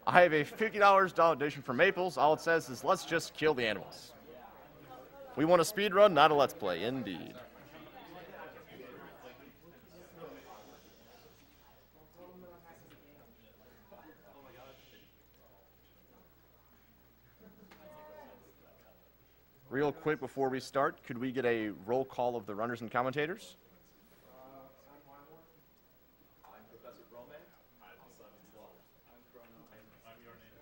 I have a $50 donation from Maples. All it says is, let's just kill the animals. We want a speed run, not a let's play, indeed. Real quick before we start, could we get a roll call of the runners and commentators? I'm Professor Roman. I'm Sloth. I'm your name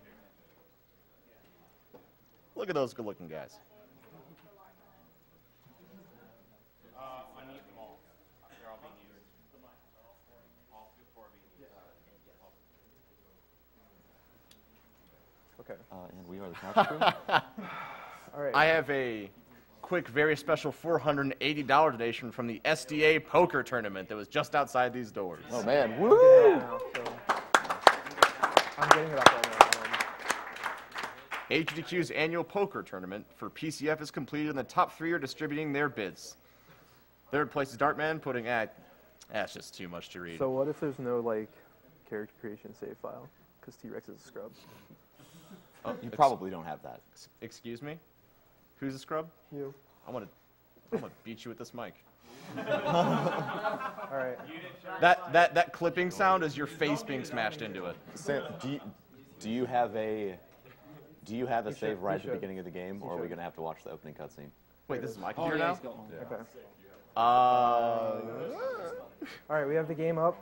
here. Look at those good-looking guys. I need them all. They're all being used. All 4 being used. Okay. And we are the couch crew. All right. I have a quick, very special $480 donation from the SDA poker tournament that was just outside these doors. Oh man, woo! Yeah, so I'm getting it up right now. Agdq's annual poker tournament for PCF is completed, and the top 3 are distributing their bids. Third place is Dartman, putting that's just too much to read. So what if there's no character creation save file? Because T-Rex is a scrub. Oh, you probably don't have that. Excuse me? Who's a scrub? You. I'm gonna beat you with this mic. All right. That clipping sound is your face being smashed into it. Sam, do Do you have a You save should- right you at the should. beginning of the game, You or are we should. going to have to watch the opening cutscene? Wait, this is my Oh, computer yeah, now? he's got one. Yeah. Okay. All right, we have the game up.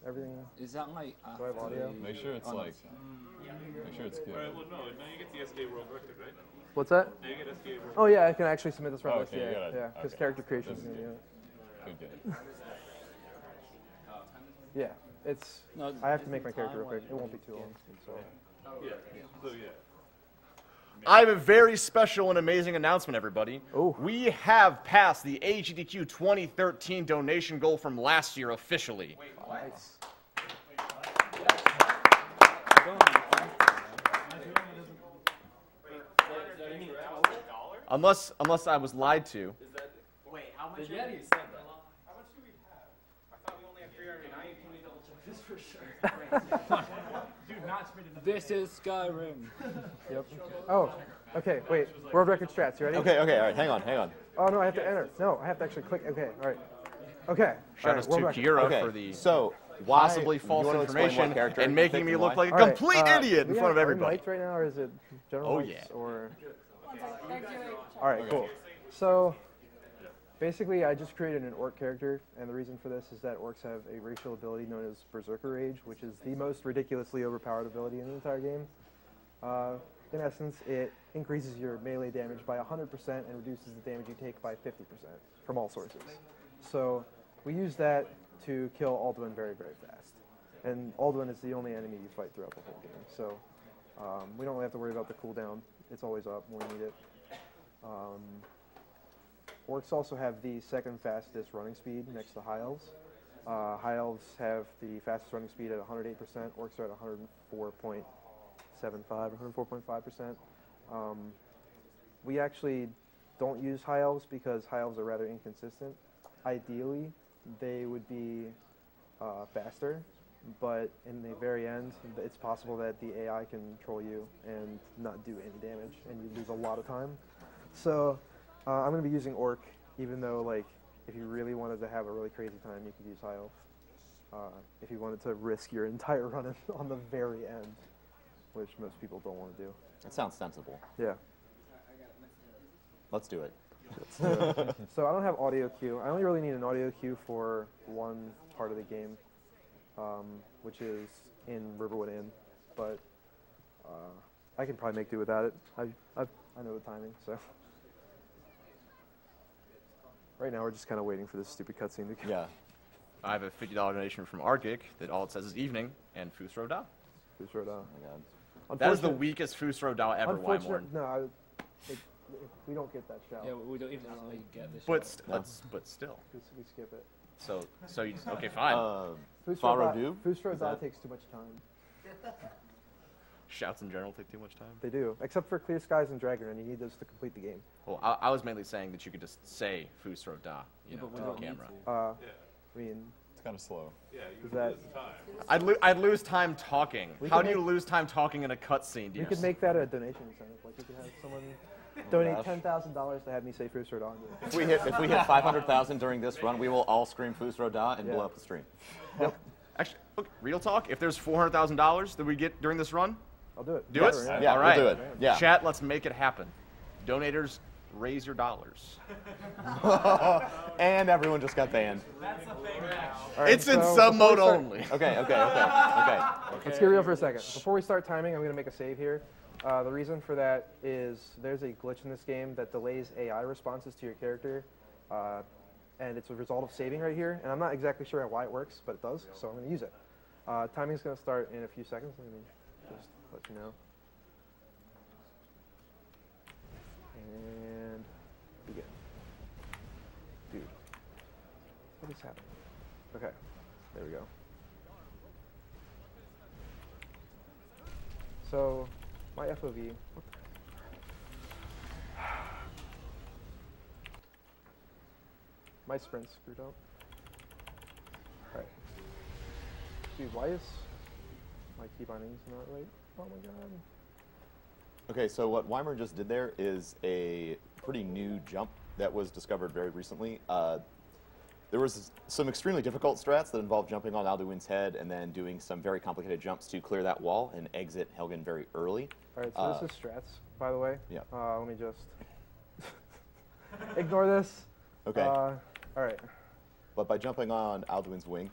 Everything. Is that like? Do I have audio? Make sure it's Oh, no. like. Make sure it's good. Alright, well, no, now you get the SK World Record, right? What's that? Now you get SK World Oh yeah, I can actually submit this right Oh, away. okay, you Yeah, gotta- yeah, because okay. character creation is That's gonna do it. Good, good. Yeah, it's. No, I have to make my character real quick. It won't be too long. So. Yeah, so yeah. I have a very special and amazing announcement, everybody. We have passed the Agdq 2013 donation goal from last year officially. Nice. Unless I was lied to. Wait, how much? Yeah, you said that. How much do we have? I thought we only have 309. Can we double check this for sure? Dude, not spend enough. This is Skyrim. Yep. Oh, okay. Wait. World record strats. You ready? Okay, okay, all right, hang on. Oh no, I have to enter. No, I have to actually click. Okay. All right. Okay. Shout out to Kira for the possibly false information and making me look like a complete idiot in front of everybody. Mics right now, or is it general Oh, mics, yeah. Or. All right. Cool. So. Basically, I just created an orc character, and the reason for this is that orcs have a racial ability known as Berserker Rage, which is the most ridiculously overpowered ability in the entire game. In essence, it increases your melee damage by 100% and reduces the damage you take by 50% from all sources. So we use that to kill Alduin very, very fast. And Alduin is the only enemy you fight throughout the whole game. So we don't really have to worry about the cooldown. It's always up when we need it. Orcs also have the second fastest running speed next to High Elves. High Elves have the fastest running speed at 108%. Orcs are at 104.75 or 104.5%. We actually don't use High Elves because High Elves are rather inconsistent. Ideally, they would be faster, but in the very end, it's possible that the AI can control you and not do any damage, and you lose a lot of time. So I'm going to be using Orc, even though, like, if you really wanted to have a really crazy time, you could use High Elf. If you wanted to risk your entire run on the very end, which most people don't want to do. That sounds sensible. Yeah. Let's do it. So I don't have audio cue. I only really need an audio cue for one part of the game, which is in Riverwood Inn, but I can probably make do without it. I know the timing, so. Right now we're just kind of waiting for this stupid cutscene to come. Yeah. I have a $50 donation from Agdq that all it says is evening and Fusro Da. Fusro Da. Oh my god. That is the weakest Fusro Da ever, Wymorn. No, we don't get that shout. Yeah, we don't even get this. But, shout. but still. We skip it. So you, okay, fine. Fusro Da takes too much time. Shouts in general take too much time? They do, except for Clear Skies and Dragon, and you need those to complete the game. Well, I was mainly saying that you could just say Fusro Da, you know, to the camera. I mean, it's kind of slow. Yeah, you lose time. I'd lose time talking. We How could do you make- lose time talking in a cutscene? you could make that a donation incentive. Like, you could have someone donate $10,000 to have me say Fusro Da. If we hit 500,000 during this run, we will all scream Fusro Da and blow up the stream. Yep. Actually, look, real talk. If there's $400,000 that we get during this run, I'll do it. Do Yes. it? Yeah, all we'll right. do it. Yeah. Chat, let's make it happen. Donators, raise your dollars. And everyone just got banned. That's a thing now. All right, It's in so sub before we mode start- only. Okay. Let's get real for a second. Before we start timing, I'm going to make a save here. The reason for that is there's a glitch in this game that delays AI responses to your character, and it's a result of saving right here. And I'm not exactly sure why it works, but it does, so I'm going to use it. Timing's going to start in a few seconds. Let me just let you know. And begin. Dude, what is happening? Okay, there we go. So, my FOV. My sprint's screwed up. Alright. Dude, why is my key bindings not right? Oh my god. Okay, so what Weimer just did there is a pretty new jump that was discovered very recently. There was some extremely difficult strats that involved jumping on Alduin's head and then doing some very complicated jumps to clear that wall and exit Helgen very early. All right, so this is strats, by the way. Yeah. Let me just ignore this. Okay. All right. But by jumping on Alduin's wing,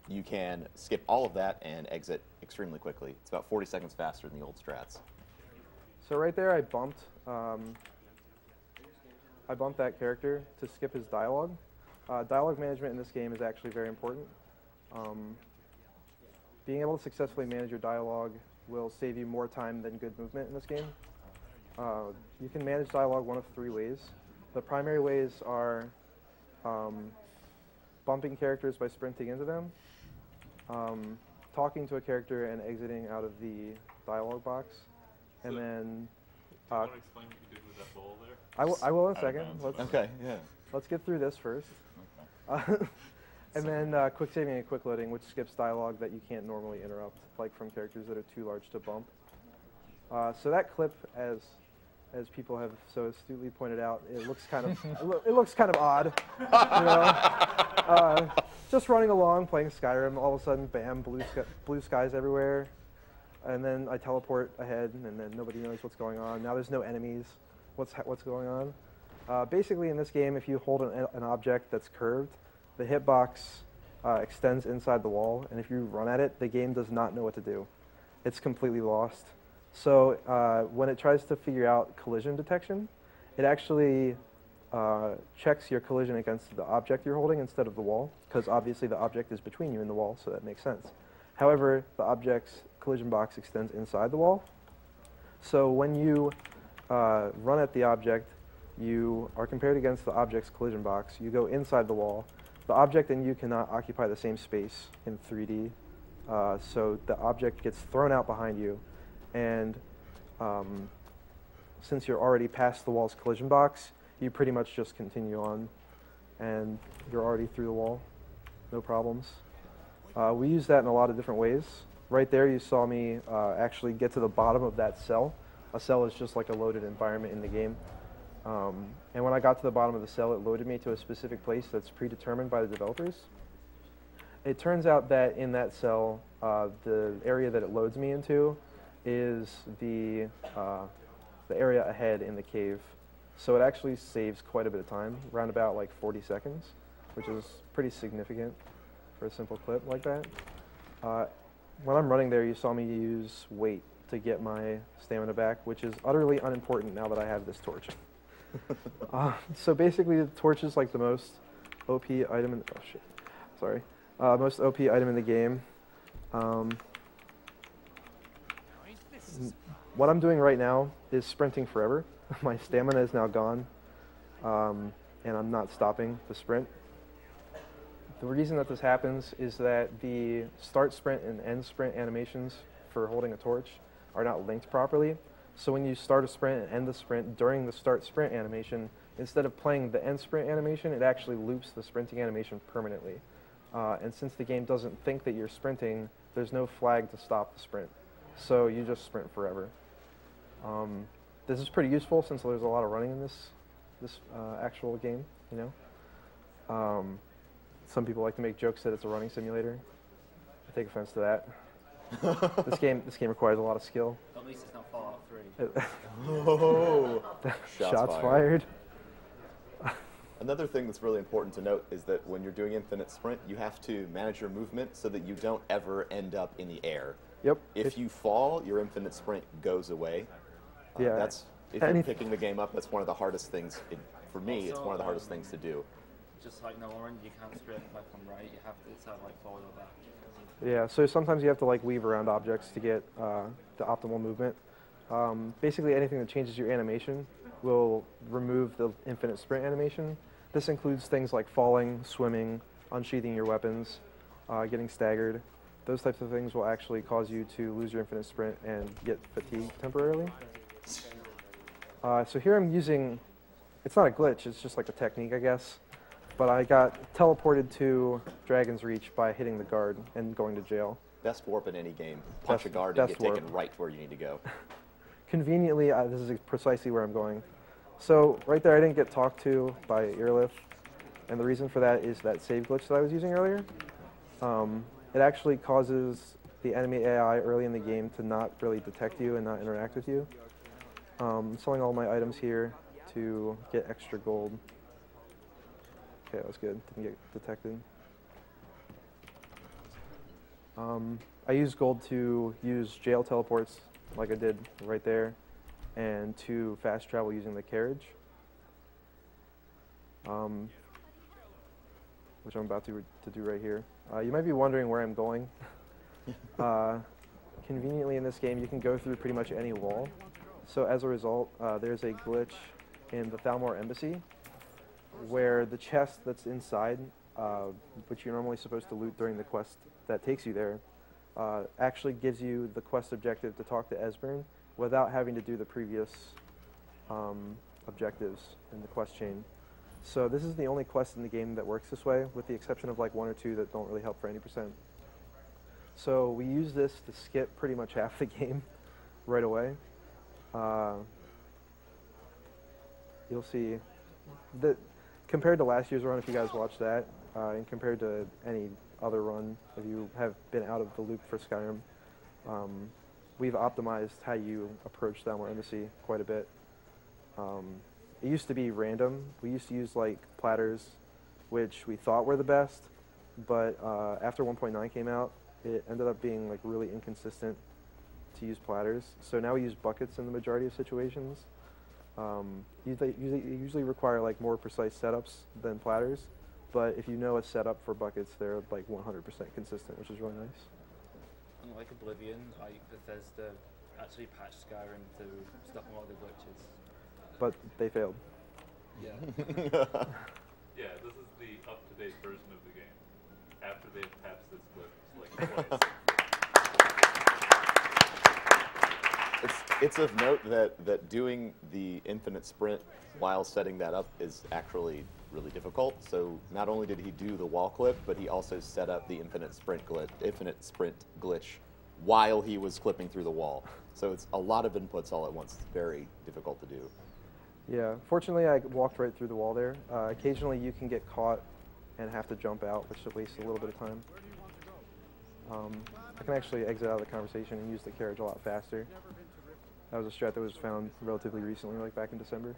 you can skip all of that and exit extremely quickly. It's about 40 seconds faster than the old strats. So right there, I bumped that character to skip his dialogue. Dialogue management in this game is actually very important. Being able to successfully manage your dialogue will save you more time than good movement in this game. You can manage dialogue one of 3 ways. The primary ways are bumping characters by sprinting into them, talking to a character and exiting out of the dialogue box, and then... do you want to explain what you did with that bowl there? I will in a second. Let's get through this first. Okay. And then quick saving and quick loading, which skips dialogue that you can't normally interrupt, like from characters that are too large to bump. So that clip, as people have so astutely pointed out, it looks kind of odd. You know? Just running along, playing Skyrim, all of a sudden, bam, blue skies everywhere. And then I teleport ahead, and then nobody knows what's going on. Now there's no enemies. What's going on? Basically, in this game, if you hold an object that's curved, the hitbox extends inside the wall, and if you run at it, the game does not know what to do. It's completely lost. So when it tries to figure out collision detection, it actually checks your collision against the object you're holding instead of the wall, because obviously the object is between you and the wall, so that makes sense. However, the object's collision box extends inside the wall. So when you run at the object, you are compared against the object's collision box. You go inside the wall. The object and you cannot occupy the same space in 3D, so the object gets thrown out behind you, and since you're already past the wall's collision box, you pretty much just continue on, and you're already through the wall, no problems. We use that in a lot of different ways. Right there you saw me actually get to the bottom of that cell. A cell is just like a loaded environment in the game. And when I got to the bottom of the cell, it loaded me to a specific place that's predetermined by the developers. It turns out that in that cell, the area that it loads me into is the area ahead in the cave. So it actually saves quite a bit of time, around about like 40 seconds, which is pretty significant for a simple clip like that. When I'm running there, you saw me use weight to get my stamina back, which is utterly unimportant now that I have this torch. So basically, the torch is like the most OP item in most OP item in the game. What I'm doing right now is sprinting forever. My stamina is now gone, and I'm not stopping the sprint. The reason that this happens is that the start sprint and end sprint animations for holding a torch are not linked properly. So when you start a sprint and end the sprint during the start sprint animation, instead of playing the end sprint animation, it actually loops the sprinting animation permanently. And since the game doesn't think that you're sprinting, there's no flag to stop the sprint. So you just sprint forever. This is pretty useful since there's a lot of running in this actual game, you know. Some people like to make jokes that it's a running simulator. I take offense to that. This game requires a lot of skill. At least it's not Fallout 3. Oh, Shots fired. Another thing that's really important to note is that when you're doing infinite sprint, you have to manage your movement so that you don't ever end up in the air. Yep. If you fall, your infinite sprint goes away. Yeah. If you're picking the game up, that's one of the hardest things. For me, it's one of the hardest things to do. Just like no orange, you can't straight left and right. You have to sort of like forward or back. Yeah, so sometimes you have to like weave around objects to get the optimal movement. Basically, anything that changes your animation will remove the infinite sprint animation. This includes things like falling, swimming, unsheathing your weapons, getting staggered. Those types of things will actually cause you to lose your infinite sprint and get fatigued temporarily. So here I'm using, it's not a glitch, it's just like a technique, I guess. But I got teleported to Dragon's Reach by hitting the guard and going to jail. Best warp in any game. Punch a guard and get taken right where you need to go. Conveniently, this is precisely where I'm going. So right there, I didn't get talked to by Earlith. And the reason for that is that save glitch that I was using earlier. It actually causes the enemy AI early in the game to not really detect you and not interact with you. I'm selling all my items here to get extra gold. Okay, that was good. Didn't get detected. I use gold to use jail teleports like I did right there, and to fast travel using the carriage, which I'm about to do right here. You might be wondering where I'm going. Conveniently in this game, you can go through pretty much any wall. So as a result, there's a glitch in the Thalmor Embassy where the chest that's inside, which you're normally supposed to loot during the quest that takes you there, actually gives you the quest objective to talk to Esbern without having to do the previous objectives in the quest chain. So this is the only quest in the game that works this way, with the exception of like 1 or 2 that don't really help for any %. So we use this to skip pretty much half the game right away. You'll see that compared to last year's run, if you guys watched that, and compared to any other run, if you have been out of the loop for Skyrim, we've optimized how you approach Thalmor Embassy quite a bit. It used to be random. We used to use like platters, which we thought were the best, but after 1.9 came out, it ended up being like really inconsistent to use platters. So now we use buckets in the majority of situations. Usually require like more precise setups than platters, but if you know a setup for buckets, they're like 100% consistent, which is really nice. Unlike Oblivion, Bethesda actually patched Skyrim to stop a lot of the glitches. But they failed. Yeah. Yeah, this is the up-to-date version of the game. After they've patched this glitch like twice. It's of note that doing the infinite sprint while setting that up is actually really difficult. So not only did he do the wall clip, but he also set up the infinite sprint glitch while he was clipping through the wall. So it's a lot of inputs all at once. It's very difficult to do. Yeah, fortunately I walked right through the wall there. Occasionally you can get caught and have to jump out, which wastes a little bit of time. I can actually exit out of the conversation and use the carriage a lot faster. That was a strat that was found relatively recently, like back in December.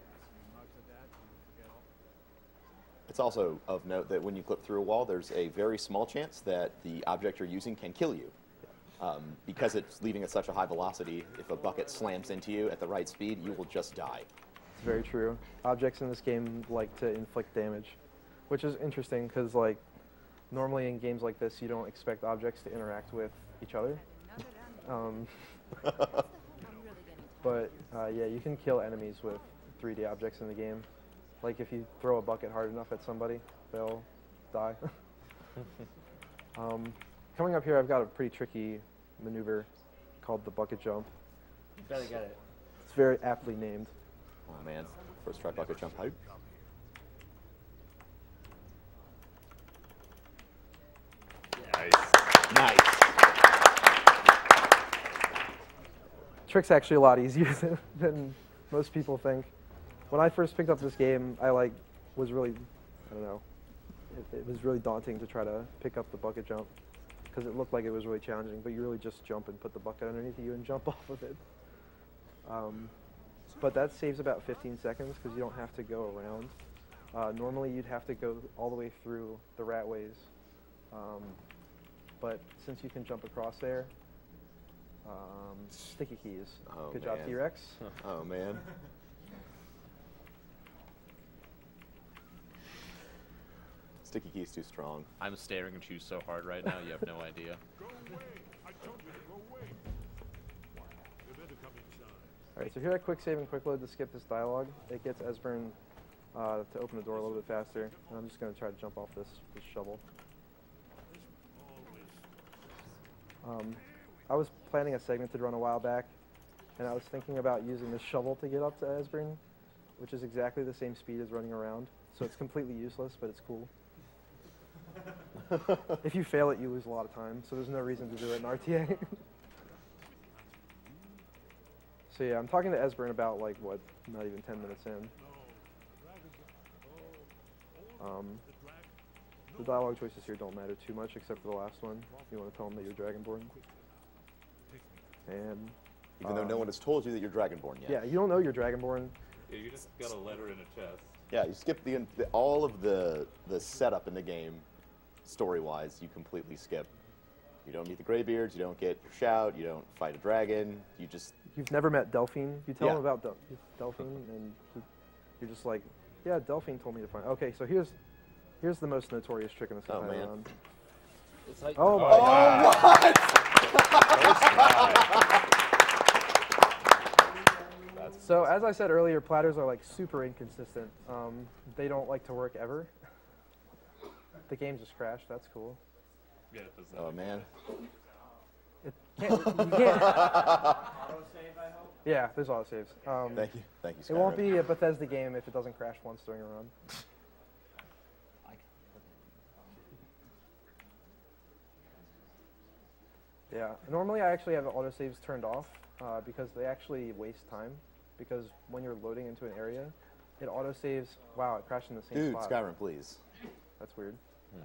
It's also of note that when you clip through a wall, there's a very small chance that the object you're using can kill you. Because it's leaving at such a high velocity, if a bucket slams into you at the right speed, you will just die. It's very true. Objects in this game like to inflict damage, which is interesting because like normally in games like this, you don't expect objects to interact with each other. But yeah, you can kill enemies with 3D objects in the game. Like if you throw a bucket hard enough at somebody, they'll die. Coming up here, I've got a pretty tricky maneuver called the bucket jump. You better get it. It's very aptly named. Oh man, first try bucket jump out. Nice. Nice. Trick's actually a lot easier than most people think. When I first picked up this game, I was really, I don't know, it was really daunting to try to pick up the bucket jump because it looked like it was really challenging, but you really just jump and put the bucket underneath you and jump off of it. But that saves about 15 seconds because you don't have to go around. Normally you'd have to go all the way through the ratways, but since you can jump across there, sticky keys. Oh, Good job, man. T-Rex. Oh man. Sticky key's too strong. I'm staring at you so hard right now, you have no idea. Alright, so here I quick save and quick load to skip this dialogue. It gets Esbern to open the door a little bit faster. And I'm just going to try to jump off this shovel. I was planning a segment to run a while back, and I was thinking about using this shovel to get up to Esbern, which is exactly the same speed as running around. So it's completely useless, but it's cool. If you fail it, you lose a lot of time, so there's no reason to do it in RTA. So yeah, I'm talking to Esbern about like, what, not even 10 minutes in. The dialogue choices here don't matter too much, except for the last one. You want to tell them that you're Dragonborn. And Even though no one has told you that you're Dragonborn yet. yeah, you don't know you're Dragonborn. Yeah, you just got a letter in a chest. Yeah, you skip all of the setup in the game, story-wise. You completely skip. You don't meet the Greybeards. You don't get your shout. You don't fight a dragon. You just. You've never met Delphine. You tell Yeah. him about Delphine, and you're just like, yeah, Delphine told me to find. Okay, so here's the most notorious trick in this entire man. round. It's like, oh my god! So as I said earlier, platters are like super inconsistent. They don't like to work ever. The game just crashed. That's cool. Yeah, it does that. Oh man. It can't. You can't. Yeah, there's autosaves. Thank you, It won't be a Bethesda game if it doesn't crash once during a run. Yeah, normally I actually have the autosaves turned off because they actually waste time. Because when you're loading into an area, it autosaves. Wow, it crashed in the same spot. Dude, Skyrim, please. That's weird. Yeah.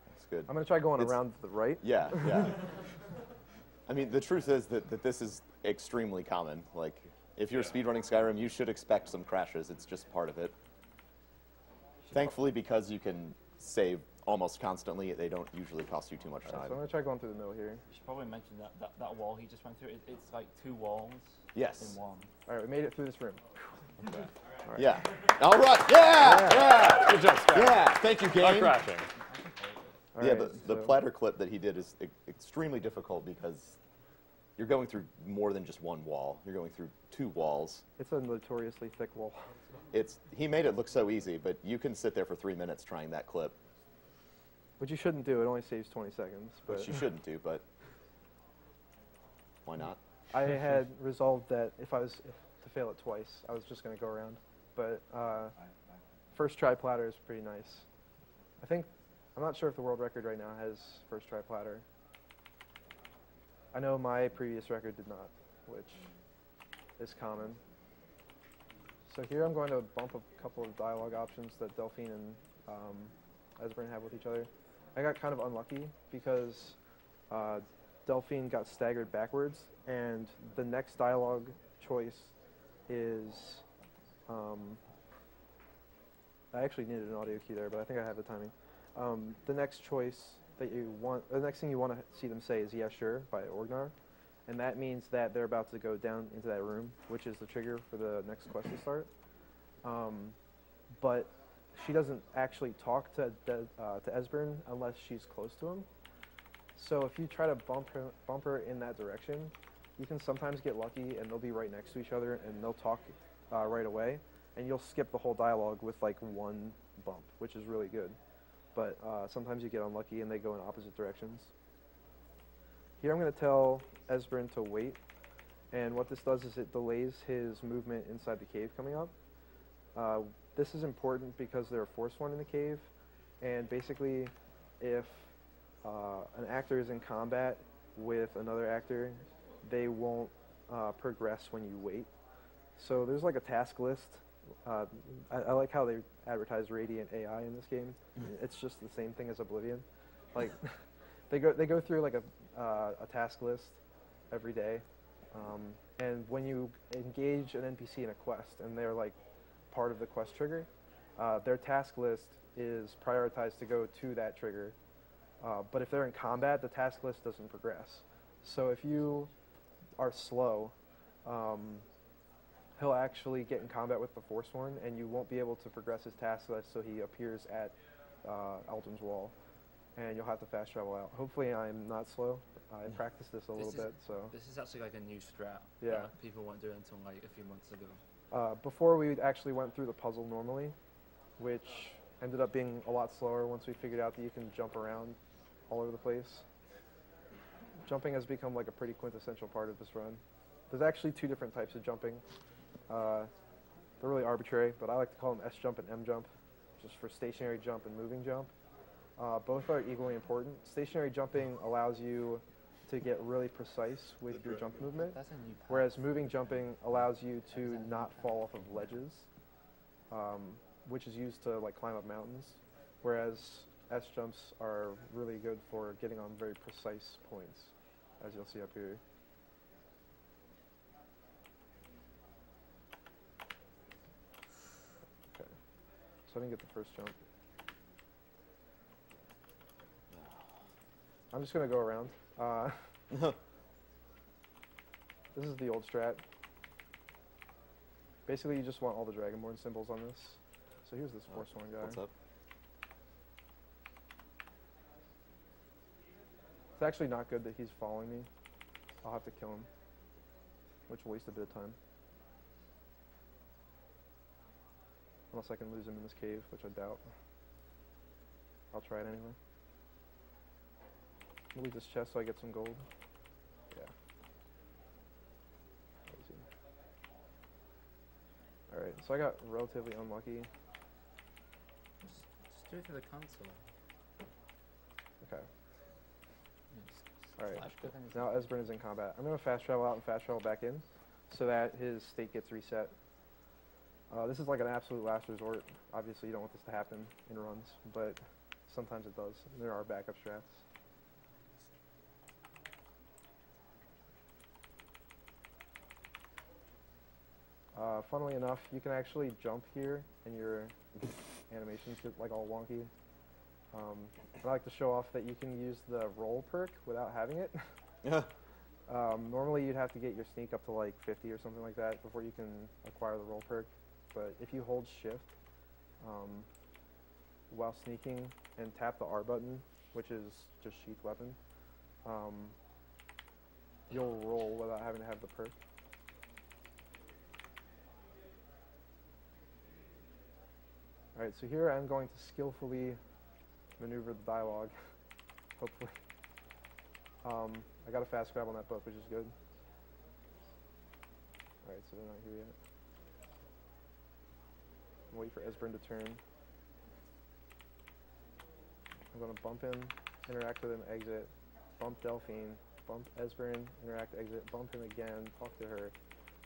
That's good. I'm gonna try going around to the right. Yeah, yeah. I mean, the truth is that this is extremely common. Like, if you're speedrunning Skyrim, you should expect some crashes. It's just part of it. Thankfully, because you can save almost constantly, they don't usually cost you too much time. So I'm gonna try going through the middle here. You should probably mention that wall he just went through. It's like 2 walls. Yes. In one. All right, we made it through this room. Okay. All right. Yeah. All right. Yeah. Yeah. Good job, Scott. Yeah. Thank you, game. Not crashing. All Yeah, right, the platter clip that he did is extremely difficult because you're going through more than just one wall. You're going through 2 walls. It's a notoriously thick wall. He made it look so easy, but you can sit there for 3 minutes trying that clip. Which you shouldn't do. It only saves 20 seconds. But Which you shouldn't do, but why not? I had resolved that if I was to fail it twice, I was just going to go around. But first try platter is pretty nice. I'm not sure if the world record right now has first try platter. I know my previous record did not, which is common. So here I'm going to bump a couple of dialogue options that Delphine and Esbern have with each other. I got kind of unlucky because Delphine got staggered backwards, and the next dialogue choice is, I actually needed an audio cue there, but I think I have the timing. The next choice that you want, the next thing you want to see them say is "Yeah, sure" by Orgnar, and that means that they're about to go down into that room, which is the trigger for the next quest to start. But she doesn't actually talk to Esbern unless she's close to him. So if you try to bump her in that direction, you can sometimes get lucky and they'll be right next to each other and they'll talk right away, and you'll skip the whole dialogue with like one bump, which is really good. But sometimes you get unlucky and they go in opposite directions. Here I'm going to tell Esbern to wait, and what this does is it delays his movement inside the cave coming up. This is important because there are force one in the cave, and basically if an actor is in combat with another actor, they won't progress when you wait. So there's like a task list. I like how they advertise Radiant AI in this game. It's just the same thing as Oblivion. Like they go through like a task list every day, and when you engage an NPC in a quest and they're like part of the quest trigger, their task list is prioritized to go to that trigger. But if they're in combat, the task list doesn't progress. So if you are slow, he'll actually get in combat with the Forsworn, and you won't be able to progress his task list, so he appears at Eldrin's Wall, and you'll have to fast travel out. Hopefully I'm not slow. I practiced this a little bit, so. This is actually like a new strat. Yeah. That people weren't doing until like a few months ago. Before we actually went through the puzzle normally, which ended up being a lot slower once we figured out that you can jump around all over the place. Jumping has become like a pretty quintessential part of this run. There's actually 2 different types of jumping. They're really arbitrary, but I like to call them S jump and M jump, just for stationary jump and moving jump. Both are equally important. Stationary jumping allows you to get really precise with your jump movement, whereas moving jumping allows you to not fall off of ledges. which is used to like climb up mountains, whereas S jumps are really good for getting on very precise points, as you'll see up here. Okay, so I didn't get the first jump. I'm just gonna go around. This is the old strat. Basically, you just want all the Dragonborn symbols on this. So here's this Forsworn guy. What's up? It's actually not good that he's following me. I'll have to kill him, which will waste a bit of time. Unless I can lose him in this cave, which I doubt. I'll try it anyway. I'll leave this chest so I get some gold. Yeah. Easy. Alright, so I got relatively unlucky. Just do it for the console. Okay. Alright, now Esbern is in combat. I'm going to fast travel out and fast travel back in so that his state gets reset. This is like an absolute last resort. Obviously you don't want this to happen in runs, but sometimes it does. There are backup strats. Funnily enough, you can actually jump here and your animations get like all wonky. I like to show off that you can use the roll perk without having it. Normally you'd have to get your sneak up to like 50 or something like that before you can acquire the roll perk. But if you hold shift while sneaking and tap the R button, which is just sheath weapon, you'll roll without having to have the perk. Alright, so here I'm going to skillfully maneuver the dialogue, hopefully. I got a fast grab on that book, which is good. Alright, so they're not here yet. I'm waiting for Esbern to turn. I'm going to bump him, interact with him, exit, bump Delphine, bump Esbern, interact, exit, bump him again, talk to her,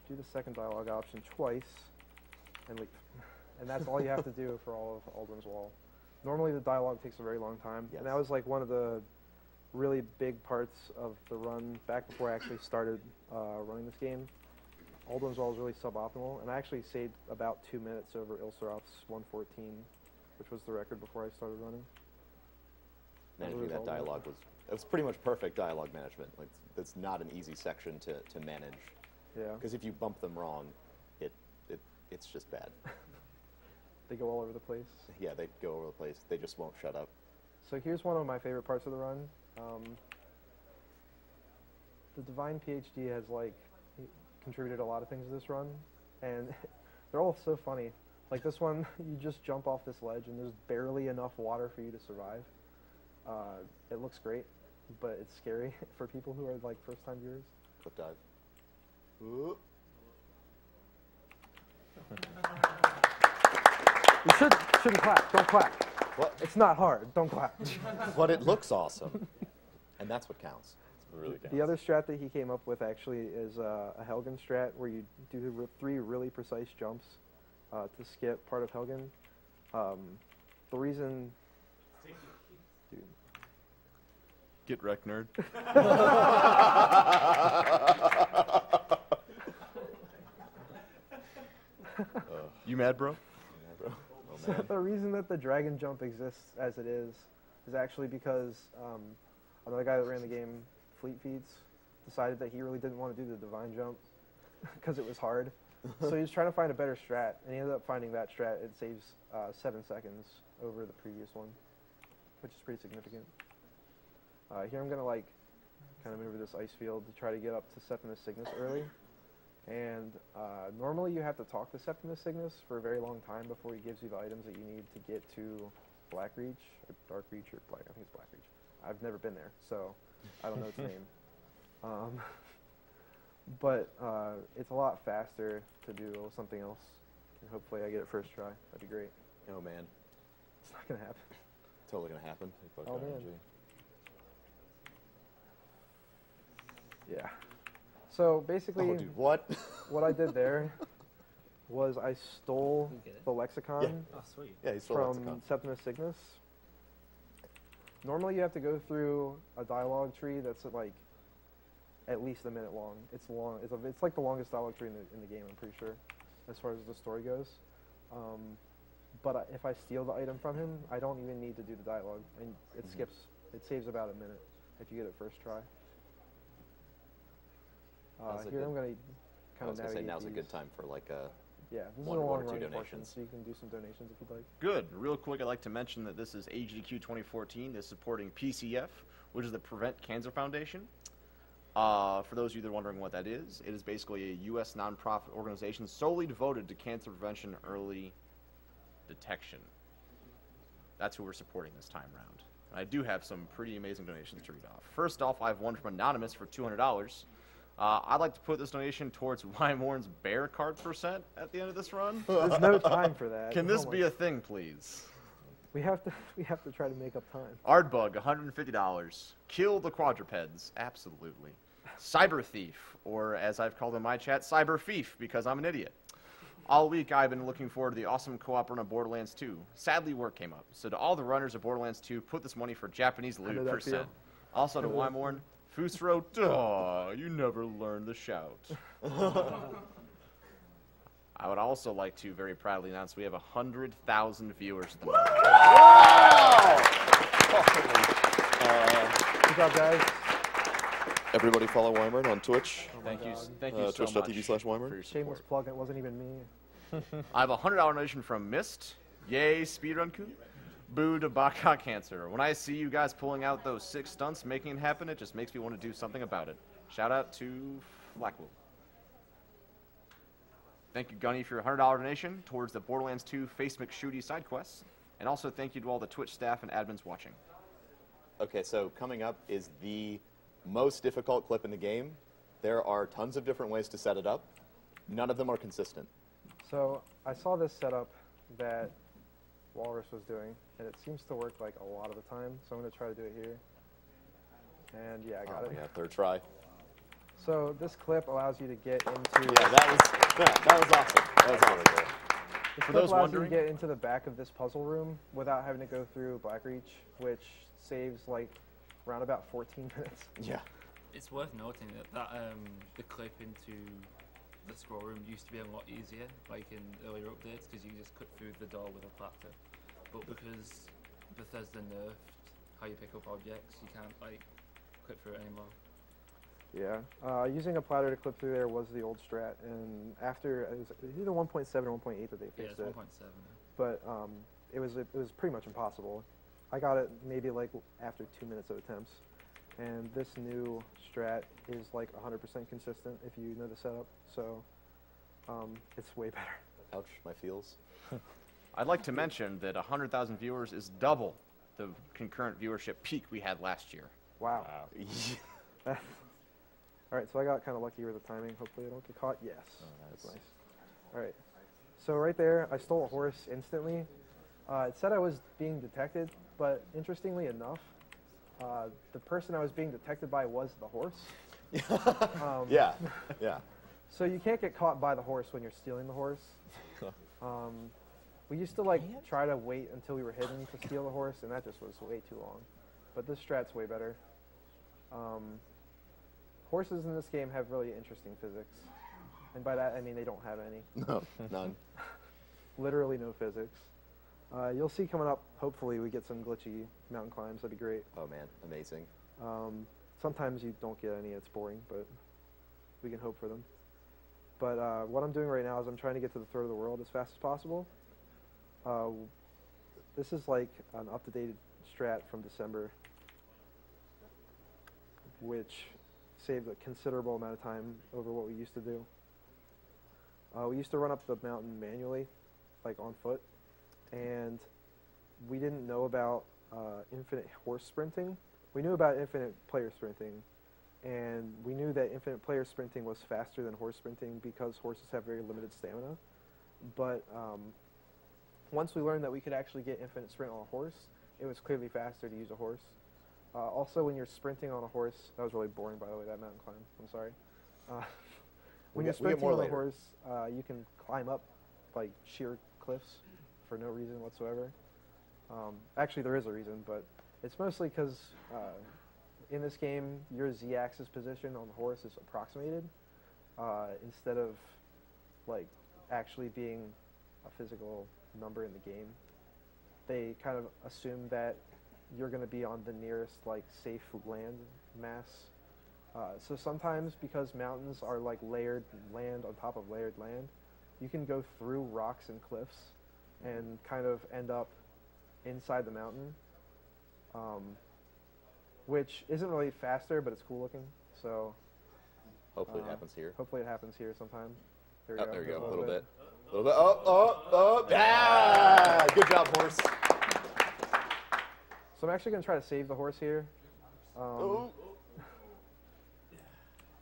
do the second dialogue option twice, and leave. And that's all you have to do for all of Aldrin's Wall. Normally the dialogue takes a very long time, and that was like one of the really big parts of the run back before I actually started running this game. Aldrin's Wall was really suboptimal, and I actually saved about 2 minutes over Ilseroth's 1:14, which was the record before I started running. Managing that dialogue was pretty much perfect dialogue management. Like, that's not an easy section to manage. Yeah. Because if you bump them wrong, it's just bad. They go all over the place. Yeah, they go over the place. They just won't shut up. So here's one of my favorite parts of the run. The Divine PhD has like contributed a lot of things to this run, and they're all so funny. Like this one, you just jump off this ledge and there's barely enough water for you to survive. It looks great, but it's scary for people who are like first-time viewers. Cliff dive. You shouldn't clap. Don't clap. What? It's not hard. Don't clap. But it looks awesome, and that's what counts. It really counts. The other strat that he came up with actually is a Helgen strat where you do 3 really precise jumps to skip part of Helgen. The reason... Dude. Get wrecked, nerd. You mad, bro? So the reason that the dragon jump exists as it is actually because another guy that ran the game, Fleet Feeds, decided that he really didn't want to do the divine jump because it was hard. So he was trying to find a better strat, and he ended up finding that strat. It saves 7 seconds over the previous one, which is pretty significant. Here I'm going to like kind of maneuver this ice field to try to get up to Septimus Cygnus early. And normally you have to talk to Septimus Cygnus for a very long time before he gives you the items that you need to get to Blackreach, or Darkreach, or Black, I think it's Blackreach. I've never been there, so I don't know its name. But it's a lot faster to do something else. And hopefully I get it first try. That'd be great. Oh man. It's not going to happen. Totally going to happen. Oh man. Yeah. So basically, oh, dude, what? what I did there was I stole the lexicon Yeah. Oh, sweet. Yeah, he stole from lexicon. Septimus Cygnus. Normally you have to go through a dialogue tree that's like at least a minute long. It's long. It's like the longest dialogue tree in the game, I'm pretty sure, as far as the story goes. But if I steal the item from him, I don't even need to do the dialogue, and it skips. It saves about a minute if you get it first try. Here I'm going to kind of navigate. I was going to say now's a these. good time for like a Yeah, this is a one or long two running portion, donations. so you can do some donations if you'd like. Good. Real quick, I'd like to mention that this is Agdq 2014. This is supporting PCF, which is the Prevent Cancer Foundation. For those of you that are wondering what that is, it is basically a U.S. nonprofit organization solely devoted to cancer prevention and early detection. That's who we're supporting this time round. And I do have some pretty amazing donations to read off. First off, I have one from Anonymous for $200. I'd like to put this donation towards Wymore's bear card percent at the end of this run. There's no time for that. Can this Oh be a thing, please? We have to try to make up time. Ardbug, $150. Kill the quadrupeds, absolutely. Cyber Thief, or as I've called in my chat, Cyber Thief, because I'm an idiot. All week I've been looking forward to the awesome co-op run of Borderlands 2. Sadly, work came up. So to all the runners of Borderlands 2, put this money for Japanese I know loot that percent. feel. Also to Wymorn, Fusro, duh, you never learned the shout. I would also like to very proudly announce we have 100,000 viewers at the moment. Good job, guys. Everybody follow Wymer on Twitch. Thank you so much Twitch.tv/Wymer. for your Shameless support. plug, it wasn't even me. I have a $100 donation from Mist. Yay, speedrun coup. Boo to Baka Cancer. When I see you guys pulling out those 6 stunts, making it happen, it just makes me want to do something about it. Shout out to Blackwood. Thank you, Gunny, for your $100 donation towards the Borderlands 2 Face McShooty side quests. And also thank you to all the Twitch staff and admins watching. Okay, so coming up is the most difficult clip in the game. There are tons of different ways to set it up. None of them are consistent. So I saw this setup that Walrus was doing, and it seems to work like a lot of the time. So I'm going to try to do it here. And yeah, I got it. Yeah, third try. So this clip allows you to get into. Yeah, that was awesome. That was really cool. This For clip those allows wondering- you to get into the back of this puzzle room without having to go through Blackreach, which saves like around about 14 minutes. Yeah. It's worth noting that the clip into the scroll room used to be a lot easier, like in earlier updates, because you just cut through the door with a platter. But because Bethesda nerfed how you pick up objects, you can't like clip through it anymore. Yeah, using a platter to clip through there was the old strat, and after it was either 1.7 or 1.8 that they Yeah, fixed it's it. 1.7. But it was pretty much impossible. I got it maybe like after 2 minutes of attempts, and this new strat is like 100% consistent if you know the setup. So it's way better. Ouch, my feels. I'd like to mention that 100,000 viewers is double the concurrent viewership peak we had last year. Wow. All right, so I got kind of lucky with the timing. Hopefully I don't get caught. Yes. Oh, That's nice. All right. So right there, I stole a horse instantly. It said I was being detected, but interestingly enough, the person I was being detected by was the horse. Yeah, yeah. So you can't get caught by the horse when you're stealing the horse. We used to like try to wait until we were hidden to steal the horse, and that just was way too long. But this strat's way better. Horses in this game have really interesting physics. And by that, I mean they don't have any. No, none. Literally no physics. You'll see coming up, hopefully we get some glitchy mountain climbs. That'd be great. Oh man, amazing. Sometimes you don't get any, it's boring, but we can hope for them. But what I'm doing right now is I'm trying to get to the throat of the world as fast as possible. This is like an up-to-date strat from December, which saved a considerable amount of time over what we used to do. We used to run up the mountain manually, like on foot, and we didn't know about infinite horse sprinting. We knew about infinite player sprinting, and we knew that infinite player sprinting was faster than horse sprinting because horses have very limited stamina. But once we learned that we could actually get infinite sprint on a horse, it was clearly faster to use a horse. Also, when you're sprinting on a horse, that was really boring, by the way, that mountain climb. I'm sorry. When you're sprinting on a horse, you can climb up like sheer cliffs for no reason whatsoever. Actually, there is a reason, but it's mostly because in this game, your z-axis position on the horse is approximated instead of like actually being a physical number in the game. They kind of assume that you're going to be on the nearest like safe land mass. So sometimes, because mountains are like layered land on top of layered land, you can go through rocks and cliffs and kind of end up inside the mountain, which isn't really faster, but it's cool looking. So hopefully it happens here. Hopefully it happens here sometime. There you go. A little bit. A little bit. Oh. Yeah! Good job, horse. So I'm actually going to try to save the horse here.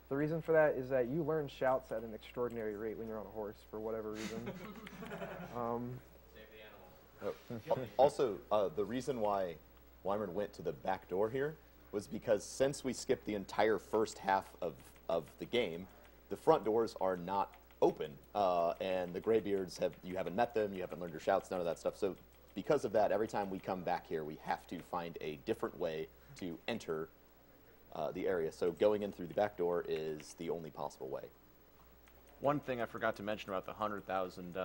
The reason for that is that you learn shouts at an extraordinary rate when you're on a horse, for whatever reason. Also, the reason why Wyman went to the back door here was because since we skipped the entire first half of the game, the front doors are not open, and the Greybeards you haven't met them, you haven't learned your shouts, none of that stuff. So because of that, every time we come back here, we have to find a different way to enter the area. So going in through the back door is the only possible way. One thing I forgot to mention about the 100,000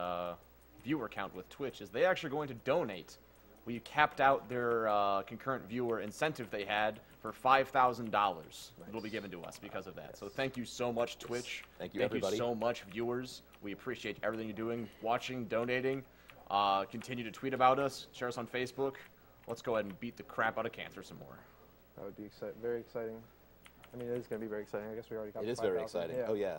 viewer count with Twitch is they actually going to donate. We capped out their concurrent viewer incentive they had for $5,000. It'll be given to us because of that. So thank you so much, Twitch. Thank you, everybody. Thank you so much, viewers. We appreciate everything you're doing, watching, donating. Continue to tweet about us, share us on Facebook. Let's go ahead and beat the crap out of cancer some more. That would be very exciting. I mean, it is going to be very exciting. I guess we already got It the is very 5,000. exciting. Oh, yeah.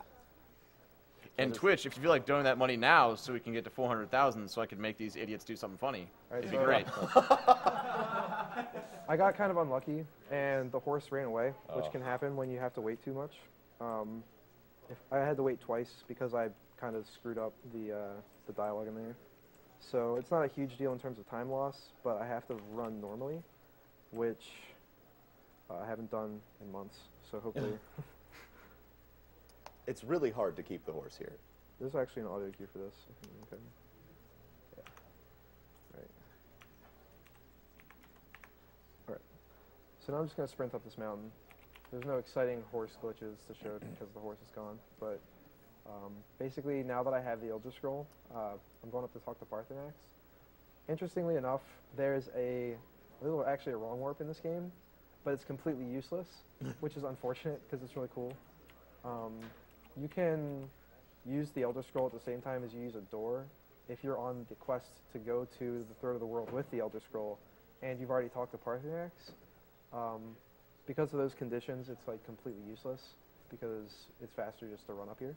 And Twitch, if you feel like donating that money now so we can get to 400,000 so I can make these idiots do something funny, it'd be great. I got kind of unlucky, and the horse ran away, which can happen when you have to wait too much. If I had to wait twice because I kind of screwed up the dialogue in there. So it's not a huge deal in terms of time loss, but I have to run normally, which I haven't done in months, so hopefully... It's really hard to keep the horse here. There's actually an audio cue for this. Okay. Yeah. Right. Alright. So now I'm just going to sprint up this mountain. There's no exciting horse glitches to show because the horse is gone, but basically now that I have the Elder Scroll, I'm going up to talk to Parthenax. Interestingly enough, there's actually a wrong warp in this game, but it's completely useless, which is unfortunate because it's really cool. You can use the Elder Scroll at the same time as you use a door if you're on the quest to go to the Third of the World with the Elder Scroll and you've already talked to Parthenax. Because of those conditions, it's like completely useless because it's faster just to run up here.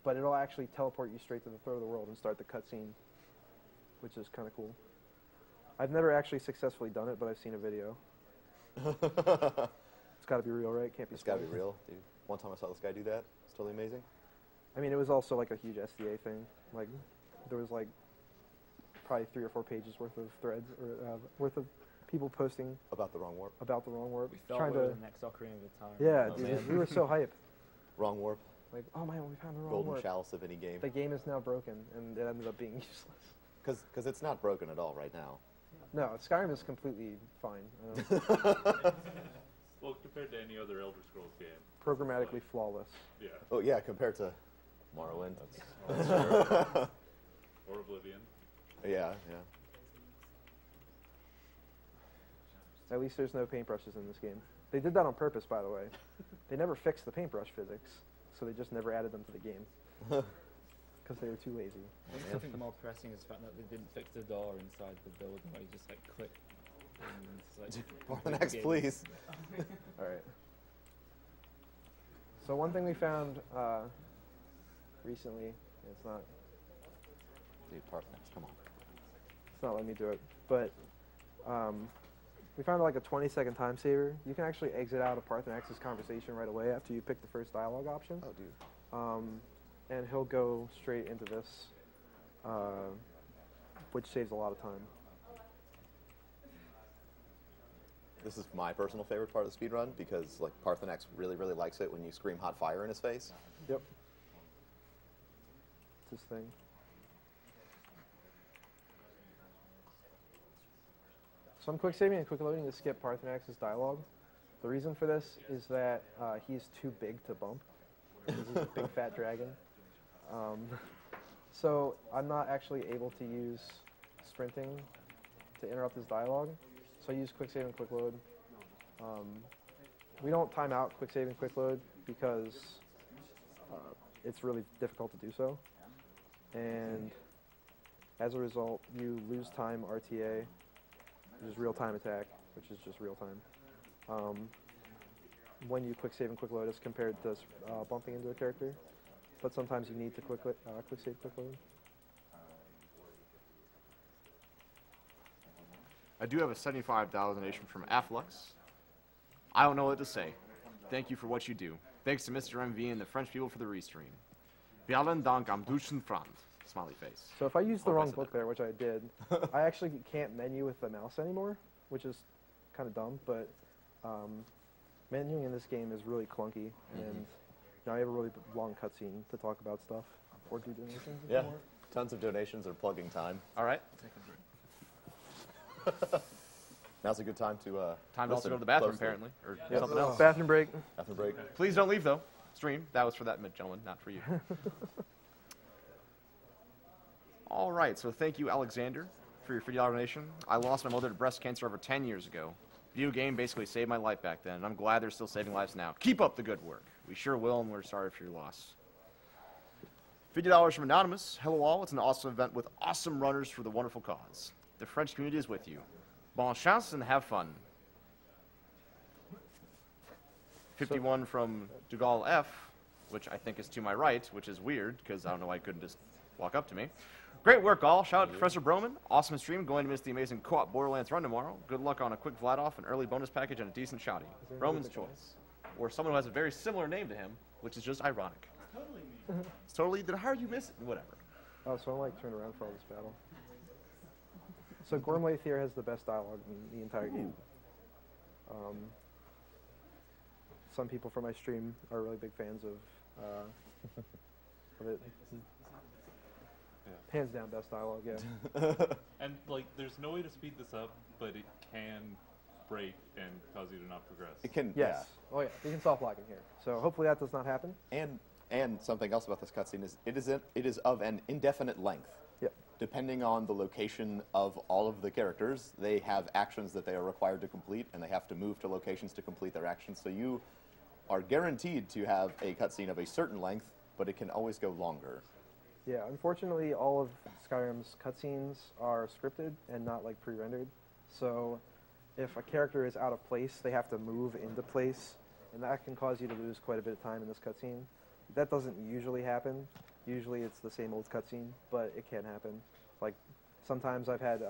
But it'll actually teleport you straight to the Third of the World and start the cutscene, which is kind of cool. I've never actually successfully done it, but I've seen a video. It's got to be real, right? Can't be. It's got to be real, dude. One time I saw this guy do that. It's totally amazing. I mean, it was also like a huge SDA thing. Like, there was like probably 3 or 4 pages worth of threads or worth of people posting about the wrong warp. About the wrong warp. We thought we were the next Ocarina of Time. Yeah, dude, we were so hype. Wrong warp. Like, oh man, we found the wrong Golden warp. chalice of any game. The game is now broken, and it ended up being useless. Because it's not broken at all right now. No, Skyrim is completely fine. Well, compared to any other Elder Scrolls game. Programmatically flawless. Yeah. Oh yeah, compared to Morrowind. That's true. Or Oblivion. Yeah. At least there's no paintbrushes in this game. They did that on purpose, by the way. They never fixed the paintbrush physics, so they just never added them to the game. Because they were too lazy. I think the more pressing is the fact that they didn't fix the door inside the building where you just like click. Parthenax, please. Alright. So one thing we found recently, it's not... Dude, Parthenax, come on. It's not letting me do it, but we found like a 20-second time saver. You can actually exit out of Parthenax's conversation right away after you pick the first dialogue option. Oh, dude. And he'll go straight into this, which saves a lot of time. This is my personal favorite part of the speedrun because like Parthenax really, really likes it when you scream hot fire in his face. Yep. this thing. So I'm quick saving and quick loading to skip Parthenax's dialogue. The reason for this is that he's too big to bump. He's a big fat dragon. So I'm not actually able to use sprinting to interrupt his dialogue. So I use quick save and quick load. We don't time out quick save and quick load because it's really difficult to do so. And as a result, you lose time RTA, which is real-time attack, which is just real-time, when you quick save and quick load as compared to bumping into a character. But sometimes you need to quick save, quick load. I do have a $75 donation from Afflux. I don't know what to say. Thank you for what you do. Thanks to Mr. MV and the French people for the restream. Vielen Dank am Duschen Franz. Smiley face. So if I used the wrong book there, which I did, I actually can't menu with the mouse anymore, which is kind of dumb, but menuing in this game is really clunky, and now I have a really long cutscene to talk about stuff or do donations. Yeah, tons of donations are plugging time. All right. Now's a good time to time to also go to the bathroom, apparently, or something else. Bathroom break. Bathroom break. Please don't leave, though. Stream. That was for that gentleman, not for you. All right, so thank you, Alexander, for your $50 donation. I lost my mother to breast cancer over 10 years ago. Video game basically saved my life back then, and I'm glad they're still saving lives now. Keep up the good work. We sure will, and we're sorry for your loss. $50 from Anonymous. Hello all, it's an awesome event with awesome runners for the wonderful cause. The French community is with you. Bon chance and have fun. 51 from Dugal F, which I think is to my right, which is weird, because I don't know why he couldn't just walk up to me. Great work, all. Shout out to Professor Broman. Awesome stream. Going to miss the amazing co-op Borderlands run tomorrow. Good luck on a quick Vlad-off, an early bonus package, and a decent shotty. Broman's choice. Or someone who has a very similar name to him, which is just ironic. Totally me. It's totally, then how are you missing? Whatever. Oh, so I'm like turned around for all this battle. So Gormlaithier has the best dialogue in the entire game. Some people from my stream are really big fans of it. Hands down, best dialogue, yeah. And, like, there's no way to speed this up, but it can break and cause you to not progress. It can, yes. Yeah. Oh, yeah. You can soft lock in here. So hopefully that does not happen. And something else about this cutscene is it is of an indefinite length. Yep. Depending on the location of all of the characters, they have actions that they are required to complete, and they have to move to locations to complete their actions. So you are guaranteed to have a cutscene of a certain length, but it can always go longer. Yeah, unfortunately, all of Skyrim's cutscenes are scripted and not like pre-rendered. So if a character is out of place, they have to move into place, and that can cause you to lose quite a bit of time in this cutscene. That doesn't usually happen. Usually it's the same old cutscene, but it can happen. Like sometimes I've had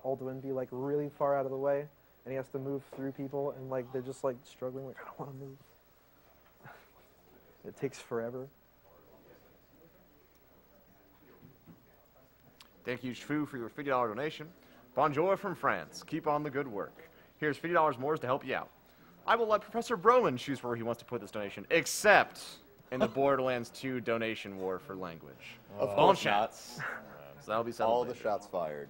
Alduin be like really far out of the way, and he has to move through people, and like they're just like struggling, like I don't want to move. It takes forever. Thank you, Shfu, for your $50 donation. Bonjour from France. Keep on the good work. Here's $50 more to help you out. I will let Professor Broman choose where he wants to put this donation, except in the Borderlands 2 donation war for language. Of course shots. So that'll be settled all later. the shots fired.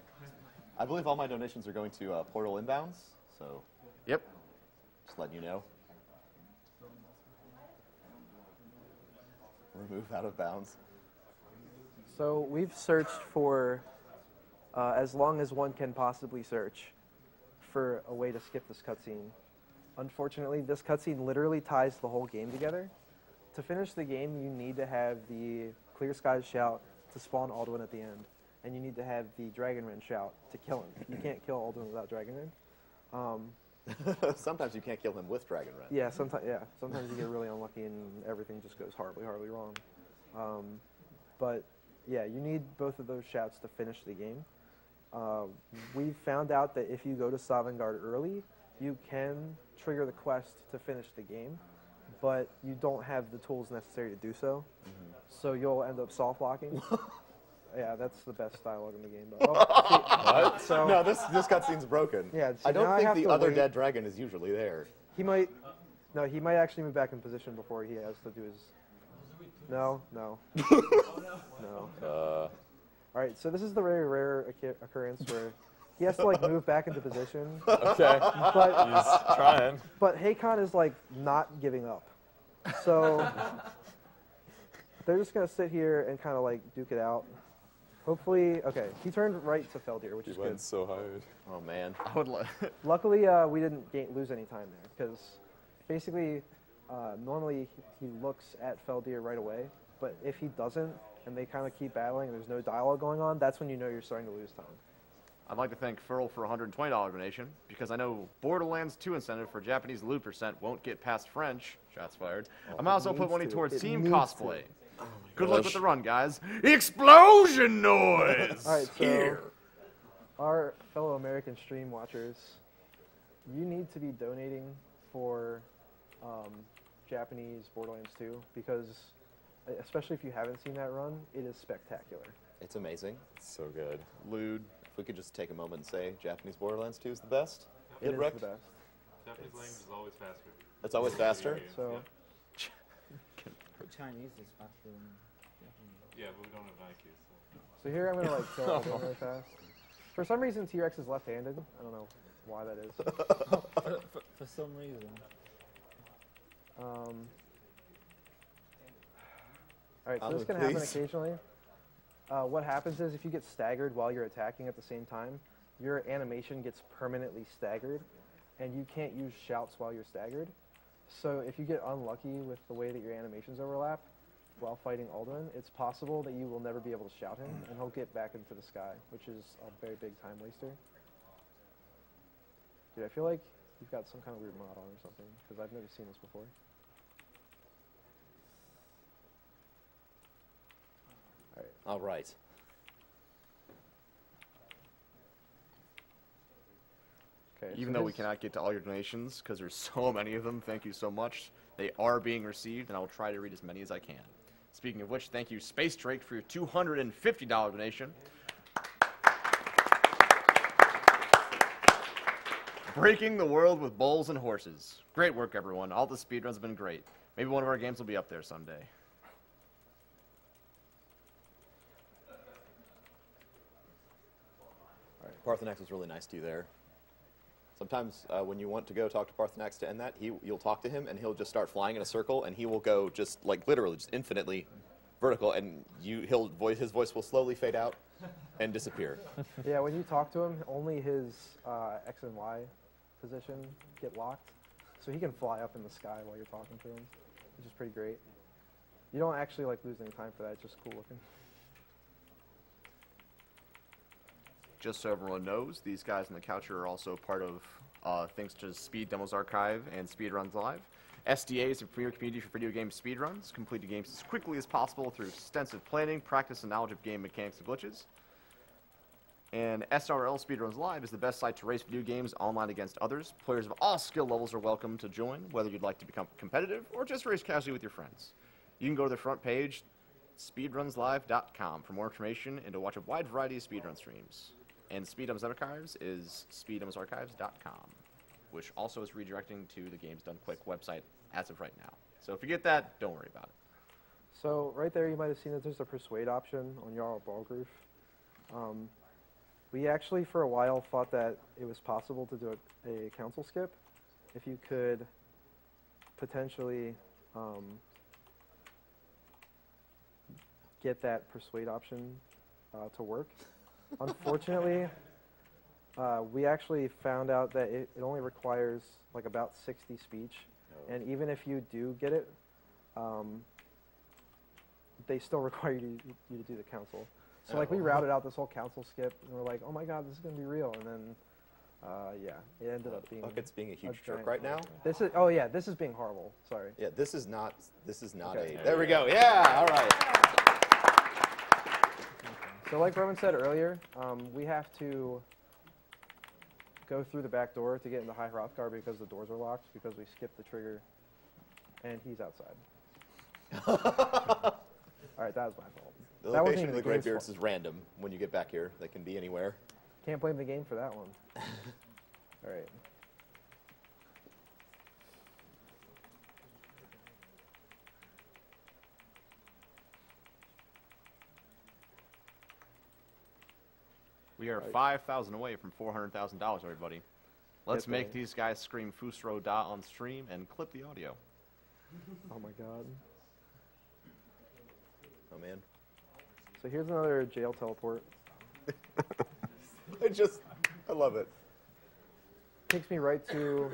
I believe all my donations are going to Portal Inbounds, so... Yep. Just letting you know. Remove out of bounds. So we've searched for, as long as one can possibly search, for a way to skip this cutscene. Unfortunately, this cutscene literally ties the whole game together. To finish the game, you need to have the Clear Skies shout to spawn Alduin at the end, and you need to have the Dragon Rend shout to kill him. You can't kill Alduin without Dragon Rend. Sometimes you can't kill him with Dragon Rend. Yeah, sometimes you get really unlucky and everything just goes horribly, horribly wrong. But yeah, you need both of those shouts to finish the game. We found out that if you go to Sovngarde early, you can trigger the quest to finish the game, but you don't have the tools necessary to do so. So you'll end up soft locking. Yeah, that's the best dialogue in the game. But, What? So, no, this cutscene's broken. Yeah, so I don't now think have the to other wait. dead dragon is usually there. He might. No, he might actually move back in position before he has to do his No, no. No. Uh. All right, so this is the very rare occurrence where he has to like move back into position. Okay. But, He's trying. But Hakon is like not giving up. So they're just gonna sit here and kind of like duke it out. Hopefully, okay. He turned right to Feldir, which is good. So hard. Oh man. I would Luckily, we didn't lose any time there because basically, normally he looks at Feldir right away. But if he doesn't, and they kind of keep battling, and there's no dialogue going on, that's when you know you're starting to lose time. I'd like to thank Furl for a $120 donation, because I know Borderlands 2 incentive for Japanese loot percent won't get past French. Shots fired. I might also put money towards team cosplay. Good luck with the run, guys. Explosion noise! All right, so our fellow American stream watchers, you need to be donating for Japanese Borderlands 2, because especially if you haven't seen that run, it is spectacular. It's amazing. It's so good. Lewd. If we could just take a moment and say Japanese Borderlands 2 is the best. It is Rick? the best. Japanese language is always faster. It's always faster? So, Chinese is faster than Japanese. Yeah, but we don't have IQ, so here I'm gonna like fill it in really fast. For some reason, T-Rex is left-handed. I don't know why that is. For some reason. All right, so this can happen occasionally. What happens is if you get staggered while you're attacking at the same time, your animation gets permanently staggered, and you can't use shouts while you're staggered. So if you get unlucky with the way that your animations overlap while fighting Alduin, it's possible that you will never be able to shout him, and he'll get back into the sky, which is a very big time waster. Dude, I feel like you've got some kind of weird mod on or something, because I've never seen this before. All right. Okay, Even though we cannot get to all your donations, because there's so many of them, thank you so much. They are being received, and I will try to read as many as I can. Speaking of which, thank you, Space Drake, for your $250 donation. Breaking the world with bowls and horses. Great work, everyone. All the speedruns have been great. Maybe one of our games will be up there someday. Parthenax was really nice to you there. Sometimes when you want to go talk to Parthenax to end that, you'll talk to him and he'll just start flying in a circle and he will go just like literally just infinitely vertical and his voice will slowly fade out and disappear. Yeah, when you talk to him, only his X and Y position get locked, so he can fly up in the sky while you're talking to him, which is pretty great. You don't actually like lose any time for that; it's just cool looking. Just so everyone knows, these guys on the couch are also part of things such as Speed Demos Archive and Speedruns Live. SDA is a premier community for video game speedruns. Complete the games as quickly as possible through extensive planning, practice, and knowledge of game mechanics and glitches. And SRL Speedruns Live is the best site to race video games online against others. Players of all skill levels are welcome to join, whether you'd like to become competitive or just race casually with your friends. You can go to the front page, speedrunslive.com, for more information and to watch a wide variety of speedrun streams. And Speed Demos Archives is speeddomsarchives.com, which also is redirecting to the Games Done Quick website as of right now. So if you get that, don't worry about it. So right there, you might have seen that there's a persuade option on Jarl Balgroof. We actually, for a while, thought that it was possible to do a council skip if you could potentially get that persuade option to work. Unfortunately, we actually found out that it only requires like about 60 speech, and even if you do get it, they still require you to do the council. So like we routed out this whole council skip, and we're like, oh my god, this is gonna be real, and then yeah, it ended up being. Bucket's being a huge jerk right now. This is this is being horrible. Sorry. Yeah, this is not Okay. a. There we go. Yeah. All right. So like Roman said earlier, we have to go through the back door to get into High Hrothgar because the doors are locked because we skipped the trigger, and he's outside. All right, that was my fault. The That wasn't location even of the the game's Greybeards fault. is random when you get back here. They can be anywhere. Can't blame the game for that one. All right. We are 5,000 away from $400,000, everybody. Let's Get make there. these guys scream Fusro Da on stream and clip the audio. Oh my god. Oh man. So here's another jail teleport. I love it. Takes me right to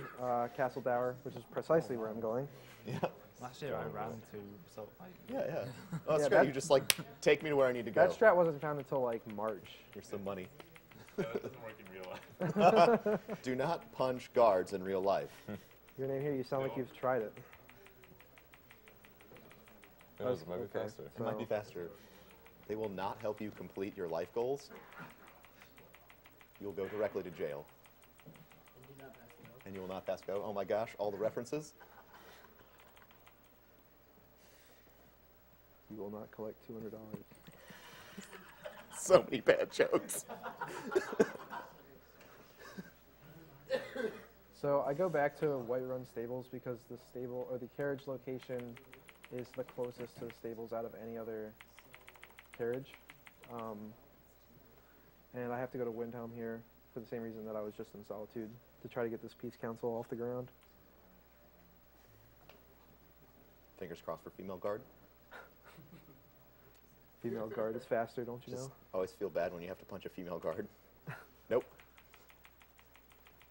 Castle Dower, which is precisely where I'm going. Yeah. Last year I ran to so like Yeah. Oh, that's Yeah, great. that- You just like take me to where I need to go. That strat wasn't found until like March. Here's some money. That doesn't work in real life. Do not punch guards in real life. Your name here, you sound like you've tried it. It might be faster. It might be faster. They will not help you complete your life goals. You'll go directly to jail. And you will not pass go. Oh my gosh, all the references. You will not collect $200. So many bad jokes. So I go back to Whiterun Stables because the stable or the carriage location is the closest to the stables out of any other carriage. And I have to go to Windhelm here for the same reason that I was just in Solitude, to try to get this Peace Council off the ground. Fingers crossed for female guard. Female guard is faster, don't you know? Always feel bad when you have to punch a female guard. Nope.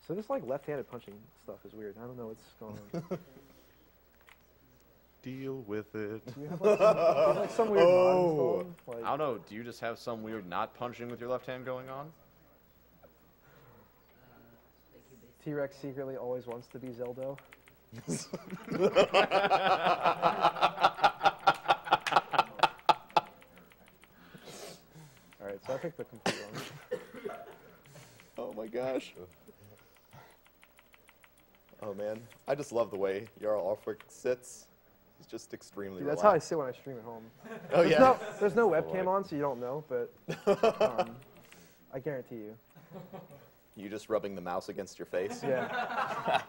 So this like left-handed punching stuff is weird. I don't know what's going on. Deal with it. Do you have like some weird mod installed? Like, I don't know. Do you just have some weird not punching with your left hand going on? T-Rex secretly always wants to be Zeldo. Alright, so I picked the complete one. Oh my gosh. Oh man, I just love the way Jarl Orfric sits. He's just extremely Dude, that's relaxed. how I sit when I stream at home. Oh yeah. There's no webcam on, so you don't know, but I guarantee you. You just rubbing the mouse against your face? Yeah.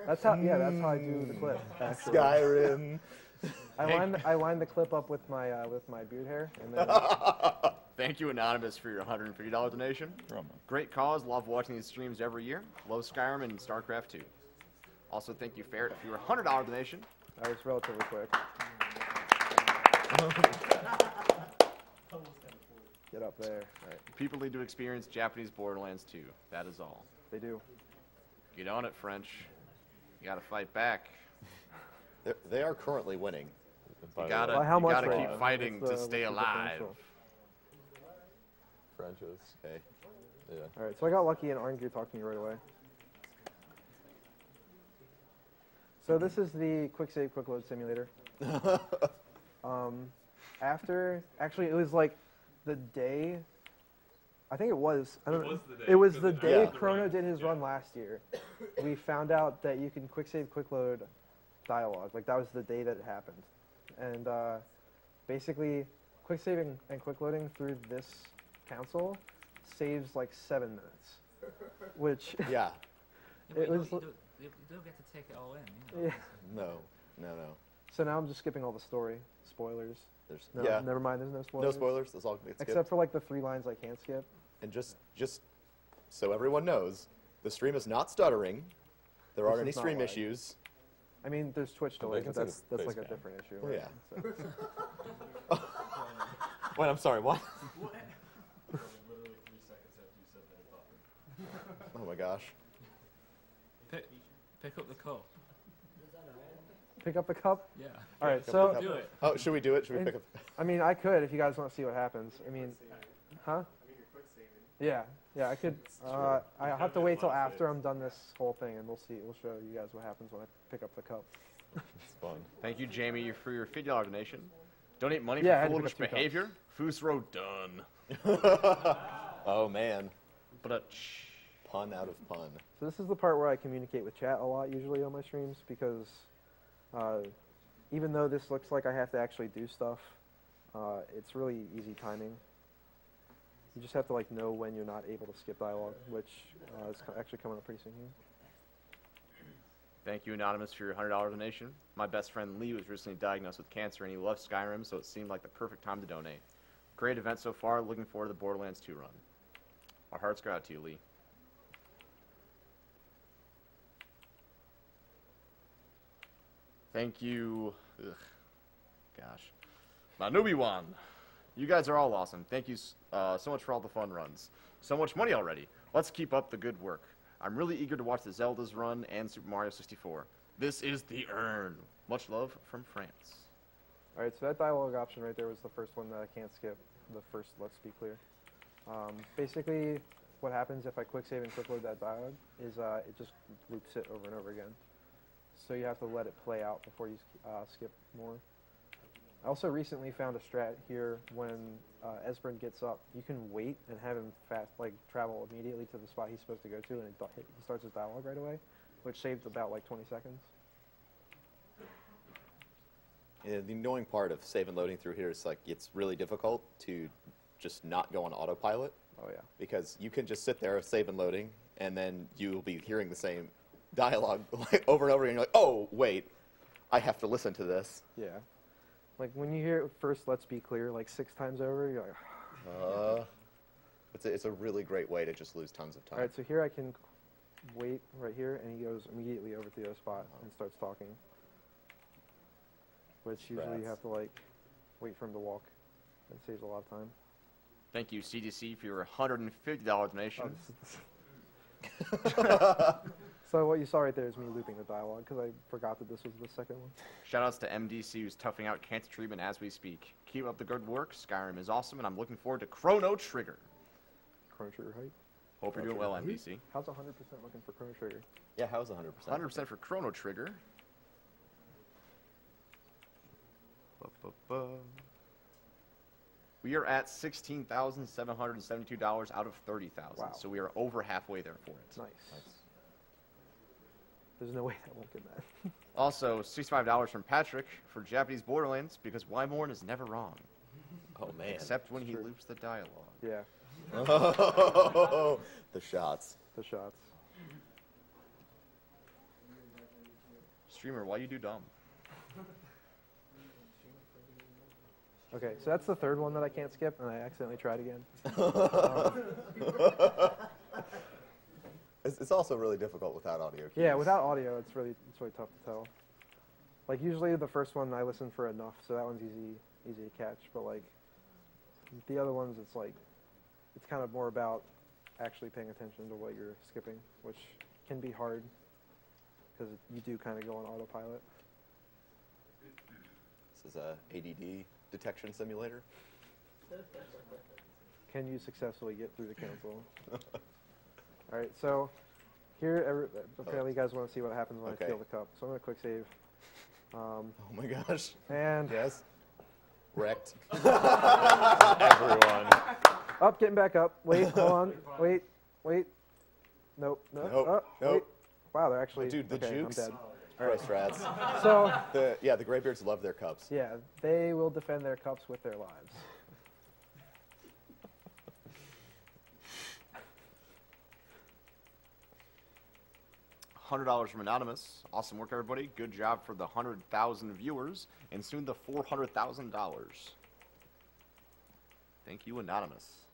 That's how I do the clip. Actually. Skyrim. I line the clip up with my beard hair, and then. Thank you, Anonymous, for your $150 donation. Great cause. Love watching these streams every year. Love Skyrim and StarCraft 2. Also, thank you, Ferret, for your $100 donation. That was relatively quick. Get up there. Right. People need to experience Japanese Borderlands 2. That is all. They do. Get on it, French. You gotta fight back. They are currently winning. You gotta keep fighting to stay alive. Frenches. Okay. Yeah. Alright, so I got lucky and Arngeir talked to me right away. So this is the quick save, quick load simulator. Actually it was like the day, I think it was, I don't know. It was the day Chrono did his run last year. We found out that you can quick save, quick load dialogue. Like that was the day that it happened. And basically quick saving and quick loading through this council saves like 7 minutes, which yeah, it was. You don't get to take it all in. You know? Yeah. No. So now I'm just skipping all the story spoilers. No, never mind. There's no spoilers. No spoilers. That's all gets skipped. Except for like the 3 lines I can't skip. And just so everyone knows, the stream is not stuttering. There aren't any is not stream lag. issues. I mean, there's Twitch delays, but that's like a different issue. Oh, right? yeah. So. Wait, I'm sorry. What? Oh my gosh. Pick up the cup. Pick up the cup? Yeah. All right, Pick so. up the cup. Oh, should we do it? Should we pick up? I mean, I could if you guys want to see what happens. I mean, huh? Yeah, I could. I have to wait till after I'm done this whole thing, and we'll see. We'll show you guys what happens when I pick up the cup. It's fun. Thank you, Jamie, for your $50 donation. Donate money Yeah, I had for to pick foolish up 2 behavior. Fusro done. Oh man. But pun out of pun. So this is the part where I communicate with chat a lot usually on my streams because even though this looks like I have to actually do stuff, it's really easy timing. You just have to like know when you're not able to skip dialogue, which is actually coming up pretty soon here. Thank you, Anonymous, for your $100 donation. My best friend Lee was recently diagnosed with cancer, and he loves Skyrim, so it seemed like the perfect time to donate. Great event so far. Looking forward to the Borderlands 2 run. Our hearts go out to you, Lee. Thank you. Ugh. Gosh. Manubi-wan. You guys are all awesome. Thank you so much for all the fun runs. So much money already. Let's keep up the good work. I'm really eager to watch the Zelda's run and Super Mario 64. This is the urn. Much love from France. All right, so that dialogue option right there was the first one that I can't skip. The first let's be clear. Basically, what happens if I quick save and quick load that dialogue is it just loops it over and over again. So you have to let it play out before you skip more. I also recently found a strat here when Esbern gets up. You can wait and have him travel immediately to the spot he's supposed to go to, and he starts his dialogue right away, which saved about like 20 seconds. Yeah, the annoying part of save and loading through here is like it's really difficult to just not go on autopilot. Oh yeah. Because you can just sit there save and loading, and then you'll be hearing the same dialogue like, over and over again. You're like, oh wait, I have to listen to this. Yeah. Like when you hear it first, let's be clear, like 6 times over, you're like, It's a really great way to just lose tons of time. All right, so here I can wait right here, and he goes immediately over to the other spot and starts talking. Which usually you have to like wait for him to walk. That saves a lot of time. Thank you, CDC, for your $150 donation. So what you saw right there is me looping the dialogue because I forgot that this was the second one. Shoutouts to MDC, who's toughing out cancer treatment as we speak. Keep up the good work. Skyrim is awesome, and I'm looking forward to Chrono Trigger. Chrono Trigger hype. Hope you're doing well, MDC. How's 100% looking for Chrono Trigger? Yeah, how's 100%? 100% for Chrono Trigger. We are at $16,772 out of $30,000, Wow. so we are over halfway there for it. Nice. There's no way that won't get that. Also, $65 from Patrick for Japanese Borderlands, because Wyborn is never wrong. Oh, man. Except when he loops the dialogue. Yeah. Oh, the shots. The shots. Streamer, why you do dumb? Okay, so that's the third one that I can't skip, and I accidentally tried again. It's also really difficult without audio cues. Yeah, without audio, it's really tough to tell. Like usually the first one I listen for enough, so that one's easy to catch. But like the other ones, it's kind of more about actually paying attention to what you're skipping, which can be hard because you do kind of go on autopilot. This is a ADD detection simulator. Can you successfully get through the console? All right, so here, apparently you guys want to see what happens when I steal the cup. So I'm going to quick save. Oh my gosh. And yes. Wrecked. Everyone. Up, getting back up. Wait, hold on. Wait. Nope. Nope. Wait. Wow, they're actually. Dude, the jukes. I'm dead. Christ rats. So. The Greybeards love their cups. Yeah, they will defend their cups with their lives. $100 from Anonymous. Awesome work, everybody. Good job for the 100,000 viewers, and soon the $400,000. Thank you, Anonymous.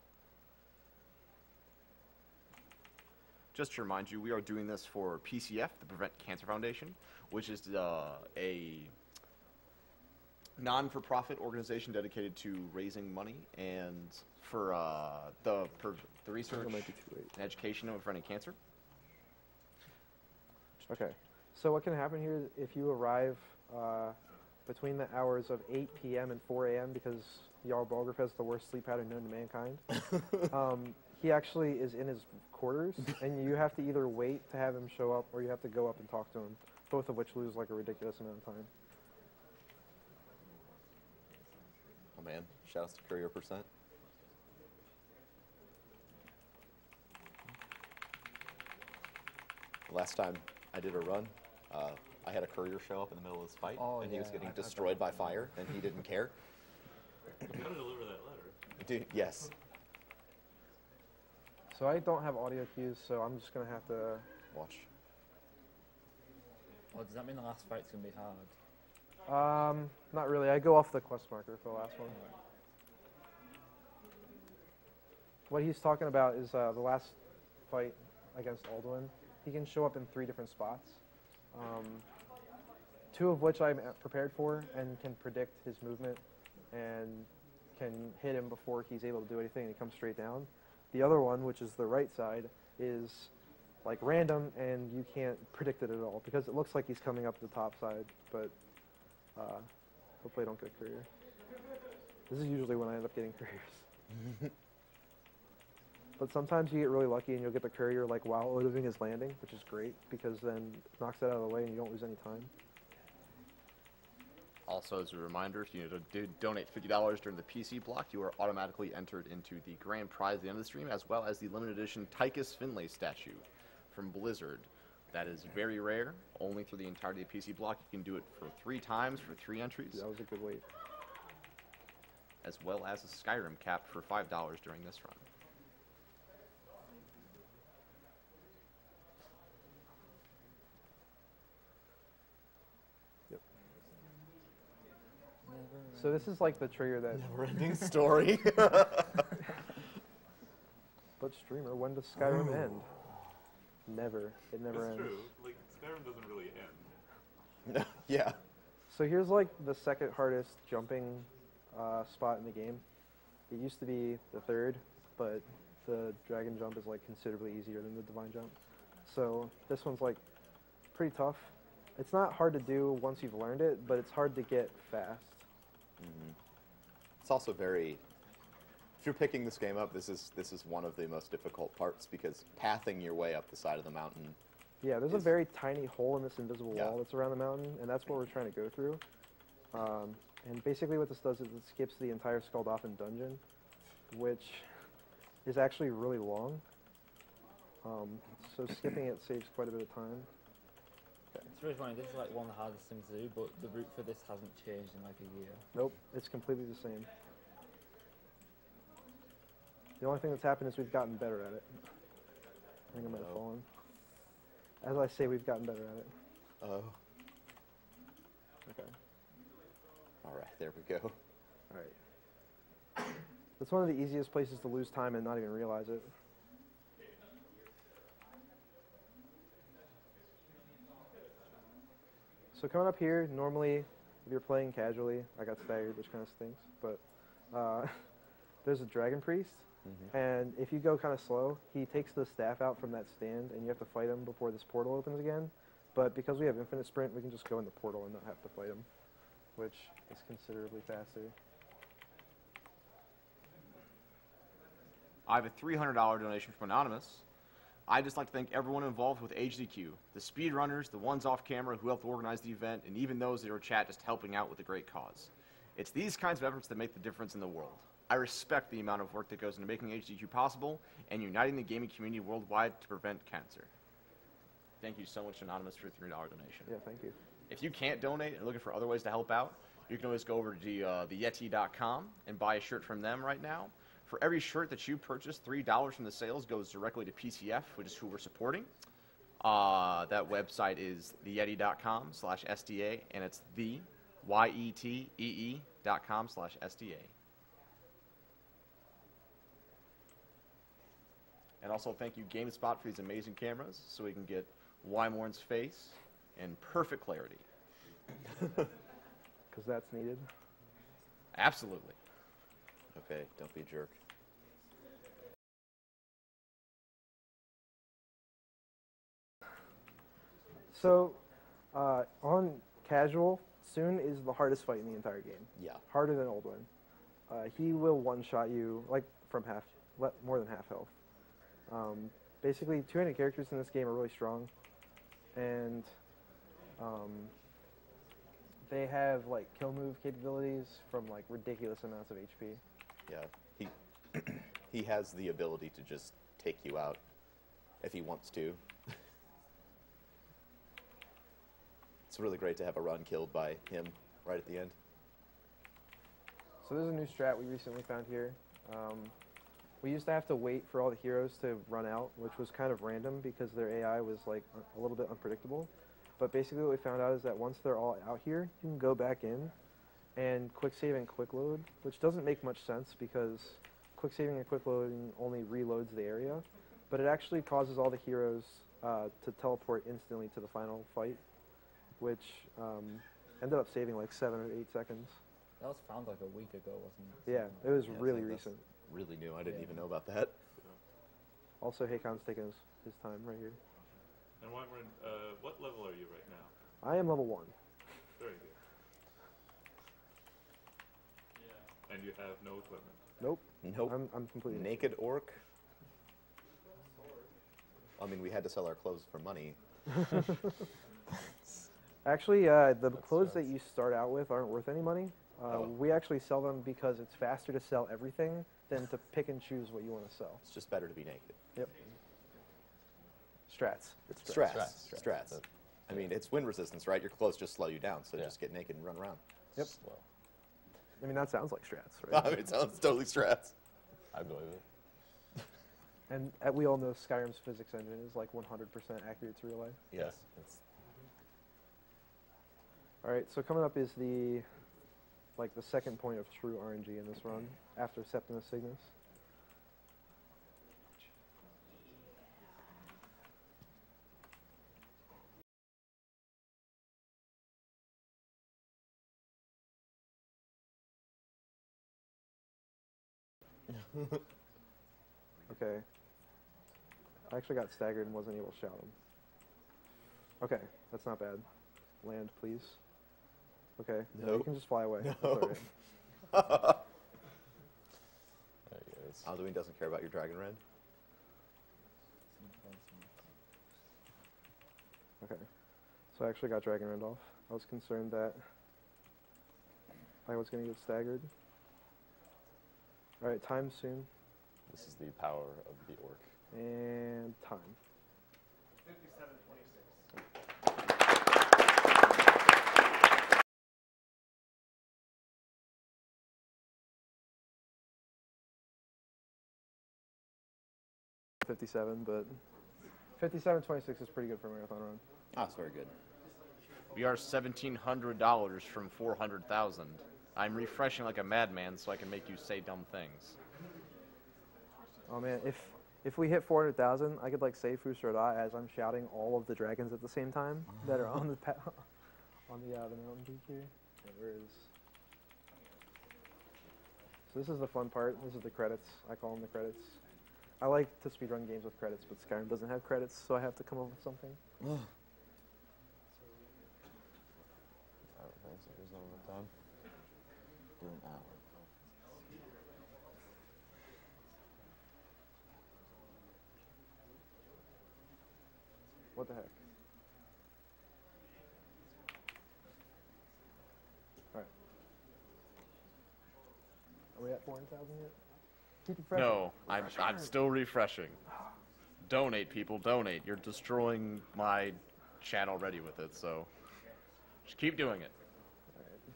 Just to remind you, we are doing this for PCF, the Prevent Cancer Foundation, which is a non-for-profit organization dedicated to raising money and for the research and education of preventing cancer. Okay, so what can happen here if you arrive between the hours of 8 p.m. and 4 a.m. because Jarl Balgruuf has the worst sleep pattern known to mankind. He actually is in his quarters, and you have to either wait to have him show up or you have to go up and talk to him, both of which lose like a ridiculous amount of time. Oh man, shouts to Courier %. Last time I did a run, I had a courier show up in the middle of this fight, and he was getting destroyed by fire, and he didn't care. You gotta deliver that letter. Dude, yes. So I don't have audio cues, so I'm just going to have to watch. Well, does that mean the last fight's going to be hard? Not really. I go off the quest marker for the last one. what he's talking about is the last fight against Alduin. He can show up in 3 different spots, 2 of which I'm prepared for and can predict his movement and can hit him before he's able to do anything, and he comes straight down. The other one, which is the right side, is like random, and you can't predict it at all because it looks like he's coming up the top side, but hopefully I don't get a courier. This is usually when I end up getting couriers. But sometimes you get really lucky and you'll get the courier like while Odoving is landing, which is great because then it knocks that out of the way and you don't lose any time. Also, as a reminder, if you donate $50 during the PC block, you are automatically entered into the grand prize at the end of the stream, as well as the limited edition Tychus Finlay statue from Blizzard. That is very rare, only through the entirety of the PC block. You can do it for 3 times for 3 entries. That was a good wait. As well as a Skyrim capped for $5 during this run. So this is like the trigger that... Never-ending story. But streamer, when does Skyrim end? Never. It never ends. That's true. Like, Skyrim doesn't really end. Yeah. So here's like the 2nd hardest jumping spot in the game. It used to be the 3rd, but the dragon jump is like considerably easier than the divine jump. So this one's like pretty tough. It's not hard to do once you've learned it, but it's hard to get fast. Mm-hmm. It's also very. If you're picking this game up, this is one of the most difficult parts because pathing your way up the side of the mountain. Yeah, there's a very tiny hole in this invisible wall that's around the mountain, and that's what we're trying to go through. And basically what this does is it skips the entire Skuldolphin dungeon, which is actually really long. So skipping it saves quite a bit of time. It's really funny, this is like one of the hardest things to do, but the route for this hasn't changed in like a year. Nope, it's completely the same. The only thing that's happened is we've gotten better at it. I think I might have fallen. As I say, we've gotten better at it. Oh. Okay. Alright, there we go. Alright. That's one of the easiest places to lose time and not even realize it. So coming up here, normally, if you're playing casually, I got staggered, which kind of stinks, but there's a dragon priest, and if you go kind of slow, he takes the staff out from that stand, and you have to fight him before this portal opens again. But because we have infinite sprint, we can just go in the portal and not have to fight him, which is considerably faster. I have a $300 donation from Anonymous. I'd just like to thank everyone involved with Agdq, the speedrunners, the ones off camera who helped organize the event, and even those in our chat just helping out with a great cause. It's these kinds of efforts that make the difference in the world. I respect the amount of work that goes into making Agdq possible and uniting the gaming community worldwide to prevent cancer. Thank you so much, Anonymous, for your $3 donation. Yeah, thank you. If you can't donate and are looking for other ways to help out, you can always go over to theyeti.com and buy a shirt from them right now. For every shirt that you purchase, $3 from the sales goes directly to PCF, which is who we're supporting. That website is theyeti.com/SDA, and it's YETEE.com/SDA. And also thank you GameSpot for these amazing cameras, so we can get Wymorn's face in perfect clarity. Because that's needed. Absolutely. Okay, don't be a jerk. So, on casual, Soon is the hardest fight in the entire game. Yeah. Harder than Alduin. He will one-shot you, like, from more than half health. Basically, 200 characters in this game are really strong, and they have, like, kill move capabilities from, like, ridiculous amounts of HP. Yeah, he has the ability to just take you out if he wants to. It's really great to have a run killed by him right at the end. So there's a new strat we recently found here. We used to have to wait for all the heroes to run out, which was kind of random because their AI was like a little bit unpredictable. But basically what we found out is that once they're all out here, you can go back in and quick save and quick load, which doesn't make much sense because quick saving and quick loading only reloads the area, but it actually causes all the heroes to teleport instantly to the final fight, which ended up saving like 7 or 8 seconds. That was found like a week ago, wasn't it? Yeah, it was really like that's recent. Really new. I didn't even know about that. Also, Haycon's taking his time right here. And Wyvern, what level are you right now? I am level 1. Very good. And you have no equipment? Nope. Nope. I'm completely naked orc. I mean, we had to sell our clothes for money. Actually, the clothes that you start out with aren't worth any money. We actually sell them because it's faster to sell everything than to pick and choose what you want to sell. It's just better to be naked. Yep. Strats. It's Strats. I mean, it's wind resistance, right? Your clothes just slow you down, so just get naked and run around. Yep. Slow. I mean, that sounds like strats, right? I mean, it sounds totally strats. I believe it. And we all know Skyrim's physics engine is like 100% accurate to real life. Yes. All right, so coming up is the second point of true RNG in this run after Septimus Cygnus. Okay. I actually got staggered and wasn't able to shout him. Okay, that's not bad. Land, please. Okay, no, you can just fly away. No. That's all right. Alduin doesn't care about your dragon red. Okay, so I actually got Dragon Rend off. I was concerned that I was going to get staggered. All right, time soon. This is the power of the orc. And time. 57, but 57.26 is pretty good for a marathon run. That's very good. We are $1,700 from 400,000. I'm refreshing like a madman so I can make you say dumb things. Oh man, if we hit 400,000, I could like say Fusroda as I'm shouting all of the dragons at the same time that are on the mountain peak here. Yeah, where is? So this is the fun part. This is the credits. I call them the credits. I like to speedrun games with credits, but Skyrim doesn't have credits, so I have to come up with something. Do an hour. What the heck? Alright. Are we at 400,000 yet? Keep refreshing. No, I'm still refreshing. Donate, people, donate. You're destroying my chat already with it, so just keep doing it.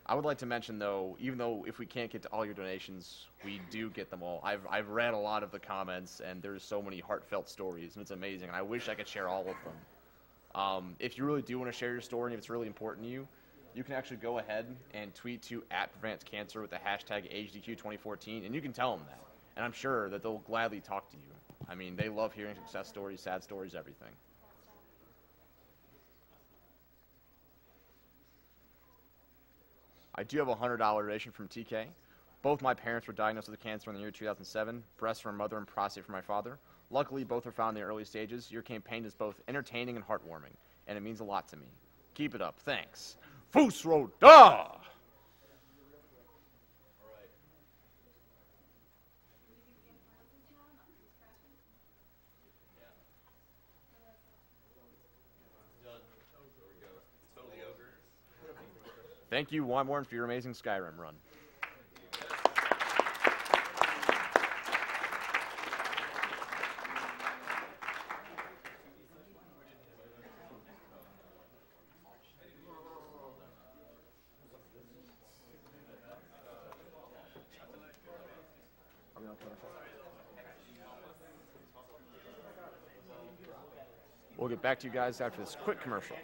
I would like to mention, though, even though if we can't get to all your donations, we do get them all. I've read a lot of the comments, and there's so many heartfelt stories, and it's amazing, and I wish I could share all of them. If you really do want to share your story, and if it's really important to you, you can actually go ahead and tweet to @PreventCancer with the hashtag Agdq2014, and you can tell them that. And I'm sure that they'll gladly talk to you. I mean, they love hearing success stories, sad stories, everything. I do have a $100 donation from TK. Both my parents were diagnosed with cancer in the year 2007, breast from my mother and prostate from my father. Luckily, both are found in the early stages. Your campaign is both entertaining and heartwarming, and it means a lot to me. Keep it up. Thanks. Fusroda! Thank you, Wyvern, for your amazing Skyrim run. We'll get back to you guys after this quick commercial.